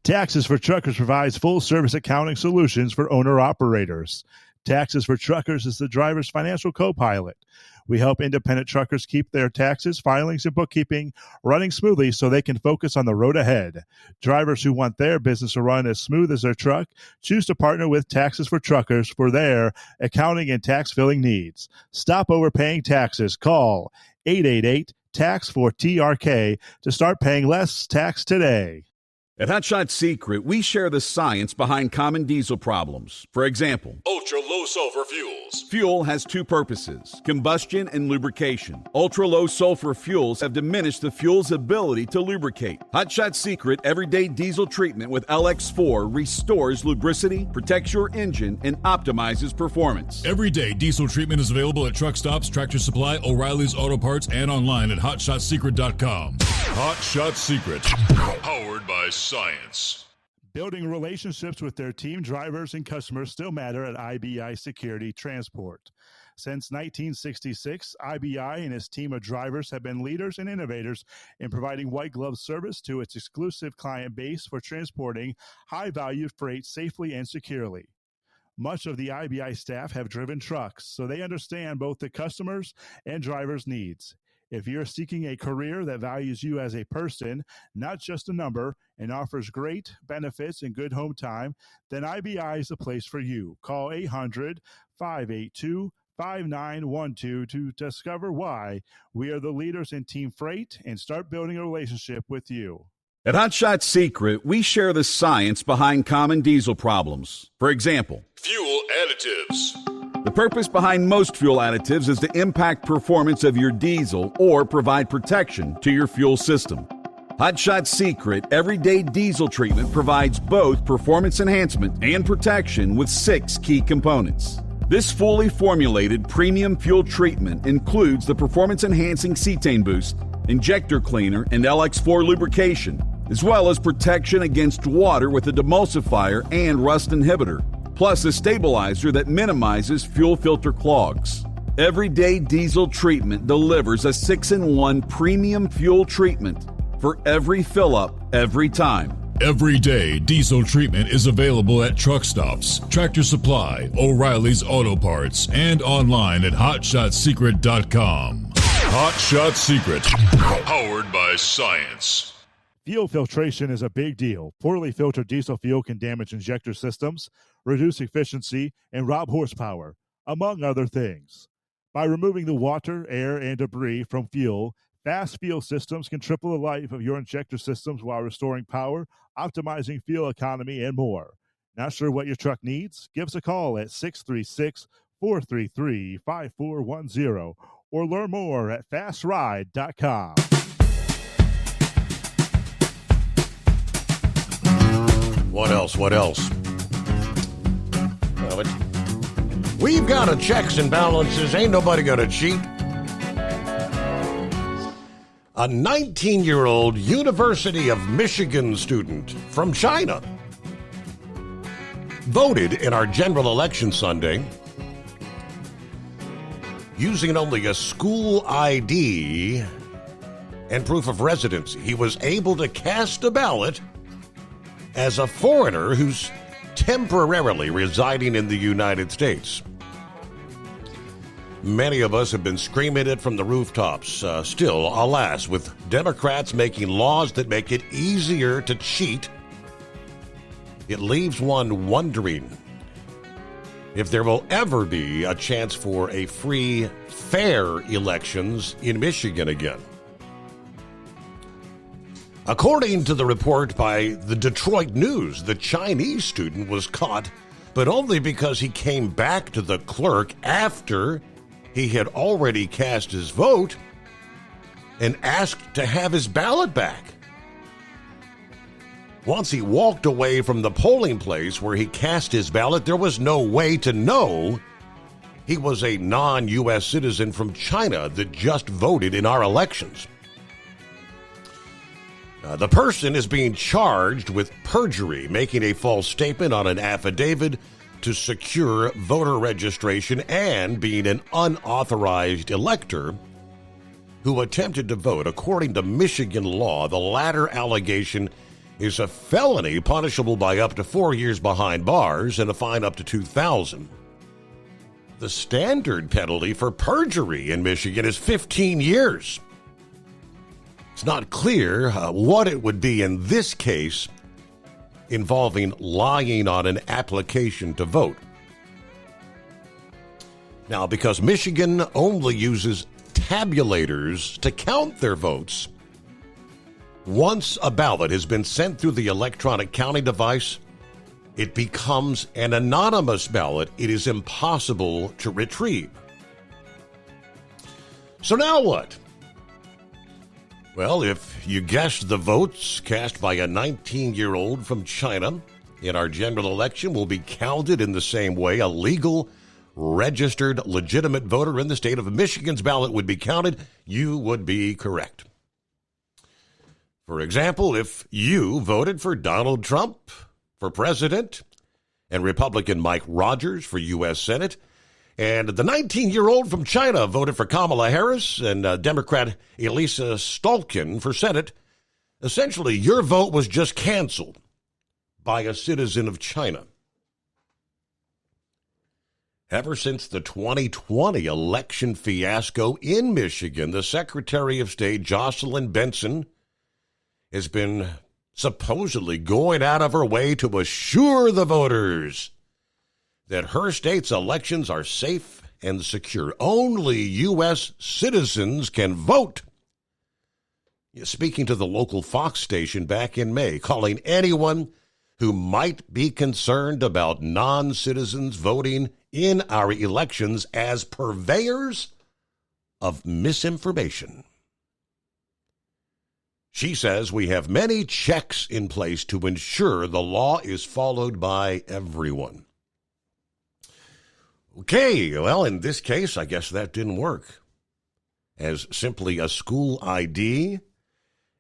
Taxes for Truckers provides full-service accounting solutions for owner-operators. Taxes for Truckers is the driver's financial co-pilot. We help independent truckers keep their taxes, filings, and bookkeeping running smoothly so they can focus on the road ahead. Drivers who want their business to run as smooth as their truck choose to partner with Taxes for Truckers for their accounting and tax filing needs. Stop overpaying taxes. Call 888-TAX-4TRK to start paying less tax today. At Hot Shot Secret, we share the science behind common diesel problems. For example, ultra-low sulfur fuels. Fuel has two purposes, combustion and lubrication. Ultra-low sulfur fuels have diminished the fuel's ability to lubricate. Hot Shot Secret Everyday Diesel Treatment with LX4 restores lubricity, protects your engine, and optimizes performance. Everyday Diesel Treatment is available at truck stops, Tractor Supply, O'Reilly's Auto Parts, and online at HotShotSecret.com. Hot Shot Secret, powered by science. Building relationships with their team drivers and customers still matter at IBI Security Transport. Since 1966, IBI and its team of drivers have been leaders and innovators in providing white glove service to its exclusive client base for transporting high-value freight safely and securely. Much of the IBI staff have driven trucks, so they understand both the customers' and drivers' needs. If you're seeking a career that values you as a person, not just a number, and offers great benefits and good home time, then IBI is the place for you. Call 800-582-5912 to discover why we are the leaders in team freight and start building a relationship with you. At Hot Shot Secret, we share the science behind common diesel problems. For example, fuel additives. The purpose behind most fuel additives is to impact performance of your diesel or provide protection to your fuel system. Hot Shot Secret Everyday Diesel Treatment provides both performance enhancement and protection with 6 key components. This fully formulated premium fuel treatment includes the performance-enhancing cetane boost, injector cleaner, and LX4 lubrication, as well as protection against water with a demulsifier and rust inhibitor, plus a stabilizer that minimizes fuel filter clogs. Everyday Diesel Treatment delivers a 6-in-1 premium fuel treatment for every fill-up, every time. Everyday Diesel Treatment is available at truck stops, Tractor Supply, O'Reilly's Auto Parts, and online at HotShotSecret.com. Hot Shot Secret, powered by science. Fuel filtration is a big deal. Poorly filtered diesel fuel can damage injector systems, reduce efficiency, and rob horsepower, among other things. By removing the water, air, and debris from fuel, Fast Fuel Systems can triple the life of your injector systems while restoring power, optimizing fuel economy, and more. Not sure what your truck needs? Give us a call at 636-433-5410 or learn more at fastride.com. What else? We've got a checks and balances. Ain't nobody gonna cheat. A 19-year-old University of Michigan student from China voted in our general election Sunday using only a school ID and proof of residency. He was able to cast a ballot as a foreigner who's temporarily residing in the United States. Many of us have been screaming it from the rooftops. Still, alas, with Democrats making laws that make it easier to cheat, it leaves one wondering, if there will ever be a chance for a free, fair elections in Michigan again. According to the report by the Detroit News, the Chinese student was caught, but only because he came back to the clerk after he had already cast his vote and asked to have his ballot back. Once he walked away from the polling place where he cast his ballot, there was no way to know he was a non-U.S. citizen from China that just voted in our elections. The person is being charged with perjury, making a false statement on an affidavit to secure voter registration, and being an unauthorized elector who attempted to vote. According to Michigan law, the latter allegation is a felony punishable by up to 4 years behind bars and a fine up to $2,000. The standard penalty for perjury in Michigan is 15 years. It's not clear what it would be in this case involving lying on an application to vote. Now, because Michigan only uses tabulators to count their votes, once a ballot has been sent through the electronic counting device, it becomes an anonymous ballot. It is impossible to retrieve. So now what? Well, if you guessed the votes cast by a 19-year-old from China in our general election will be counted in the same way a legal, registered, legitimate voter in the state of Michigan's ballot would be counted, you would be correct. For example, if you voted for Donald Trump for president and Republican Mike Rogers for U.S. Senate, and the 19-year-old from China voted for Kamala Harris and Democrat Elisa Stolkin for Senate, essentially your vote was just canceled by a citizen of China. Ever since the 2020 election fiasco in Michigan, the Secretary of State, Jocelyn Benson, has been supposedly going out of her way to assure the voters that her state's elections are safe and secure. Only U.S. citizens can vote. Speaking to the local Fox station back in May, calling anyone who might be concerned about non-citizens voting in our elections as purveyors of misinformation. She says we have many checks in place to ensure the law is followed by everyone. Okay, well, in this case, I guess that didn't work. As simply a school ID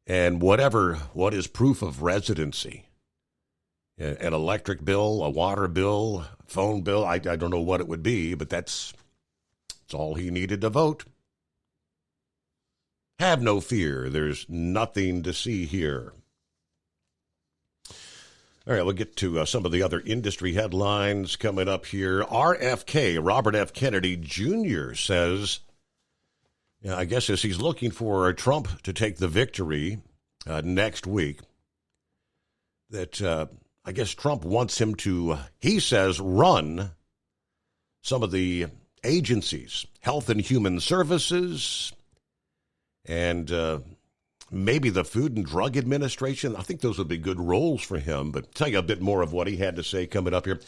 and what is proof of residency. An electric bill, a water bill, phone bill, I don't know what it would be, but that's all he needed to vote. Have no fear. There's nothing to see here. All right, we'll get to some of the other industry headlines coming up here. RFK, Robert F. Kennedy Jr., says, I guess as he's looking for Trump to take the victory next week, that I guess Trump wants him to, he says, run some of the agencies, Health and Human Services, and maybe the Food and Drug Administration. I think those would be good roles for him, but tell you a bit more of what he had to say coming up here.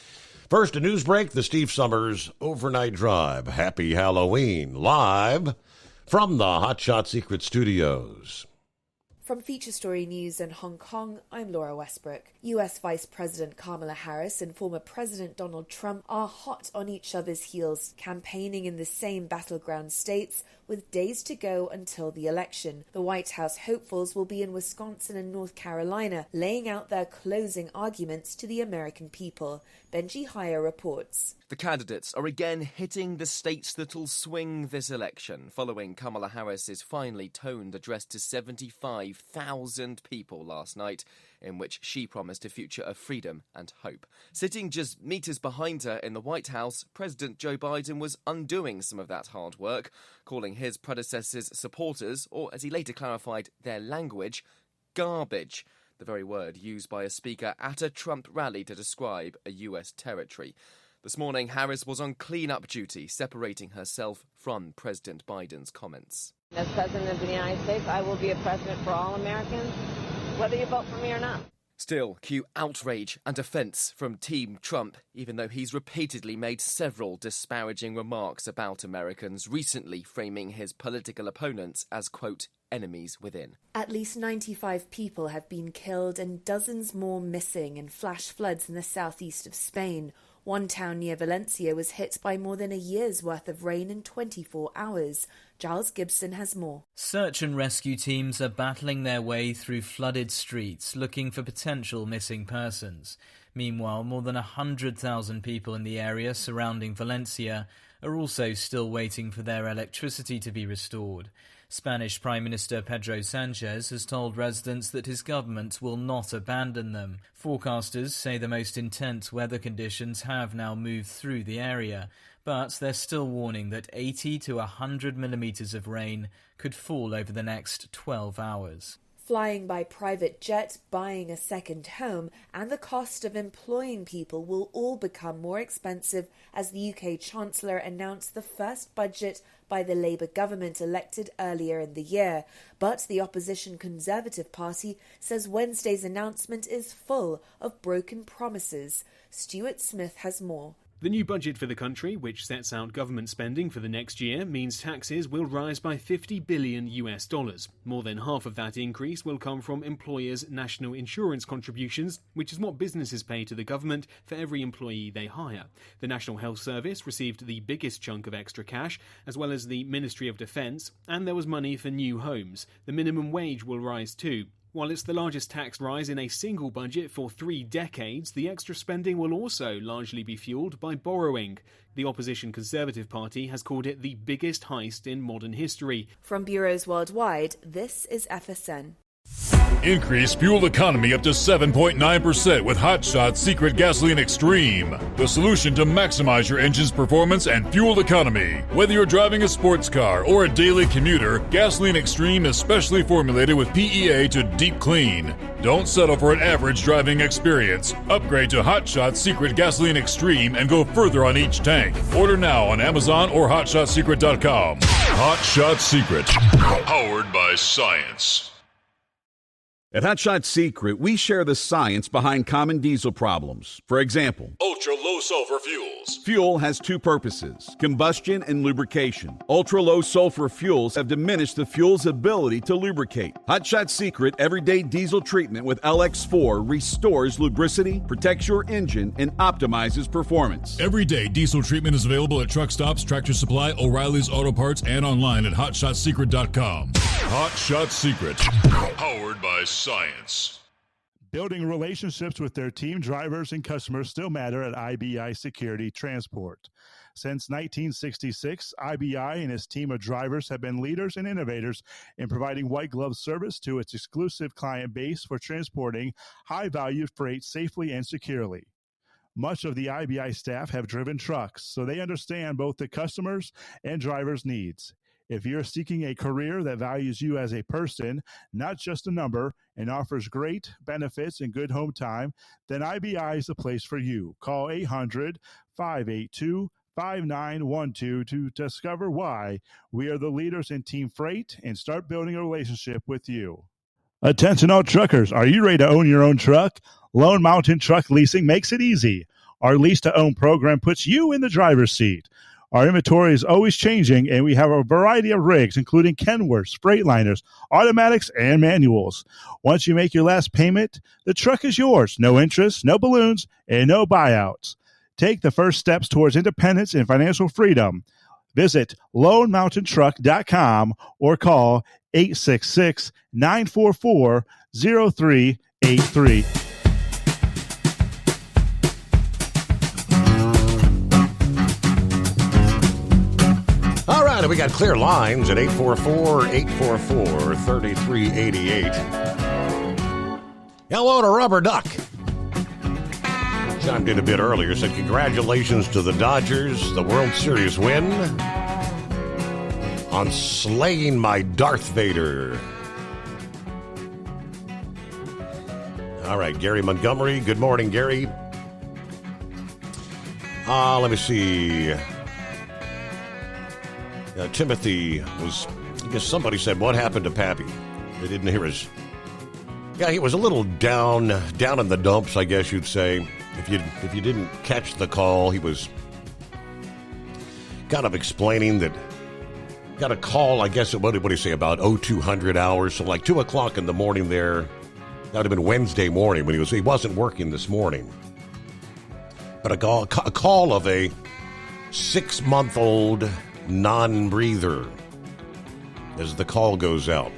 First, a news break, the Steve Summers Overnight Drive. Happy Halloween, live from the Hot Shot Secret Studios. From Feature Story News in Hong Kong, I'm Laura Westbrook. US Vice President Kamala Harris and former President Donald Trump are hot on each other's heels, campaigning in the same battleground states with days to go until the election. The White House hopefuls will be in Wisconsin and North Carolina, laying out their closing arguments to the American people. Benji Hire reports. The candidates are again hitting the states that'll swing this election, following Kamala Harris's finely toned address to 75,000 people last night, in which she promised a future of freedom and hope. Sitting just meters behind her in the White House, President Joe Biden was undoing some of that hard work, calling his predecessor's supporters, or as he later clarified, their language, garbage, the very word used by a speaker at a Trump rally to describe a US territory. This morning, Harris was on clean-up duty, separating herself from President Biden's comments. As President of the United States, I will be a president for all Americans, whether you vote for me or not. Still, cue outrage and offence from Team Trump, even though he's repeatedly made several disparaging remarks about Americans, recently framing his political opponents as, quote, enemies within. At least 95 people have been killed and dozens more missing in flash floods in the southeast of Spain. One town near Valencia was hit by more than a year's worth of rain in 24 hours. Giles Gibson has more. Search and rescue teams are battling their way through flooded streets looking for potential missing persons. Meanwhile, more than 100,000 people in the area surrounding Valencia are also still waiting for their electricity to be restored. Spanish Prime Minister Pedro Sanchez has told residents that his government will not abandon them. Forecasters say the most intense weather conditions have now moved through the area, but they're still warning that 80 to 100 millimetres of rain could fall over the next 12 hours. Flying by private jet, buying a second home, and the cost of employing people will all become more expensive as the UK Chancellor announced the first budget by the Labour government elected earlier in the year. But the opposition Conservative Party says Wednesday's announcement is full of broken promises. Stuart Smith has more. The new budget for the country, which sets out government spending for the next year, means taxes will rise by $50 billion. More than half of that increase will come from employers' national insurance contributions, which is what businesses pay to the government for every employee they hire. The National Health Service received the biggest chunk of extra cash, as well as the Ministry of Defence, and there was money for new homes. The minimum wage will rise too. While it's the largest tax rise in a single budget for 3 decades, the extra spending will also largely be fuelled by borrowing. The opposition Conservative Party has called it the biggest heist in modern history. From bureaus worldwide, this is FSN. Increase fuel economy up to 7.9% with Hot Shot Secret Gasoline Extreme. The solution to maximize your engine's performance and fuel economy. Whether you're driving a sports car or a daily commuter, Gasoline Extreme is specially formulated with PEA to deep clean. Don't settle for an average driving experience. Upgrade to Hot Shot Secret Gasoline Extreme and go further on each tank. Order now on Amazon or HotShotSecret.com. Hot Shot Secret. Powered by science. At Hot Shot Secret, we share the science behind common diesel problems. For example, ultra-low sulfur fuels. Fuel has 2 purposes, combustion and lubrication. Ultra-low sulfur fuels have diminished the fuel's ability to lubricate. Hot Shot Secret Everyday Diesel Treatment with LX4 restores lubricity, protects your engine, and optimizes performance. Everyday diesel treatment is available at truck stops, Tractor Supply, O'Reilly's Auto Parts, and online at HotShotSecret.com. Hot Shot Secret. Powered by science. Building relationships with their team drivers and customers still matter at IBI Security Transport. Since 1966, IBI and its team of drivers have been leaders and innovators in providing white glove service to its exclusive client base for transporting high-value freight safely and securely. Much of the IBI staff have driven trucks, so they understand both the customers' and drivers' needs. If you're seeking a career that values you as a person, not just a number, and offers great benefits and good home time, then IBI is the place for you. Call 800-582-5912 to discover why we are the leaders in team freight and start building a relationship with you. Attention all truckers, are you ready to own your own truck? Lone Mountain Truck Leasing makes it easy. Our lease-to-own program puts you in the driver's seat. Our inventory is always changing, and we have a variety of rigs, including Kenworths, Freightliners, automatics, and manuals. Once you make your last payment, the truck is yours. No interest, no balloons, and no buyouts. Take the first steps towards independence and financial freedom. Visit LoneMountainTruck.com or call 866-944-0383. All right, we got clear lines at 844-844-3388. Hello to Rubber Duck. Chimed in a bit earlier, said congratulations to the Dodgers, the World Series win on slaying my Darth Vader. All right, Gary Montgomery. Good morning, Gary. Let me see. Timothy was, I guess somebody said, what happened to Pappy? They didn't hear his. Yeah, he was a little down in the dumps, I guess you'd say. If you didn't catch the call, he was kind of explaining that. Got a call, I guess, what did he say, about 0200 hours, so like 2 o'clock in the morning there. That would have been Wednesday morning when he wasn't working this morning. But a call of a 6-month-old non-breather as the call goes out.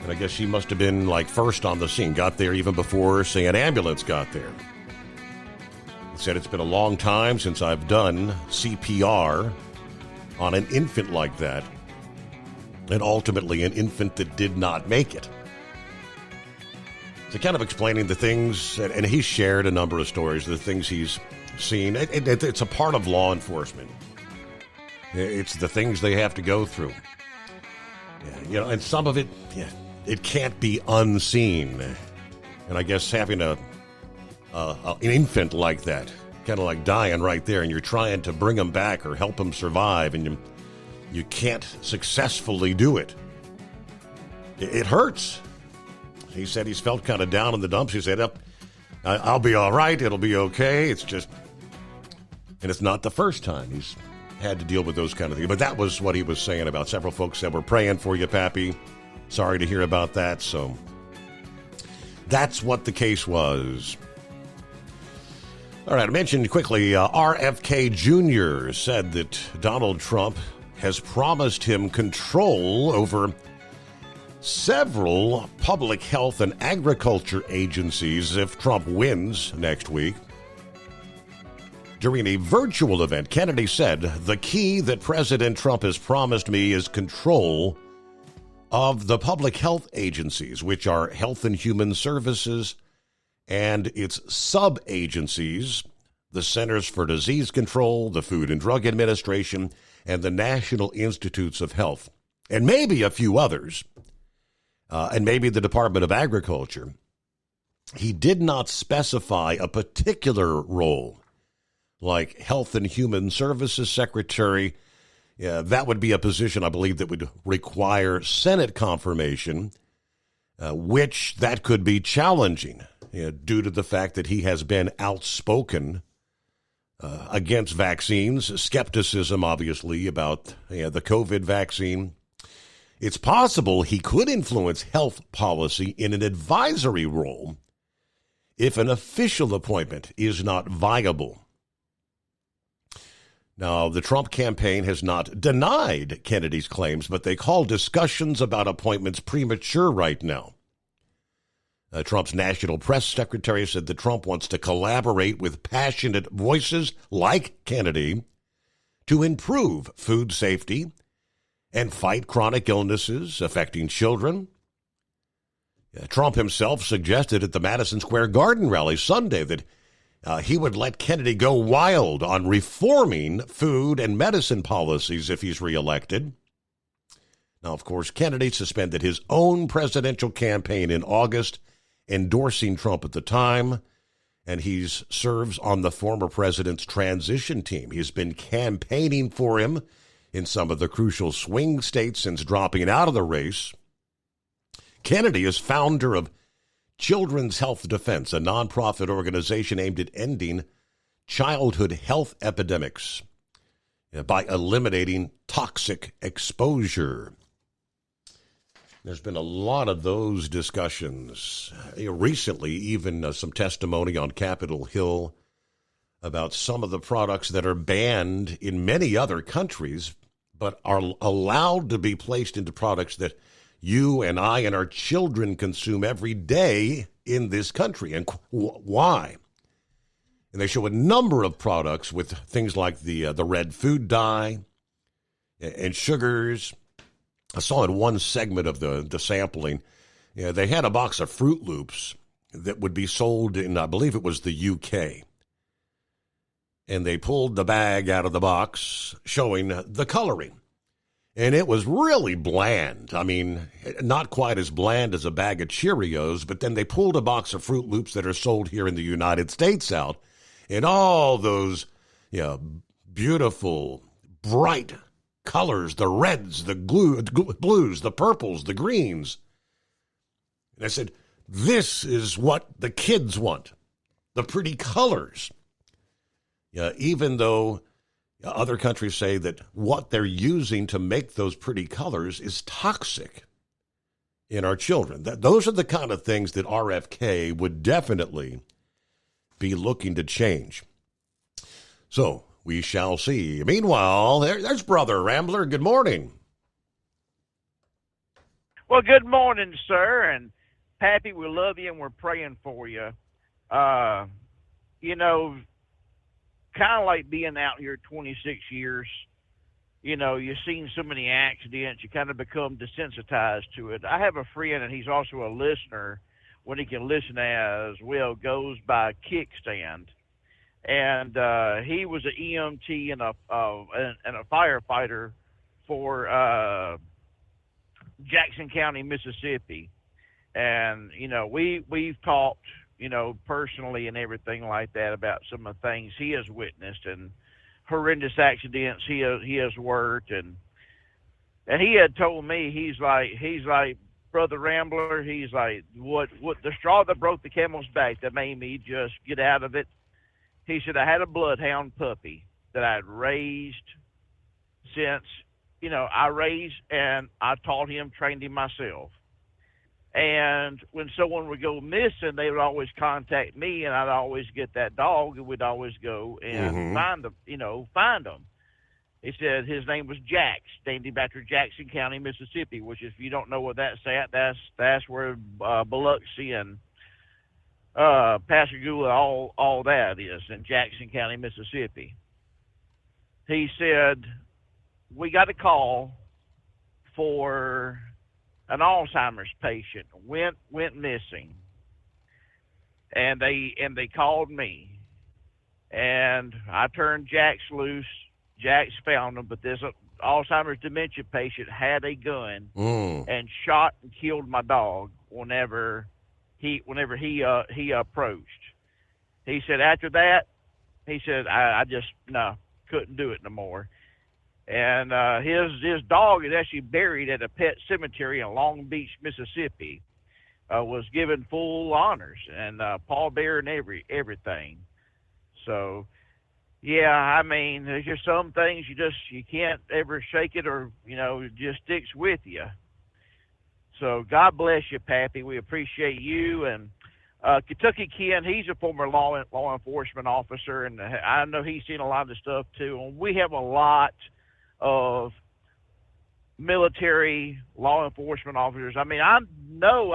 And I guess she must have been like first on the scene, got there even before, say, an ambulance got there. He said, it's been a long time since I've done CPR on an infant like that, and ultimately an infant that did not make it. So kind of explaining the things, and he shared a number of stories, the things he's seen. It's a part of law enforcement. It's the things they have to go through. And some of it, it can't be unseen. And I guess having an infant like that, kind of like dying right there, and you're trying to bring them back or help them survive, and you can't successfully do it. It hurts. He said he's felt kind of down in the dumps. He said, I'll be all right. It'll be okay. It's just, and it's not the first time he's had to deal with those kind of things. But that was what he was saying about several folks that were praying for you, Pappy. Sorry to hear about that. So that's what the case was. All right, I mentioned quickly, RFK Jr. said that Donald Trump has promised him control over several public health and agriculture agencies if Trump wins next week. During a virtual event, Kennedy said, the key that President Trump has promised me is control of the public health agencies, which are Health and Human Services and its sub-agencies, the Centers for Disease Control, the Food and Drug Administration, and the National Institutes of Health, and maybe a few others, and maybe the Department of Agriculture. He did not specify a particular role, like Health and Human Services Secretary. That would be a position, I believe, that would require Senate confirmation, which that could be challenging due to the fact that he has been outspoken against vaccines, skepticism, obviously, about the COVID vaccine. It's possible he could influence health policy in an advisory role if an official appointment is not viable. Now, the Trump campaign has not denied Kennedy's claims, but they call discussions about appointments premature right now. Trump's national press secretary said that Trump wants to collaborate with passionate voices like Kennedy to improve food safety and fight chronic illnesses affecting children. Trump himself suggested at the Madison Square Garden rally Sunday that he would let Kennedy go wild on reforming food and medicine policies if he's reelected. Now, of course, Kennedy suspended his own presidential campaign in August, endorsing Trump at the time, and he serves on the former president's transition team. He's been campaigning for him in some of the crucial swing states since dropping out of the race. Kennedy is founder of Children's Health Defense, a nonprofit organization aimed at ending childhood health epidemics by eliminating toxic exposure. There's been a lot of those discussions. Recently, even some testimony on Capitol Hill about some of the products that are banned in many other countries, but are allowed to be placed into products that you and I and our children consume every day in this country. And why? And they show a number of products with things like the red food dye and sugars. I saw in one segment of the sampling, they had a box of Fruit Loops that would be sold in, I believe it was the UK. And they pulled the bag out of the box showing the coloring. And it was really bland. I mean, not quite as bland as a bag of Cheerios, but then they pulled a box of Fruit Loops that are sold here in the United States out, in all those beautiful, bright colors, the reds, the blues, the purples, the greens. And I said, this is what the kids want, the pretty colors. Even though other countries say that what they're using to make those pretty colors is toxic in our children. Those are the kind of things that RFK would definitely be looking to change. So we shall see. Meanwhile, there's Brother Rambler. Good morning. Well, good morning, sir. And Pappy, we love you and we're praying for you. Kind of like being out here 26 years, you've seen so many accidents, you kind of become desensitized to it. I have a friend, and he's also a listener when he can listen as well, goes by Kickstand. And he was an EMT and a firefighter for Jackson County, Mississippi. And, we've talked, personally and everything like that about some of the things he has witnessed and horrendous accidents he has worked. And he had told me, he's like, Brother Rambler, he's like, what the straw that broke the camel's back that made me just get out of it. He said, I had a bloodhound puppy that I'd raised since, I raised and I taught him, trained him myself. And when someone would go missing, they would always contact me, and I'd always get that dog, and we'd always go and find them. He said his name was Jax, named him after Jackson County, Mississippi, which, if you don't know where that's at, that's where Biloxi and Pascagoula, all that is in Jackson County, Mississippi. He said, we got a call for an Alzheimer's patient went missing, and they called me, and I turned Jax loose. Jax found him, but this Alzheimer's dementia patient had a gun and shot and killed my dog whenever he approached. He said after that, he said I just couldn't do it no more. And his dog is actually buried at a pet cemetery in Long Beach, Mississippi. Was given full honors and pallbearer and everything. So, yeah, I mean, there's just some things you can't ever shake it, or it just sticks with you. So God bless you, Pappy. We appreciate you. And Kentucky Ken, he's a former law enforcement officer, and I know he's seen a lot of the stuff too. And we have a lot of military law enforcement officers. I mean, I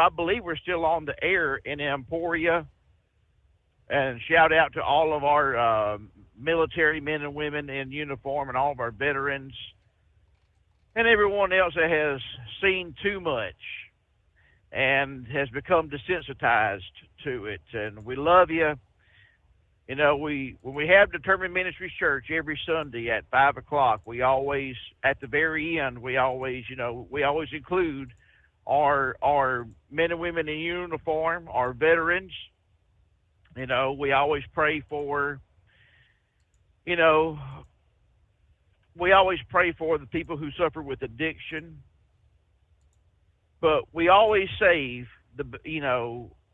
believe we're still on the air in Emporia, and shout out to all of our military men and women in uniform and all of our veterans and everyone else that has seen too much and has become desensitized to it. And we love you. When we have Determined Ministries Church every Sunday at 5:00, we always, at the very end, we always include our men and women in uniform, our veterans. We always pray for, we always pray for the people who suffer with addiction, but we always save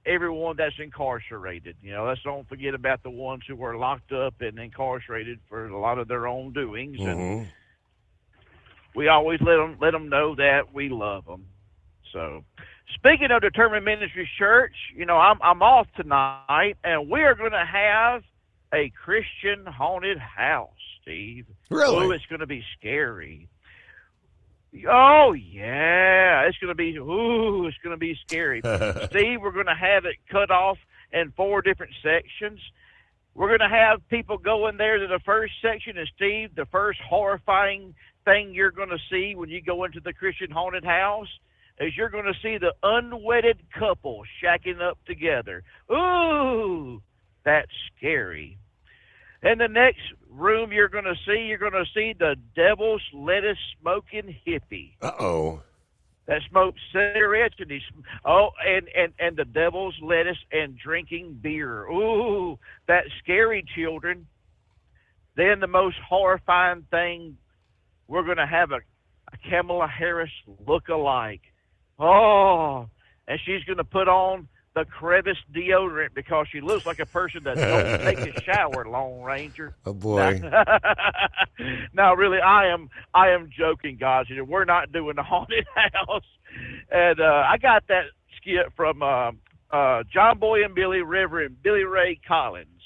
everyone that's incarcerated. Let's don't forget about the ones who are locked up and incarcerated for a lot of their own doings. And we always let them know that we love them. So, speaking of Determined Ministries Church, I'm off tonight, and we are going to have a Christian haunted house, Steve. Really? Oh, it's going to be scary. Oh, yeah. It's going to be scary. Steve, we're going to have it cut off in 4 different sections. We're going to have people go in there to the first section, and Steve, the first horrifying thing you're going to see when you go into the Christian haunted house is you're going to see the unwedded couple shacking up together. Ooh, that's scary. In the next room you're going to see the devil's lettuce smoking hippie. Uh-oh. that smokes cigarettes and and the devil's lettuce and drinking beer. Ooh, that scary, children. Then the most horrifying thing, we're going to have a Kamala Harris look-alike. Oh, and she's going to put on the crevice deodorant because she looks like a person that don't take a shower, Lone Ranger. Oh boy! No, really, I am joking, guys. We're not doing the haunted house, and I got that skit from John Boy and Billy, Reverend Billy Ray Collins,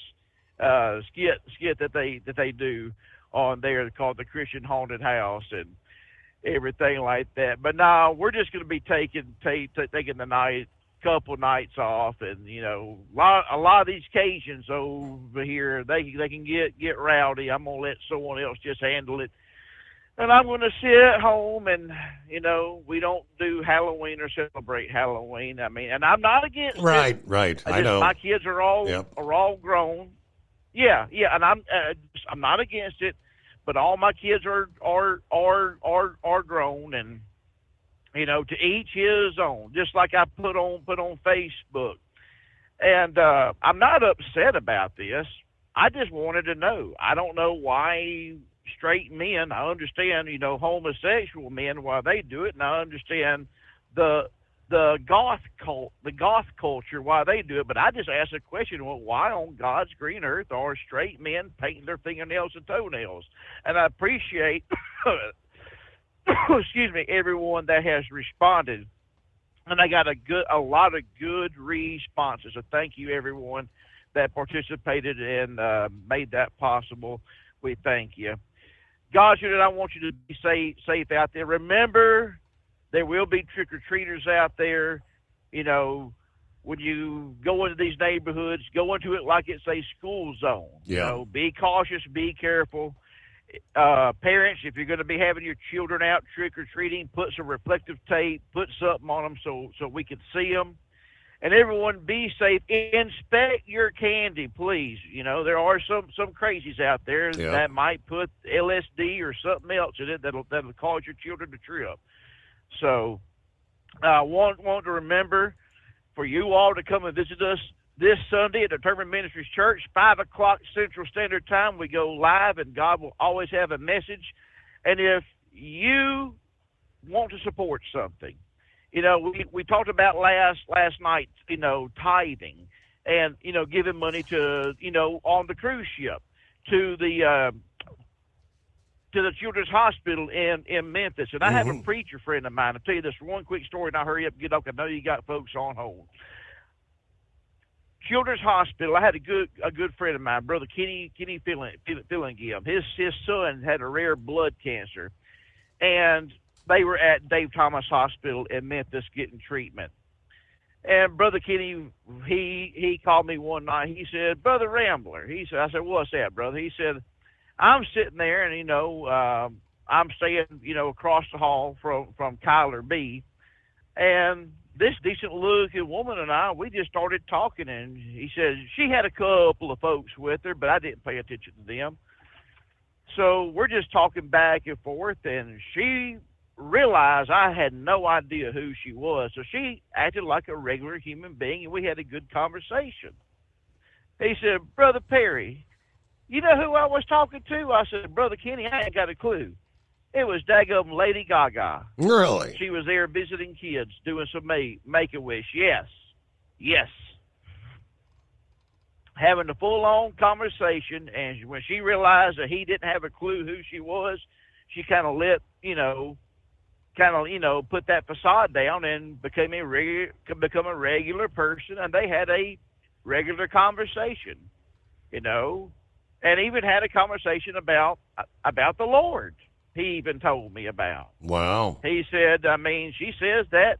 skit that they do on there called the Christian Haunted House and everything like that. But now we're just going to be taking the couple nights off, and a lot of these Cajuns over here, they can get rowdy. I'm gonna let someone else just handle it, and I'm gonna sit at home, and we don't do Halloween or celebrate Halloween. I mean, and I'm not against right. it. I know my kids are all grown. Yeah, and I'm not against it, but all my kids are grown, and to each his own, just like I put on Facebook. And I'm not upset about this. I just wanted to know. I don't know why straight men, I understand, homosexual men, why they do it, and I understand the goth culture, why they do it, but I just asked a question, well, why on God's green earth are straight men painting their fingernails and toenails? And I appreciate excuse me, everyone that has responded, and I got a lot of good responses. So thank you, everyone that participated and made that possible. We thank you. God, I want you to be safe out there. Remember, there will be trick-or-treaters out there. When you go into these neighborhoods, go into it like it's a school zone. Yeah. Be cautious, be careful. Parents, if you're going to be having your children out trick-or-treating, put some reflective tape, put something on them so we can see them. And everyone, be safe. Inspect your candy, please. There are some crazies out there that might put LSD or something else in it that'll cause your children to trip. So I want to remember for you all to come and visit us this Sunday at Determined Ministries Church, 5 o'clock Central Standard Time. We go live, and God will always have a message. And if you want to support something, we talked about last night, tithing and, giving money to, on the cruise ship to the Children's Hospital in Memphis. And I have a preacher friend of mine. I'll tell you this one quick story, and I'll hurry up and get off. I know you got folks on hold. Children's Hospital, I had a good friend of mine, Brother Kenny Fillingham. His son had a rare blood cancer, and they were at Dave Thomas Hospital in Memphis getting treatment. And Brother Kenny, he called me one night. He said, Brother Rambler. I said, what's that, brother? He said, I'm sitting there, and I'm staying, across the hall from Kyler B, and this decent-looking woman and I, we just started talking, and he said she had a couple of folks with her, but I didn't pay attention to them. So we're just talking back and forth, and she realized I had no idea who she was. So she acted like a regular human being, and we had a good conversation. He said, Brother Perry, you know who I was talking to? I said, Brother Kenny, I ain't got a clue. It was daggum Lady Gaga. Really? She was there visiting kids, doing some Make-A-Wish. Yes. Having a full-on conversation, and when she realized that he didn't have a clue who she was, she kind of put that facade down and become a regular person, and they had a regular conversation, and even had a conversation about the Lord. He even told me about. Wow. He said, she says that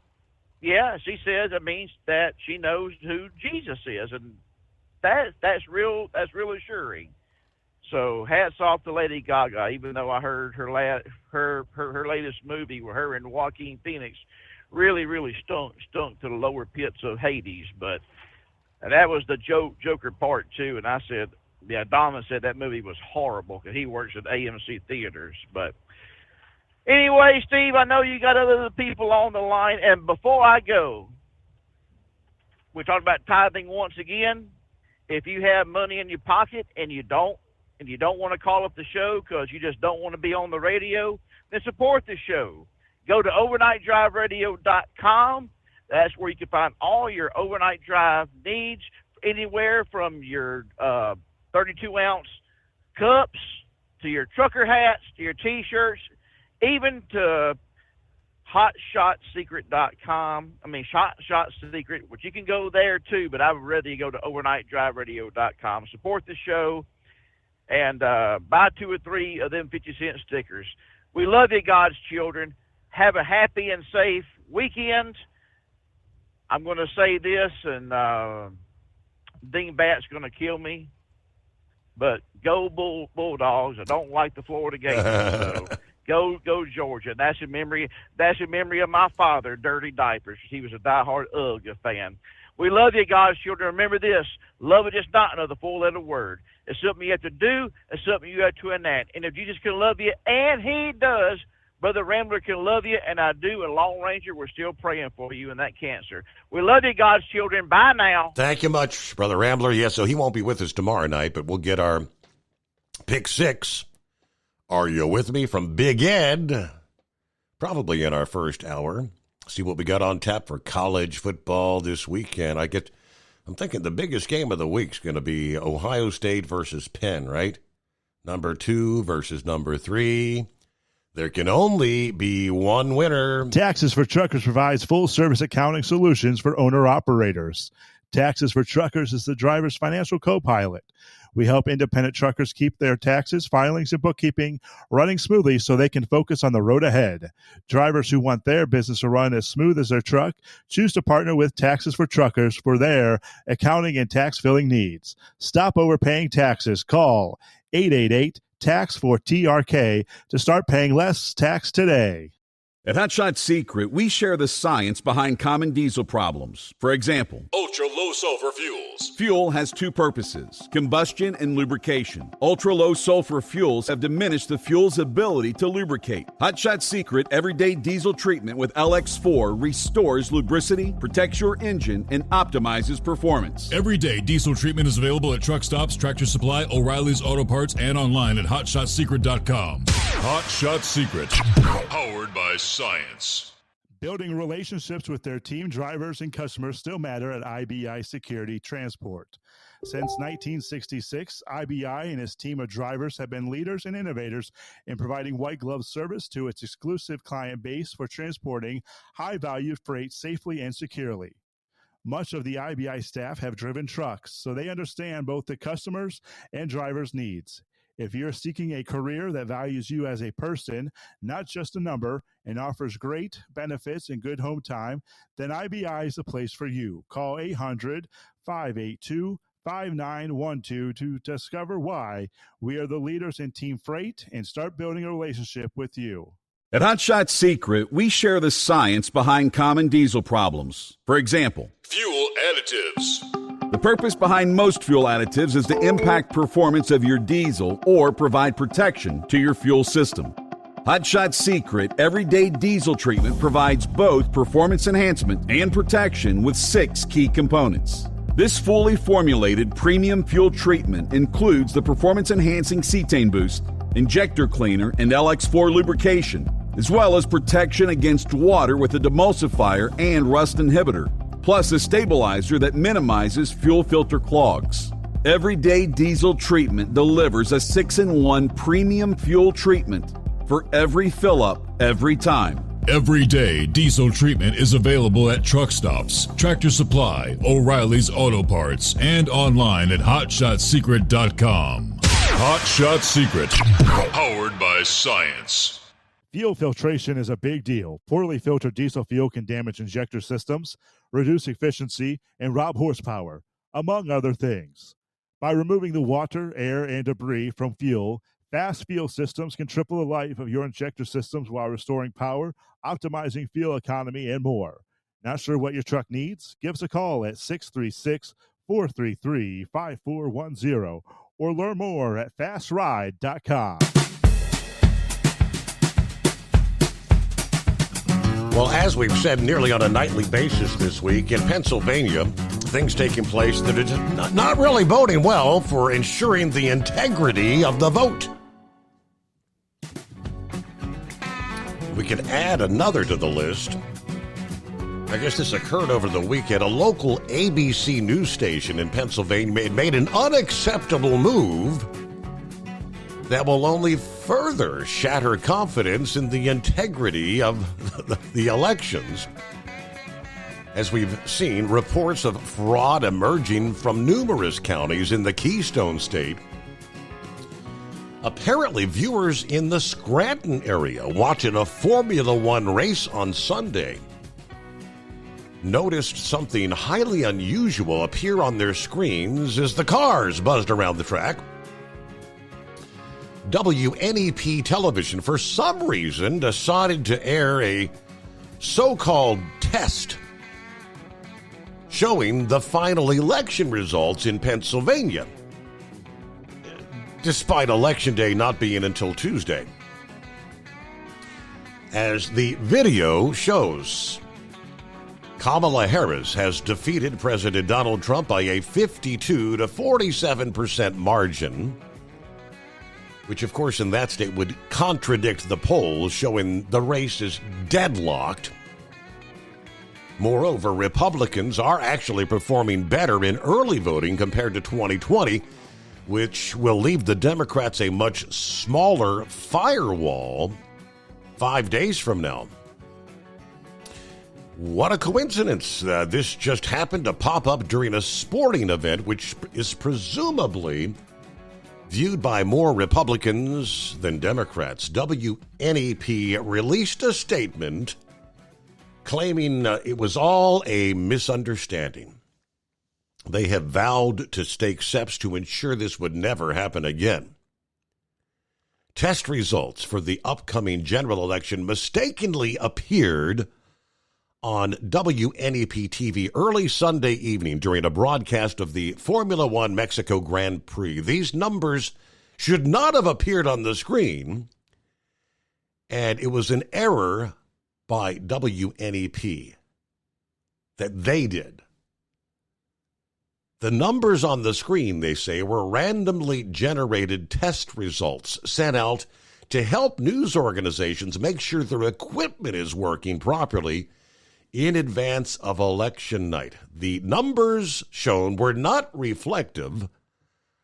she knows who Jesus is, and that's real assuring. So hats off to Lady Gaga, even though I heard her latest movie with her and Joaquin Phoenix really stunk to the lower pits of Hades, but that was the Joker Part 2, and I said, Donovan said that movie was horrible because he works at AMC Theaters, but Anyway, Steve, I know you got other people on the line, and before I go, we talked about tithing once again. If you have money in your pocket and you don't want to call up the show because you just don't want to be on the radio, then support the show. Go to overnightdriveradio.com. That's where you can find all your overnight drive needs, anywhere from your 32-ounce cups to your trucker hats to your T-shirts, even to HotShotSecret.com. I mean, Shot Secret, which you can go there too, but I would rather you go to overnightdriveradio.com. Support the show and buy 2 or 3 of them 50-cent stickers. We love you, God's children. Have a happy and safe weekend. I'm going to say this, and Dingbat's going to kill me, but go Bulldogs. I don't like the Florida Gators, so go Georgia. That's in memory of my father, Dirty Diapers. He was a diehard UGA fan. We love you, God's children. Remember this: love is just not another 4-letter word. It's something you have to do. It's something you have to enact. And if Jesus can love you, and He does, Brother Rambler can love you, and I do. And Long Ranger, we're still praying for you and that cancer. We love you, God's children. Bye now. Thank you much, Brother Rambler. Yeah, so he won't be with us tomorrow night, but we'll get our Pick 6. Are you with me from Big Ed? Probably in our first hour. See what we got on tap for college football this weekend. I'm thinking the biggest game of the week is going to be Ohio State versus Penn, right? Number 2 versus number 3. There can only be one winner. Taxes for Truckers provides full-service accounting solutions for owner-operators. Taxes for Truckers is the driver's financial co-pilot. We help independent truckers keep their taxes, filings, and bookkeeping running smoothly so they can focus on the road ahead. Drivers who want their business to run as smooth as their truck choose to partner with Taxes for Truckers for their accounting and tax filing needs. Stop overpaying taxes. Call 888-TAX-4TRK to start paying less tax today. At Hot Shot Secret, we share the science behind common diesel problems. For example, ultra-low sulfur fuels. Fuel has 2 purposes, combustion and lubrication. Ultra-low sulfur fuels have diminished the fuel's ability to lubricate. Hot Shot Secret Everyday Diesel Treatment with LX4 restores lubricity, protects your engine, and optimizes performance. Everyday diesel treatment is available at truck stops, Tractor Supply, O'Reilly's Auto Parts, and online at HotShotSecret.com. Hot Shot Secret, powered by science. Building relationships with their team drivers and customers still matter at IBI Security Transport. Since 1966, IBI and its team of drivers have been leaders and innovators in providing white glove service to its exclusive client base for transporting high-value freight safely and securely. Much of the IBI staff have driven trucks, so they understand both the customers' and drivers' needs. If you're seeking a career that values you as a person, not just a number, and offers great benefits and good home time, then IBI is the place for you. Call 800-582-5912 to discover why we are the leaders in team freight and start building a relationship with you. At Hot Shot Secret, we share the science behind common diesel problems. For example, fuel additives. The purpose behind most fuel additives is to impact performance of your diesel or provide protection to your fuel system. Hot Shot Secret Everyday Diesel Treatment provides both performance enhancement and protection with 6 key components. This fully formulated premium fuel treatment includes the performance-enhancing cetane boost, injector cleaner, and LX4 lubrication, as well as protection against water with a demulsifier and rust inhibitor, plus a stabilizer that minimizes fuel filter clogs. Everyday Diesel Treatment delivers a 6-in-1 premium fuel treatment for every fill-up, every time. Everyday Diesel Treatment is available at truck stops, Tractor Supply, O'Reilly's Auto Parts, and online at HotShotSecret.com. Hot Shot Secret, powered by science. Fuel filtration is a big deal. Poorly filtered diesel fuel can damage injector systems, reduce efficiency, and rob horsepower, among other things. By removing the water, air, and debris from fuel, fast fuel systems can triple the life of your injector systems while restoring power, optimizing fuel economy, and more. Not sure what your truck needs? Give us a call at 636-433-5410 or learn more at fastride.com. Well, as we've said nearly on a nightly basis this week, in Pennsylvania, things taking place that are not really boding well for ensuring the integrity of the vote. We could add another to the list. I guess this occurred over the weekend. A local ABC news station in Pennsylvania made an unacceptable move that will only further shatter confidence in the integrity of the elections. As we've seen, reports of fraud emerging from numerous counties in the Keystone State. Apparently, viewers in the Scranton area watching a Formula One race on Sunday noticed something highly unusual appear on their screens as the cars buzzed around the track. WNEP television, for some reason, decided to air a so-called test showing the final election results in Pennsylvania, despite Election Day not being until Tuesday. As the video shows, Kamala Harris has defeated President Donald Trump by a 52 to 47% margin, which, of course, in that state would contradict the polls showing the race is deadlocked. Moreover, Republicans are actually performing better in early voting compared to 2020, which will leave the Democrats a much smaller firewall 5 days from now. What a coincidence. This just happened to pop up during a sporting event, which is presumably viewed by more Republicans than Democrats. WNEP released a statement claiming it was all a misunderstanding. They have vowed to take steps to ensure this would never happen again. Test results for the upcoming general election mistakenly appeared on WNEP TV early Sunday evening during a broadcast of the Formula One Mexico Grand Prix. These numbers should not have appeared on the screen, and it was an error by WNEP that they did. The numbers on the screen, they say, were randomly generated test results sent out to help news organizations make sure their equipment is working properly in advance of election night. The numbers shown were not reflective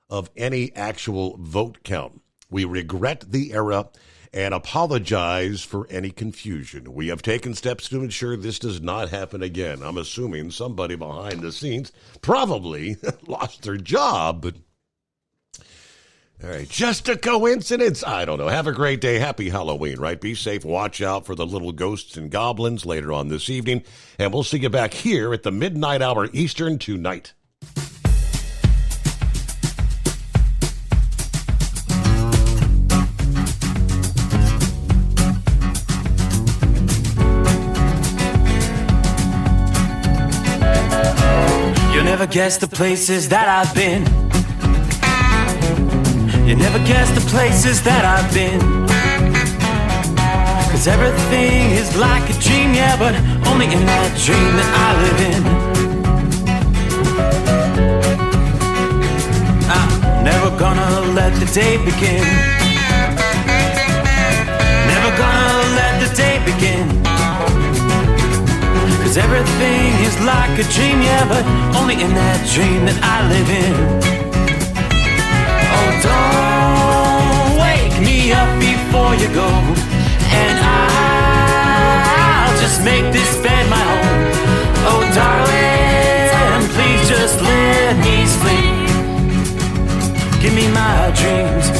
of any actual vote count. We regret the error and apologize for any confusion. We have taken steps to ensure this does not happen again. I'm assuming somebody behind the scenes probably lost their job, but all right, just a coincidence? I don't know. Have a great day. Happy Halloween, right? Be safe. Watch out for the little ghosts and goblins later on this evening, and we'll see you back here at the midnight hour Eastern tonight. You'll never guess the places that I've been. You never guess the places that I've been. 'Cause everything is like a dream, yeah, but only in that dream that I live in. I'm never gonna let the day begin. Never gonna let the day begin. 'Cause everything is like a dream, yeah, but only in that dream that I live in. Oh, don't wake me up before you go, and I'll just make this bed my home. Oh, darling, please just let me sleep. Give me my dreams.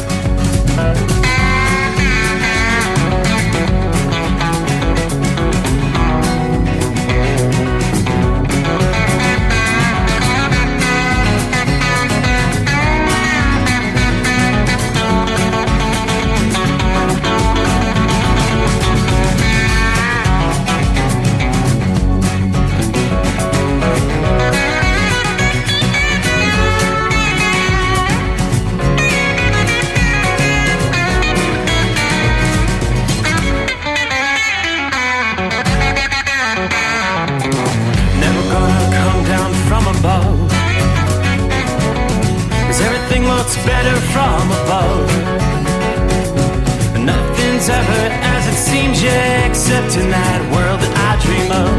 from above. Nothing's ever as it seems, yeah, except in that world that I dream of.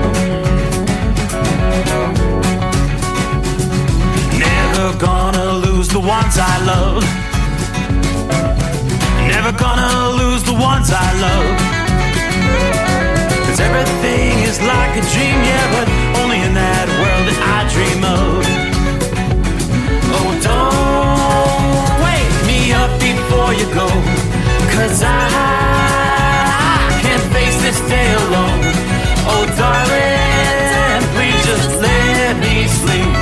Never gonna lose the ones I love. Never gonna lose the ones I love. 'Cause everything is like a dream, yeah, but only in that world that I dream of. Oh, don't wake me up before you go, 'cause I can't face this day alone. Oh, darling, please just let me sleep.